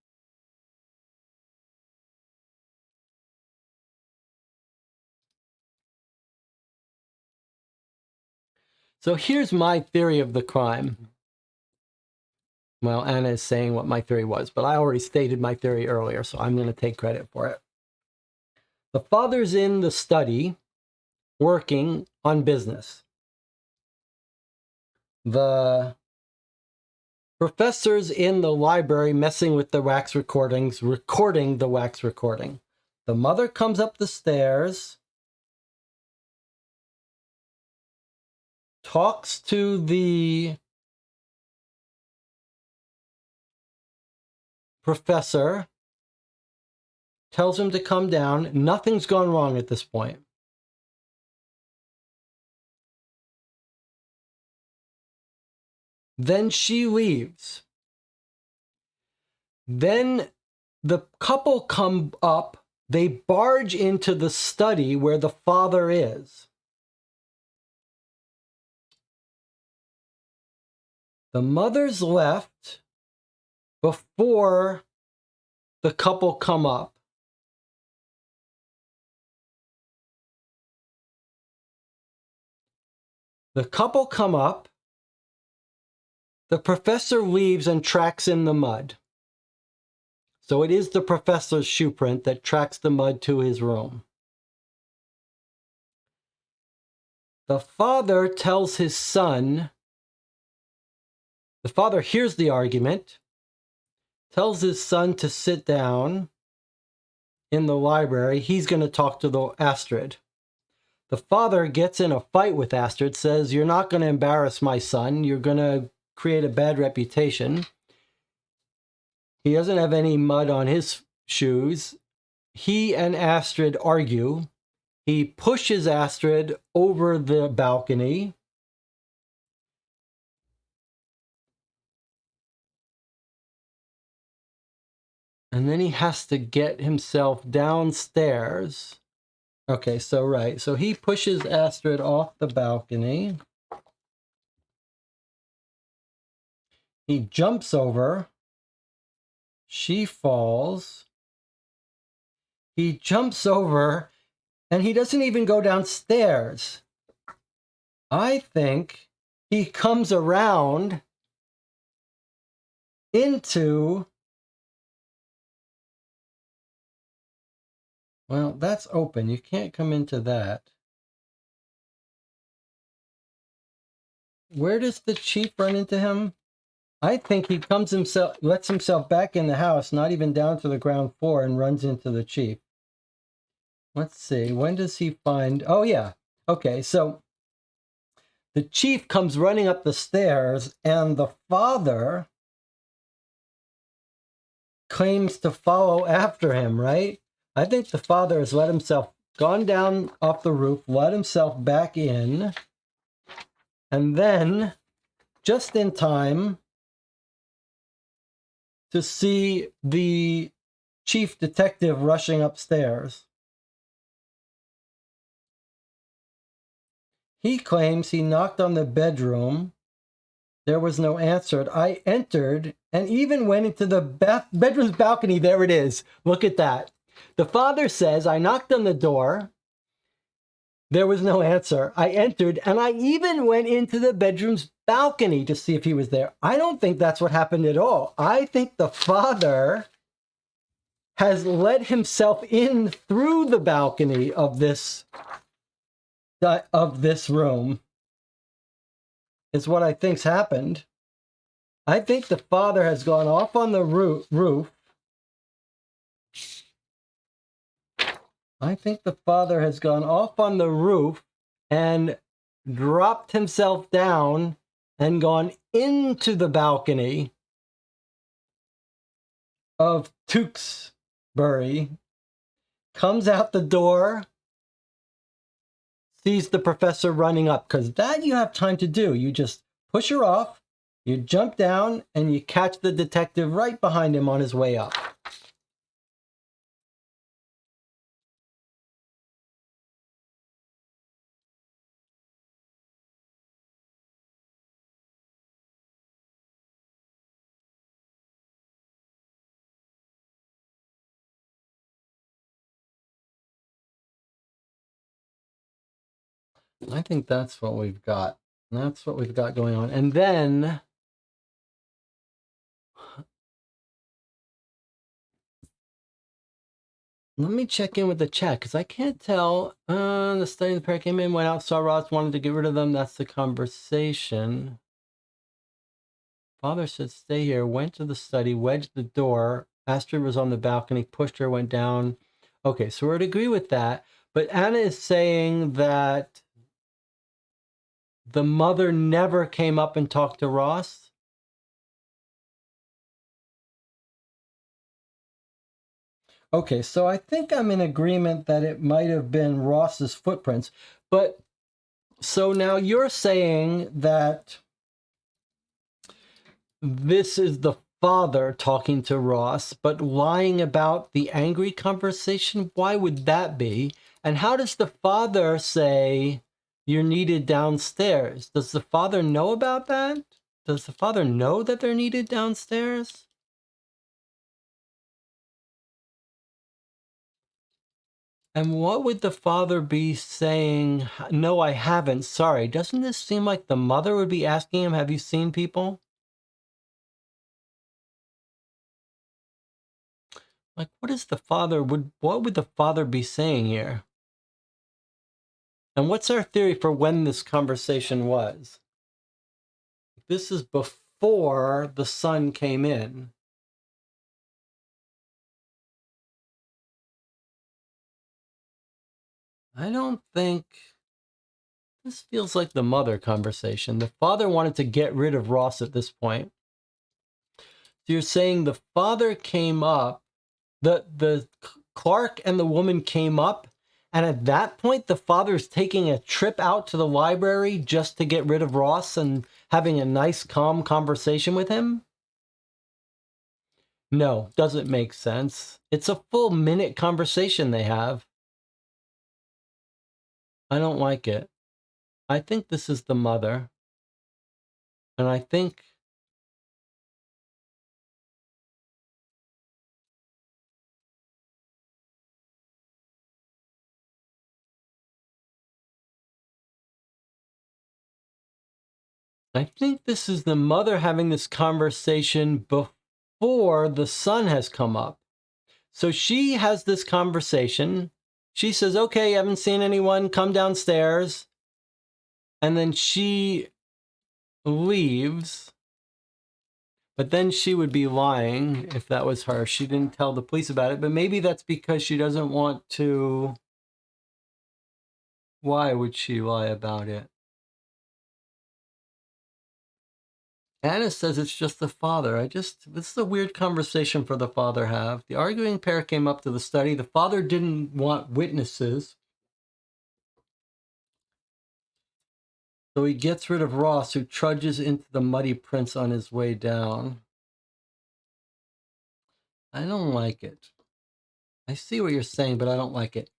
So here's my theory of the crime. Well, Anna is saying what my theory was, but I already stated my theory earlier, so I'm going to take credit for it. The father's in the study working on business. The Professor's in the library messing with the wax recordings, recording the wax recording. The mother comes up the stairs, talks to the professor, tells him to come down. Nothing's gone wrong at this point. Then she leaves. Then the couple come up. They barge into the study where the father is. The mother's left before the couple come up. The couple come up. The professor leaves and tracks in the mud. So it is the professor's shoe print that tracks the mud to his room. The father tells his son, the father hears the argument, tells his son to sit down in the library. He's going to talk to the Astrid. The father gets in a fight with Astrid, says, "You're not going to embarrass my son. You're going to create a bad reputation." He doesn't have any mud on his shoes. He and Astrid argue. He pushes Astrid over the balcony. And then he has to get himself downstairs. Okay, so right. So he pushes Astrid off the balcony. He jumps over. She falls. He jumps over, and he doesn't even go downstairs. I think he comes around into... Well, that's open. You can't come into that. Where does the chief run into him? I think he lets himself back in the house, not even down to the ground floor, and runs into the chief. Let's see. When does he find... Oh, yeah. Okay, so the chief comes running up the stairs, and the father claims to follow after him, right? I think the father has gone down off the roof, let himself back in, and then, just in time to see the chief detective rushing upstairs. He claims he knocked on the bedroom. There was no answer. I entered and even went into the bedroom's balcony. There it is. Look at that. The father says, I knocked on the door. There was no answer. I entered and I even went into the bedroom's balcony to see if he was there. I don't think that's what happened at all. I think the father has let himself in through the balcony of this room, is what I think's happened. I think the father has gone off on the roof. I think the father has gone off on the roof and dropped himself down and gone into the balcony of Tewksbury, comes out the door, sees the professor running up, because that you have time to do. You just push her off, you jump down, and you catch the detective right behind him on his way up. I think that's what we've got. That's what we've got going on. And then let me check in with the chat, because I can't tell. The study of the pair came in, went out, saw Ross, wanted to get rid of them. That's the conversation. Father said, stay here, went to the study, wedged the door. Astrid was on the balcony, pushed her, went down. Okay, so we'd agree with that. But Anna is saying that the mother never came up and talked to Ross. Okay, so I think I'm in agreement that it might have been Ross's footprints. But so now you're saying that this is the father talking to Ross, but lying about the angry conversation? Why would that be? And how does the father say you're needed downstairs? Does the father know about that? Does the father know that they're needed downstairs? And what would the father be saying? No, I haven't. Sorry. Doesn't this seem like the mother would be asking him, have you seen people? Like, what is the father what would the father be saying here? And what's our theory for when this conversation was? This is before the son came in. I don't think this feels like the mother conversation. The father wanted to get rid of Ross at this point. So you're saying the father came up, the Clark and the woman came up, and at that point the father's taking a trip out to the library just to get rid of Ross and having a nice calm conversation with him? No, doesn't make sense. It's a full minute conversation they have. I don't like it. I think this is the mother. And I think this is the mother having this conversation before the son has come up. So she has this conversation. She says, okay, haven't seen anyone, come downstairs. And then she leaves. But then she would be lying if that was her. She didn't tell the police about it. But maybe that's because she doesn't want to. Why would she lie about it? Anna says it's just the father. This is a weird conversation for the father to have. The arguing pair came up to the study. The father didn't want witnesses. So he gets rid of Ross, who trudges into the muddy prints on his way down. I don't like it. I see what you're saying, but I don't like it.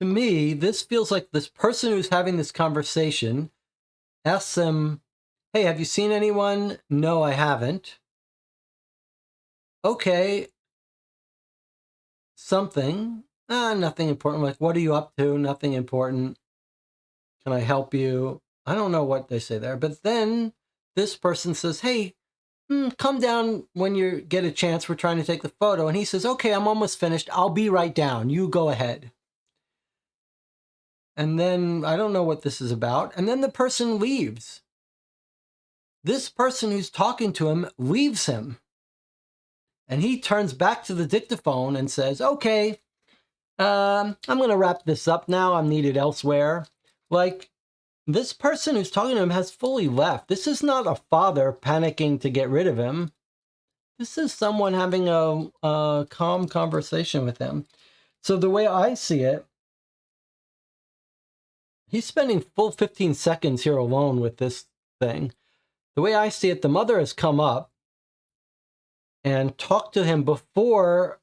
To me, this feels like this person who's having this conversation asks him, hey, have you seen anyone? No, I haven't. Okay. Something. Nothing important. Like, what are you up to? Nothing important. Can I help you? I don't know what they say there. But then this person says, hey, come down when you get a chance. We're trying to take the photo. And he says, okay, I'm almost finished. I'll be right down. You go ahead. And then I don't know what this is about. And then the person leaves. This person who's talking to him leaves him. And he turns back to the dictaphone and says, okay, I'm going to wrap this up now. I'm needed elsewhere. Like, this person who's talking to him has fully left. This is not a father panicking to get rid of him. This is someone having a calm conversation with him. So the way I see it, he's spending full 15 seconds here alone with this thing. The way I see it, the mother has come up and talked to him before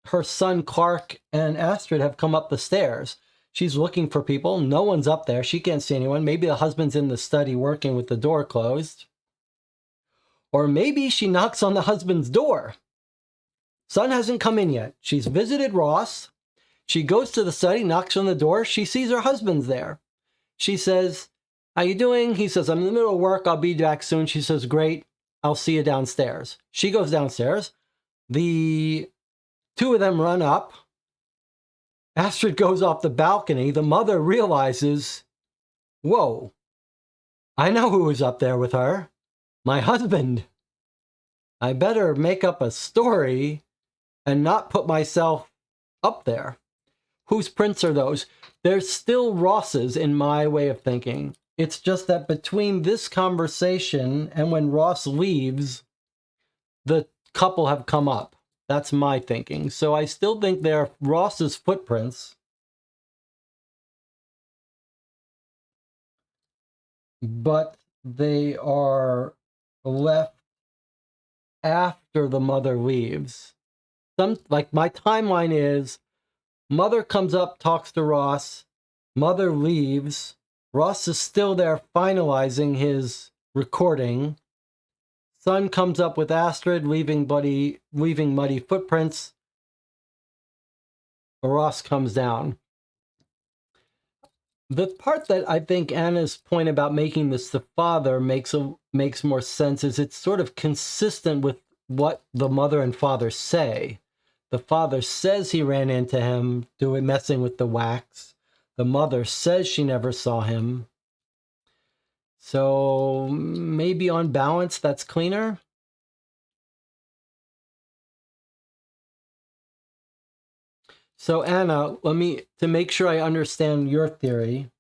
her son Clark and Astrid have come up the stairs. She's looking for people. No one's up there. She can't see anyone. Maybe the husband's in the study working with the door closed. Or maybe she knocks on the husband's door. Son hasn't come in yet. She's visited Ross. She goes to the study, knocks on the door. She sees her husband's there. She says, how you doing? He says, I'm in the middle of work. I'll be back soon. She says, great. I'll see you downstairs. She goes downstairs. The two of them run up. Astrid goes off the balcony. The mother realizes Whoa, I know who was up there with her. My husband. I better make up a story and not put myself up there. Whose prints are those? They're still Ross's in my way of thinking. It's just that between this conversation and when Ross leaves, the couple have come up. That's my thinking. So I still think they're Ross's footprints. But they are left after the mother leaves. Like my timeline is, mother comes up, talks to Ross, mother leaves, Ross is still there finalizing his recording, son comes up with Astrid, leaving muddy footprints, Ross comes down. The part that I think Anna's point about making this the father makes more sense is it's sort of consistent with what the mother and father say. The father says he ran into him messing with the wax. The mother says she never saw him. So maybe on balance, that's cleaner. So Anna, to make sure I understand your theory,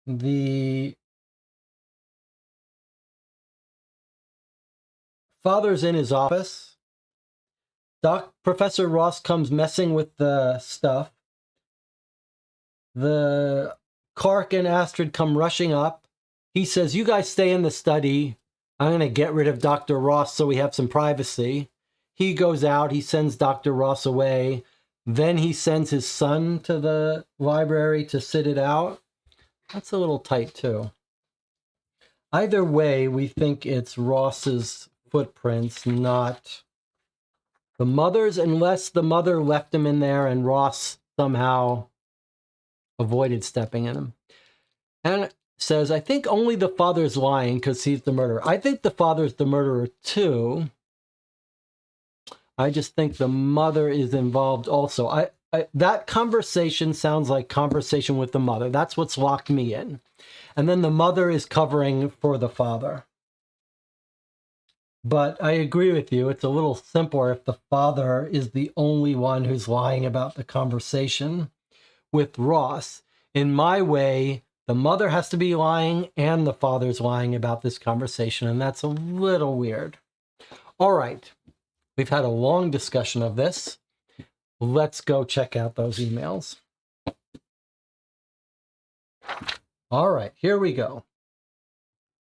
the father's in his office. Professor Ross comes messing with the stuff. The Clark and Astrid come rushing up. He says, you guys stay in the study. I'm going to get rid of Dr. Ross so we have some privacy. He goes out. He sends Dr. Ross away. Then he sends his son to the library to sit it out. That's a little tight, too. Either way, we think it's Ross's footprints, not the mother's, unless the mother left him in there and Ross somehow avoided stepping in him. And says, I think only the father's lying because he's the murderer. I think the father's the murderer too. I just think the mother is involved also. That conversation sounds like conversation with the mother. That's what's locked me in. And then the mother is covering for the father. But I agree with you. It's a little simpler if the father is the only one who's lying about the conversation with Ross. In my way, the mother has to be lying and the father's lying about this conversation, and that's a little weird. All right. We've had a long discussion of this. Let's go check out those emails. All right, here we go.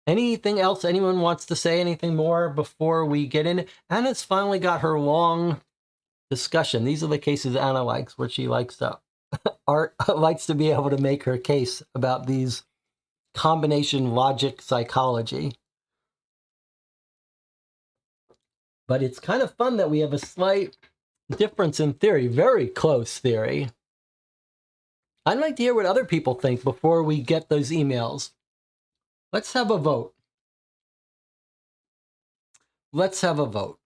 Anything else anyone wants to say? Anything more before we get in? Anna's finally got her long discussion. These are the cases Anna likes, where she likes to likes to be able to make her case about these combination logic psychology. But it's kind of fun that we have a slight difference in theory, very close theory. I'd like to hear what other people think before we get those emails. Let's have a vote. Let's have a vote.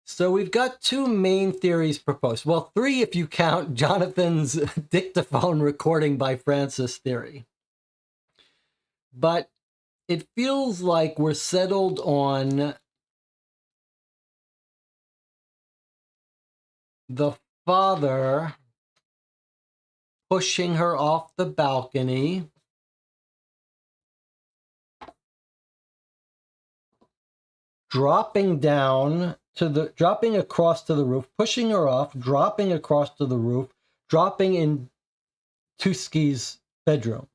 So we've got two main theories proposed. Well, three if you count Jonathan's dictaphone recording by Francis theory. But it feels like we're settled on the father pushing her off the balcony, dropping across to the roof, pushing her off, dropping across to the roof, dropping in Tuski's bedroom.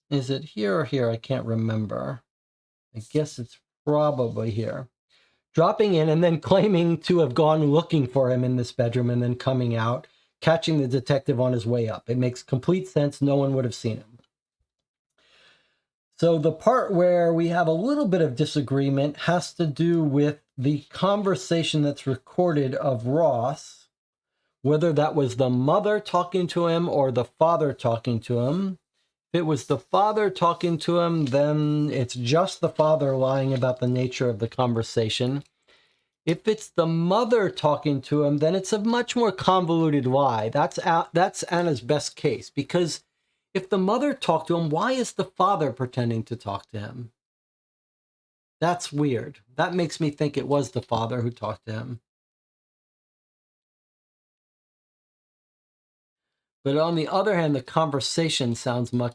Is it here or here? I can't remember. I guess it's probably here. Dropping in and then claiming to have gone looking for him in this bedroom and then coming out, catching the detective on his way up. It makes complete sense. No one would have seen him. So the part where we have a little bit of disagreement has to do with the conversation that's recorded of Ross, whether that was the mother talking to him or the father talking to him. If it was the father talking to him, then it's just the father lying about the nature of the conversation. If it's the mother talking to him, then it's a much more convoluted lie. That's Anna's best case, because If the mother talked to him, why is the father pretending to talk to him? That's weird. That makes me think it was the father who talked to him. But on the other hand, the conversation sounds more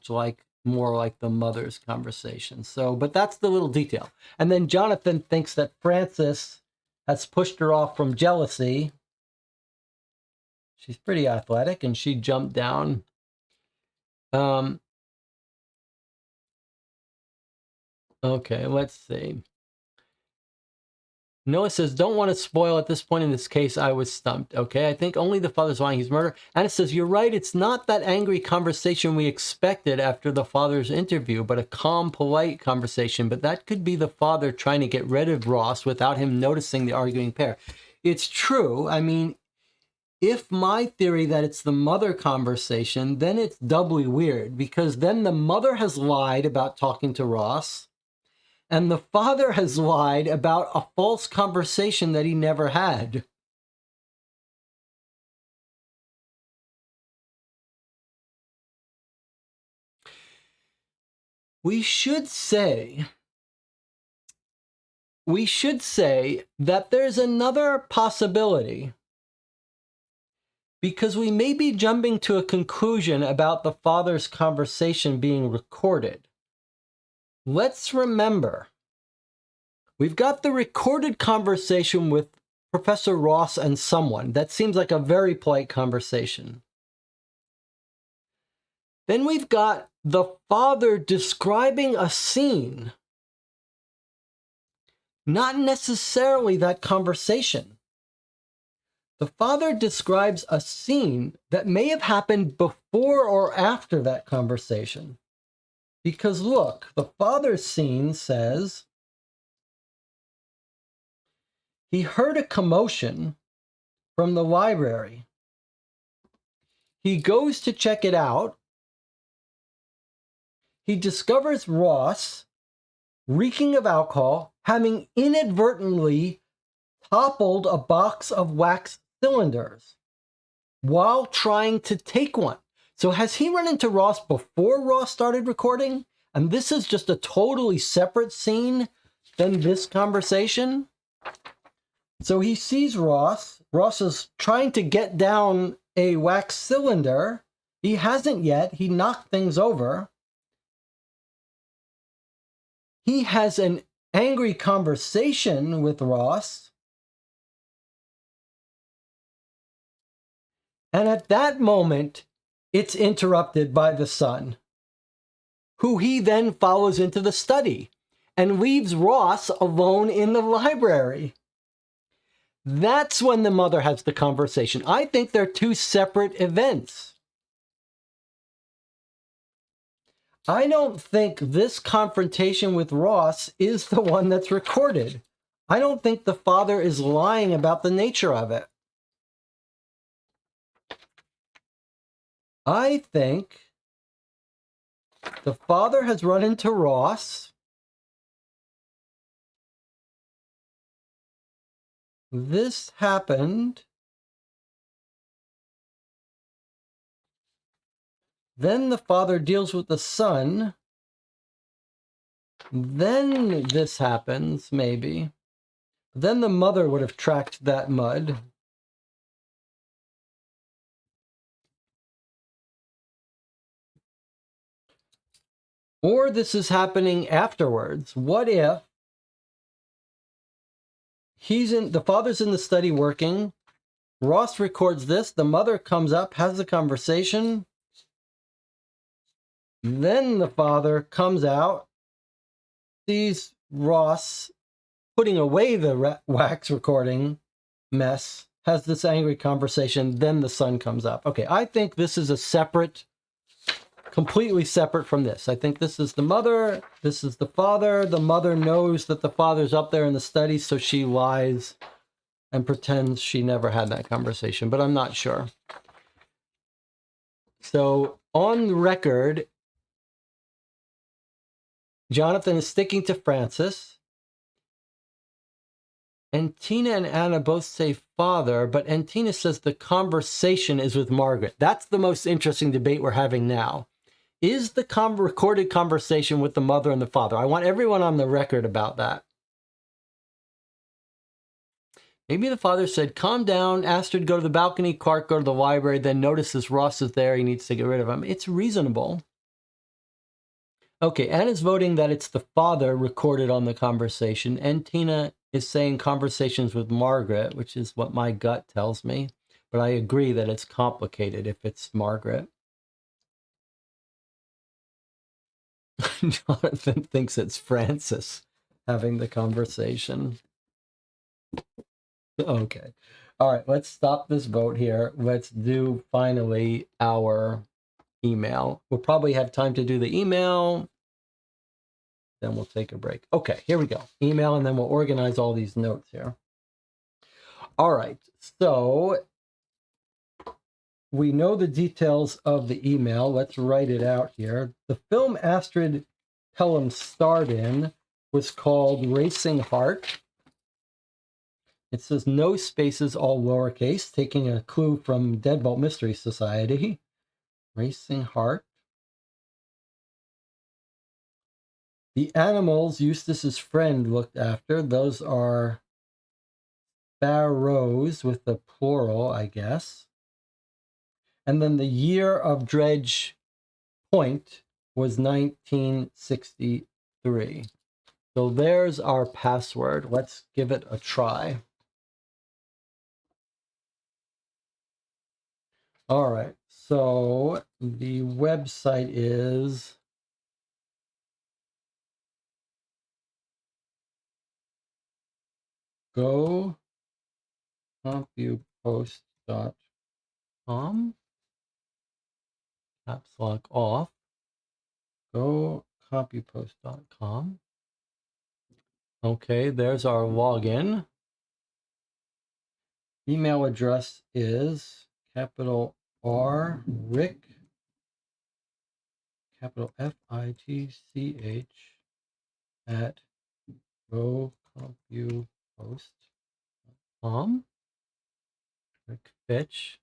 like the mother's conversation. So, but that's the little detail. And then Jonathan thinks that Frances has pushed her off from jealousy. She's pretty athletic, and she jumped down. Okay, let's see. Noah says, don't want to spoil at this point in this case. I was stumped. Okay, I think only the father's lying. He's murdered. Anna says, you're right. It's not that angry conversation we expected after the father's interview, but a calm, polite conversation. But that could be the father trying to get rid of Ross without him noticing the arguing pair. It's true. I mean, if my theory that it's the mother conversation, then it's doubly weird, because then the mother has lied about talking to Ross, and the father has lied about a false conversation that he never had. We should say that there's another possibility, because we may be jumping to a conclusion about the father's conversation being recorded. Let's remember, we've got the recorded conversation with Professor Ross and someone. That seems like a very polite conversation. Then we've got the father describing a scene, not necessarily that conversation. The father describes a scene that may have happened before or after that conversation. Because look, the father's scene says he heard a commotion from the library. He goes to check it out. He discovers Ross reeking of alcohol, having inadvertently toppled a box of wax cylinders while trying to take one. So has he run into Ross before Ross started recording? And this is just a totally separate scene than this conversation? So he sees Ross. Ross is trying to get down a wax cylinder. He hasn't yet. He knocked things over. He has an angry conversation with Ross. And at that moment, it's interrupted by the son, who he then follows into the study and leaves Ross alone in the library. That's when the mother has the conversation. I think they're two separate events. I don't think this confrontation with Ross is the one that's recorded. I don't think the father is lying about the nature of it. I think the father has run into Ross. This happened. Then the father deals with the son. Then this happens, maybe. Then the mother would have tracked that mud. Or this is happening afterwards. What if the father's in the study working, Ross records this, the mother comes up, has the conversation, then the father comes out, sees Ross putting away the wax recording mess, has this angry conversation, then the son comes up. Okay, I think this is a separate, completely separate from this. I think this is the mother, this is the father. The mother knows that the father's up there in the study, so she lies and pretends she never had that conversation, but I'm not sure. So on the record, Jonathan is sticking to Frances. And Tina and Anna both say father, but Tina says the conversation is with Margaret. That's the most interesting debate we're having now. is the recorded conversation with the mother and the father. I want everyone on the record about that. Maybe the father said, calm down, asked her to go to the balcony, Clark go to the library, then notices Ross is there, he needs to get rid of him. It's reasonable. Okay, Anna's voting that it's the father recorded on the conversation, and Tina is saying conversations with Margaret, which is what my gut tells me. But I agree that it's complicated if it's Margaret. Jonathan thinks it's Francis having the conversation. Okay. All right, let's stop this vote here. Let's do finally our email. We'll probably have time to do the email. Then we'll take a break. Okay, here we go. Email, and then we'll organize all these notes here. All right, so we know the details of the email. Let's write it out here. The film Astrid Pelham starred in was called Racing Heart. It says no spaces, all lowercase, taking a clue from Deadbolt Mystery Society. Racing Heart. The animals Eustace's friend looked after, those are sparrows with the plural, I guess. And then the year of Dredge Point was 1963. So there's our password. Let's give it a try. All right, so the website is gocompupost.com. Caps lock off. Gocompupost.com. Okay, there's our login. Email address is capital R Rick, capital FITCH at gocompupost.com. Rick Fitch.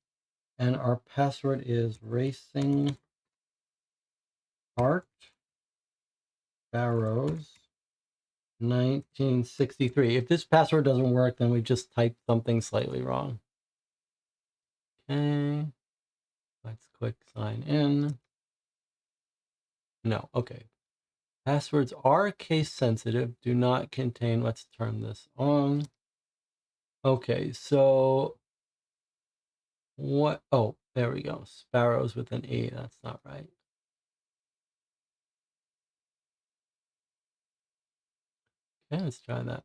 And our password is Racing Heart Barrows 1963. If this password doesn't work, then we just typed something slightly wrong. Okay. Let's click sign in. No, okay. Passwords are case sensitive, do not contain, let's turn this on. Okay, so what? Oh, there we go. Sparrows with an E, that's not right. Okay, let's try that.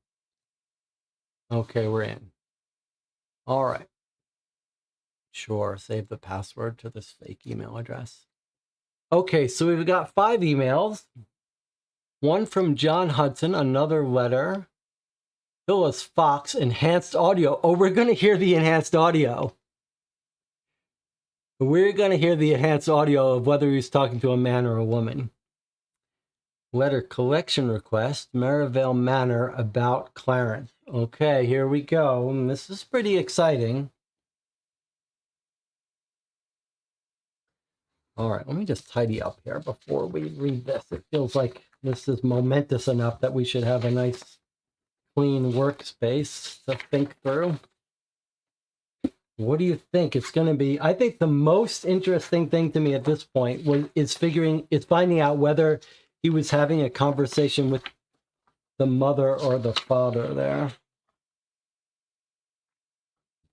Okay, we're in. All right. Sure, save the password to this fake email address. Okay, so we've got 5 emails. One from John Hudson, another letter. Phyllis Fox, enhanced audio. Oh, we're going to hear the enhanced audio. We're going to hear the enhanced audio of whether he's talking to a man or a woman. Letter collection request, Merivale Manor, about Clarence. Okay, here we go. And this is pretty exciting. All right, let me just tidy up here before we read this. It feels like this is momentous enough that we should have a nice, clean workspace to think through. What do you think it's going to be? I think the most interesting thing to me at this point is finding out whether he was having a conversation with the mother or the father there.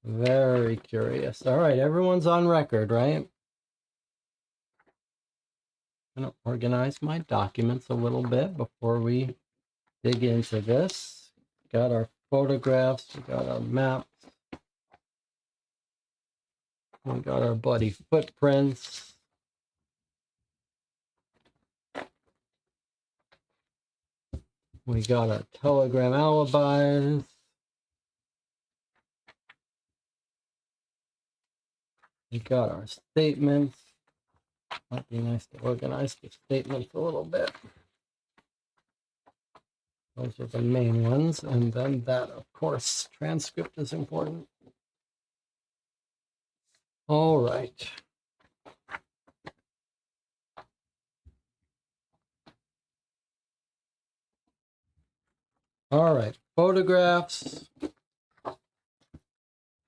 Very curious. All right, everyone's on record, right? I'm going to organize my documents a little bit before we dig into this. Got our photographs, we got our maps, we got our bloody footprints. We got our telegram alibis. We got our statements. Might be nice to organize the statements a little bit. Those are the main ones. And then that, of course, transcript is important. All right. All right, photographs,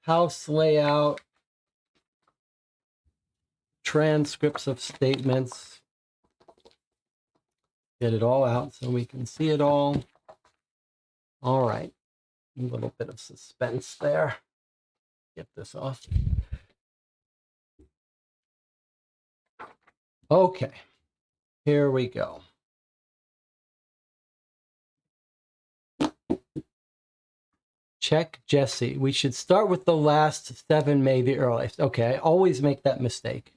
house layout, transcripts of statements. Get it all out so we can see it all. All right, a little bit of suspense there. Get this off. Okay, here we go. Check Jesse. We should start with the last 7, May the earliest. Okay, I always make that mistake,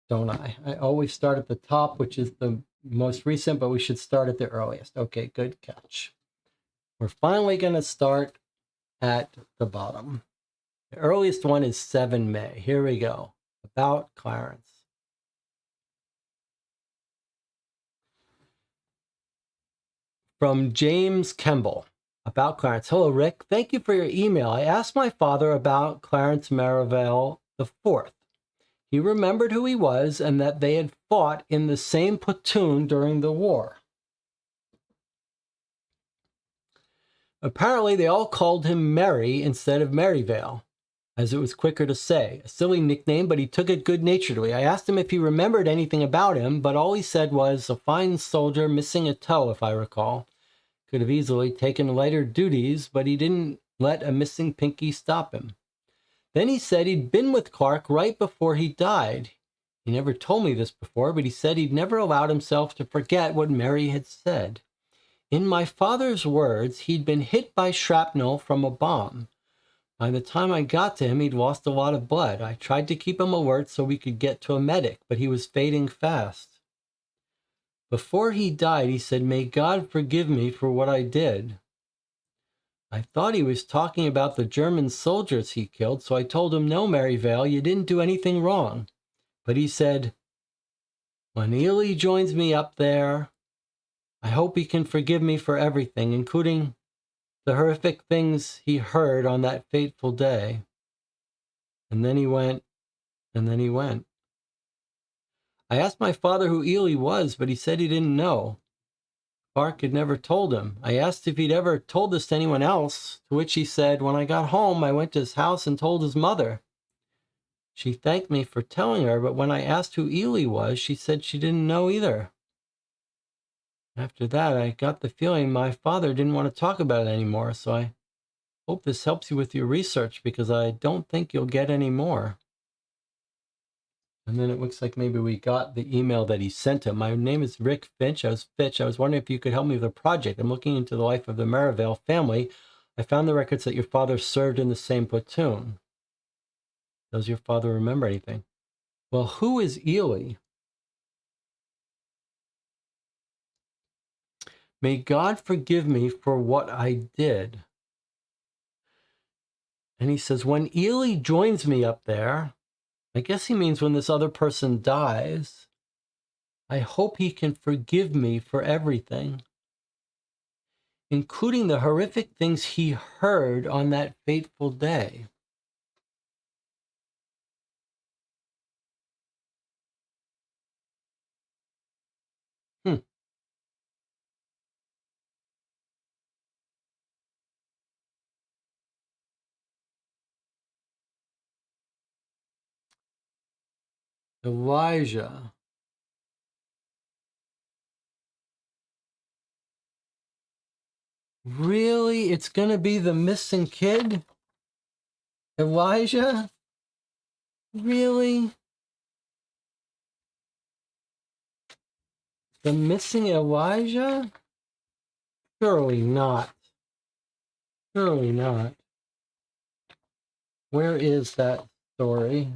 don't I? I always start at the top, which is the most recent, but we should start at the earliest. Okay, good catch. We're finally going to start at the bottom. The earliest one is 7 May. Here we go. About Clarence. From James Kemble. About Clarence. Hello, Rick. Thank you for your email. I asked my father about Clarence Merivale IV. He remembered who he was and that they had fought in the same platoon during the war. Apparently, they all called him Mary instead of Merivale, as it was quicker to say. A silly nickname, but he took it good-naturedly. I asked him if he remembered anything about him, but all he said was, a fine soldier missing a toe, if I recall. Could have easily taken lighter duties, but he didn't let a missing pinky stop him. Then he said he'd been with Clark right before he died. He never told me this before, but he said he'd never allowed himself to forget what Mary had said. In my father's words, he'd been hit by shrapnel from a bomb. By the time I got to him, he'd lost a lot of blood. I tried to keep him alert so we could get to a medic, but he was fading fast. Before he died, he said, "May God forgive me for what I did." I thought he was talking about the German soldiers he killed, so I told him, "No, Merivale, you didn't do anything wrong." But he said, "When Ely joins me up there, I hope he can forgive me for everything, including the horrific things he heard on that fateful day." And then he went, and then he went. I asked my father who Ely was, but he said he didn't know. Clark had never told him. I asked if he'd ever told this to anyone else, to which he said, "When I got home, I went to his house and told his mother." She thanked me for telling her, but when I asked who Ely was, she said she didn't know either. After that, I got the feeling my father didn't want to talk about it anymore, so I hope this helps you with your research, because I don't think you'll get any more. And then it looks like maybe we got the email that he sent him. My name is Rick Finch. I was wondering if you could help me with a project. I'm looking into the life of the Merivale family. I found the records that your father served in the same platoon. Does your father remember anything? Well, who is Ely? May God forgive me for what I did. And he says, when Ely joins me up there, I guess he means when this other person dies, I hope he can forgive me for everything, including the horrific things he heard on that fateful day. Elijah. Really? It's going to be the missing kid? Elijah? Really? The missing Elijah? Surely not. Surely not. Where is that story?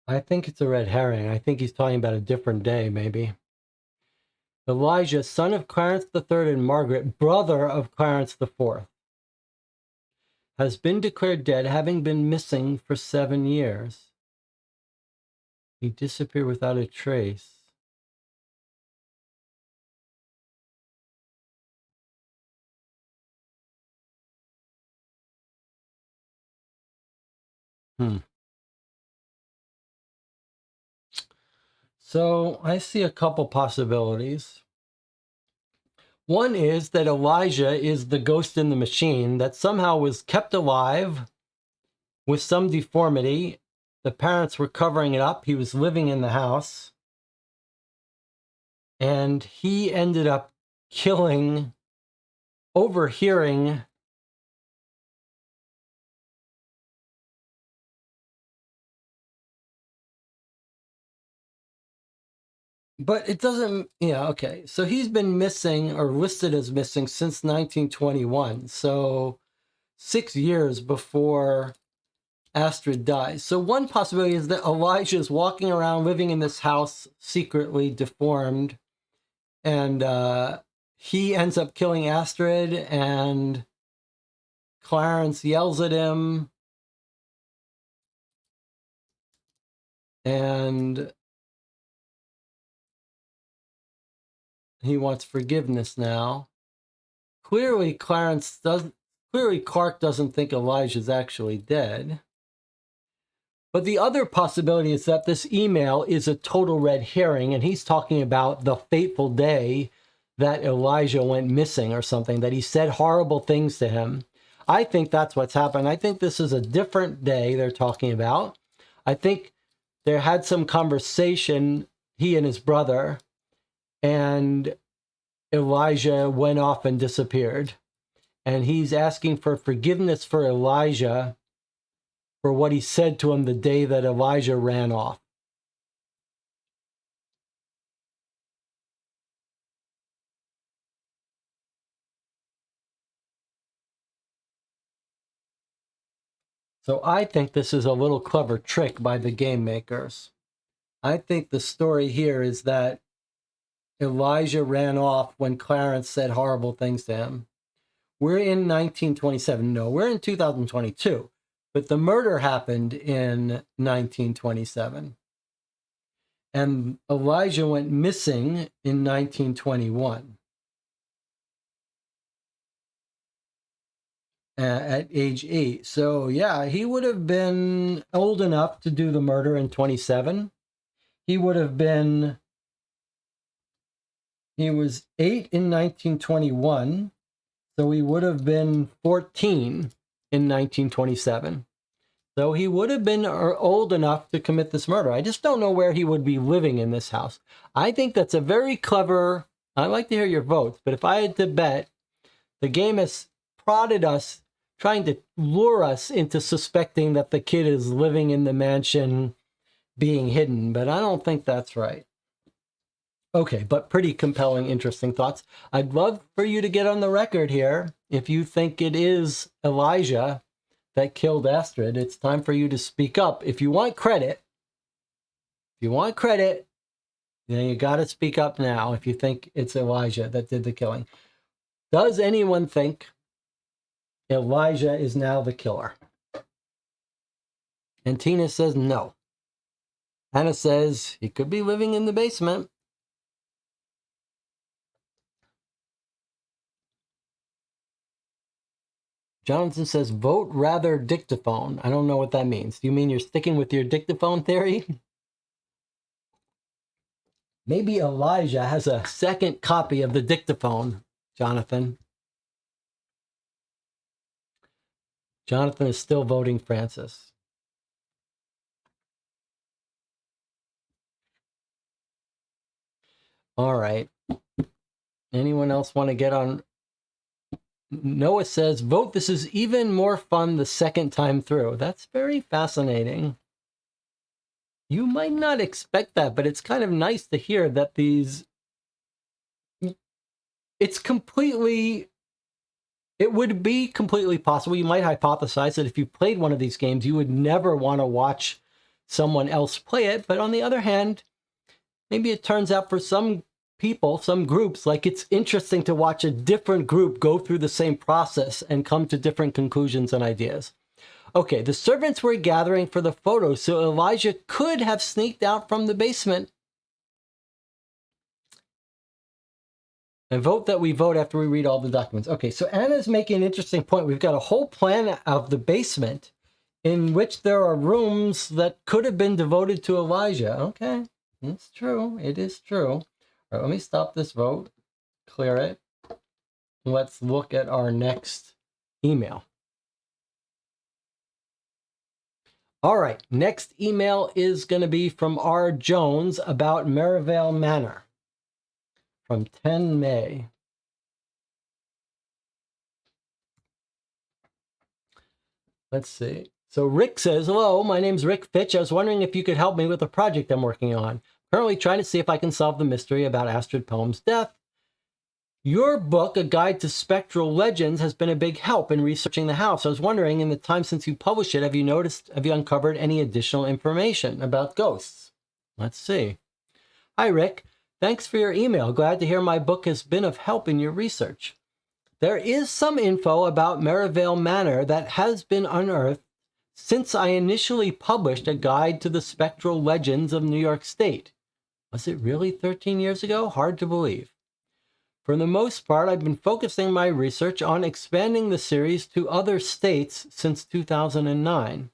I think it's a red herring. I think he's talking about a different day, maybe. Elijah, son of Clarence III and Margaret, brother of Clarence IV. has been declared dead, having been missing for 7 years. He disappeared without a trace. So I see a couple possibilities. One is that Elijah is the ghost in the machine that somehow was kept alive with some deformity. The parents were covering it up. He was living in the house. And he ended up killing, overhearing but it doesn't, yeah, okay. So he's been missing or listed as missing since 1921. So 6 years before Astrid dies. So one possibility is that Elijah is walking around living in this house secretly deformed, and he ends up killing Astrid, and Clarence yells at him, and he wants forgiveness now. Clearly Clark doesn't think Elijah's actually dead. But the other possibility is that this email is a total red herring, and he's talking about the fateful day that Elijah went missing or something, that he said horrible things to him. I think that's what's happened. I think this is a different day they're talking about. I think there had some conversation, he and his brother, and Elijah went off and disappeared. And he's asking for forgiveness for Elijah for what he said to him the day that Elijah ran off. So I think this is a little clever trick by the game makers. I think the story here is that Elijah ran off when Clarence said horrible things to him. We're in 1927. No, we're in 2022. But the murder happened in 1927. And Elijah went missing in 1921. At age 8. So yeah, he would have been old enough to do the murder in 27. He was 8 in 1921. So he would have been 14 in 1927. So he would have been old enough to commit this murder. I just don't know where he would be living in this house. I think that's a very clever, I'd like to hear your votes, but if I had to bet, the game has prodded us, trying to lure us into suspecting that the kid is living in the mansion being hidden, but I don't think that's right. Okay, but pretty compelling, interesting thoughts. I'd love for you to get on the record here. If you think it is Elijah that killed Astrid, it's time for you to speak up. If you want credit, then you got to speak up now if you think it's Elijah that did the killing. Does anyone think Elijah is now the killer? And Tina says no. Hannah says he could be living in the basement. Jonathan says vote rather dictaphone. I don't know what that means. Do you mean you're sticking with your dictaphone theory? Maybe Elijah has a second copy of the dictaphone, Jonathan. Jonathan is still voting Francis. All right. Anyone else want to get on? Noah says, vote, this is even more fun the second time through. That's very fascinating. You might not expect that, but it's kind of nice to hear that it would be completely possible. You might hypothesize that if you played one of these games, you would never want to watch someone else play it. But on the other hand, maybe it turns out for some people, some groups, like it's interesting to watch a different group go through the same process and come to different conclusions and ideas. Okay, the servants were gathering for the photo, so Elijah could have sneaked out from the basement. And vote that we vote after we read all the documents. Okay, so Anna's making an interesting point. We've got a whole plan of the basement in which there are rooms that could have been devoted to Elijah. Okay, it's true. It is true. All right, let me stop this vote, clear it. Let's look at our next email. All right, next email is going to be from R. Jones about Merivale Manor from 10 May. Let's see. So Rick says, hello, my name's Rick Fitch. I was wondering if you could help me with a project I'm working on. Currently trying to see if I can solve the mystery about Astrid Pelham's death. Your book, A Guide to Spectral Legends, has been a big help in researching the house. I was wondering, in the time since you published it, have you uncovered any additional information about ghosts? Let's see. Hi, Rick. Thanks for your email. Glad to hear my book has been of help in your research. There is some info about Merivale Manor that has been unearthed since I initially published A Guide to the Spectral Legends of New York State. Was it really 13 years ago? Hard to believe. For the most part, I've been focusing my research on expanding the series to other states since 2009.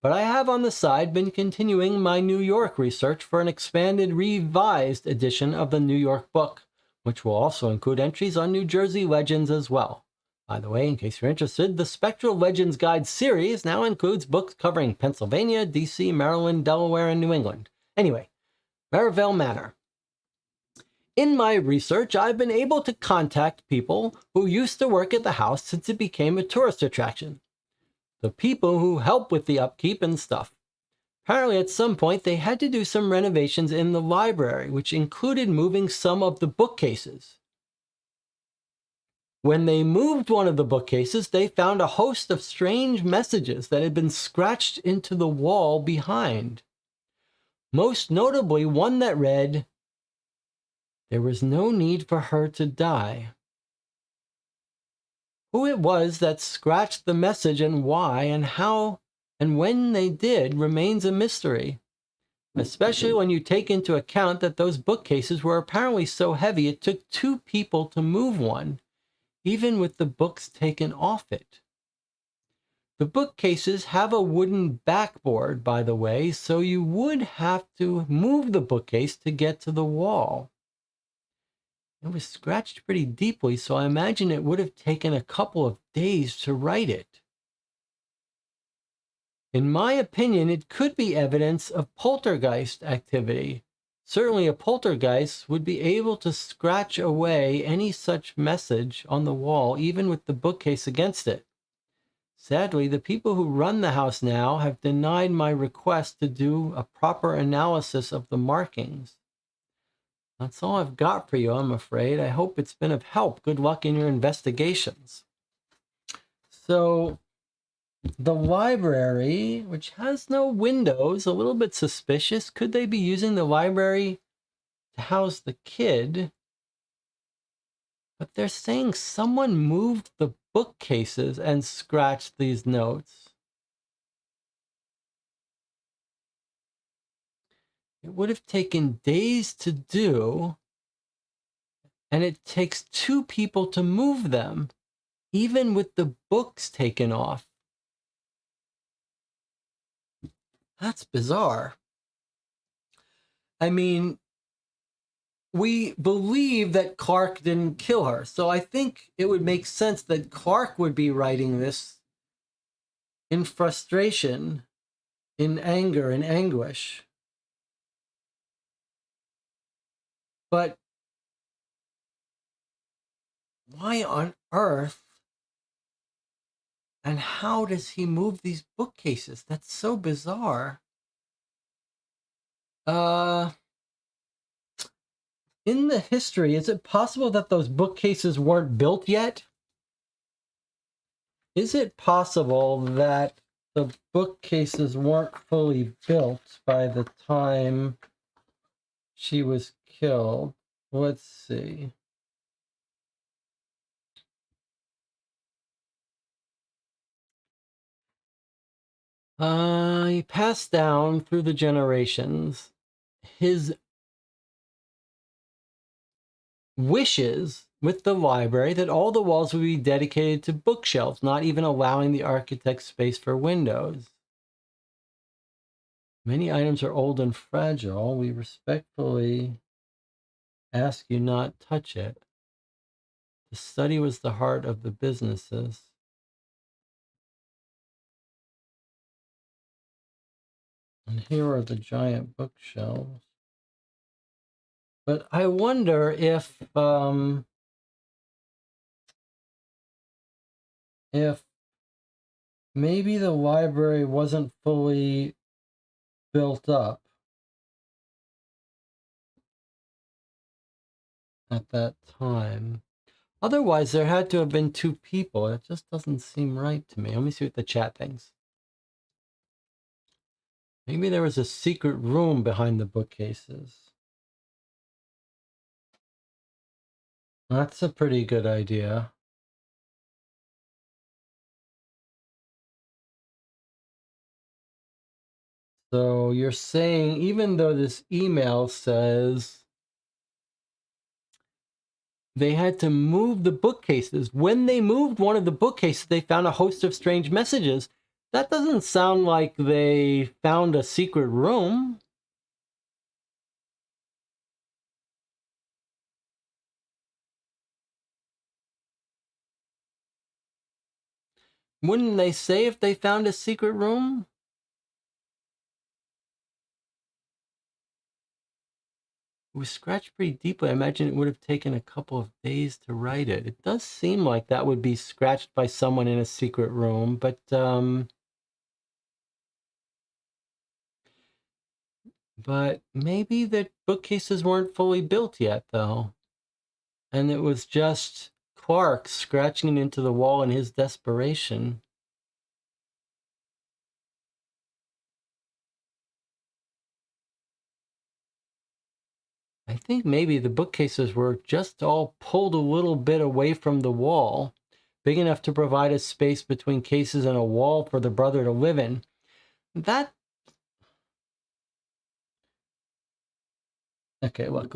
But I have on the side been continuing my New York research for an expanded, revised edition of the New York book, which will also include entries on New Jersey legends as well. By the way, in case you're interested, the Spectral Legends Guide series now includes books covering Pennsylvania, D.C., Maryland, Delaware, and New England. Anyway, Merivale Manor. In my research, I've been able to contact people who used to work at the house since it became a tourist attraction. The people who help with the upkeep and stuff. Apparently, at some point, they had to do some renovations in the library, which included moving some of the bookcases. When they moved one of the bookcases, they found a host of strange messages that had been scratched into the wall behind. Most notably, one that read, "There was no need for her to die." Who it was that scratched the message and why and how and when they did remains a mystery, especially when you take into account that those bookcases were apparently so heavy it took 2 people to move one, even with the books taken off it. The bookcases have a wooden backboard, by the way, so you would have to move the bookcase to get to the wall. It was scratched pretty deeply, so I imagine it would have taken a couple of days to write it. In my opinion, it could be evidence of poltergeist activity. Certainly a poltergeist would be able to scratch away any such message on the wall, even with the bookcase against it. Sadly, the people who run the house now have denied my request to do a proper analysis of the markings. That's all I've got for you, I'm afraid. I hope it's been of help. Good luck in your investigations. So, the library, which has no windows, a little bit suspicious. Could they be using the library to house the kid? But they're saying someone moved the bookcases and scratched these notes. It would have taken days to do, and it takes 2 people to move them, even with the books taken off. That's bizarre. I mean, we believe that Clark didn't kill her, so I think it would make sense that Clark would be writing this in frustration, in anger, in anguish. But why on earth and how does he move these bookcases? That's so bizarre. In the history, is it possible that those bookcases weren't built yet? Is it possible that the bookcases weren't fully built by the time she was killed? let's see. He passed down through the generations his wishes with the library that all the walls would be dedicated to bookshelves, not even allowing the architect space for windows. Many items are old and fragile. We respectfully ask you not touch it. The study was the heart of the businesses. And here are the giant bookshelves. But I wonder if maybe the library wasn't fully built up at that time. Otherwise, there had to have been two people. It just doesn't seem right to me. Let me see what the chat thinks. Maybe there was a secret room behind the bookcases. That's a pretty good idea. So you're saying, even though this email says they had to move the bookcases, when they moved one of the bookcases, they found a host of strange messages. That doesn't sound like they found a secret room. Wouldn't they say if they found a secret room? It was scratched pretty deeply. I imagine it would have taken a couple of days to write it. It does seem like that would be scratched by someone in a secret room, but maybe the bookcases weren't fully built yet, though. And it was just Clark scratching into the wall in his desperation. I think maybe the bookcases were just all pulled a little bit away from the wall, big enough to provide a space between cases and a wall for the brother to live in. Okay, look,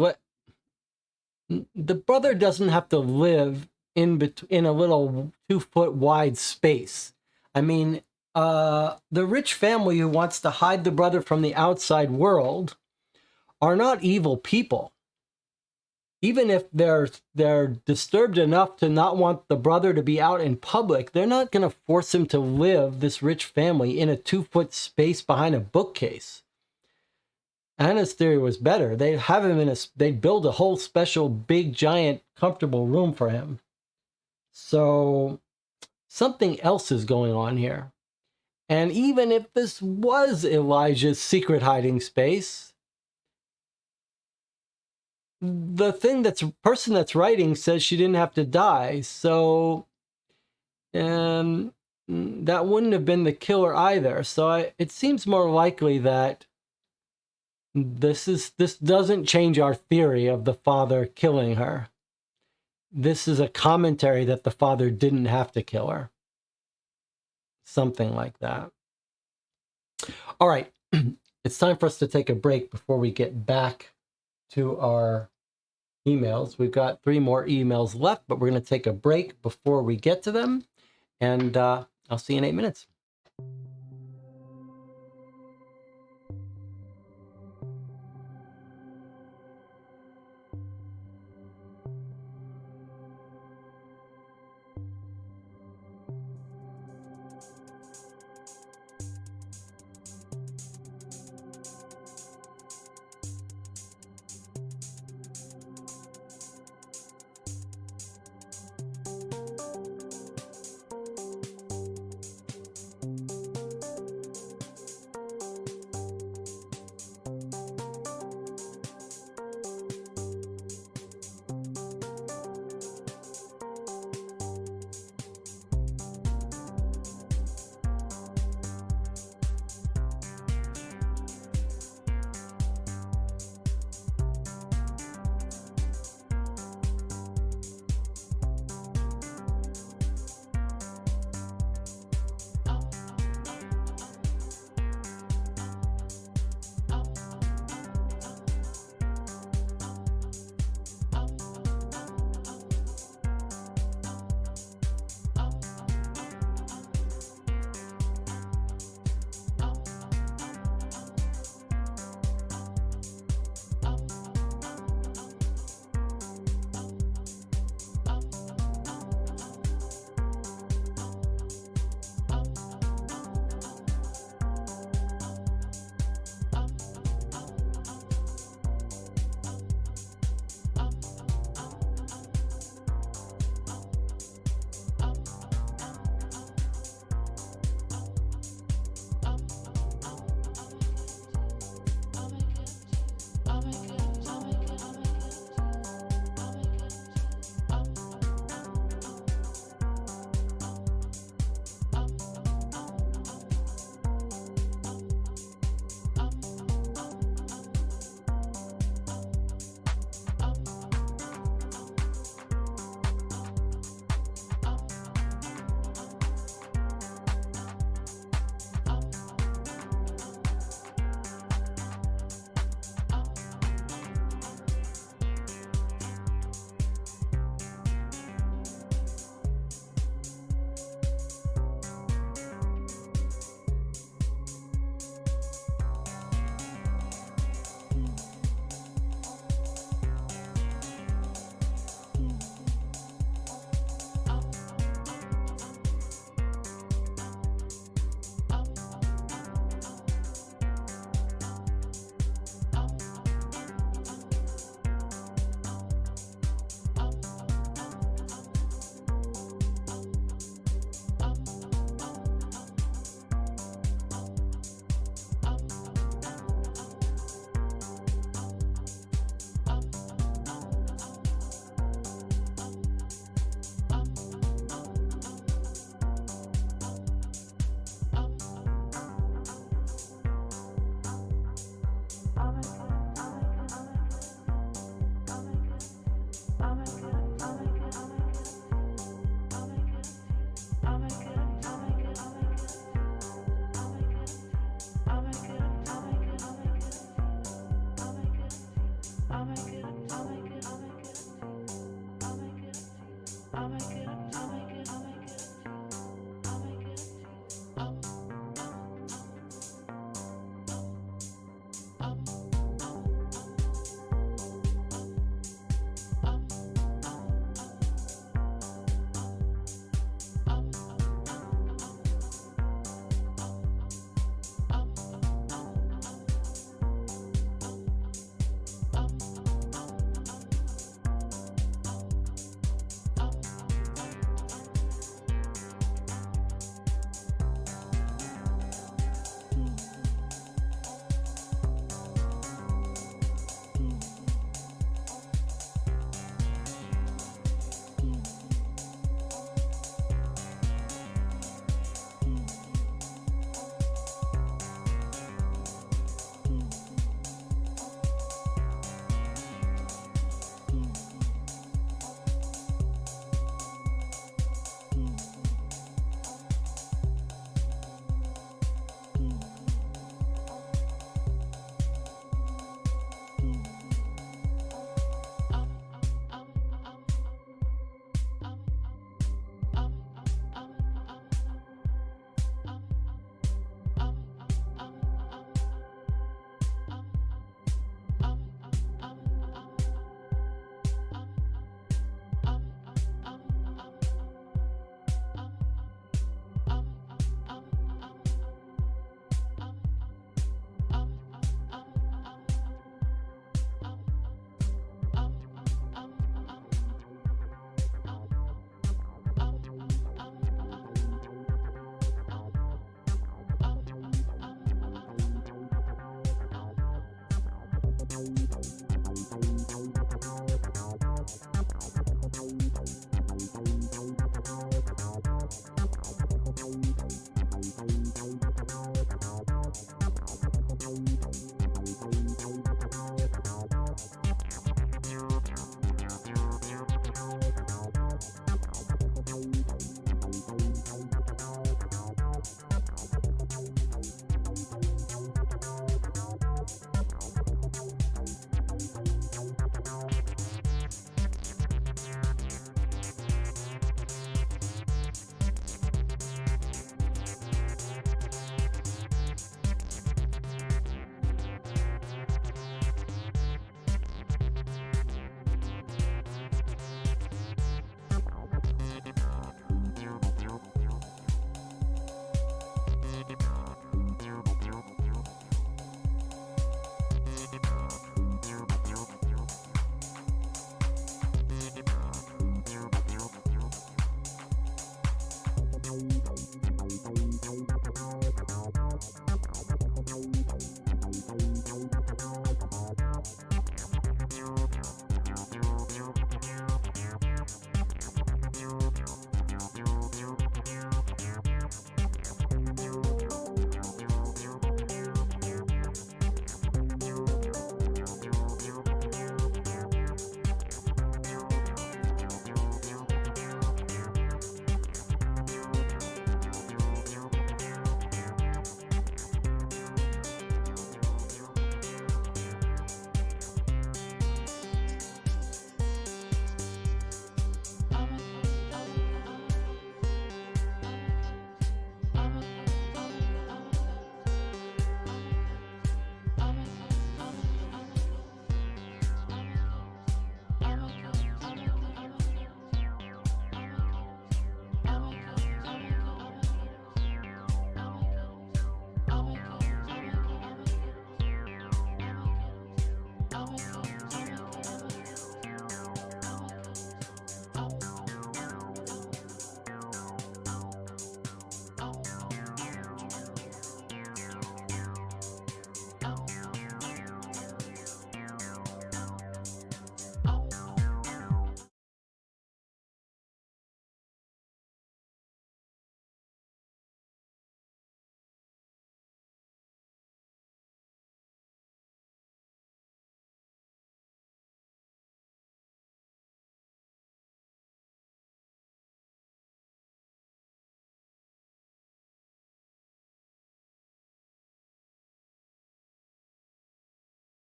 the brother doesn't have to live in a little 2-foot wide space. I mean, the rich family who wants to hide the brother from the outside world are not evil people. Even if they're disturbed enough to not want the brother to be out in public, they're not going to force him to live, this rich family, in a 2-foot space behind a bookcase. Anna's theory was better. They'd have him they'd build a whole special big, giant, comfortable room for him. So something else is going on here. And even if this was Elijah's secret hiding space, the person that's writing says she didn't have to die. So that wouldn't have been the killer either. So it seems more likely that this doesn't change our theory of the father killing her. This is a commentary that the father didn't have to kill her. Something like that. All right. It's time for us to take a break before we get back to our emails. We've got 3 more emails left, but we're going to take a break before we get to them. And I'll see you in 8 minutes.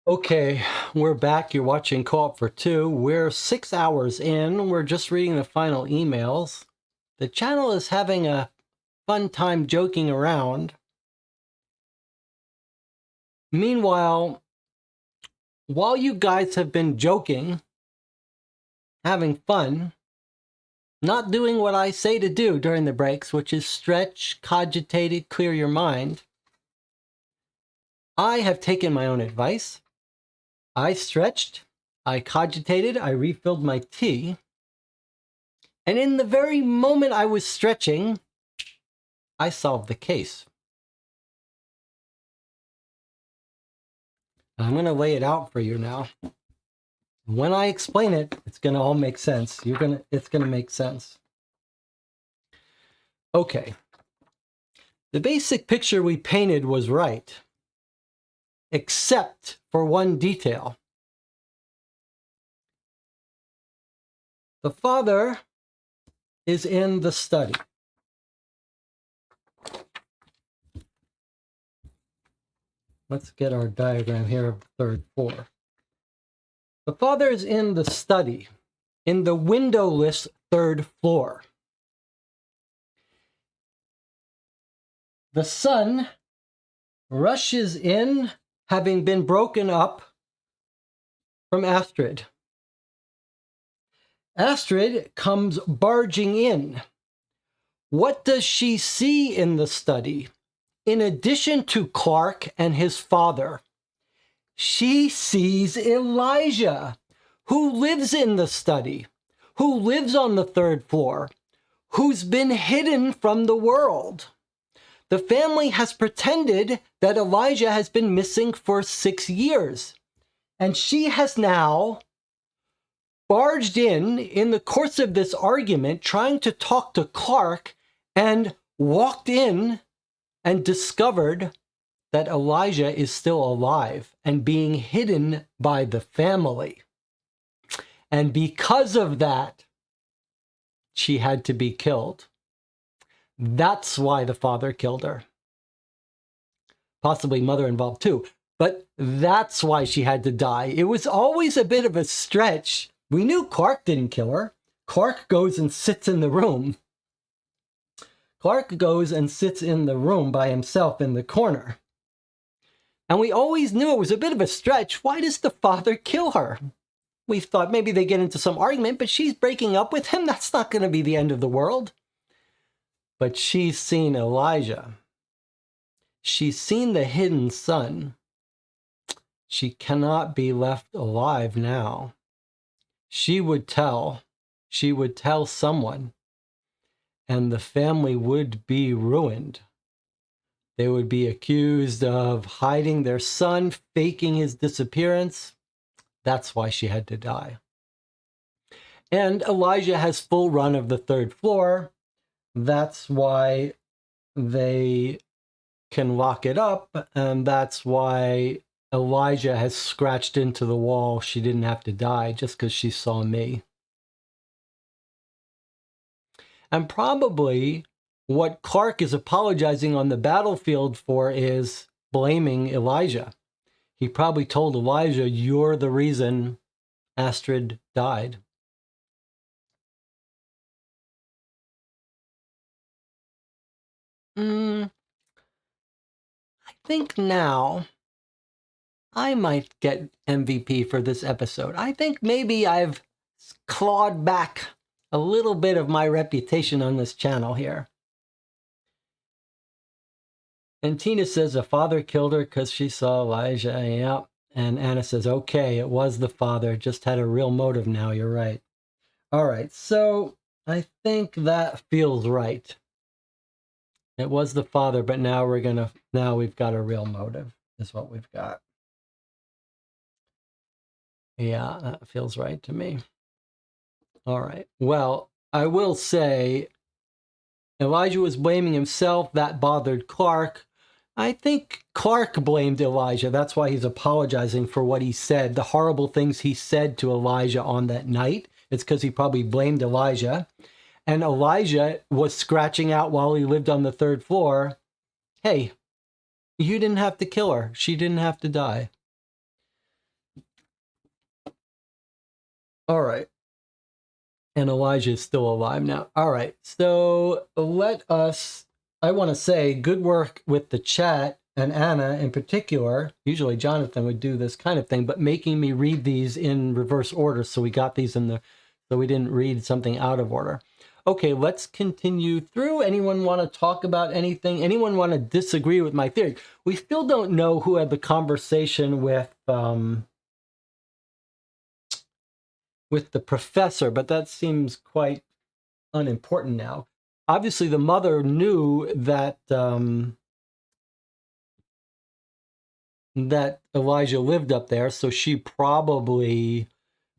Okay, we're back. You're watching Co-op for Two. We're 6 hours in. We're just reading the final emails. The channel is having a fun time joking around. Meanwhile, while you guys have been joking, having fun, not doing what I say to do during the breaks, which is stretch, cogitate it, clear your mind, I have taken my own advice. I stretched, I cogitated, I refilled my tea, and in the very moment I was stretching, I solved the case. I'm going to lay it out for you now. When I explain it, it's going to all make sense. It's going to make sense. Okay. The basic picture we painted was right, except for one detail. The father is in the study. Let's get our diagram here of the third floor. The father is in the study, in the windowless third floor. The son rushes in, having been broken up from Astrid. Astrid comes barging in. What does she see in the study? In addition to Clark and his father, she sees Elijah, who lives in the study, who lives on the third floor, who's been hidden from the world. The family has pretended that Elijah has been missing for 6 years, And she has now barged in the course of this argument, trying to talk to Clark, and walked in and discovered that Elijah is still alive and being hidden by the family. And because of that, she had to be killed. That's why the father killed her. Possibly mother involved too. But that's why she had to die. It was always a bit of a stretch. We knew Clark didn't kill her. Clark goes and sits in the room. Clark goes and sits in the room by himself in the corner. And we always knew it was a bit of a stretch. Why does the father kill her? We thought maybe they get into some argument, but she's breaking up with him. That's not going to be the end of the world. But she's seen Elijah. She's seen the hidden son. She cannot be left alive now. She would tell someone, and the family would be ruined. They would be accused of hiding their son, faking his disappearance. That's why she had to die. And Elijah has full run of the third floor. That's why they can lock it up, and that's why Elijah has scratched into the wall. She didn't have to die just because she saw me. And probably what Clark is apologizing on the battlefield for is blaming Elijah. He probably told Elijah, "You're the reason Astrid died." I think now I might get MVP for this episode. I think maybe I've clawed back a little bit of my reputation on this channel here. And Tina says the father killed her because she saw Elijah. Yep. And Anna says, okay, it was the father. Just had a real motive now. You're right. All right. So I think that feels right. It was the father, but now we've got a real motive is what we've got. Yeah, that feels right to me. All right. Well, I will say Elijah was blaming himself. That bothered Clark. I think Clark blamed Elijah. That's why he's apologizing for what he said, the horrible things he said to Elijah on that night. It's because he probably blamed Elijah. And Elijah was scratching out while he lived on the third floor. Hey, you didn't have to kill her. She didn't have to die. All right. And Elijah is still alive now. All right. So I want to say good work with the chat, and Anna in particular. Usually Jonathan would do this kind of thing, but making me read these in reverse order. So we got these so we didn't read something out of order. Okay, let's continue through. Anyone want to talk about anything? Anyone want to disagree with my theory? We still don't know who had the conversation with the professor, but that seems quite unimportant now. Obviously, the mother knew that that Elijah lived up there, so she probably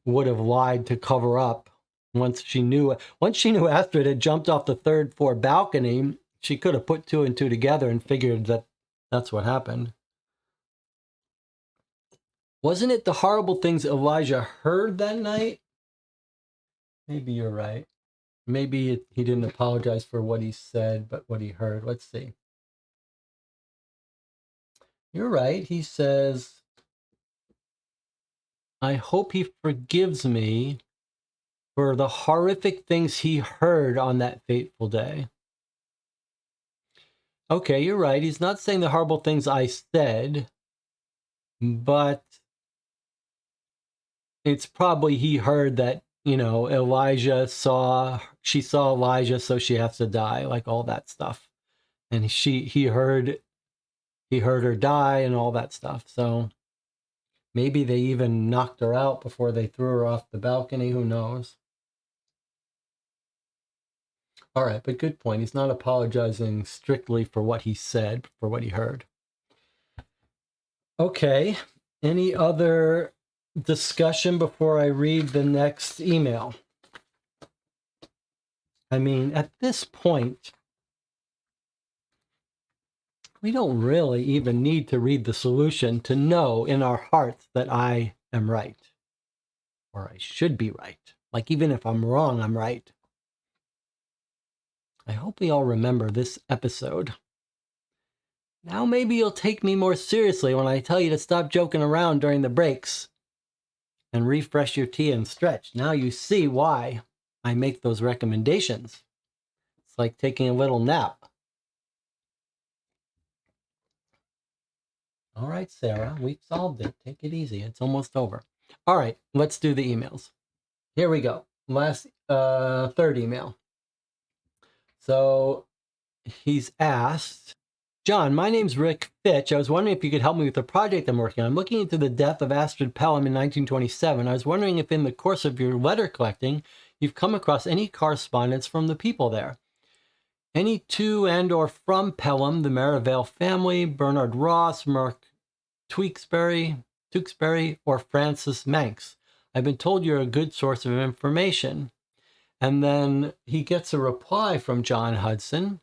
would have lied to cover up. Once she knew Astrid had jumped off the third floor balcony, she could have put two and two together and figured that that's what happened. Wasn't it the horrible things Elijah heard that night? Maybe you're right. Maybe he didn't apologize for what he said, but what he heard. Let's see. You're right. He says, I hope he forgives me for the horrific things he heard on that fateful day. Okay, you're right. He's not saying the horrible things I said, but it's probably he heard that, she saw Elijah, so she has to die, like all that stuff. And he heard her die and all that stuff. So maybe they even knocked her out before they threw her off the balcony. Who knows? All right, but good point. He's not apologizing strictly for what he said, for what he heard. Okay, any other discussion before I read the next email? I mean, at this point, we don't really even need to read the solution to know in our hearts that I am right. Or I should be right. Like, even if I'm wrong, I'm right. I hope we all remember this episode. Now maybe you'll take me more seriously when I tell you to stop joking around during the breaks and refresh your tea and stretch. Now you see why I make those recommendations. It's like taking a little nap. All right, Sarah, we've solved it. Take it easy. It's almost over. All right, let's do the emails. Here we go. Last, third email. So he's asked, John, my name's Rick Fitch. I was wondering if you could help me with the project I'm working on. I'm looking into the death of Astrid Pelham in 1927. I was wondering if in the course of your letter collecting, you've come across any correspondence from the people there. Any to and or from Pelham, the Merivale family, Bernard Ross, Mark Tewksbury, or Francis Manx. I've been told you're a good source of information. And then he gets a reply from John Hudson.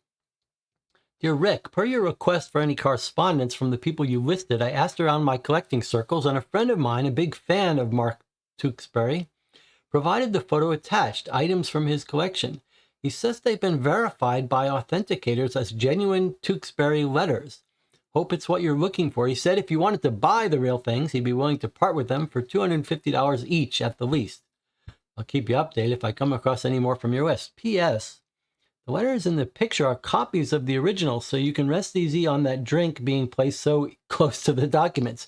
Dear Rick, per your request for any correspondence from the people you listed, I asked around my collecting circles, and a friend of mine, a big fan of Mark Tewksbury, provided the photo attached, items from his collection. He says they've been verified by authenticators as genuine Tewksbury letters. Hope it's what you're looking for. He said if you wanted to buy the real things, he'd be willing to part with them for $250 each at the least. I'll keep you updated if I come across any more from your list. P.S. The letters in the picture are copies of the originals, so you can rest easy on that drink being placed so close to the documents.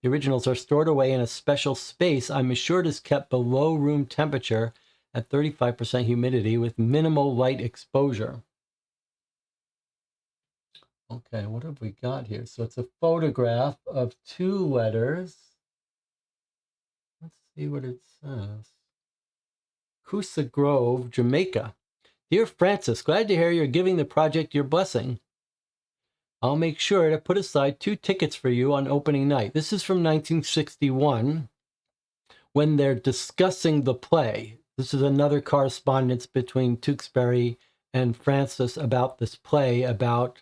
The originals are stored away in a special space I'm assured is kept below room temperature at 35% humidity with minimal light exposure. Okay, what have we got here? So it's a photograph of two letters. Let's see what it says. Coosa Grove, Jamaica. Dear Francis, glad to hear you're giving the project your blessing. I'll make sure to put aside 2 tickets for you on opening night. This is from 1961 when they're discussing the play. This is another correspondence between Tewksbury and Francis about this play, about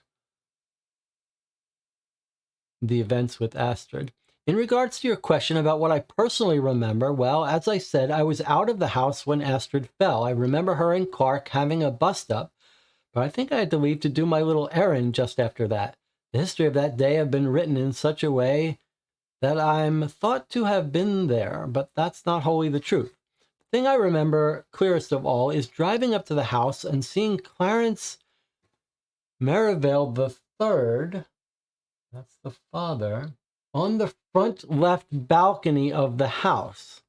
the events with Astrid. In regards to your question about what I personally remember, well, as I said, I was out of the house when Astrid fell. I remember her and Clark having a bust-up, but I think I had to leave to do my little errand just after that. The history of that day have been written in such a way that I'm thought to have been there, but that's not wholly the truth. The thing I remember clearest of all is driving up to the house and seeing Clarence Merivale III, that's the father, on the front left balcony of the house.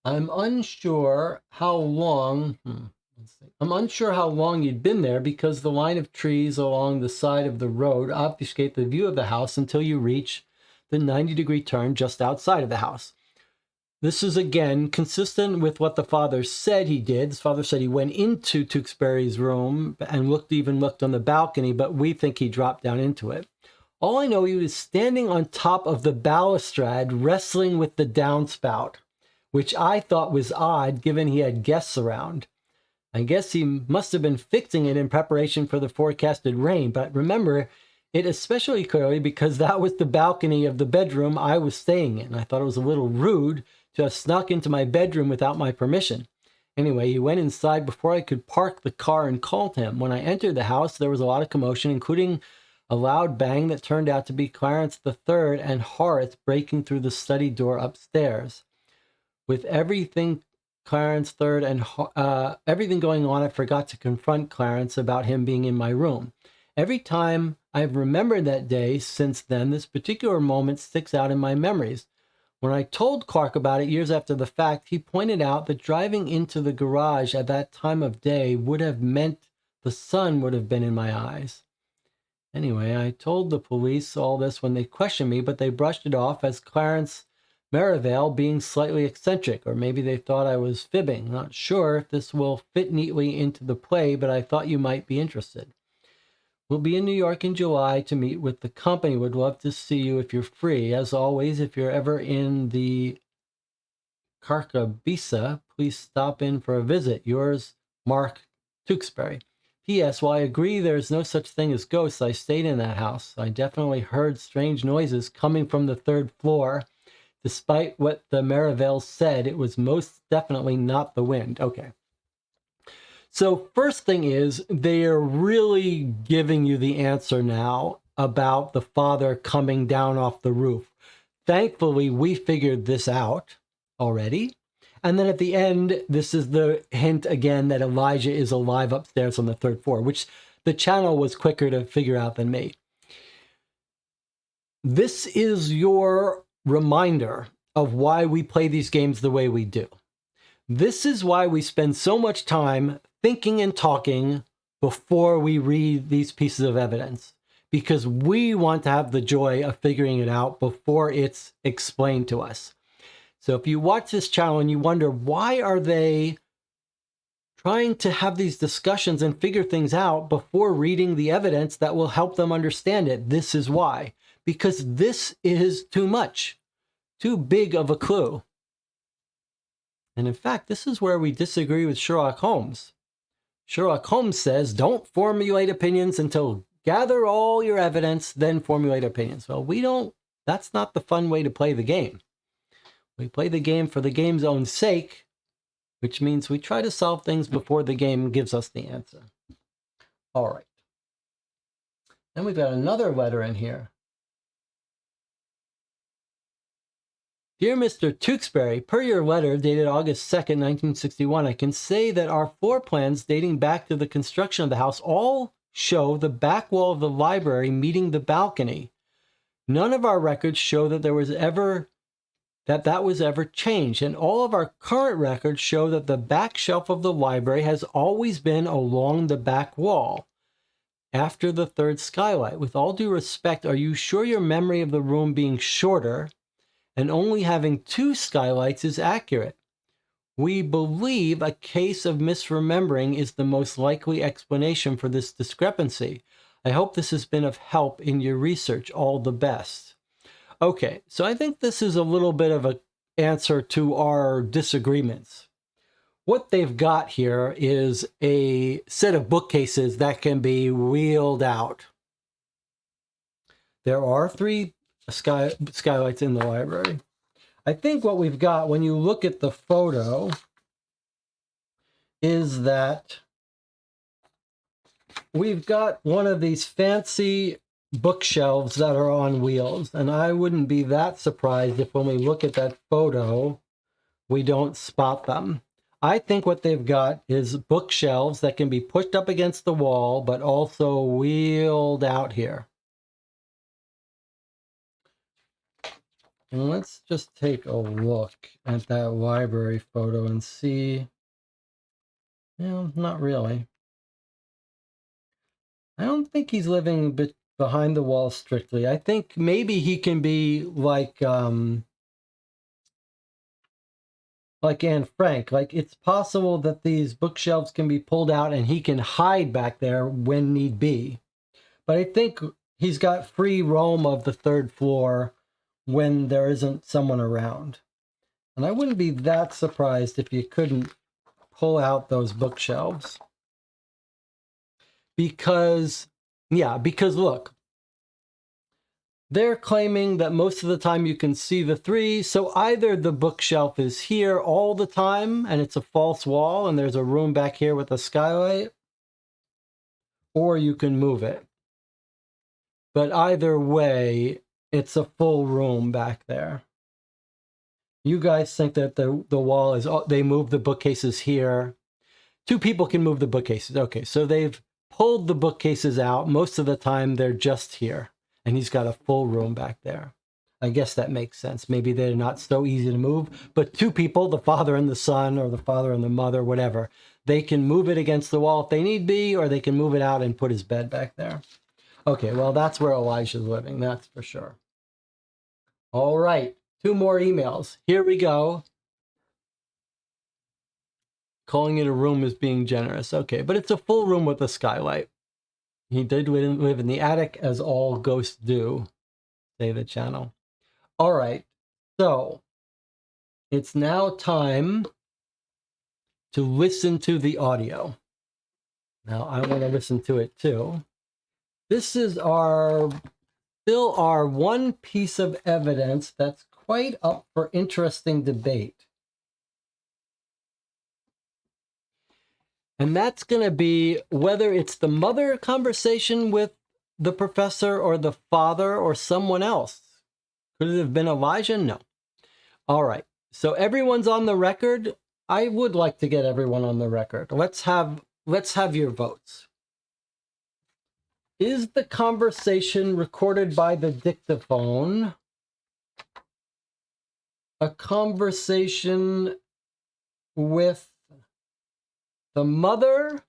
I'm unsure how long you'd been there because the line of trees along the side of the road obfuscate the view of the house until you reach the 90-degree turn just outside of the house. This is, again, consistent with what the father said he did. His father said he went into Tewksbury's room and looked on the balcony, but we think he dropped down into it. All I know, he was standing on top of the balustrade wrestling with the downspout, which I thought was odd given he had guests around. I guess he must have been fixing it in preparation for the forecasted rain, but remember it especially clearly because that was the balcony of the bedroom I was staying in. I thought it was a little rude to have snuck into my bedroom without my permission. Anyway, he went inside before I could park the car and called him. When I entered the house, there was a lot of commotion, including a loud bang that turned out to be Clarence III and Horace breaking through the study door upstairs. With everything Clarence III and everything going on, I forgot to confront Clarence about him being in my room. Every time I've remembered that day since then, this particular moment sticks out in my memories. When I told Clark about it years after the fact, he pointed out that driving into the garage at that time of day would have meant the sun would have been in my eyes. Anyway, I told the police all this when they questioned me, but they brushed it off as Clarence Merivale being slightly eccentric, or maybe they thought I was fibbing. Not sure if this will fit neatly into the play, but I thought you might be interested. We'll be in New York in July to meet with the company. Would love to see you if you're free. As always, if you're ever in the Carcabisa, please stop in for a visit. Yours, Mark Tewksbury. P.S. While I agree there's no such thing as ghosts, I stayed in that house. I definitely heard strange noises coming from the third floor. Despite what the Merivale said, it was most definitely not the wind. Okay. So first thing is, they are really giving you the answer now about the father coming down off the roof. Thankfully, we figured this out already. And then at the end, this is the hint again that Elijah is alive upstairs on the third floor, which the channel was quicker to figure out than me. This is your reminder of why we play these games the way we do. This is why we spend so much time thinking and talking before we read these pieces of evidence, because we want to have the joy of figuring it out before it's explained to us. So if you watch this channel and you wonder, why are they trying to have these discussions and figure things out before reading the evidence that will help them understand it? This is why. Because this is too much, too big of a clue. And in fact, this is where we disagree with Sherlock Holmes. Sherlock Holmes says, don't formulate opinions until gather all your evidence, then formulate opinions. Well, we don't, that's not the fun way to play the game. We play the game for the game's own sake, which means we try to solve things before the game gives us the answer. All right. Then we've got another letter in here. Dear Mr. Tewksbury, per your letter dated August 2nd, 1961, I can say that our floor plans dating back to the construction of the house all show the back wall of the library meeting the balcony. None of our records show that that was ever changed, and all of our current records show that the back shelf of the library has always been along the back wall, after the third skylight. With all due respect, are you sure your memory of the room being shorter and only having 2 skylights is accurate? We believe a case of misremembering is the most likely explanation for this discrepancy. I hope this has been of help in your research. All the best. Okay, so I think this is a little bit of an answer to our disagreements. What they've got here is a set of bookcases that can be wheeled out. There are 3 skylights in the library. I think what we've got when you look at the photo is that we've got one of these fancy bookshelves that are on wheels, and I wouldn't be that surprised if when we look at that photo we don't spot them. I think what they've got is bookshelves that can be pushed up against the wall but also wheeled out here. And let's just take a look at that library photo and see. Not really. I don't think he's living behind the wall strictly. I think maybe he can be like Anne Frank. Like, it's possible that these bookshelves can be pulled out and he can hide back there when need be. But I think he's got free roam of the third floor when there isn't someone around. And I wouldn't be that surprised if you couldn't pull out those bookshelves. Because look, they're claiming that most of the time you can see the 3. So either the bookshelf is here all the time and it's a false wall and there's a room back here with a skylight, or you can move it. But either way, it's a full room back there. You guys think that the wall is, they move the bookcases here. 2 people can move the bookcases. Okay, so they've pulled the bookcases out. Most of the time they're just here, and he's got a full room back there. I guess that makes sense. Maybe they're not so easy to move, but 2 people, the father and the son, or the father and the mother, whatever, they can move it against the wall if they need be, or they can move it out and put his bed back there. Okay, well, that's where Elijah's living, that's for sure. All right, 2 more emails. Here we go. Calling it a room is being generous. Okay, but it's a full room with a skylight. He did live in the attic, as all ghosts do, say the channel. All right, so it's now time to listen to the audio. Now, I want to listen to it too. This is still our one piece of evidence that's quite up for interesting debate. And that's going to be whether it's the mother conversation with the professor or the father or someone else. Could it have been Elijah? No. All right. So everyone's on the record. I would like to get everyone on the record. Let's have your votes. Is the conversation recorded by the dictaphone a conversation with the mother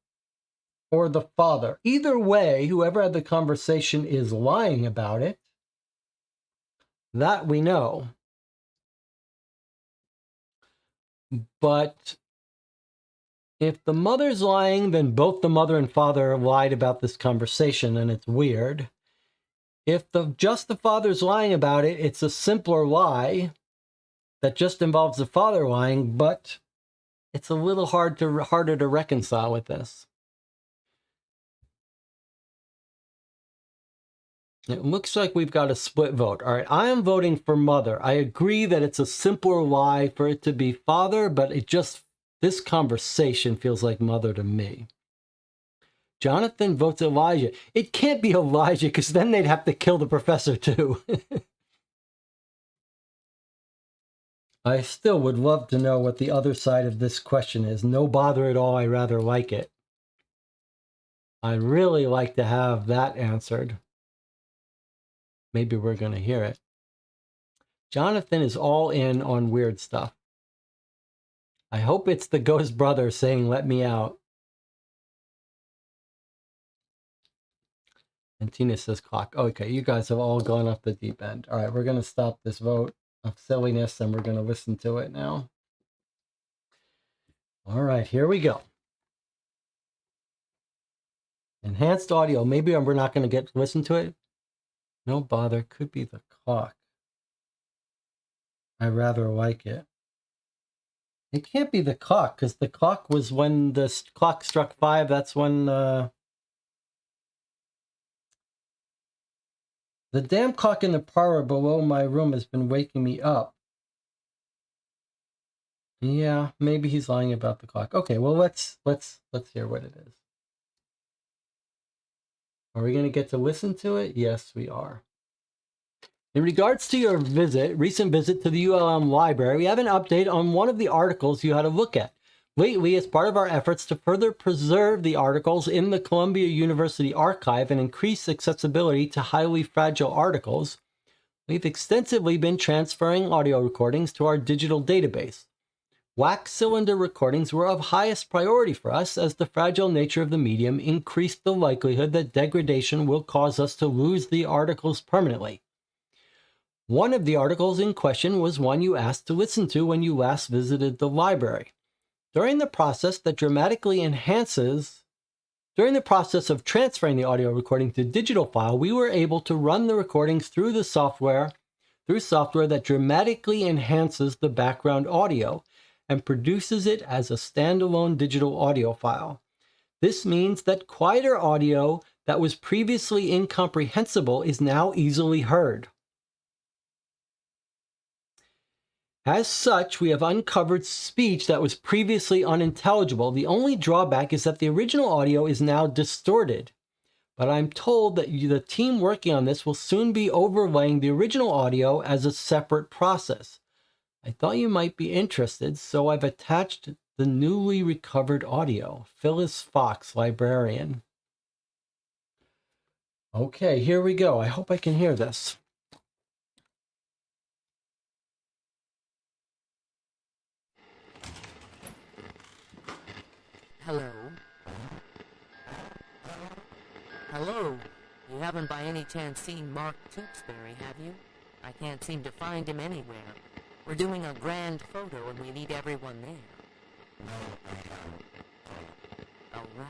or the father? Either way, whoever had the conversation is lying about it. That we know. But if the mother's lying, then both the mother and father lied about this conversation, and it's weird. If just the father's lying about it, it's a simpler lie that just involves the father lying, but it's a little harder to reconcile with this. It looks like we've got a split vote. All right, I am voting for mother. I agree that it's a simpler lie for it to be father, but this conversation feels like mother to me. Jonathan votes Elijah. It can't be Elijah, because then they'd have to kill the professor too. I still would love to know what the other side of this question is. No bother at all, I rather like it. I'd really like to have that answered. Maybe we're going to hear it. Jonathan is all in on weird stuff. I hope it's the ghost brother saying, "Let me out." And Tina says clock. Okay, you guys have all gone off the deep end. All right, we're going to stop this vote of silliness and we're going to listen to it now. All right, here we go. Enhanced audio. Maybe we're not going to get to listen to it. No bother. Could be the clock. I rather like it. It can't be the clock, because the clock was when the clock struck 5. That's when the damn clock in the parlor below my room has been waking me up. Yeah, maybe he's lying about the clock. Okay, well let's hear what it is. Are we going to get to listen to it? Yes, we are. In regards to your recent visit to the ULM library, we have an update on one of the articles you had a look at. Lately, as part of our efforts to further preserve the articles in the Columbia University Archive and increase accessibility to highly fragile articles, we've extensively been transferring audio recordings to our digital database. Wax cylinder recordings were of highest priority for us, as the fragile nature of the medium increased the likelihood that degradation will cause us to lose the articles permanently. One of the articles in question was one you asked to listen to when you last visited the library. During the process of transferring the audio recording to digital file, we were able to run the recordings through software that dramatically enhances the background audio and produces it as a standalone digital audio file. This means that quieter audio that was previously incomprehensible is now easily heard. As such, we have uncovered speech that was previously unintelligible. The only drawback is that the original audio is now distorted. But I'm told that the team working on this will soon be overlaying the original audio as a separate process. I thought you might be interested, so I've attached the newly recovered audio. Phyllis Fox, librarian. Okay, here we go. I hope I can hear this. Hello? Hello? You haven't by any chance seen Mark Tewksbury, have you? I can't seem to find him anywhere. We're doing a grand photo and we need everyone there. Oh, right.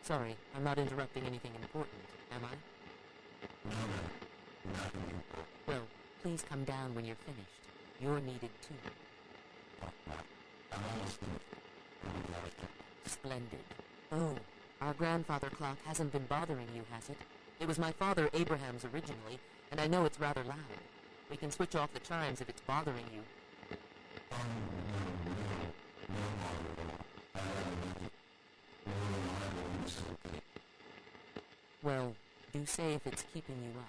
Sorry, I'm not interrupting anything important, am I? Well, please come down when you're finished. You're needed too. Splendid. Oh, our grandfather clock hasn't been bothering you, has it? It was my father Abraham's originally, and I know it's rather loud. We can switch off the chimes if it's bothering you. Well, do say if it's keeping you up.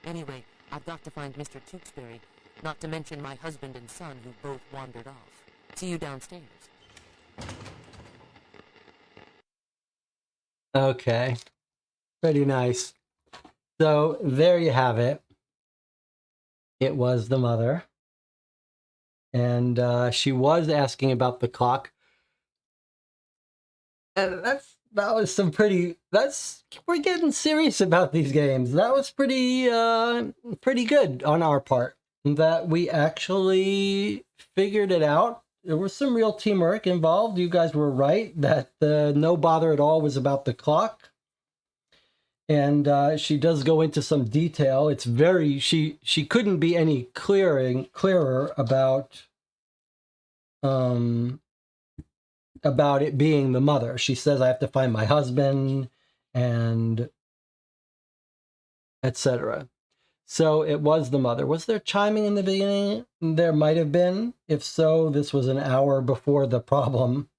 Anyway, I've got to find Mr. Tewksbury, not to mention my husband and son who both wandered off. See you downstairs. Okay. Pretty nice. So there you have it. It was the mother. And she was asking about the clock. And that was some pretty, we're getting serious about these games. That was pretty good on our part, that we actually figured it out. There was some real teamwork involved. You guys were right that no bother at all was about the clock. And she does go into some detail. It's very, she couldn't be any clearer about it being the mother. She says, I have to find my husband, and etc. So it was the mother. Was there chiming in the beginning? There might have been. If so, this was an hour before the problem.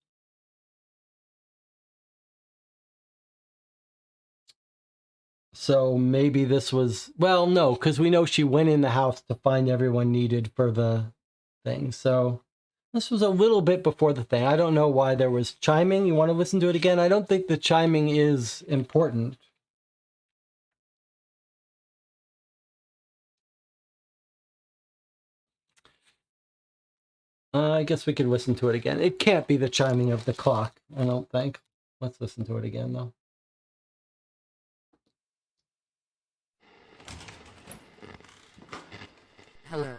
So maybe this was, well, no, because we know she went in the house to find everyone needed for the thing. So this was a little bit before the thing. I don't know why there was chiming. You want to listen to it again? I don't think the chiming is important. I guess we could listen to it again. It can't be the chiming of the clock, I don't think. Let's listen to it again, though. Hello?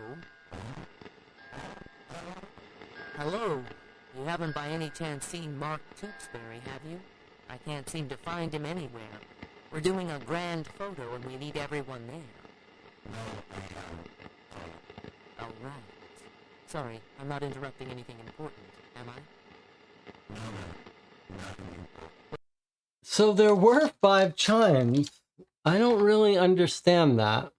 Hello? You haven't by any chance seen Mark Tewksbury, have you? I can't seem to find him anywhere. We're doing a grand photo and we need everyone there. Oh, right. Sorry, I'm not interrupting anything important, am I? So there were 5 chimes. I don't really understand that.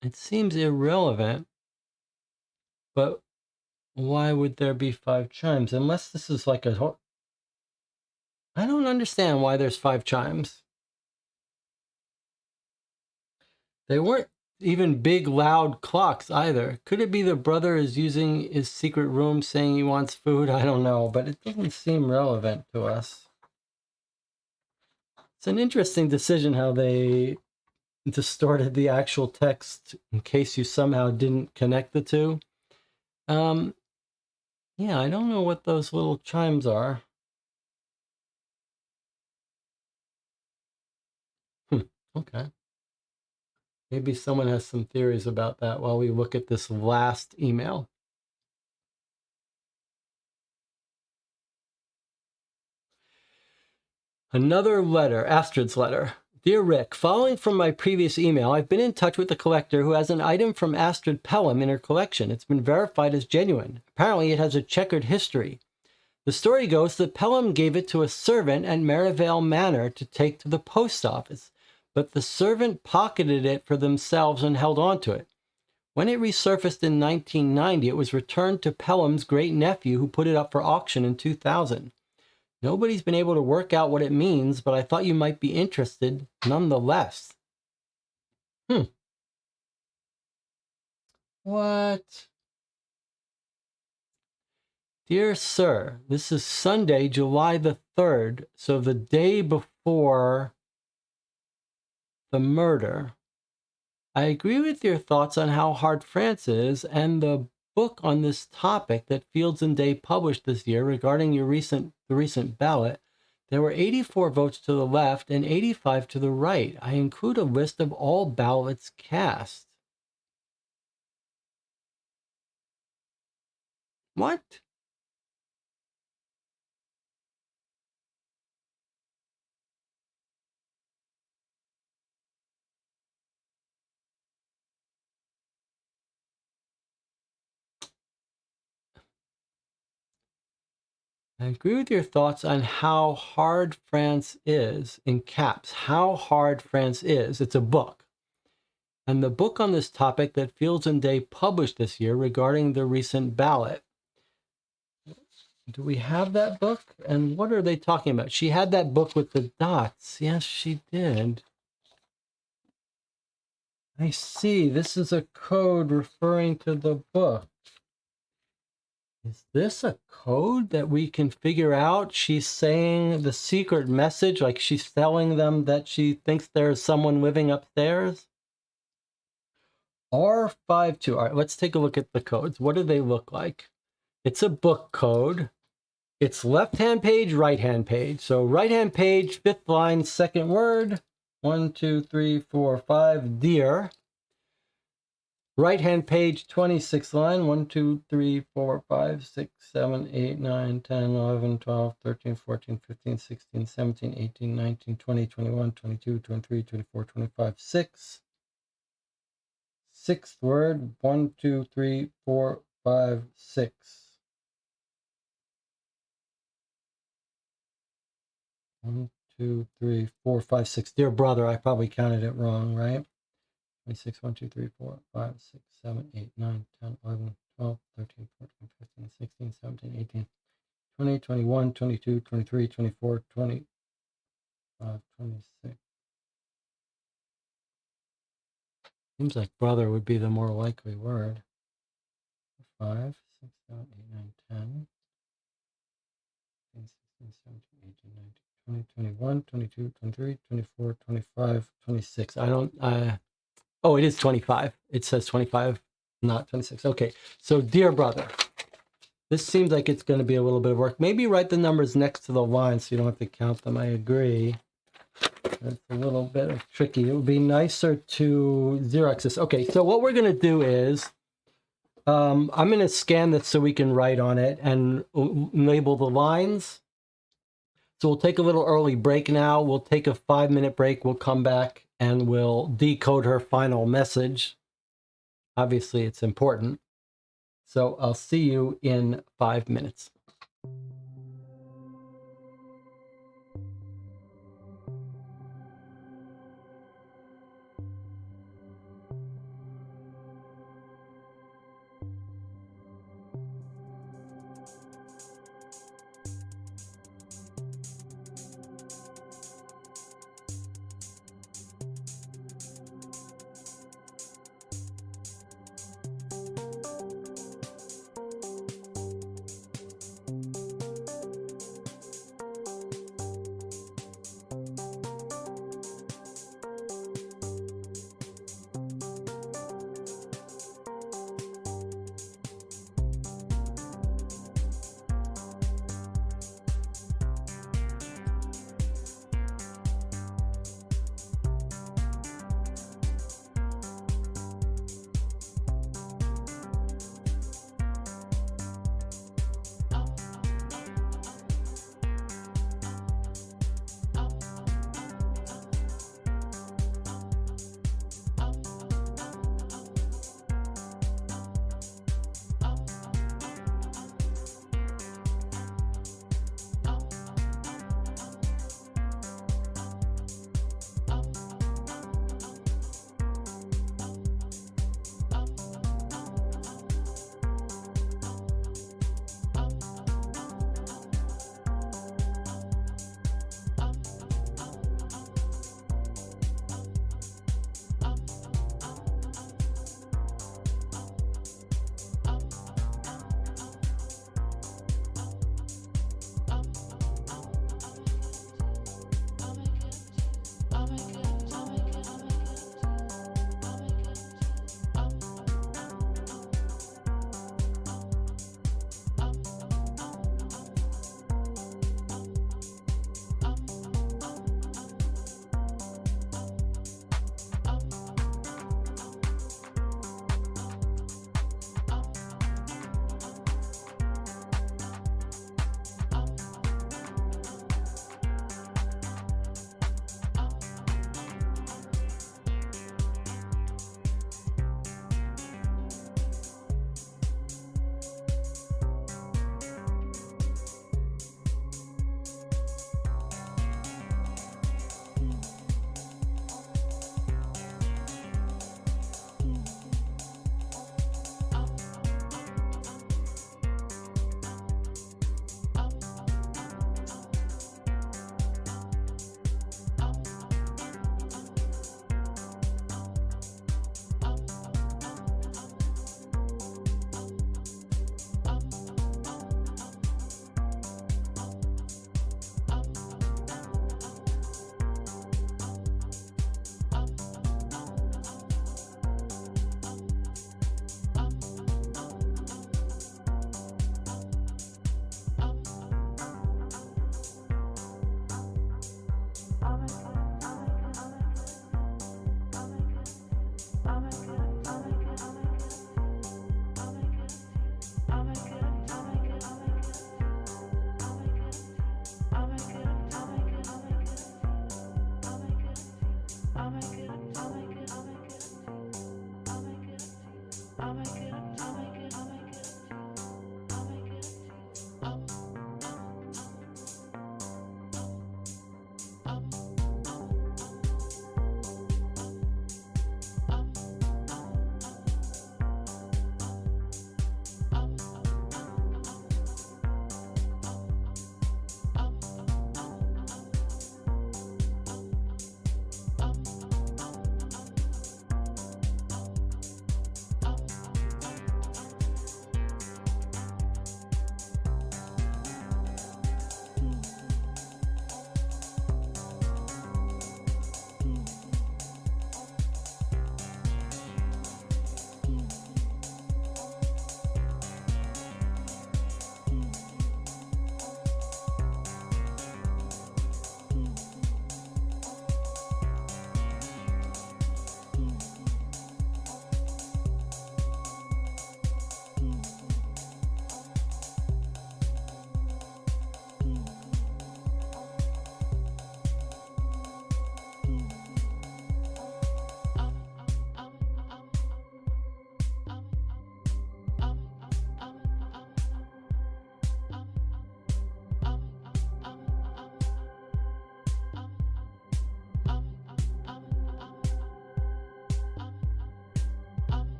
It seems irrelevant, but why would there be 5 chimes? Unless this is like a... I don't understand why there's 5 chimes. They weren't even big, loud clocks either. Could it be the brother is using his secret room saying he wants food? I don't know, but it doesn't seem relevant to us. It's an interesting decision how they distorted the actual text in case you somehow didn't connect the two. Yeah, I don't know what those little chimes are. Okay. Maybe someone has some theories about that while we look at this last email. Another letter, Astrid's letter. Dear Rick, following from my previous email, I've been in touch with a collector who has an item from Astrid Pelham in her collection. It's been verified as genuine. Apparently it has a checkered history. The story goes that Pelham gave it to a servant at Merivale Manor to take to the post office, but the servant pocketed it for themselves and held on to it. When it resurfaced in 1990, it was returned to Pelham's great-nephew, who put it up for auction in 2000. Nobody's been able to work out what it means, but I thought you might be interested nonetheless. What? Dear Sir, this is Sunday, July the 3rd, so the day before the murder. I agree with your thoughts on how hard France is, and the book on this topic that Fields and Day published this year regarding the recent ballot. There were 84 votes to the left and 85 to the right. I include a list of all ballots cast. What? I agree with your thoughts on how hard France is, in caps, how hard France is. It's a book. And the book on this topic that Fields and Day published this year regarding the recent ballot. Do we have that book? And what are they talking about? She had that book with the dots. Yes, she did. I see. This is a code referring to the book. Is this a code that we can figure out? She's saying the secret message, like she's telling them that she thinks there's someone living upstairs? R52. All right, let's take a look at the codes. What do they look like? It's a book code. It's left-hand page, right-hand page. So right-hand page, fifth line, second word. 1, 2, 3, 4, 5. Dear. Right-hand page, 26th line. 1, 2, 3, 4, 5, 6, 7, 8, 9, 10, 11, 12, 13, 14, 15, 16, 17, 18, 19, 20, 21, 22, 23, 24, 25, 6. Sixth word, 1, 2, 3, 4, 5, 6. One, 2, 3, 4, 5, 6. Dear brother, I probably counted it wrong, right? 26, 1, 2, 3, 4, 5, 6, 7, 8, 9, 10, 11, 12, 13, 14, 15, 16, 17, 18, 20, 21, 22, 23, 24, 25, 26. Seems like brother would be the more likely word. 5, 6, 7, 8, 9, 10, 16, 17, 18, 19, 20, 21, 22, 23, 24, 25, 26. I don't, oh, it is 25. It says 25, not 26. Okay, so dear brother, this seems like it's going to be a little bit of work. Maybe write the numbers next to the line so you don't have to count them. I agree. That's a little bit tricky. It would be nicer to Xerox this. Okay, so what we're going to do is I'm going to scan this so we can write on it and label the lines. So we'll take a little early break now. We'll take a 5-minute break. We'll come back and we'll decode her final message. Obviously, it's important. So I'll see you in 5 minutes.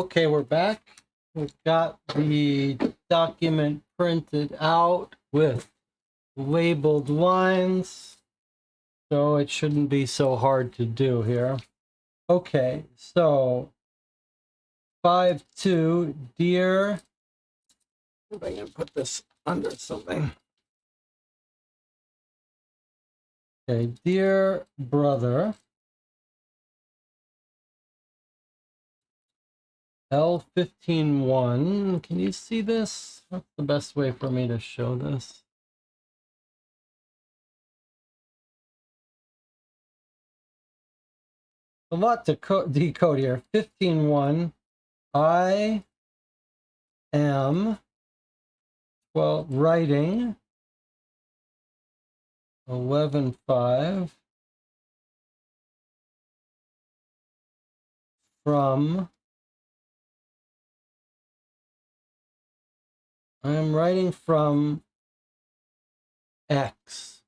Okay, we're back. We've got the document printed out with labeled lines, so it shouldn't be so hard to do here. Okay, so 5-2, dear. If I can put this under something. Okay, dear brother, L15-1. Can you see this? What's the best way for me to show this? A lot to decode here. 15-1. I am, well, writing 11-5 from, I am writing from X.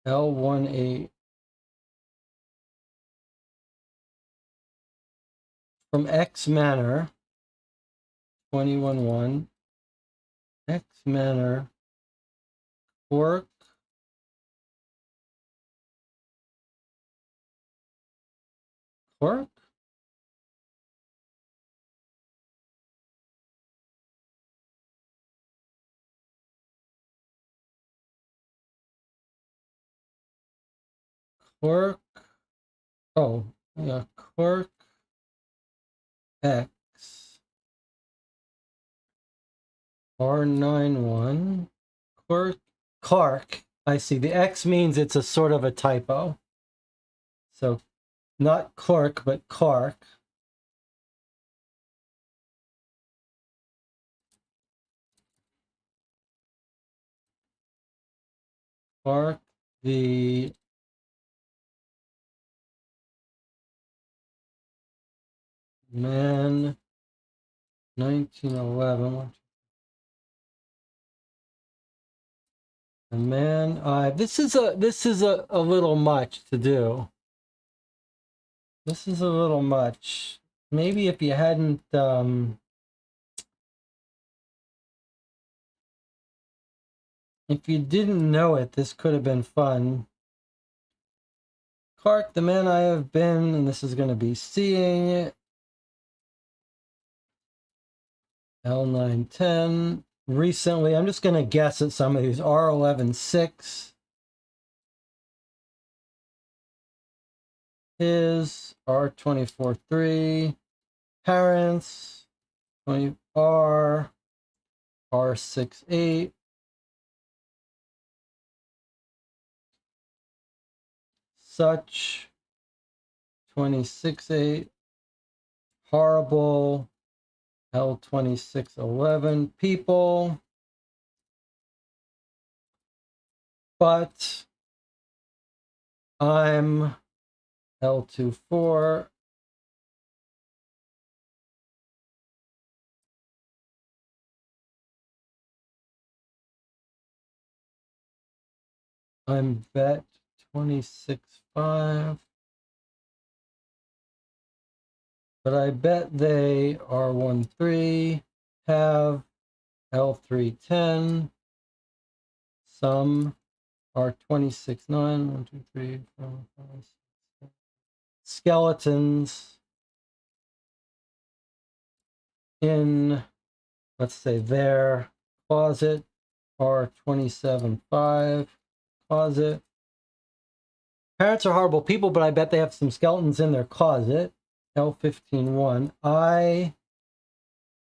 L18. From X Manor. 21-1. X Manor. Work. Work? Quirk. Oh, yeah, Quirk X R91. Quirk Clark. I see. The X means it's a sort of a typo. So not Clark, but Clark. Clark the man 1911. The man I this is a little much to do. This is a little much. Maybe if you hadn't if you didn't know it, this could have been fun. Clark, the man I have been, and this is going to be seeing it. L910. Recently, I'm just going to guess at some of these. R11-6. His R24-3. Parents. 20R. R68. Such. 26-8. Horrible. L2611. People. But I'm L24. I'm bet 26-5. But I bet they are 1-3, have L310. Some are 26-9. 1, 2, 3, 4, 5, 6. Skeletons in, let's say, their closet are 27-5. Closet. Parents are horrible people, but I bet they have some skeletons in their closet. L15-1. I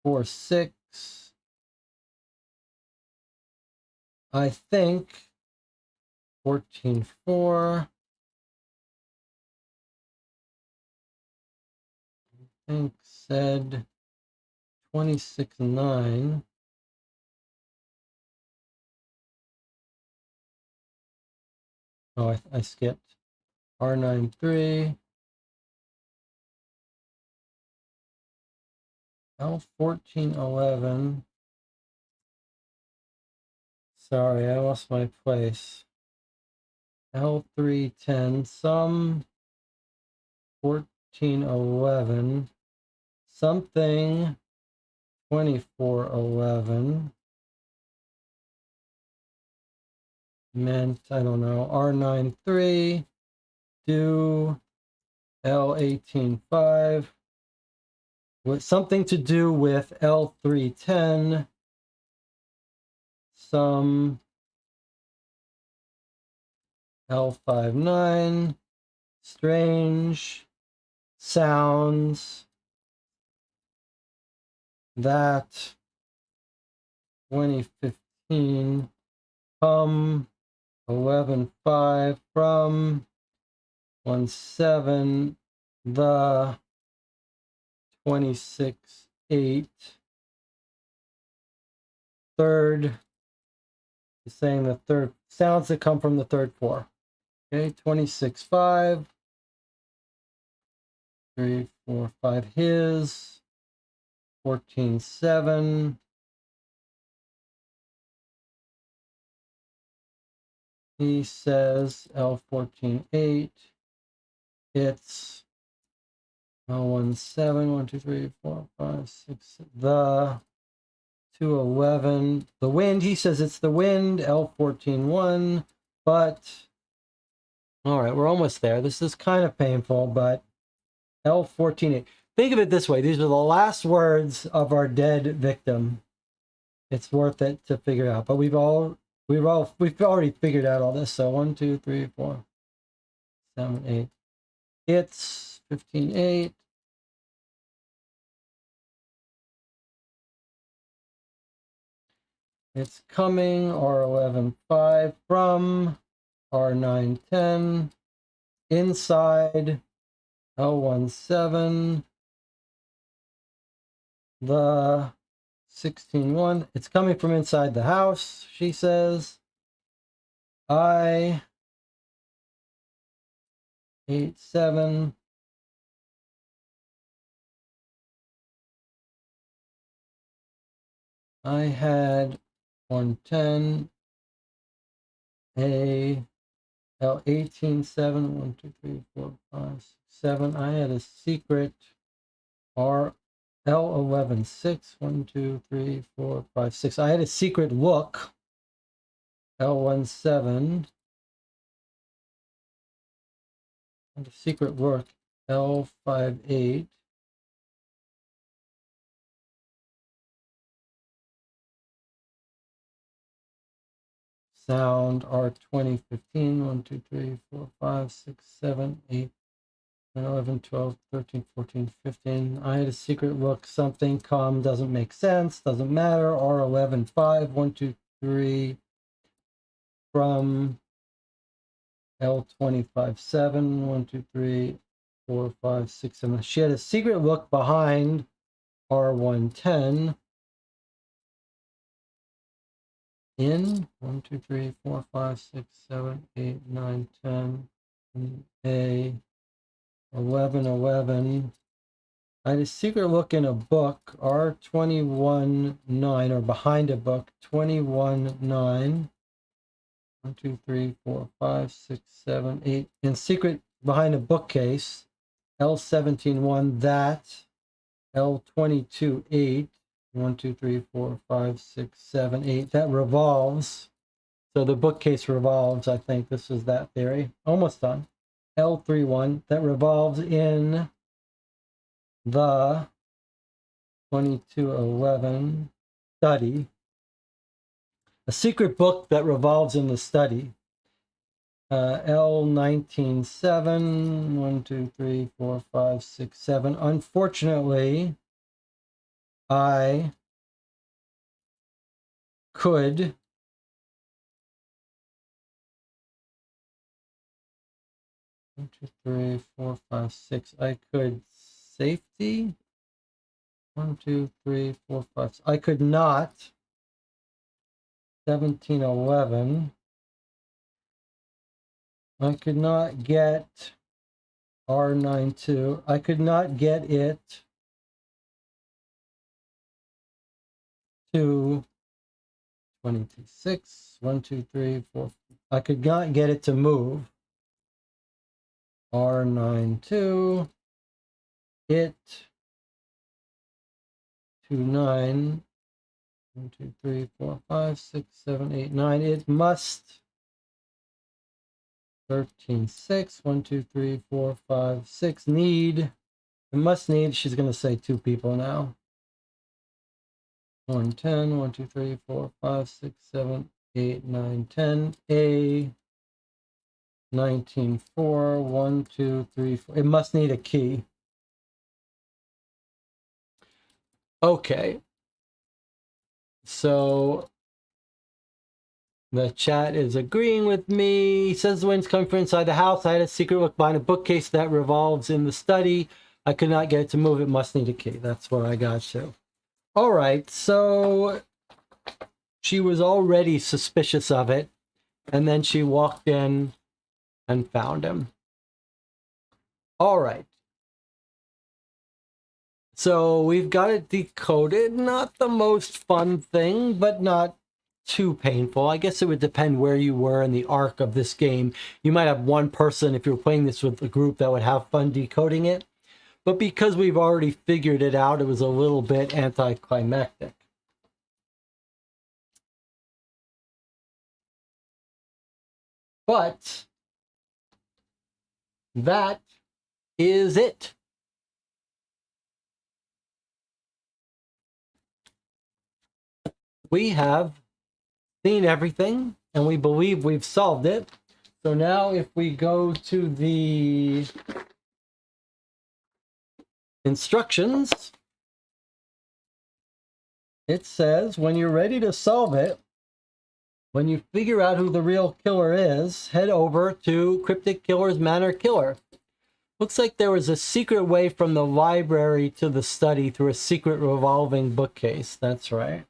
4-6. I think 14-4. I think said 26-9. Oh, I skipped. R93. L14-11. Sorry, I lost my place. L310. Some 1411, something 2411 meant, I don't know, R93, do L185, with something to do with L310, some L59, strange sounds that 2015 come 11.5 from 17 the 26.8 third, is saying the third sounds that come from the third floor. Okay, 26.5 3 4 5 his 14.7 he says L14.8 it's L17 1 2 3 4 5 6 the 211 the wind, he says it's the wind, L14.1, but all right, we're almost there. This is kind of painful, but L14.8. Think of it this way. These are the last words of our dead victim. It's worth it to figure out. But we've already figured out all this. So 1, 2, 3, 4, 7, 8. It's 15.8. It's coming R11.5 from R9.10 inside L17 the 16.1. It's coming from inside the house, she says. I 8.7. I had 110. A L18.7. 1, 2, 3, 4, 5, 6, 7. I had a secret R L11.6. 1, 2, 3, 4, 5, 6. I had a secret look. L17. And a secret look. L58. Sound R2015. 1, 2, 3, 4, 5, 6, 7, 8, 9, 11, 12, 13, 14, 15. I had a secret look. Something come doesn't make sense. Doesn't matter. R11.5. 1, 2, 3 from L25.7. 1, 2, 3, 4, 5, 6, 7. She had a secret look behind R110. In 1, 2, 3, 4, 5, 6, 7, 8, 9, 10. A 11.11. I had a secret look in a book, R21.9, or behind a book, 21.9. 1, 2, 3, 4, 5, 6, 7, 8. In secret behind a bookcase, L17.1, that, L22.8. 1, 2, 3, 4, 5, 6, 7, 8. That revolves. So the bookcase revolves, I think this is that theory. Almost done. L31, that revolves in the 2211 study. A secret book that revolves in the study. L19.7, 1, 2, 3, 4, 5, 6, 7. Unfortunately, I could One, 2, 3, 4, 5, 6. I could safety. 1, 2, 3, 4, 5. I could not. 1711. I could not get R92. I could not get it to 22.6. 1, 2, 3, 4. I could not get it to move. R92. it to 9. 1, 2, 3, 4, 5, 6, 7, 8, 9. It must 13, 6. 1, 2, 3, 4, 5, 6. Need. It must need. She's going to say 2 people now. 1, 10. 1, 2, 3, 4, 5, 6, 7, 8, 9, 10. A 19, 4. 1, 2, 3, 4. It must need a key. Okay. So the chat is agreeing with me. He says the wind's coming from inside the house. I had a secret look behind a bookcase that revolves in the study. I could not get it to move. It must need a key. That's what I got to. All right. So she was already suspicious of it. And then she walked in and found him. All right. So we've got it decoded. Not the most fun thing, but not too painful. I guess it would depend where you were in the arc of this game. You might have one person, if you're playing this with a group, that would have fun decoding it. But because we've already figured it out, it was a little bit anticlimactic. But that is it. We have seen everything, and we believe we've solved it. So now if we go to the instructions, it says when you're ready to solve it, when you figure out who the real killer is, head over to Cryptic Killers Manor Killer. Looks like there was a secret way from the library to the study through a secret revolving bookcase. That's right.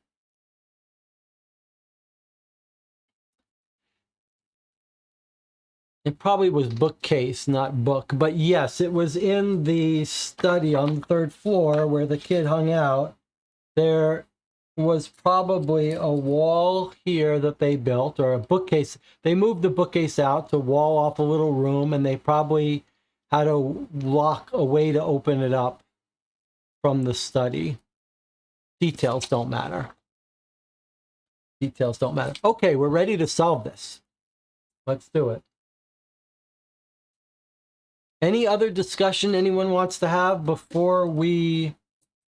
It probably was bookcase, not book. But yes, it was in the study on the 3rd floor where the kid hung out. There was probably a wall here that they built, or a bookcase. They moved the bookcase out to wall off a little room, and they probably had a lock, a way to open it up from the study. Details don't matter. Details don't matter. Okay, we're ready to solve this. Let's do it. Any other discussion anyone wants to have before we...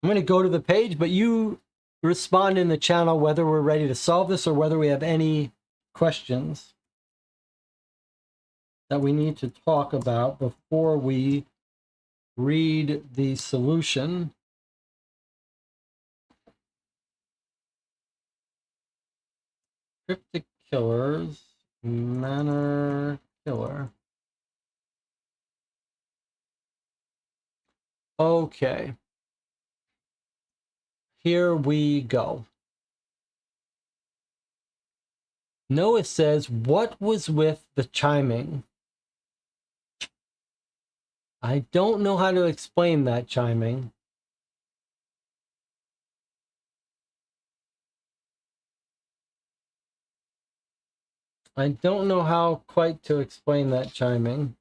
I'm going to go to the page, but you respond in the channel whether we're ready to solve this or whether we have any questions that we need to talk about before we read the solution. Cryptic Killers, Manor Killer. Okay. Here we go. Noah says, what was with the chiming? I don't know how to explain that chiming. I don't know how quite to explain that chiming.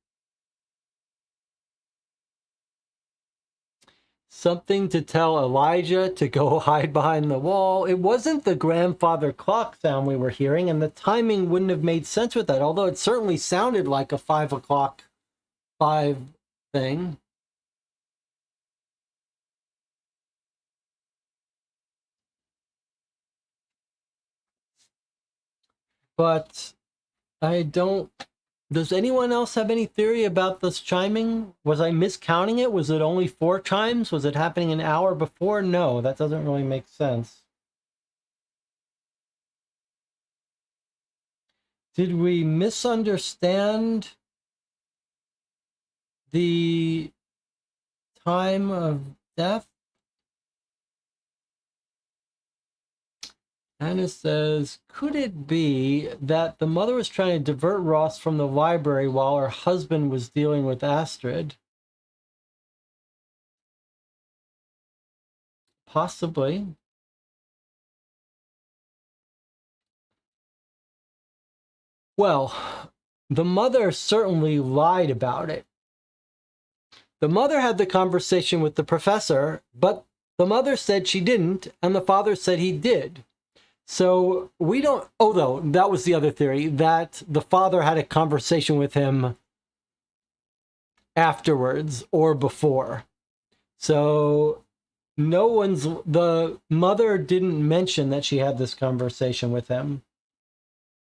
Something to tell Elijah to go hide behind the wall. It wasn't the grandfather clock sound we were hearing, and the timing wouldn't have made sense with that, although it certainly sounded like a 5 o'clock 5 thing. But I don't... Does anyone else have any theory about this chiming? Was I miscounting it? Was it only 4 chimes? Was it happening an hour before? No, that doesn't really make sense. Did we misunderstand the time of death? Anna says, could it be that the mother was trying to divert Ross from the library while her husband was dealing with Astrid? Possibly. Well, the mother certainly lied about it. the mother had the conversation with the professor, but the mother said she didn't, and the father said he did. So we don't, although that was the other theory, that the father had a conversation with him afterwards or before. So the mother didn't mention that she had this conversation with him.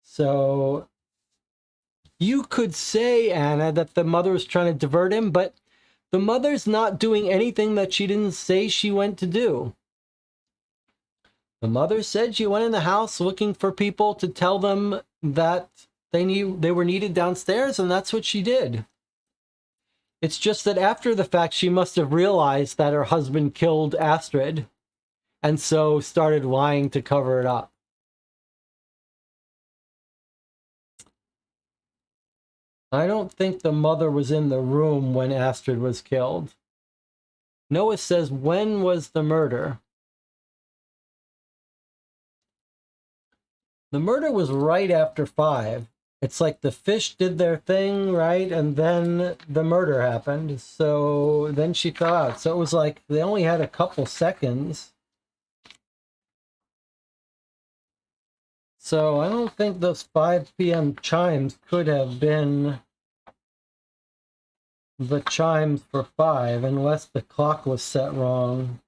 So you could say, Anna, that the mother was trying to divert him, but the mother's not doing anything that she didn't say she went to do. The mother said she went in the house looking for people to tell them that they were needed downstairs, and that's what she did. It's just that after the fact, she must have realized that her husband killed Astrid, and so started lying to cover it up. I don't think the mother was in the room when Astrid was killed. Noah says, when was the murder? The murder was right after 5. It's like the fish did their thing, right? And then the murder happened. So then she fell out. So it was like they only had a couple seconds. So I don't think those 5 p.m. chimes could have been the chimes for 5, unless the clock was set wrong.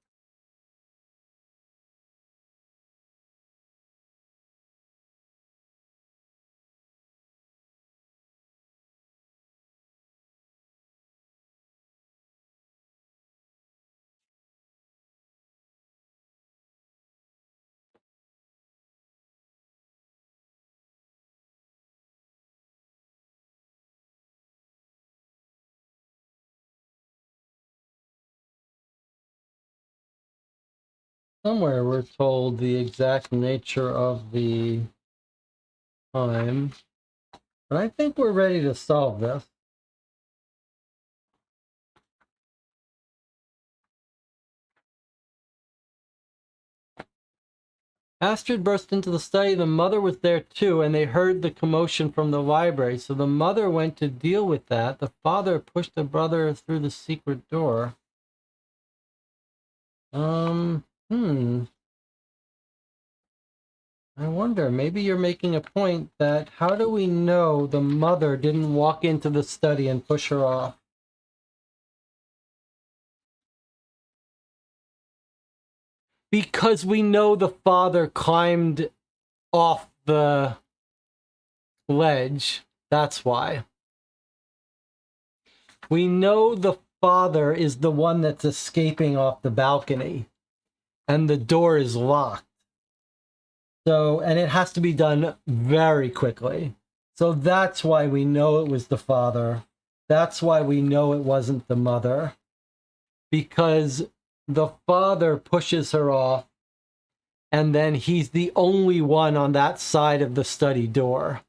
Somewhere we're told the exact nature of the time, but I think we're ready to solve this. Astrid burst into the study. The mother was there too, and they heard the commotion from the library. So the mother went to deal with that. The father pushed the brother through the secret door. I wonder, maybe you're making a point that how do we know the mother didn't walk into the study and push her off? Because we know the father climbed off the ledge. That's why. We know the father is the one that's escaping off the balcony, and the door is locked. So, and it has to be done very quickly. So that's why we know it was the father. That's why we know it wasn't the mother. Because the father pushes her off, and then he's the only one on that side of the study door.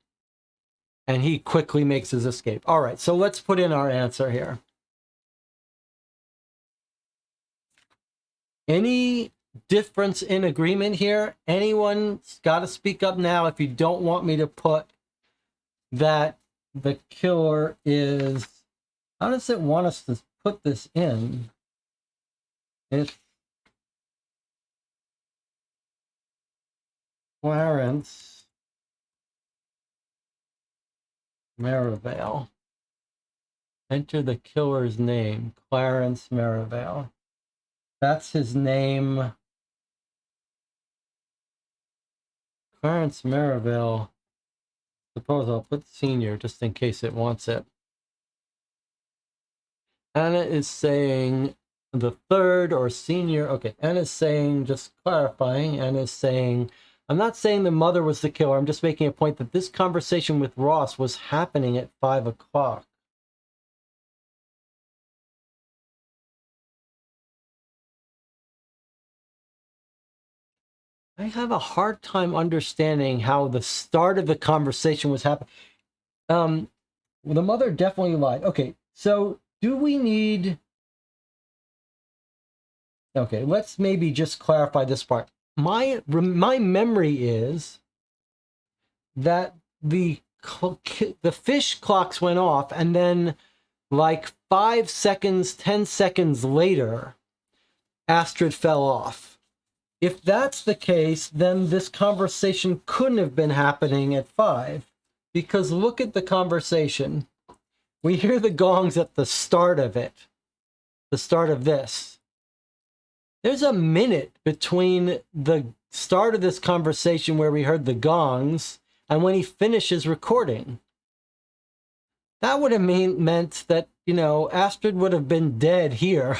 And he quickly makes his escape. All right, so let's put in our answer here. Any difference in agreement here? Anyone's got to speak up now if you don't want me to put that the killer is... How does it want us to put this in? It's Clarence Merivale. Enter the killer's name, Clarence Merivale. That's his name. Clarence Merivale. Suppose I'll put senior just in case it wants it. Anna is saying the third or senior. Okay, Anna's saying, just clarifying, Anna's saying, I'm not saying the mother was the killer. I'm just making a point that this conversation with Ross was happening at 5 o'clock. I have a hard time understanding how the start of the conversation was happening. The mother definitely lied. Okay, so do we need... Okay, let's maybe just clarify this part. My memory is that the fish clocks went off, and then like 5 seconds, 10 seconds later, Astrid fell off. If that's the case, then this conversation couldn't have been happening at 5. Because look at the conversation. We hear the gongs at the start of it. The start of this. There's a minute between the start of this conversation where we heard the gongs and when he finishes recording. That would have meant that, Astrid would have been dead here.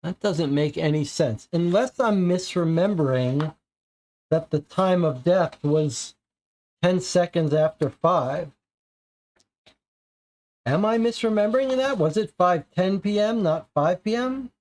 That doesn't make any sense. Unless I'm misremembering that the time of death was 10 seconds after 5. Am I misremembering that? Was it 5:10 p.m., not 5 p.m.?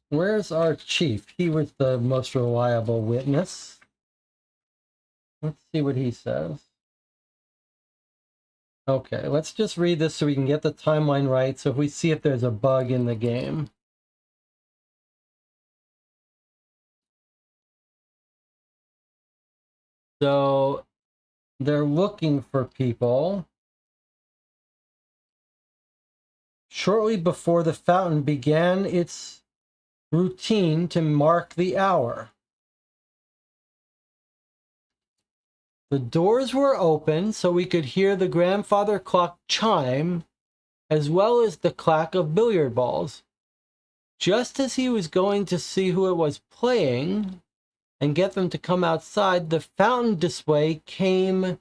Where's our chief? He was the most reliable witness. Let's see what he says. Okay, let's just read this so we can get the timeline right. So if we see if there's a bug in the game. So they're looking for people. Shortly before the fountain began its routine to mark the hour. The doors were open so we could hear the grandfather clock chime, as well as the clack of billiard balls. Just as he was going to see who it was playing and get them to come outside, the fountain display came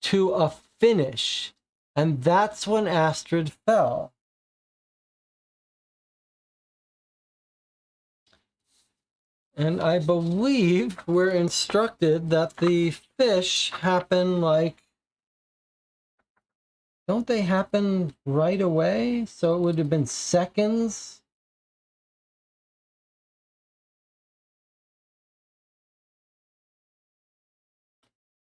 to a finish, and that's when Astrid fell. And I believe we're instructed that the fish happen don't they happen right away? So it would have been seconds.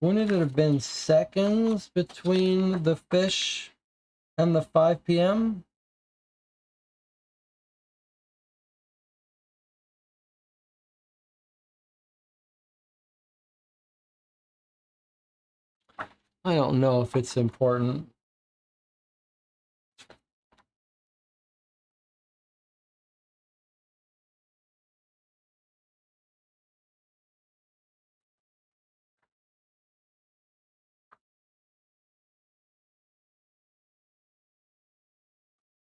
Wouldn't it have been seconds between the fish and the 5 p.m.? I don't know if it's important.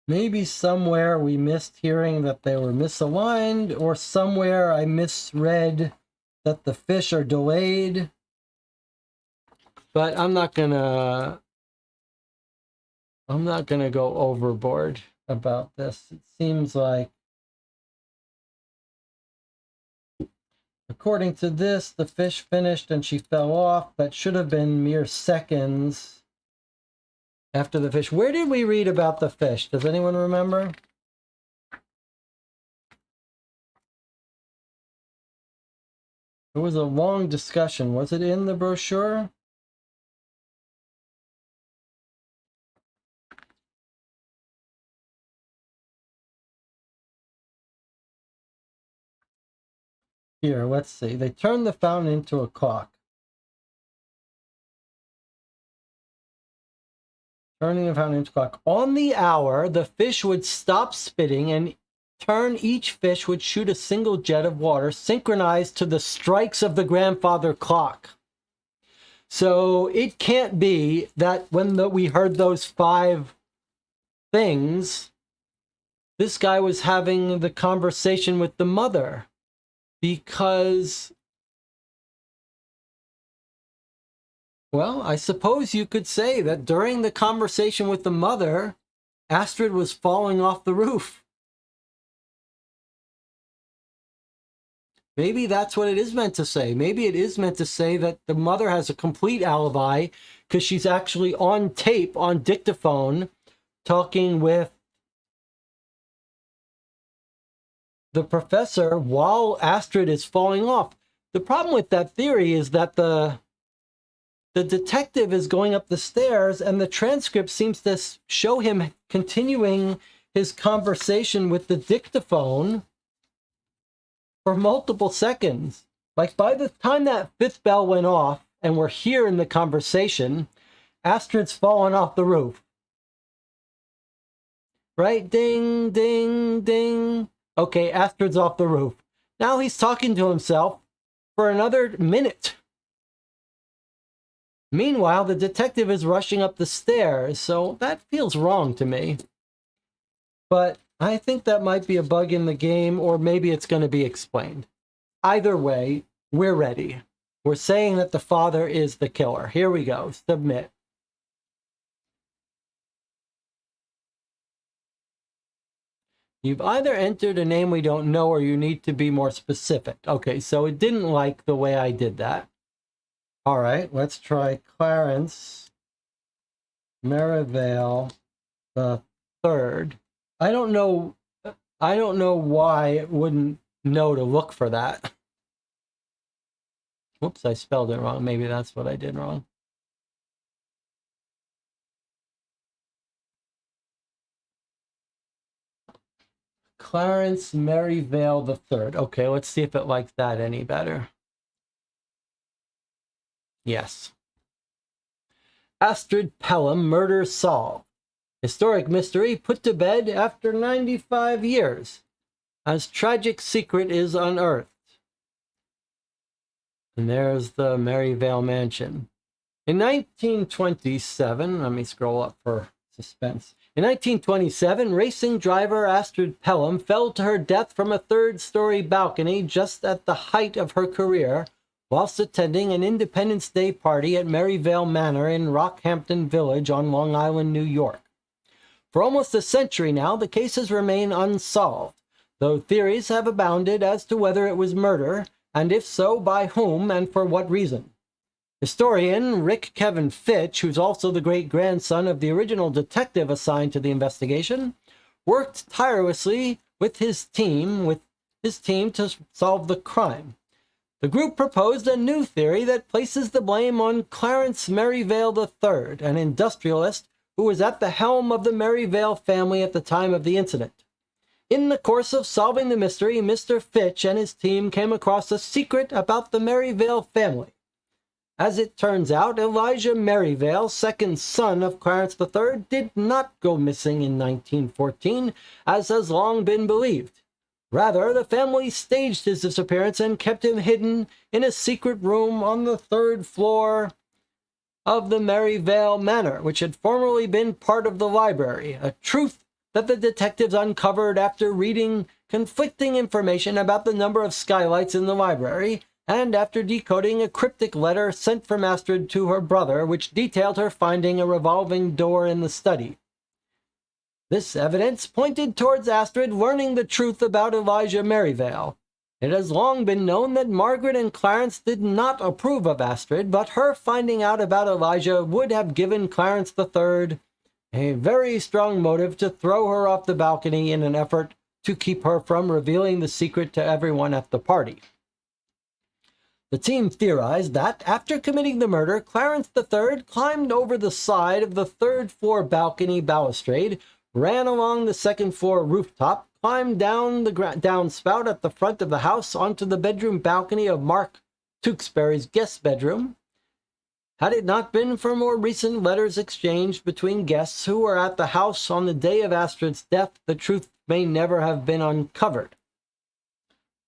Maybe somewhere we missed hearing that they were misaligned, or somewhere I misread that the fish are delayed. But I'm not gonna go overboard about this. It seems like, according to this, the fish finished and she fell off. That should have been mere seconds after the fish. Where did we read about the fish? Does anyone remember? It was a long discussion. Was it in the brochure? Here, let's see. They turned the fountain into a clock. Turning the fountain into a clock. On the hour, the fish would stop spitting and each fish would shoot a single jet of water synchronized to the strikes of the grandfather clock. So it can't be that when we heard those 5 things, this guy was having the conversation with the mother. Because, well, I suppose you could say that during the conversation with the mother, Astrid was falling off the roof. Maybe that's what it is meant to say. Maybe it is meant to say that the mother has a complete alibi because she's actually on tape, on dictaphone, talking with the professor while Astrid is falling off. The problem with that theory is that the detective is going up the stairs, and the transcript seems to show him continuing his conversation with the dictaphone for multiple seconds. Like, by the time that fifth bell went off and we're here in the conversation, Astrid's fallen off the roof. Right? Ding, ding, ding. Okay, Astrid's off the roof. Now he's talking to himself for another minute. Meanwhile, the detective is rushing up the stairs, so that feels wrong to me. But I think that might be a bug in the game, or maybe it's going to be explained. Either way, we're ready. We're saying that the father is the killer. Here we go. Submit. You've either entered a name we don't know, or you need to be more specific. Okay, so it didn't like the way I did that. All right, let's try Clarence Merivale the Third. I don't know why it wouldn't know to look for that. Whoops, I spelled it wrong. Maybe that's what I did wrong. Clarence Merivale the Third. Okay, let's see if it likes that any better. Yes. Astrid Pelham, murder solved. Historic mystery put to bed after 95 years, as tragic secret is unearthed. And there's the Merivale Mansion. In 1927, let me scroll up for suspense. In 1927, racing driver Astrid Pelham fell to her death from a third-story balcony just at the height of her career, whilst attending an Independence Day party at Merivale Manor in Rockhampton Village on Long Island, New York. For almost a century now, the cases remain unsolved, though theories have abounded as to whether it was murder, and if so, by whom and for what reason. Historian Rick Kevin Fitch, who's also the great-grandson of the original detective assigned to the investigation, worked tirelessly with his team to solve the crime. The group proposed a new theory that places the blame on Clarence Merivale III, an industrialist who was at the helm of the Merivale family at the time of the incident. In the course of solving the mystery, Mr. Fitch and his team came across a secret about the Merivale family. As it turns out, Elijah Merivale, second son of Clarence III, did not go missing in 1914, as has long been believed. Rather, the family staged his disappearance and kept him hidden in a secret room on the third floor of the Merivale Manor, which had formerly been part of the library, a truth that the detectives uncovered after reading conflicting information about the number of skylights in the library, and after decoding a cryptic letter sent from Astrid to her brother, which detailed her finding a revolving door in the study. This evidence pointed towards Astrid learning the truth about Elijah Merivale. It has long been known that Margaret and Clarence did not approve of Astrid, but her finding out about Elijah would have given Clarence III a very strong motive to throw her off the balcony in an effort to keep her from revealing the secret to everyone at the party. The team theorized that, after committing the murder, Clarence III climbed over the side of the third-floor balcony balustrade, ran along the second-floor rooftop, climbed down the downspout at the front of the house onto the bedroom balcony of Mark Tewksbury's guest bedroom. Had it not been for more recent letters exchanged between guests who were at the house on the day of Astrid's death, the truth may never have been uncovered.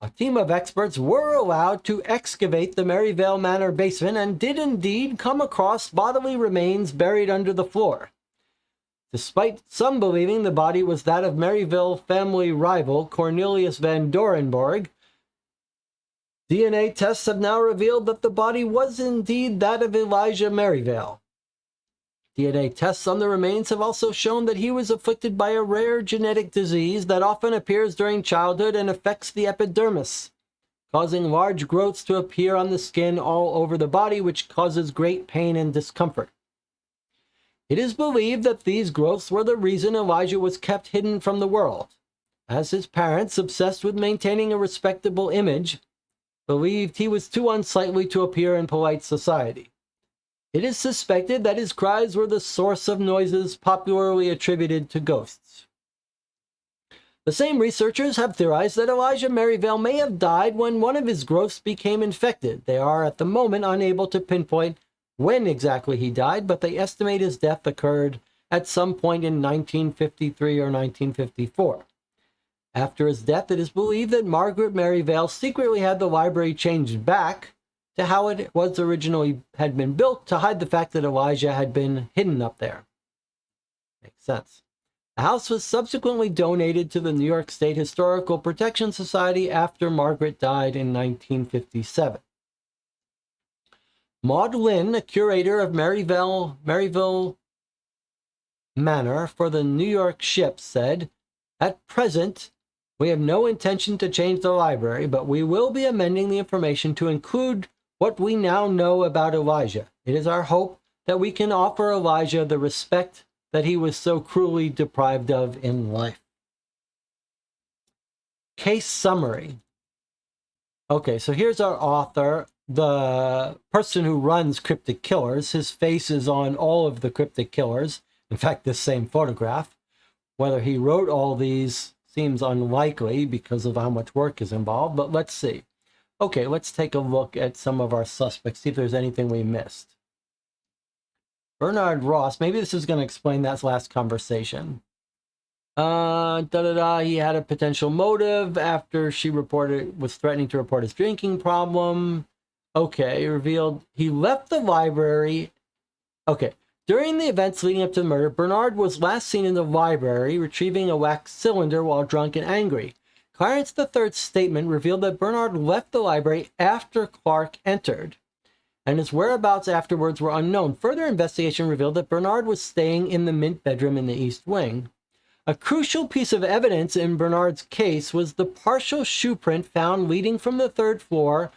A team of experts were allowed to excavate the Merivale Manor basement and did indeed come across bodily remains buried under the floor. Despite some believing the body was that of Merivale family rival Cornelius van Dorenborg, DNA tests have now revealed that the body was indeed that of Elijah Merivale. DNA tests on the remains have also shown that he was afflicted by a rare genetic disease that often appears during childhood and affects the epidermis, causing large growths to appear on the skin all over the body, which causes great pain and discomfort. It is believed that these growths were the reason Elijah was kept hidden from the world. as his parents, obsessed with maintaining a respectable image, believed he was too unsightly to appear in polite society. It is suspected that his cries were the source of noises popularly attributed to ghosts. The same researchers have theorized that Elijah Merivale may have died when one of his growths became infected. They are at the moment unable to pinpoint when exactly he died, but they estimate his death occurred at some point in 1953 or 1954. After his death, it is believed that Margaret Merivale secretly had the library changed back to how it was originally had been built to hide the fact that Elijah had been hidden up there. Makes sense. The house was subsequently donated to the New York State Historical Protection Society after Margaret died in 1957. Maud Lynn, a curator of Merivale Manor for the New York Ship, said, "At present, we have no intention to change the library, but we will be amending the information to include what we now know about Elijah. It is our hope that we can offer Elijah the respect that he was so cruelly deprived of in life." Case summary. Okay, so here's our author, the person who runs Cryptic Killers. His face is on all of the Cryptic Killers. In fact, this same photograph. Whether he wrote all these seems unlikely because of how much work is involved, but let's see. Okay, let's take a look at some of our suspects, see if there's anything we missed. Bernard Ross, maybe this is going to explain that last conversation. He had a potential motive after she was threatening to report his drinking problem. Okay, revealed he left the library. Okay, during the events leading up to the murder, Bernard was last seen in the library retrieving a wax cylinder while drunk and angry. Clarence III's statement revealed that Bernard left the library after Clark entered, and his whereabouts afterwards were unknown. Further investigation revealed that Bernard was staying in the Mint bedroom in the East Wing. A crucial piece of evidence in Bernard's case was the partial shoe print found leading from the third floor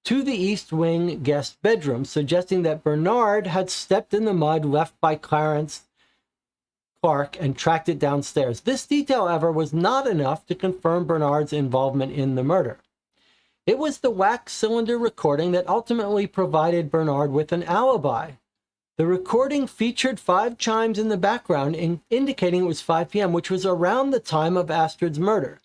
to the East Wing guest bedroom, suggesting that Bernard had stepped in the mud left by Clarence Clark and tracked it downstairs. This detail, however, was not enough to confirm Bernard's involvement in the murder. It was the wax cylinder recording that ultimately provided Bernard with an alibi. The recording featured 5 chimes in the background, indicating it was 5 p.m., which was around the time of Astrid's murder,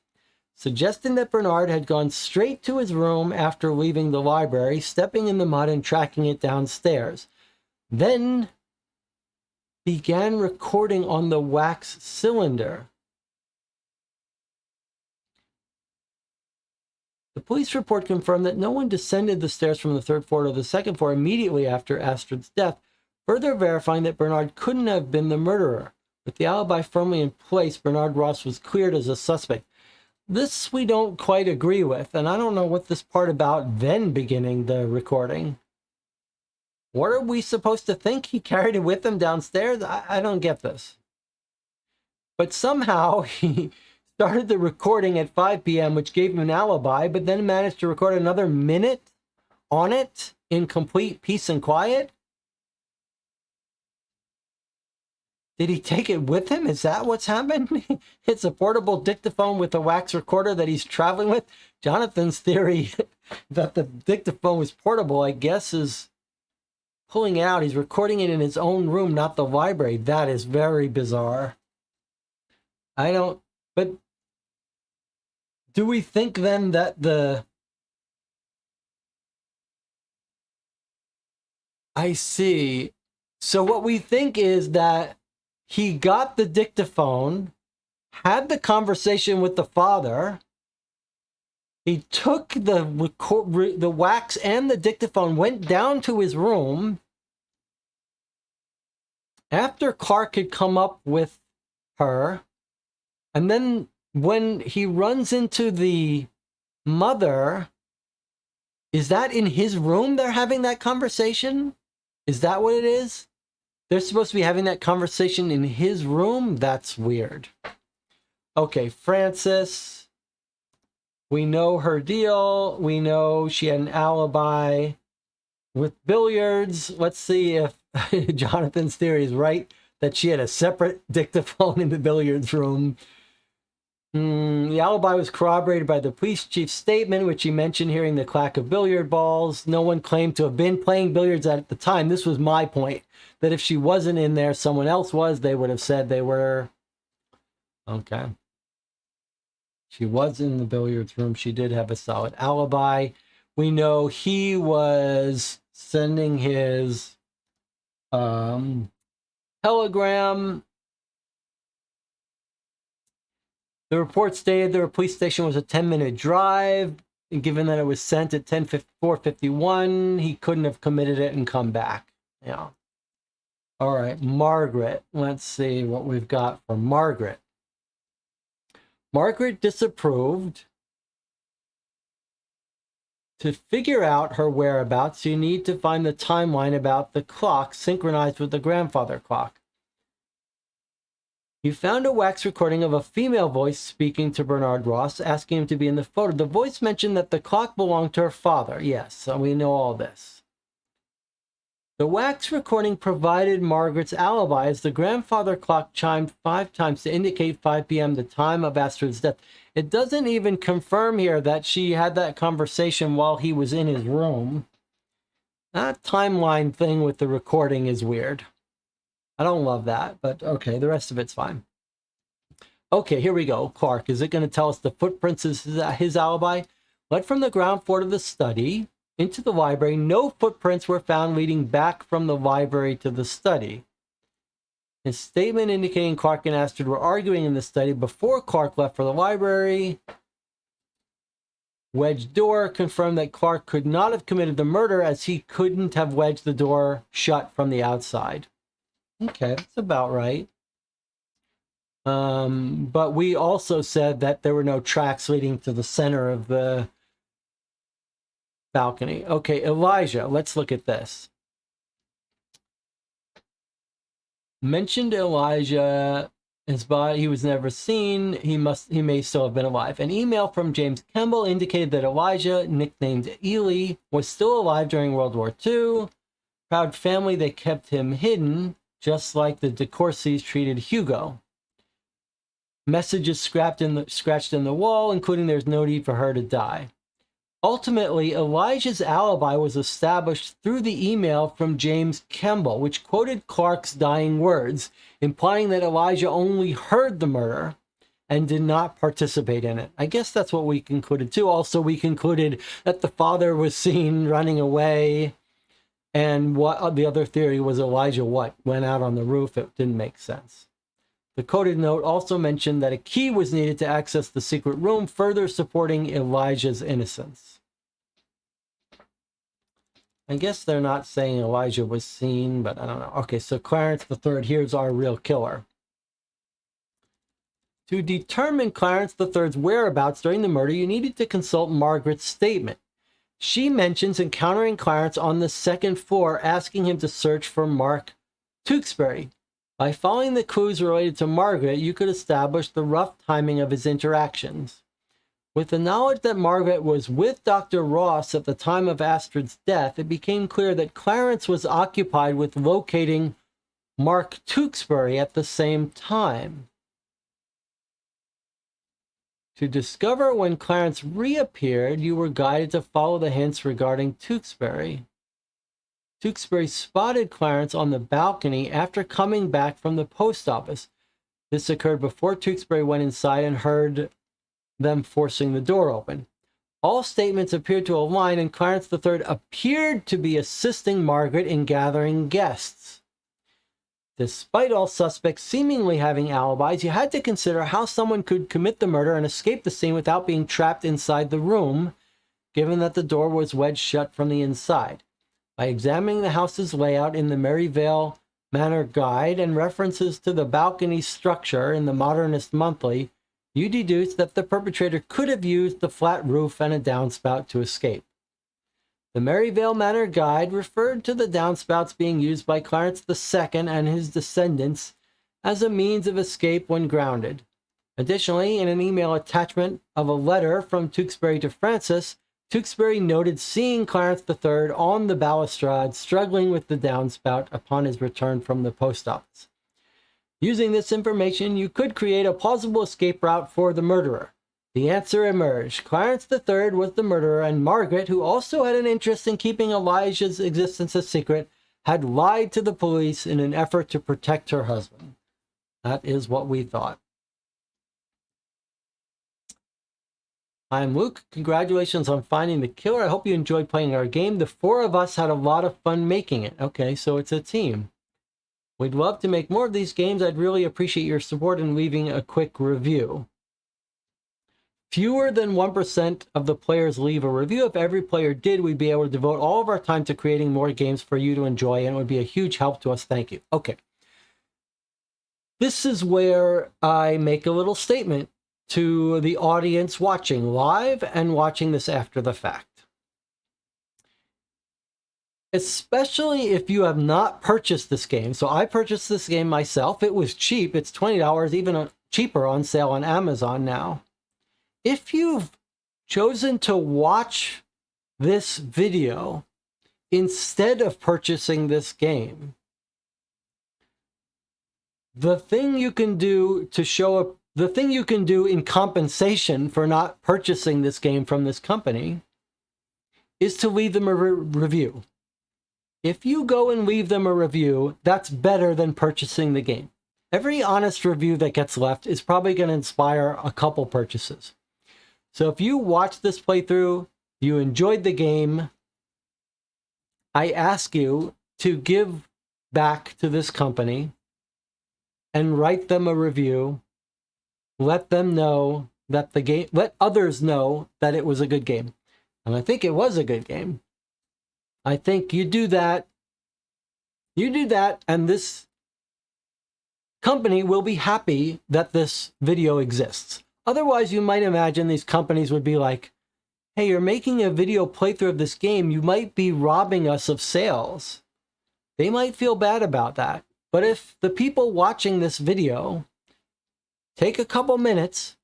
suggesting that Bernard had gone straight to his room after leaving the library, stepping in the mud and tracking it downstairs. Then began recording on the wax cylinder. The police report confirmed that no one descended the stairs from the third floor to the second floor immediately after Astrid's death, further verifying that Bernard couldn't have been the murderer. With the alibi firmly in place, Bernard Ross was cleared as a suspect. This we don't quite agree with, and I don't know what this part about then beginning the recording. What are we supposed to think? He carried it with him downstairs? I don't get this. But somehow he started the recording at 5 p.m., which gave him an alibi, but then managed to record another minute on it in complete peace and quiet? Did he take it with him? Is that what's happened? It's a portable dictaphone with a wax recorder that he's traveling with. Jonathan's theory that the dictaphone was portable, I guess, is pulling it out. He's recording it in his own room, not the library. That is very bizarre. But do we think then that I see. So what we think is that he got the dictaphone, had the conversation with the father. He took the wax and the dictaphone, went down to his room. After Clark had come up with her, and then when he runs into the mother, is that in his room they're having that conversation? Is that what it is? They're supposed to be having that conversation in his room? That's weird. Okay, Frances. We know her deal. We know she had an alibi with billiards. Let's see if Jonathan's theory is right, that she had a separate dictaphone in the billiards room. The alibi was corroborated by the police chief's statement, which he mentioned hearing the clack of billiard balls. No one claimed to have been playing billiards at the time. This was my point, that if she wasn't in there, someone else was. They would have said they were. Okay. She was in the billiards room. She did have a solid alibi. We know he was sending his telegram. The report stated the police station was a 10-minute drive, and given that it was sent at 4:51, he couldn't have committed it and come back. Yeah. All right, Margaret. Let's see what we've got for Margaret. Margaret disapproved. To figure out her whereabouts, you need to find the timeline about the clock synchronized with the grandfather clock. You found a wax recording of a female voice speaking to Bernard Ross, asking him to be in the photo. The voice mentioned that the clock belonged to her father. Yes, so we know all this. The wax recording provided Margaret's alibi as the grandfather clock chimed 5 times to indicate 5 p.m., the time of Astrid's death. It doesn't even confirm here that she had that conversation while he was in his room. That timeline thing with the recording is weird. I don't love that, but okay, the rest of it's fine. Okay, here we go. Clark, is it going to tell us the footprints is his alibi? Led from the ground floor to the study, into the library, no footprints were found leading back from the library to the study. His statement indicating Clark and Astrid were arguing in the study before Clark left for the library. Wedged door confirmed that Clark could not have committed the murder as he couldn't have wedged the door shut from the outside. Okay, that's about right. But we also said that there were no tracks leading to the center of the balcony. Okay, Elijah, let's look at this. Mentioned Elijah, his body, he was never seen. He may still have been alive. An email from James Kemble indicated that Elijah, nicknamed Ely, was still alive during World War II. Proud family, they kept him hidden, just like the de Courcys treated Hugo. Messages scratched in the wall, including there's no need for her to die. Ultimately, Elijah's alibi was established through the email from James Kemble, which quoted Clark's dying words, implying that Elijah only heard the murder and did not participate in it. I guess that's what we concluded too. Also, we concluded that the father was seen running away, and what the other theory was Elijah went out on the roof. It didn't make sense. The coded note also mentioned that a key was needed to access the secret room, further supporting Elijah's innocence. I guess they're not saying Elijah was seen, but I don't know. Okay, so Clarence III, here's our real killer. To determine Clarence III's whereabouts during the murder, you needed to consult Margaret's statement. She mentions encountering Clarence on the second floor, asking him to search for Mark Tewksbury. By following the clues related to Margaret, you could establish the rough timing of his interactions. With the knowledge that Margaret was with Dr. Ross at the time of Astrid's death, it became clear that Clarence was occupied with locating Mark Tewksbury at the same time. To discover when Clarence reappeared, you were guided to follow the hints regarding Tewksbury. Tewksbury spotted Clarence on the balcony after coming back from the post office. This occurred before Tewksbury went inside and heard them forcing the door open. All statements appeared to align, and Clarence III appeared to be assisting Margaret in gathering guests. Despite all suspects seemingly having alibis, you had to consider how someone could commit the murder and escape the scene without being trapped inside the room, given that the door was wedged shut from the inside. By examining the house's layout in the Merivale Manor Guide and references to the balcony structure in the Modernist Monthly, you deduced that the perpetrator could have used the flat roof and a downspout to escape. The Merivale Manor Guide referred to the downspouts being used by Clarence II and his descendants as a means of escape when grounded. Additionally, in an email attachment of a letter from Tewksbury to Francis, Tewksbury noted seeing Clarence III on the balustrade struggling with the downspout upon his return from the post office. Using this information, you could create a plausible escape route for the murderer. The answer emerged. Clarence III was the murderer, and Margaret, who also had an interest in keeping Elijah's existence a secret, had lied to the police in an effort to protect her husband. That is what we thought. I'm Luke. Congratulations on finding the killer. I hope you enjoyed playing our game. The 4 of us had a lot of fun making it. Okay, so it's a team. We'd love to make more of these games. I'd really appreciate your support in leaving a quick review. Fewer than 1% of the players leave a review. If every player did, we'd be able to devote all of our time to creating more games for you to enjoy, and it would be a huge help to us. Thank you. Okay. This is where I make a little statement to the audience watching live and watching this after the fact. Especially if you have not purchased this game. So I purchased this game myself. It was cheap. It's $20, even cheaper on sale on Amazon now. If you've chosen to watch this video instead of purchasing this game, the thing you can do in compensation for not purchasing this game from this company is to leave them a review. If you go and leave them a review, that's better than purchasing the game. Every honest review that gets left is probably going to inspire a couple purchases. So if you watch this playthrough, you enjoyed the game, I ask you to give back to this company and write them a review. Let them know that the game, let others know that it was a good game. And I think it was a good game. I think you do that, and this company will be happy that this video exists. Otherwise, you might imagine these companies would be like, hey, you're making a video playthrough of this game. You might be robbing us of sales. They might feel bad about that. But if the people watching this video take a couple minutes,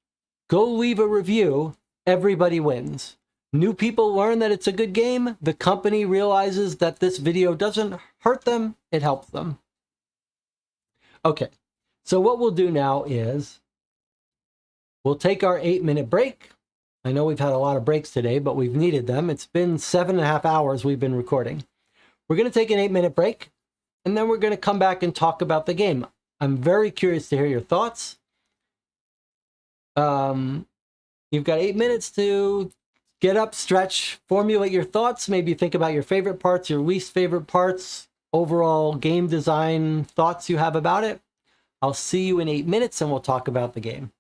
go leave a review, everybody wins. New people learn that it's a good game. The company realizes that this video doesn't hurt them, it helps them. Okay, so what we'll do now is we'll take our 8-minute break. I know we've had a lot of breaks today, but we've needed them. It's been 7.5 hours we've been recording. We're going to take an 8-minute break, and then we're going to come back and talk about the game. I'm very curious to hear your thoughts. You've got 8 minutes to get up, stretch, formulate your thoughts, maybe think about your favorite parts, your least favorite parts, overall game design thoughts you have about it. I'll see you in 8 minutes and we'll talk about the game.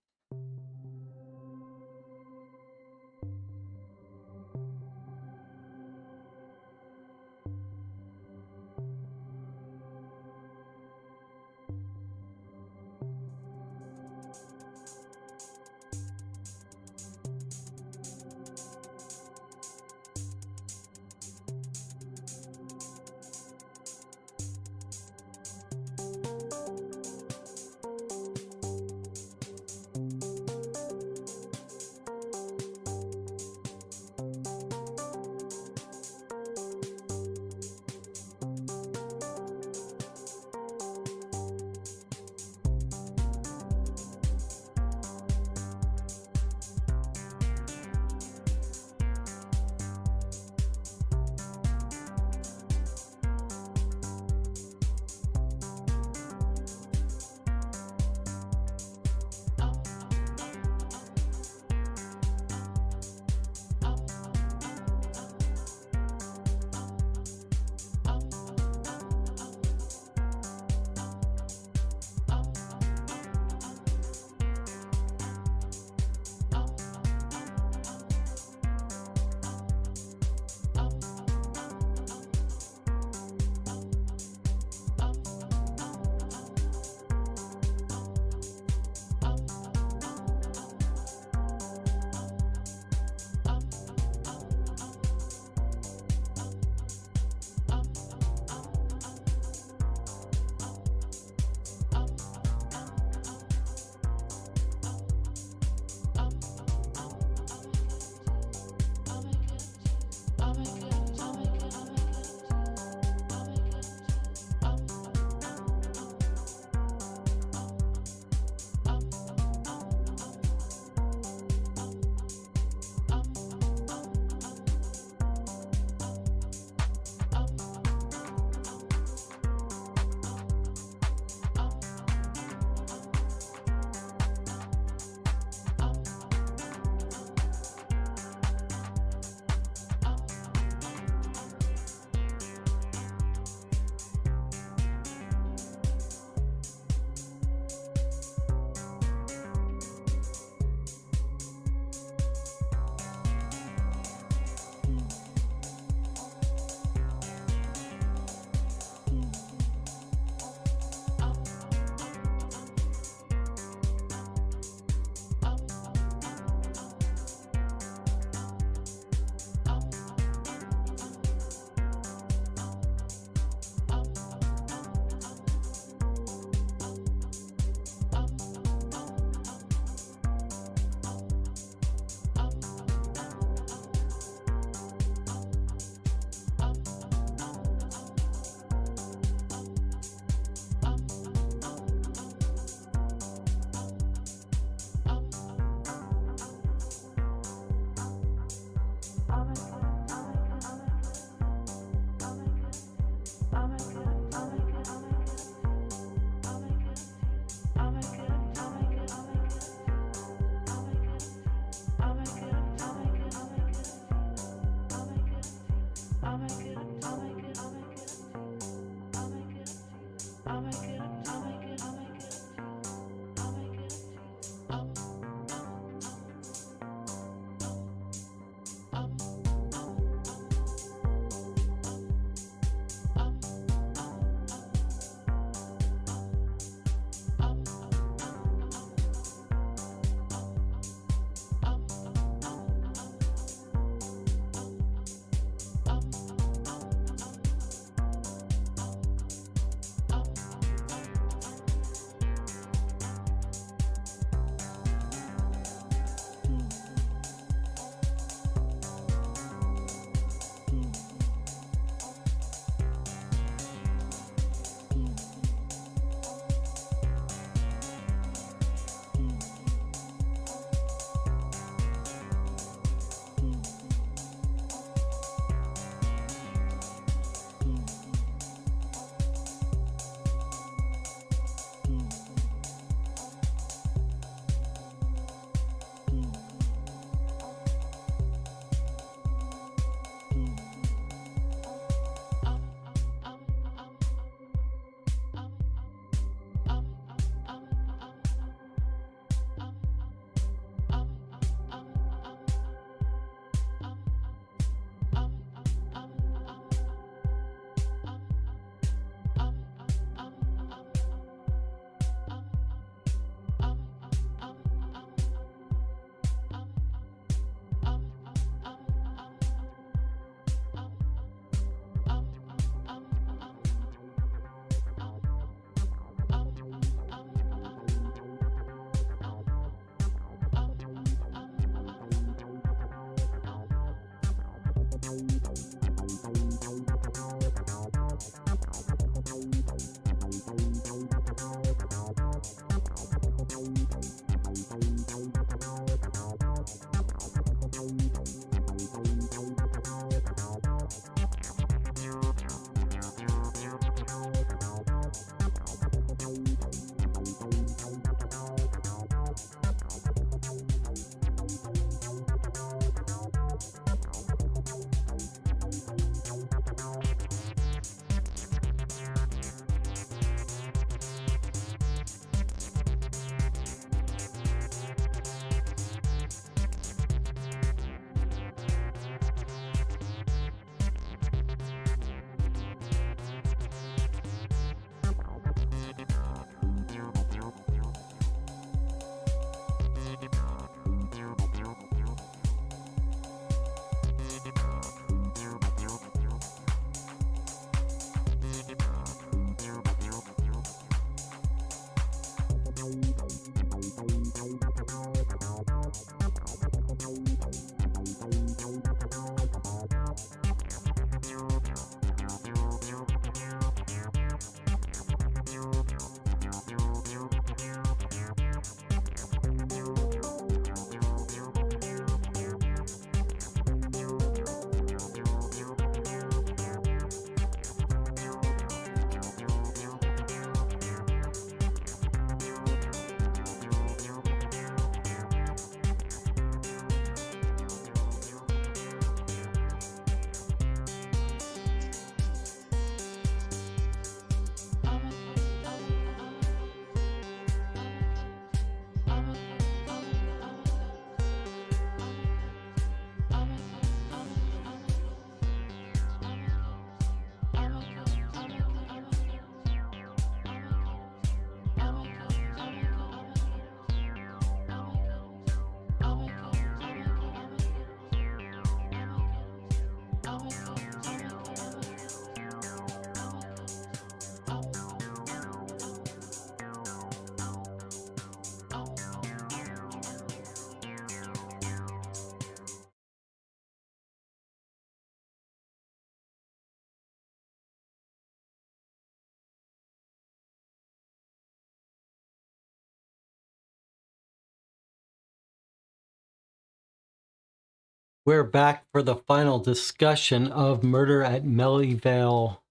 We're back for the final discussion of Murder at Merivale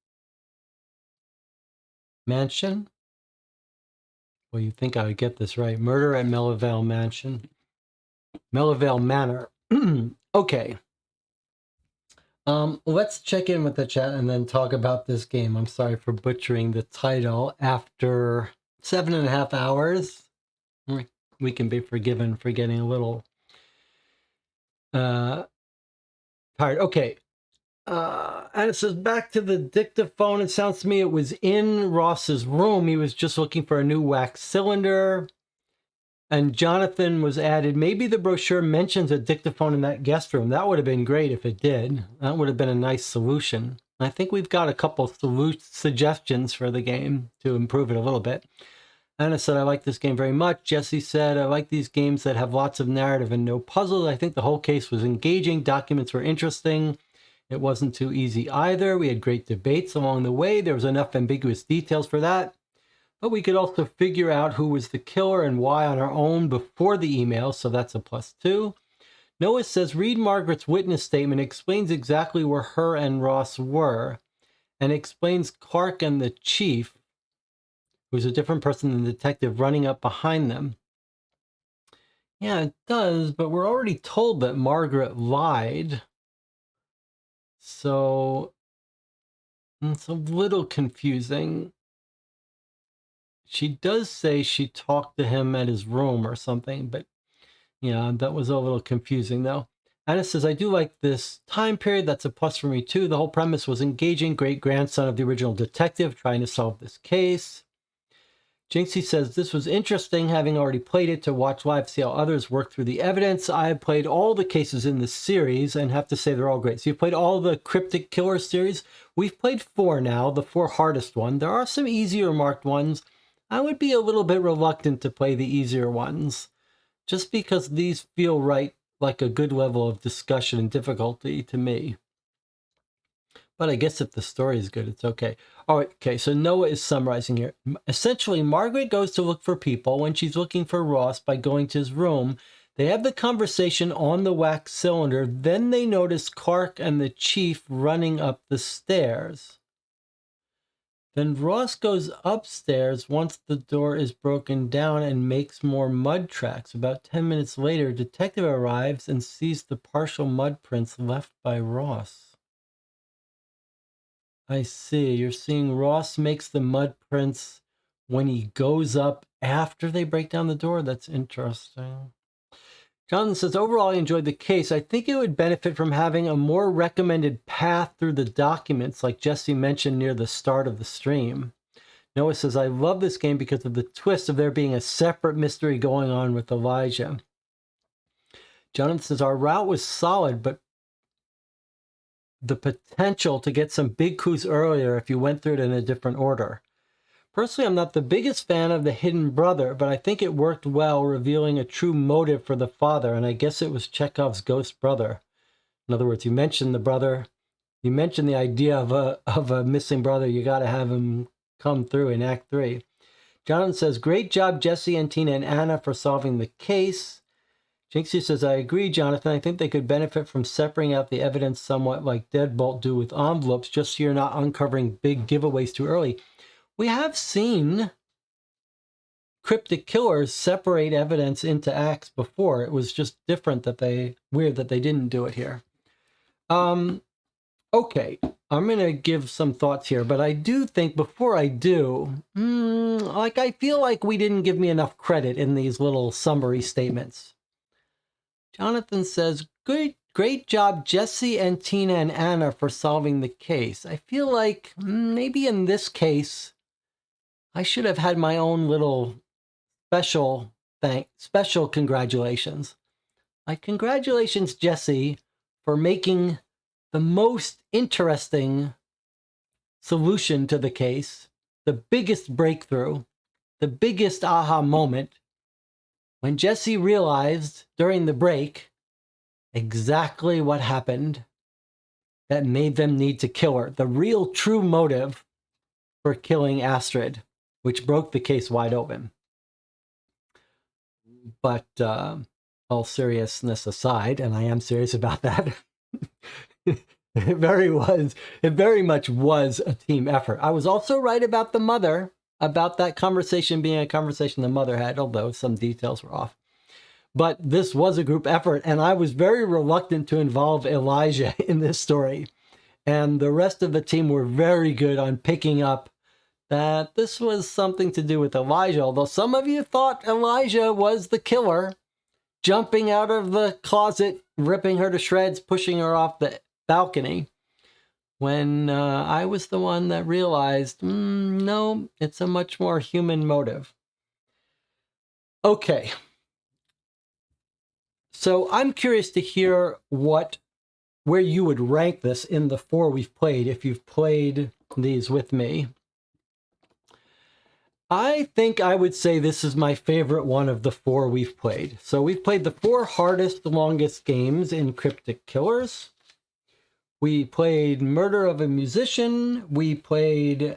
Mansion. Well, you think I would get this right. Murder at Merivale Mansion. Merivale Manor. Okay. Let's check in with the chat and then talk about this game. I'm sorry for butchering the title. After 7.5 hours, we can be forgiven for getting a little tired. Okay. And it says, back to the dictaphone. It sounds to me it was in Ross's room. He was just looking for a new wax cylinder. And Jonathan was added, maybe the brochure mentions a dictaphone in that guest room. That would have been great if it did. That would have been a nice solution. I think we've got a couple suggestions for the game to improve it a little bit. Anna said, I like this game very much. Jesse said, I like these games that have lots of narrative and no puzzles. I think the whole case was engaging. Documents were interesting. It wasn't too easy either. We had great debates along the way. There was enough ambiguous details for that. But we could also figure out who was the killer and why on our own before the email, so that's a +2. Noah says, read Margaret's witness statement, explains exactly where her and Ross were, and explains Clark and the chief, who's a different person than the detective, running up behind them. Yeah, it does, but we're already told that Margaret lied. So it's a little confusing. She does say she talked to him at his room or something, but yeah, that was a little confusing though. Anna says, I do like this time period. That's a plus for me too. The whole premise was engaging. Great-grandson of the original detective trying to solve this case. Jinxie says, this was interesting, having already played it, to watch live, see how others work through the evidence. I have played all the cases in the series and have to say they're all great. So you've played all the Cryptic Killers series. We've played 4 now, the 4 hardest one. There are some easier marked ones. I would be a little bit reluctant to play the easier ones, just because these feel right, like a good level of discussion and difficulty to me. But I guess if the story is good, it's okay. All right, okay, so Noah is summarizing here. Essentially, Margaret goes to look for people when she's looking for Ross by going to his room. They have the conversation on the wax cylinder. Then they notice Clark and the chief running up the stairs. Then Ross goes upstairs once the door is broken down and makes more mud tracks. About 10 minutes later, a detective arrives and sees the partial mud prints left by Ross. I see. You're seeing Ross makes the mud prints when he goes up after they break down the door. That's interesting. Jonathan says, overall, I enjoyed the case. I think it would benefit from having a more recommended path through the documents, like Jesse mentioned near the start of the stream. Noah says, I love this game because of the twist of there being a separate mystery going on with Elijah. Jonathan says, our route was solid, but the potential to get some big clues earlier if you went through it in a different order. Personally, I'm not the biggest fan of the hidden brother, but I think it worked well, revealing a true motive for the father, and I guess it was Chekhov's ghost brother. In other words, you mentioned the brother, you mentioned the idea of a missing brother, you got to have him come through in Act 3. Jonathan says, great job, Jesse and Tina and Anna, for solving the case. Jinxie says, I agree, Jonathan. I think they could benefit from separating out the evidence somewhat like Deadbolt do with envelopes, just so you're not uncovering big giveaways too early. We have seen Cryptic Killers separate evidence into acts before. It was just weird that they didn't do it here. Okay, I'm going to give some thoughts here, but I do think before I do, I feel like we didn't give me enough credit in these little summary statements. Jonathan says, great job, Jesse and Tina and Anna, for solving the case. I feel like maybe in this case, I should have had my own little special congratulations. Like, congratulations, Jesse, for making the most interesting solution to the case, the biggest breakthrough, the biggest aha moment, when Jesse realized during the break exactly what happened that made them need to kill her, the real true motive for killing Astrid, which broke the case wide open. But all seriousness aside, and I am serious about that, it very much was a team effort. I was also right about the mother, about that conversation being a conversation the mother had, although some details were off. but this was a group effort, and I was very reluctant to involve Elijah in this story. And the rest of the team were very good on picking up that this was something to do with Elijah, although some of you thought Elijah was the killer, jumping out of the closet, ripping her to shreds, pushing her off the balcony, when I was the one that realized, no, it's a much more human motive. Okay. So I'm curious to hear where you would rank this in the 4 we've played, if you've played these with me. I think I would say this is my favorite one of the 4 we've played. So we've played the 4 hardest, longest games in Cryptic Killers. We played Murder of a Musician. We played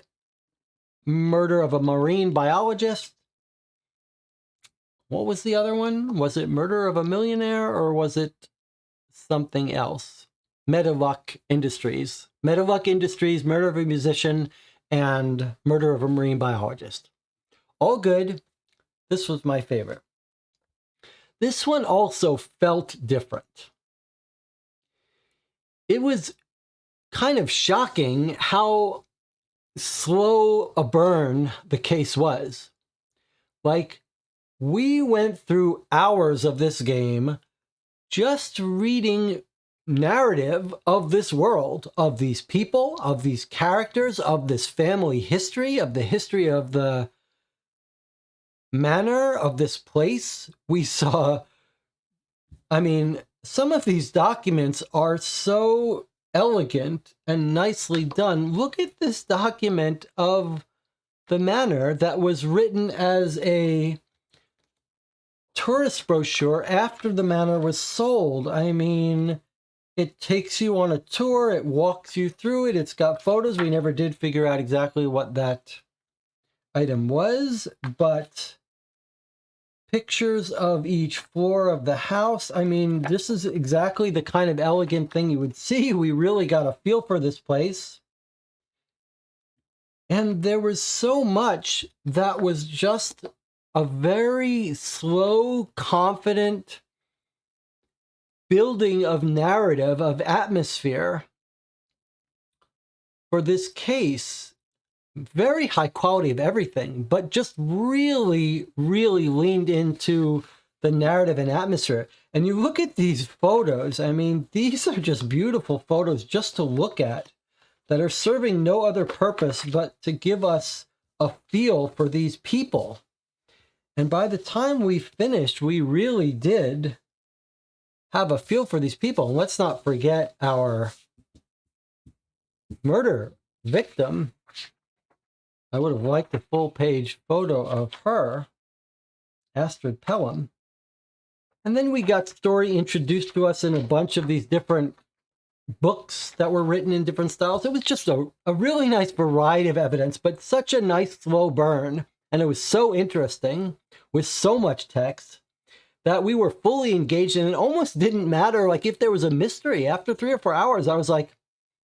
Murder of a Marine Biologist. What was the other one? Was it Murder of a Millionaire, or was it something else? Metaluck Industries. Metaluck Industries, Murder of a Musician, and Murder of a Marine Biologist. All good. This was my favorite. This one also felt different. It was kind of shocking how slow a burn the case was. Like, we went through hours of this game just reading narrative of this world, of these people, of these characters, of this family history, of the history of the manor, of this place. We saw, I mean, some of these documents are so elegant and nicely done. Look at this document of the manor that was written as a tourist brochure after the manor was sold. I mean, it takes you on a tour, it walks you through it, it's got photos. We never did figure out exactly what that item was, but pictures of each floor of the house. I mean, this is exactly the kind of elegant thing you would see. We really got a feel for this place. And there was so much that was just a very slow, confident building of narrative, of atmosphere for this case. Very high quality of everything, but just really, really leaned into the narrative and atmosphere. And you look at these photos, I mean, these are just beautiful photos just to look at that are serving no other purpose but to give us a feel for these people. And by the time we finished, we really did have a feel for these people. And let's not forget our murder victim. I would have liked a full-page photo of her, Astrid Pelham. And then we got story introduced to us in a bunch of these different books that were written in different styles. It was just a really nice variety of evidence, but such a nice slow burn. And it was so interesting with so much text that we were fully engaged, and it almost didn't matter. Like, if there was a mystery after 3 or 4 hours, I was like,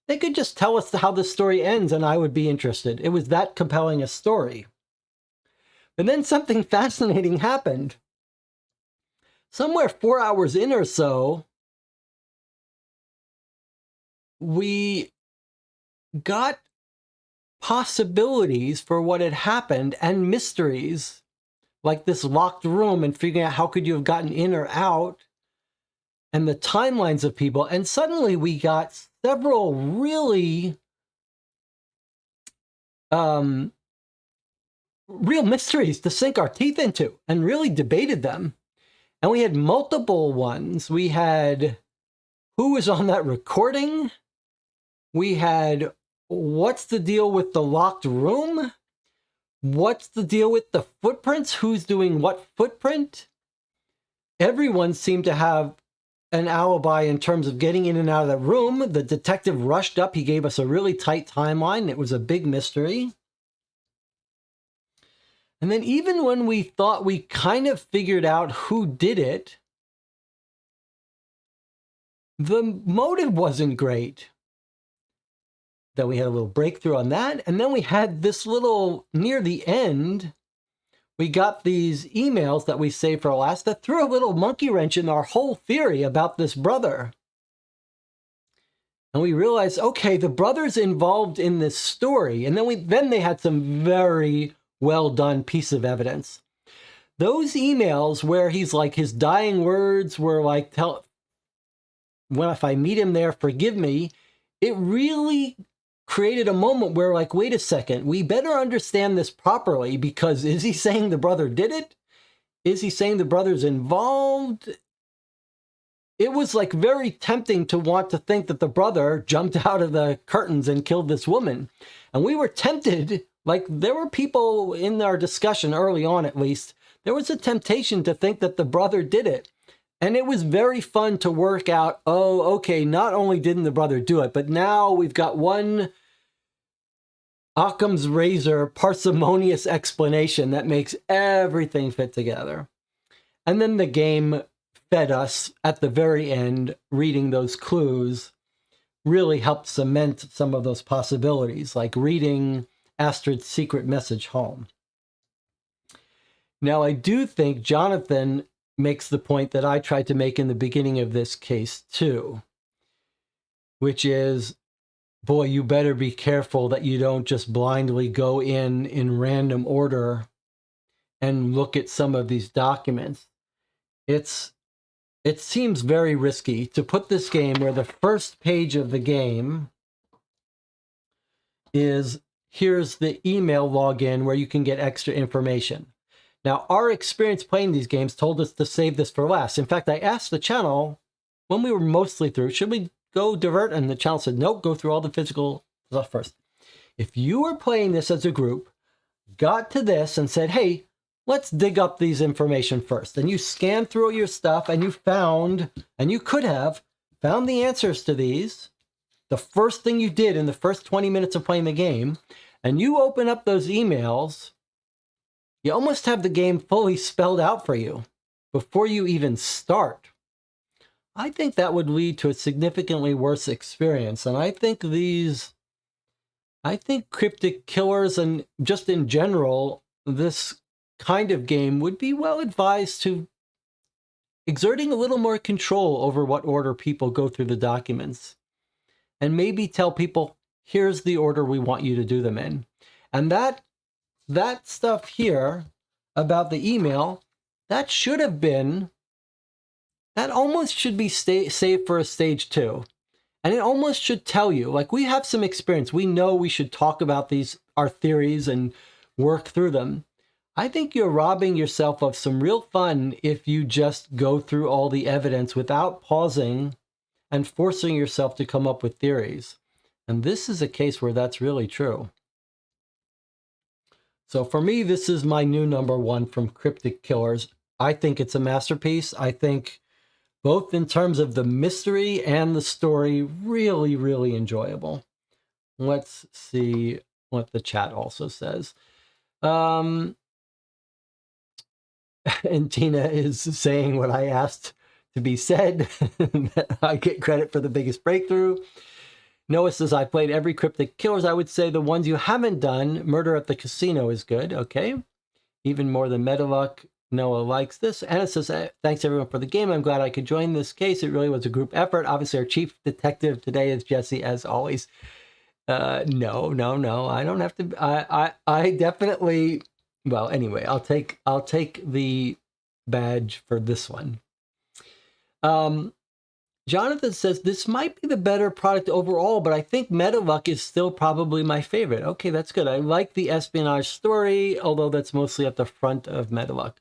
they could just tell us how the story ends and I would be interested. It was that compelling a story. But then something fascinating happened. Somewhere 4 hours in or so, we got possibilities for what had happened and mysteries, like this locked room and figuring out how could you have gotten in or out, and the timelines of people. And suddenly we got several really real mysteries to sink our teeth into and really debated them. And we had multiple ones. We had who was on that recording. We had what's the deal with the locked room? What's the deal with the footprints? Who's doing what footprint? Everyone seemed to have an alibi in terms of getting in and out of the room. The detective rushed up. He gave us a really tight timeline. It was a big mystery. And then even when we thought we kind of figured out who did it, the motive wasn't great. Then we had a little breakthrough on that. And then we had this little, near the end, we got these emails that we saved for last that threw a little monkey wrench in our whole theory about this brother. And we realized, okay, the brother's involved in this story. And then they had some very well done piece of evidence. Those emails where he's like, his dying words were like, when if I meet him there, forgive me. It really created a moment where like, wait a second, we better understand this properly, because is he saying the brother did it? Is he saying the brother's involved? It was like very tempting to want to think that the brother jumped out of the curtains and killed this woman. And we were tempted, like there were people in our discussion early on, at least, there was a temptation to think that the brother did it. And it was very fun to work out, oh, okay, not only didn't the brother do it, but now we've got one Occam's razor parsimonious explanation that makes everything fit together. And then the game fed us at the very end, reading those clues really helped cement some of those possibilities, like reading Astrid's secret message home. Now, I do think Jonathan makes the point that I tried to make in the beginning of this case too, which is, boy, you better be careful that you don't just blindly go in random order and look at some of these documents. It seems very risky to put this game where the first page of the game is, here's the email login where you can get extra information. Now, our experience playing these games told us to save this for last. In fact, I asked the channel when we were mostly through, should we go divert? And the channel said, nope, go through all the physical stuff first. If you were playing this as a group, got to this and said, hey, let's dig up these information first. And you scanned through your stuff and you found, and you could have found the answers to these, the first thing you did in the first 20 minutes of playing the game, and you open up those emails, you almost have the game fully spelled out for you before you even start. I think that would lead to a significantly worse experience. And I think Cryptic Killers and just in general, this kind of game would be well advised to exerting a little more control over what order people go through the documents. And maybe tell people, here's the order we want you to do them in. And that stuff here about the email, that almost should be saved for a stage 2. And it almost should tell you, like, we have some experience. We know we should talk about our theories and work through them. I think you're robbing yourself of some real fun if you just go through all the evidence without pausing and forcing yourself to come up with theories. And this is a case where that's really true. So for me, this is my new number 1 from Cryptic Killers. I think it's a masterpiece. I think both in terms of the mystery and the story, really, really enjoyable. Let's see what the chat also says. And Tina is saying what I asked to be said. I get credit for the biggest breakthrough. Noah says, I played every Cryptic Killers. I would say the ones you haven't done, Murder at the Casino is good. Okay. Even more than Metaluck. Noah likes this. Anna says, thanks everyone for the game. I'm glad I could join this case. It really was a group effort. Obviously, our chief detective today is Jesse, as always. No. I don't have to. I definitely. Well, anyway, I'll take the badge for this one. Jonathan says, this might be the better product overall, but I think Metaluck is still probably my favorite. Okay, that's good. I like the espionage story, although that's mostly at the front of Metaluck.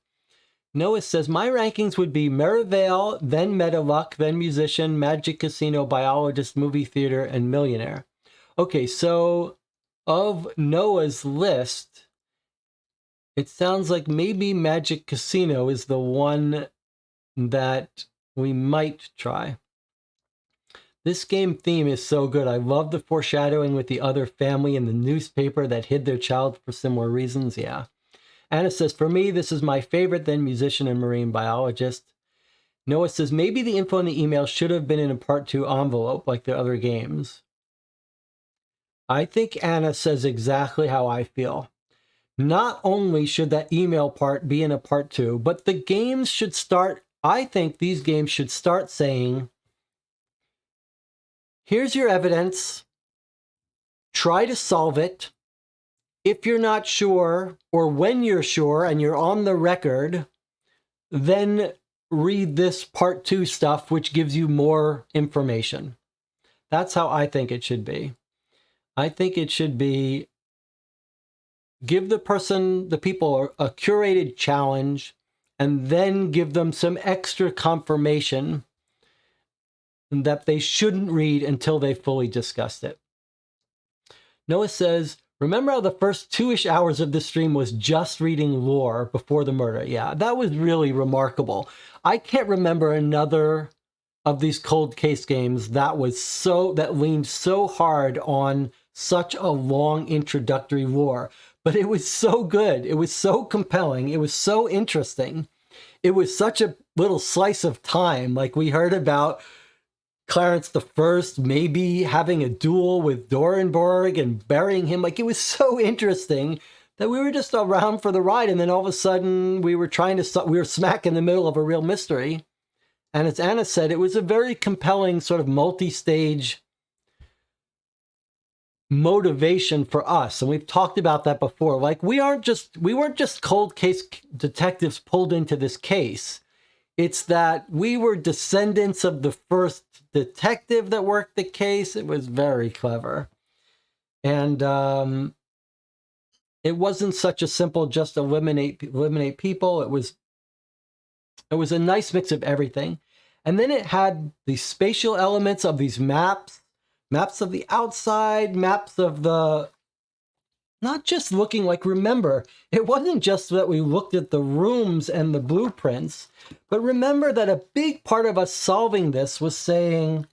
Noah says, my rankings would be Merivale, then Metaluck, then Musician, Magic Casino, Biologist, Movie Theater, and Millionaire. Okay, so of Noah's list, it sounds like maybe Magic Casino is the one that we might try. This game theme is so good. I love the foreshadowing with the other family in the newspaper that hid their child for similar reasons. Yeah. Anna says, for me, this is my favorite, then Musician and Marine Biologist. Noah says, maybe the info in the email should have been in a part 2 envelope like the other games. I think Anna says exactly how I feel. Not only should that email part be in a part 2, but the games should start, I think these games should start saying, here's your evidence, try to solve it. If you're not sure, or when you're sure and you're on the record, then read this part 2 stuff, which gives you more information. That's how I think it should be. I think it should be, give the people a curated challenge, and then give them some extra confirmation that they shouldn't read until they fully discussed it. Noah says, remember how the first 2-ish hours of the stream was just reading lore before the murder? Yeah, that was really remarkable. I can't remember another of these cold case games that leaned so hard on such a long introductory lore. But it was so good. It was so compelling. It was so interesting. It was such a little slice of time. Like, we heard about Clarence the First maybe having a duel with Dorenborg and burying him. Like, it was so interesting that we were just around for the ride. And then all of a sudden we were smack in the middle of a real mystery. And as Anna said, it was a very compelling sort of multi-stage motivation for us. And we've talked about that before. Like, we weren't just cold case detectives pulled into this case. It's that we were descendants of the first detective that worked the case. It was very clever. And it wasn't such a simple just eliminate people. It was a nice mix of everything. And then it had the spatial elements of these maps of the outside, maps of the, not just looking like, remember, it wasn't just that we looked at the rooms and the blueprints, but remember that a big part of us solving this was saying,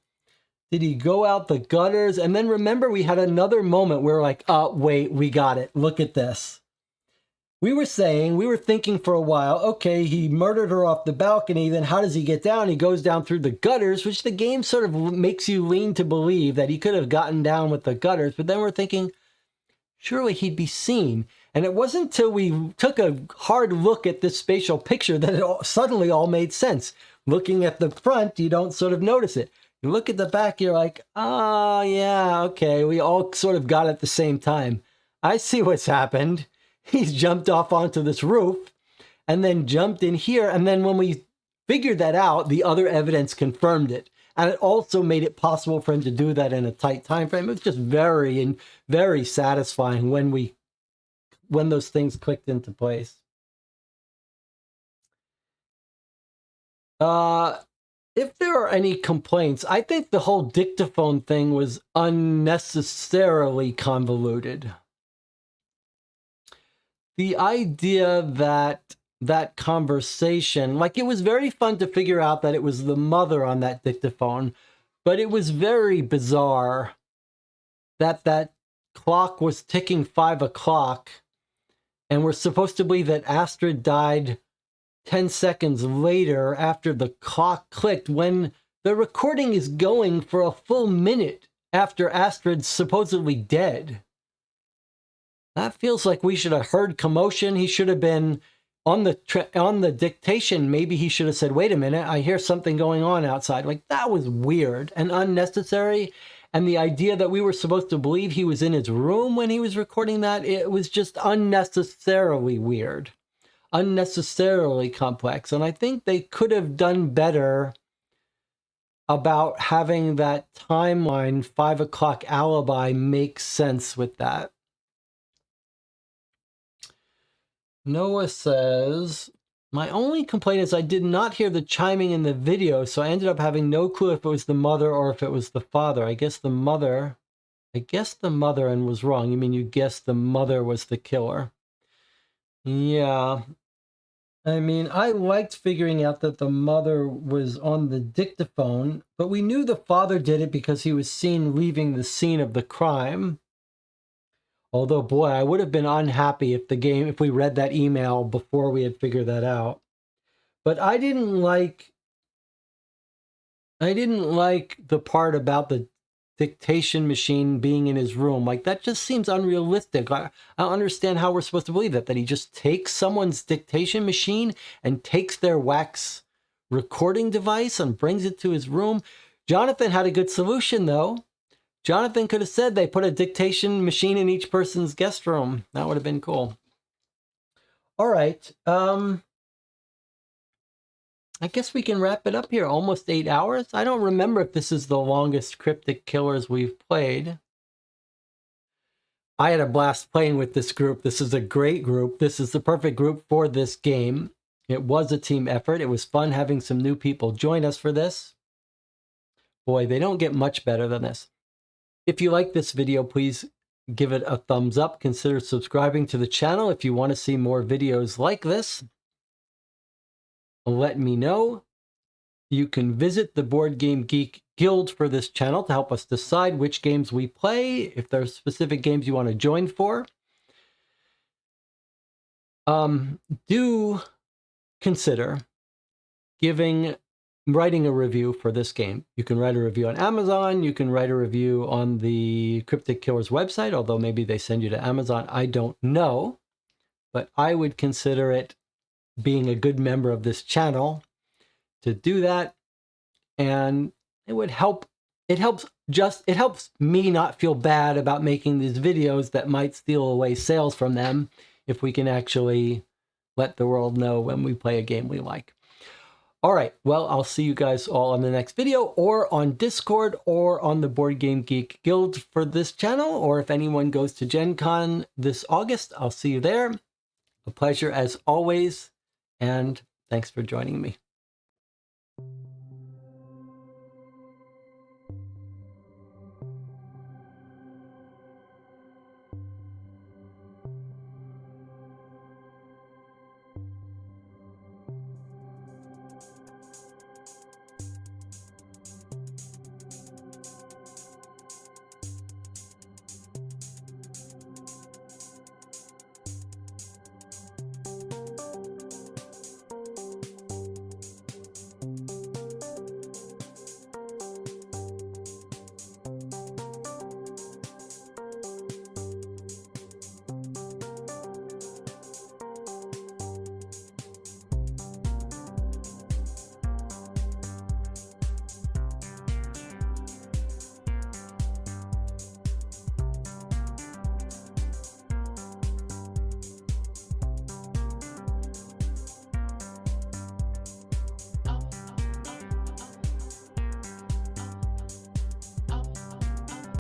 did he go out the gutters? And then remember, we had another moment where we're like, oh, wait, we got it. Look at this. We were thinking for a while, okay, he murdered her off the balcony, then how does he get down? He goes down through the gutters, which the game sort of makes you lean to believe that he could have gotten down with the gutters. But then we're thinking, surely he'd be seen. And it wasn't until we took a hard look at this spatial picture that it suddenly all made sense. Looking at the front, you don't sort of notice it. You look at the back, you're like, oh, yeah, okay, we all sort of got it at the same time. I see what's happened. He's jumped off onto this roof and then jumped in here. And then when we figured that out, the other evidence confirmed it. And it also made it possible for him to do that in a tight time frame. It was just very, very satisfying when those things clicked into place. If there are any complaints, I think the whole dictaphone thing was unnecessarily convoluted. The idea that conversation, like, it was very fun to figure out that it was the mother on that dictaphone, but it was very bizarre that clock was ticking 5 o'clock, and we're supposed to believe that Astrid died 10 seconds later after the clock clicked, when the recording is going for a full minute after Astrid's supposedly dead. That feels like we should have heard commotion. He should have been on the dictation. Maybe he should have said, wait a minute, I hear something going on outside. Like, that was weird and unnecessary. And the idea that we were supposed to believe he was in his room when he was recording that, it was just unnecessarily weird, unnecessarily complex. And I think they could have done better about having that timeline 5 o'clock alibi make sense with that. Noah says, my only complaint is I did not hear the chiming in the video, so I ended up having no clue if it was the mother or if it was the father. I guessed the mother and was wrong. You mean you guessed the mother was the killer? Yeah. I mean, I liked figuring out that the mother was on the dictaphone, but we knew the father did it because he was seen leaving the scene of the crime. Although, boy, I would have been unhappy if we read that email before we had figured that out. But I didn't like the part about the dictation machine being in his room. Like, that just seems unrealistic. I don't understand how we're supposed to believe that he just takes someone's dictation machine and takes their wax recording device and brings it to his room. Jonathan had a good solution, though. Jonathan could have said they put a dictation machine in each person's guest room. That would have been cool. All right. I guess we can wrap it up here. Almost 8 hours. I don't remember if this is the longest Cryptic Killers we've played. I had a blast playing with this group. This is a great group. This is the perfect group for this game. It was a team effort. It was fun having some new people join us for this. Boy, they don't get much better than this. If you like this video, please give it a thumbs up. Consider subscribing to the channel if you want to see more videos like this. Let me know. You can visit the Board Game Geek Guild for this channel to help us decide which games we play, if there are specific games you want to join for. Do consider writing a review for this game. You can write a review on Amazon. You can write a review on the Cryptic Killers website, although maybe they send you to Amazon. I don't know, but I would consider it being a good member of this channel to do that, and it would help. It helps me not feel bad about making these videos that might steal away sales from them if we can actually let the world know when we play a game we like. All right, well, I'll see you guys all on the next video, or on Discord, or on the Board Game Geek Guild for this channel, or if anyone goes to Gen Con this August, I'll see you there. A pleasure as always. And thanks for joining me.